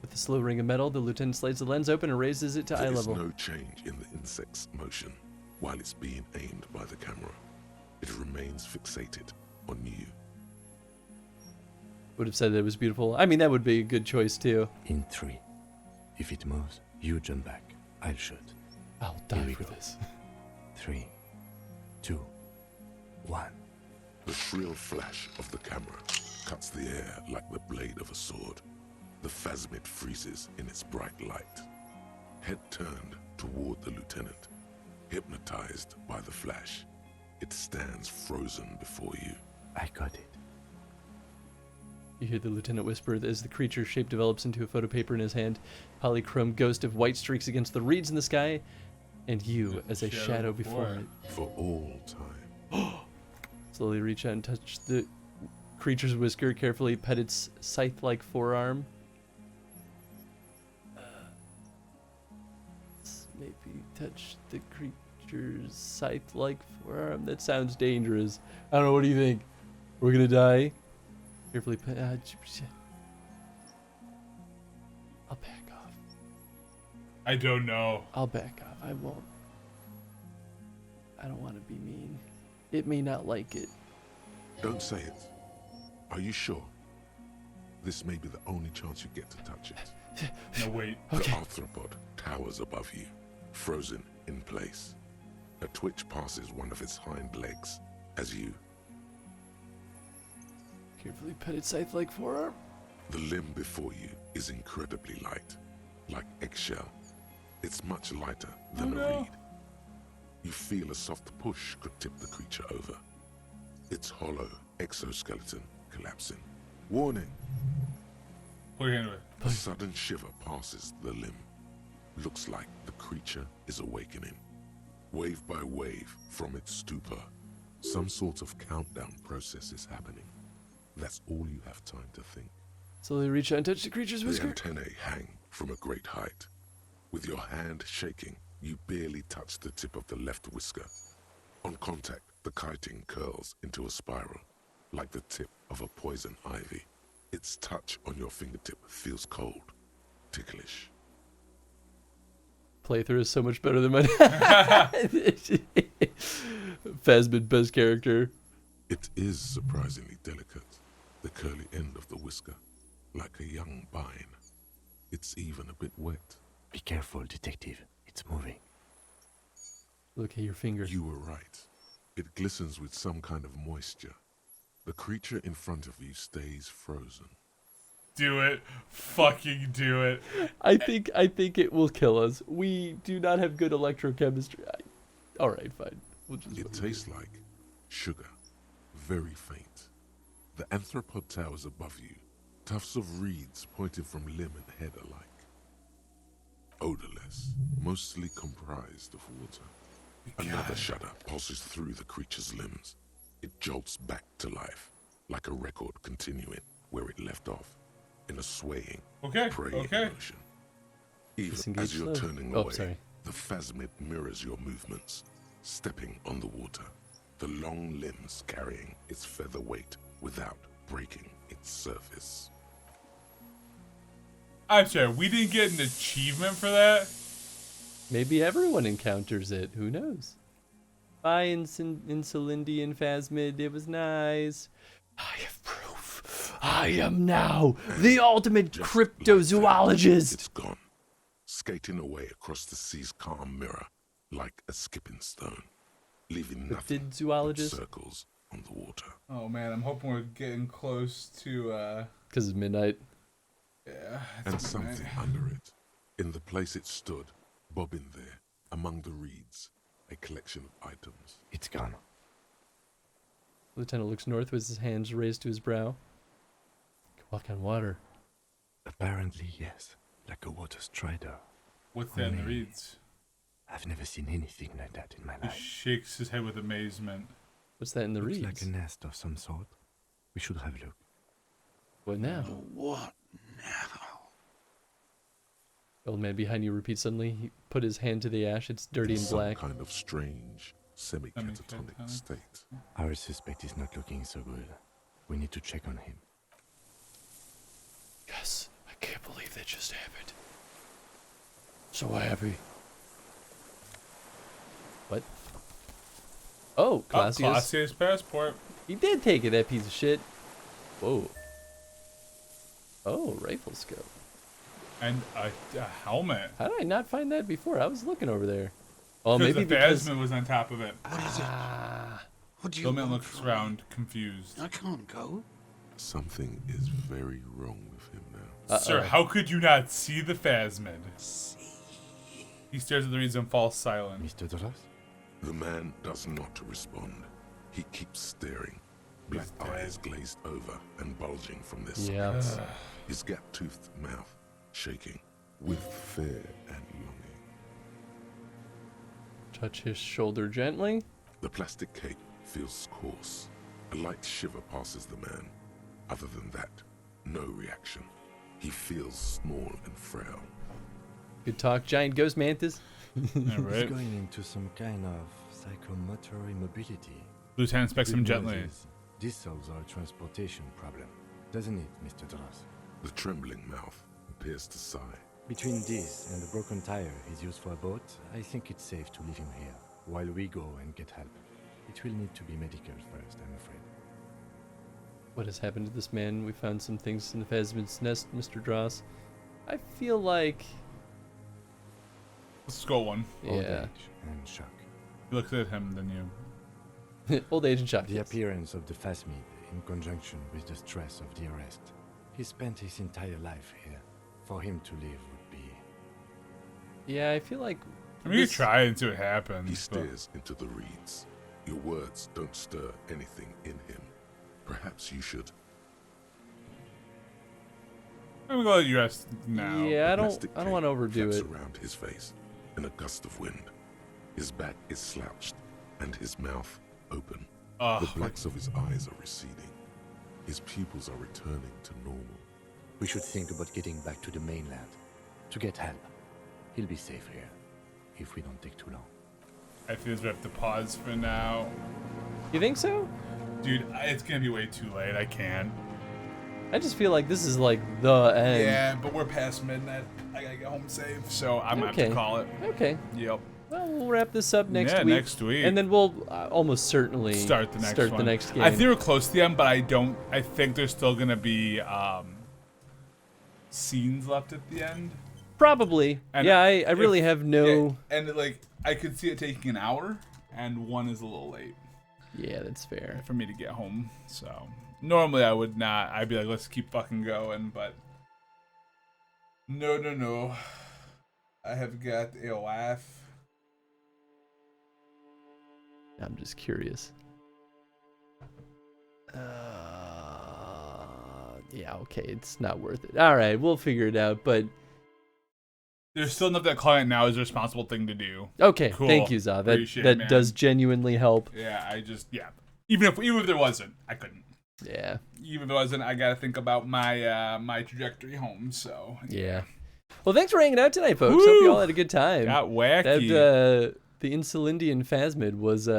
With the slow ring of metal, the lieutenant slides the lens open and raises it to eye level. There is no change in the insect's motion while it's being aimed by the camera. It remains fixated on you. Would have said that it was beautiful. I mean, that would be a good choice too. In 3. If it moves, you jump back. I'll shoot. I'll die for this. 3, 2, 1. The shrill flash of the camera cuts the air like the blade of a sword. The phasmid freezes in its bright light. Head turned toward the lieutenant, hypnotized by the flash. It stands frozen before you. I got it. You hear the lieutenant whisper as the creature's shape develops into a photo paper in his hand. Polychrome ghost of white streaks against the reeds in the sky, and you as a shadow before it. For all time. Slowly reach out and touch the creature's whisker. Carefully pet its scythe-like forearm. Maybe touch the creature's scythe-like forearm. That sounds dangerous. I don't know. What do you think? We're gonna die. Carefully pet. I'll back off. I don't know. I'll back off. I won't. I don't want to be mean. It may not like it. Don't say it. Are you sure? This may be the only chance you get to touch it. No, wait. The arthropod towers above you, frozen in place. A twitch passes one of its hind legs as you... Carefully pet its scythe-like forearm. The limb before you is incredibly light, like eggshell. It's much lighter than a reed. You feel a soft push could tip the creature over. Its hollow exoskeleton collapsing. Warning! Put your hand away. A sudden shiver passes the limb. Looks like the creature is awakening. Wave by wave from its stupor, some sort of countdown process is happening. That's all you have time to think. Slowly reach out and touch the creature's The whisker. antennae hang from a great height. With your hand shaking, you barely touch the tip of the left whisker. On contact, the chitin curls into a spiral, like the tip of a poison ivy. Its touch on your fingertip feels cold, ticklish. Playthrough is so much better than mine. Phasmid, best character. It is surprisingly delicate. The curly end of the whisker, like a young vine. It's even a bit wet. Be careful, detective. It's moving. Look at your finger. You were right. It glistens with some kind of moisture. The creature in front of you stays frozen. Do it. Fucking do it. I think it will kill us. We do not have good electrochemistry. Alright, fine. We'll just it tastes like sugar. Very faint. The anthropod towers above you. Tufts of reeds pointing from limb and head alike. Odorless, mostly comprised of water. Another shudder pulses through the creature's limbs. It jolts back to life, like a record continuing where it left off, in a swaying, praying motion. Even as you're turning away, the phasmid mirrors your movements, stepping on the water, the long limbs carrying its feather weight without breaking its surface. I'm sorry, we didn't get an achievement for that? Maybe everyone encounters it. Who knows? Bye, Insulindian Phasmid. It was nice. I have proof. I am now the ultimate cryptozoologist. It's gone, skating away across the sea's calm mirror like a skipping stone, leaving nothing but circles on the water. Oh man, I'm hoping we're getting close to because it's midnight. Yeah. And something under it, in the place it stood, bobbing there, among the reeds, a collection of items. It's gone. Lieutenant looks north with his hands raised to his brow. Can walk on water. Apparently, yes. Like a water strider. What's that in the reeds? I've never seen anything like that in my He life. shakes his head with amazement. What's that in the reeds? Looks like a nest of some sort. We should have a look. What now? What now? Old man behind you repeats suddenly. He put his hand to the ash. It's dirty and black. Some kind of strange, semi-catatonic state. Our suspect is not looking so good. We need to check on him. Gus, I can't believe that just happened. So happy. What? Oh, Clausius. Clausius' passport. He did take it, that piece of shit. Whoa. Oh, rifle scope. And a helmet. How did I not find that before? I was looking over there. Oh, Because maybe the because Phasma was on top of it. What is it? What do you Billman want looks from around, confused. I can't go. Something is very wrong with him now. Sir, how could you not see the Phasmid? He stares at the reeds and falls silent. Mr. Duras? The man does not respond. He keeps staring, black eyes glazed over and bulging from their sockets. His gap-toothed mouth shaking with fear and longing. Touch his shoulder gently. The plastic cake feels coarse. A light shiver passes the man. Other than that, no reaction. He feels small and frail. Good talk, giant ghost mantis. He's going into some kind of psychomotor immobility. Lieutenant inspects him gently. This solves our transportation problem, doesn't it, Mr. Duras? The trembling mouth appears to sigh. Between this and the broken tire he's used for a boat, I think it's safe to leave him here, while we go and get help. It will need to be medical first, I'm afraid. What has happened to this man? We found some things in the Phasmid's nest, Mr. Dross. I feel like... Let's go one. Old Yeah. age and shock. He looks at him, then you. Old age and shock. The yes. appearance of the Phasmid, in conjunction with the stress of the arrest. He spent his entire life here. For him to leave would be... Yeah, I feel like... I mean, you try and see what happens. He stares into the reeds. Your words don't stir anything in him. Perhaps you should. I'm gonna let you rest now. Yeah, I Plastic don't want to overdo flaps it. around his face in a gust of wind. His back is slouched and his mouth open. The blacks of his eyes are receding. His pupils are returning to normal. We should think about getting back to the mainland. To get help. He'll be safe here. If we don't take too long. I feel as we have to pause for now. You think so? Dude, it's gonna be way too late. I can't. I just feel like this is like the end. Yeah, but we're past midnight. I gotta get home safe, so I'm gonna have to call it. Okay. Yep. Well, we'll wrap this up next Yeah, week. next week. And then we'll almost certainly Start the next game. I think we're close to the end, but I think there's still gonna be scenes left at the end. Probably. And yeah, I really have no... Yeah, and like I could see it taking an hour, and one is a little late. Yeah, that's fair. For me to get home, so normally I would not. I'd be like, let's keep fucking going, but no. I have got a wife. I'm just curious. Yeah, okay, it's not worth it. All right, we'll figure it out, but... There's still enough that client now is a responsible thing to do. Okay, cool. thank you, Za. That does genuinely help. Yeah, Even if there wasn't, I couldn't. Yeah. Even if there wasn't, I gotta think about my my trajectory home. So yeah. Well, thanks for hanging out tonight, folks. Woo! Hope you all had a good time. Got wacky. That, the Insulindian Phasmid was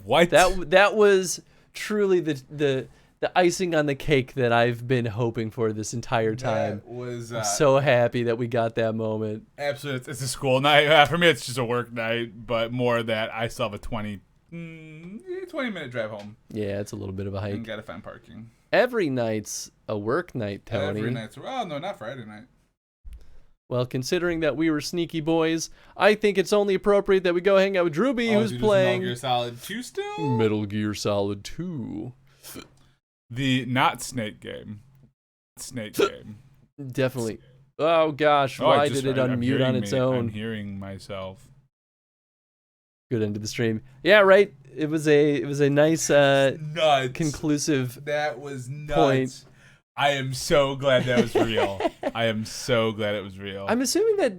what? That was truly the icing on the cake that I've been hoping for this entire time. That was I'm so happy that we got that moment. Absolutely, it's a school night. For me, it's just a work night, but more that I still have a 20-minute drive home. Yeah, it's a little bit of a hike. And gotta find parking. Every night's a work night, Tony. Every night's no, not Friday night. Well, considering that we were sneaky boys, I think it's only appropriate that we go hang out with Drewby, who's playing Metal Gear Solid 2 still? Metal Gear Solid 2. The not Snake game. Snake game. Definitely. Oh gosh, why did it unmute on its own? I'm hearing myself. Good end of the stream. Yeah, right. It was a nice conclusive That was nuts. point. I am so glad that was real. I am so glad it was real. I'm assuming that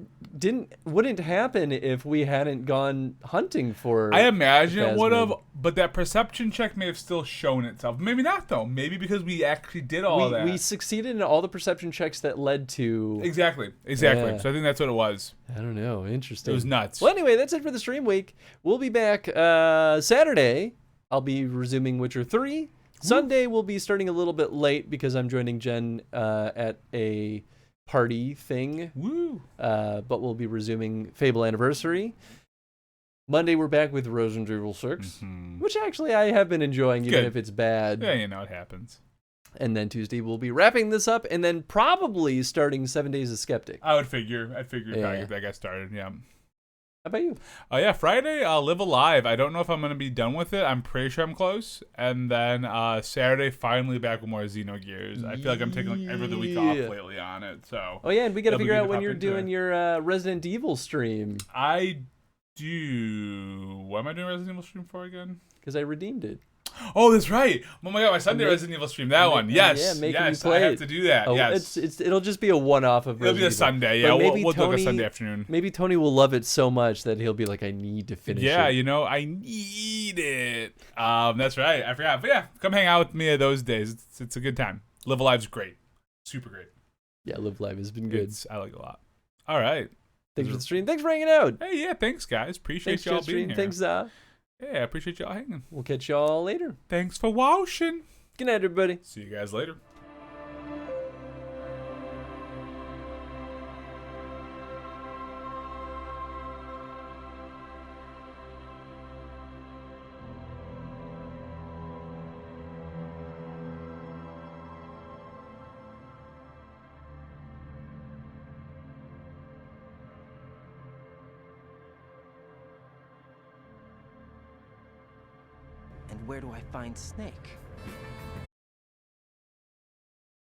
wouldn't happen if we hadn't gone hunting for. I imagine it would have, But that perception check may have still shown itself. Maybe not, though. Maybe because we actually did all that. We succeeded in all the perception checks that led to... Exactly. Yeah. So I think that's what it was. I don't know. Interesting. It was nuts. Well, anyway, that's it for the stream week. We'll be back Saturday. I'll be resuming Witcher 3. Sunday, we'll be starting a little bit late because I'm joining Jen at a party thing. Woo! But we'll be resuming Fable Anniversary. Monday, we're back with Resident Evil 6, which actually I have been enjoying, even if it's bad. Yeah, you know, it happens. And then Tuesday, we'll be wrapping this up, and then probably starting 7 Days of Skeptic. I'd figure probably get that guy started, yeah. How about you? Yeah, Friday, Live Alive. I don't know if I'm going to be done with it. I'm pretty sure I'm close. And then Saturday, finally back with more Xenogears. I feel like I'm taking like every other week off lately on it. So. Oh, yeah, and we got to figure out when you're doing your Resident Evil stream. I do. What am I doing Resident Evil stream for again? Because I redeemed it. Oh, that's right. Oh my god, my Sunday Resident Evil stream. That one. Yes. Yeah, making you I play have to do that. Oh, yes. It'll just be a one-off of Resident It'll be a Evil. Sunday. Yeah, we'll do like a Sunday afternoon. Maybe Tony will love it so much that he'll be like, I need to finish it. Yeah, you know, I need it. That's right. I forgot. But yeah, come hang out with me those days. It's a good time. Live Alive's great. Super great. Yeah, Live Alive has been good. I like it a lot. All right. Thanks for the stream. Thanks for hanging out. Hey, yeah, thanks, guys. Appreciate y'all being here. Thanks, Yeah, I appreciate y'all hanging. We'll catch y'all later. Thanks for watching. Good night, everybody. See you guys later. And where do I find Snake?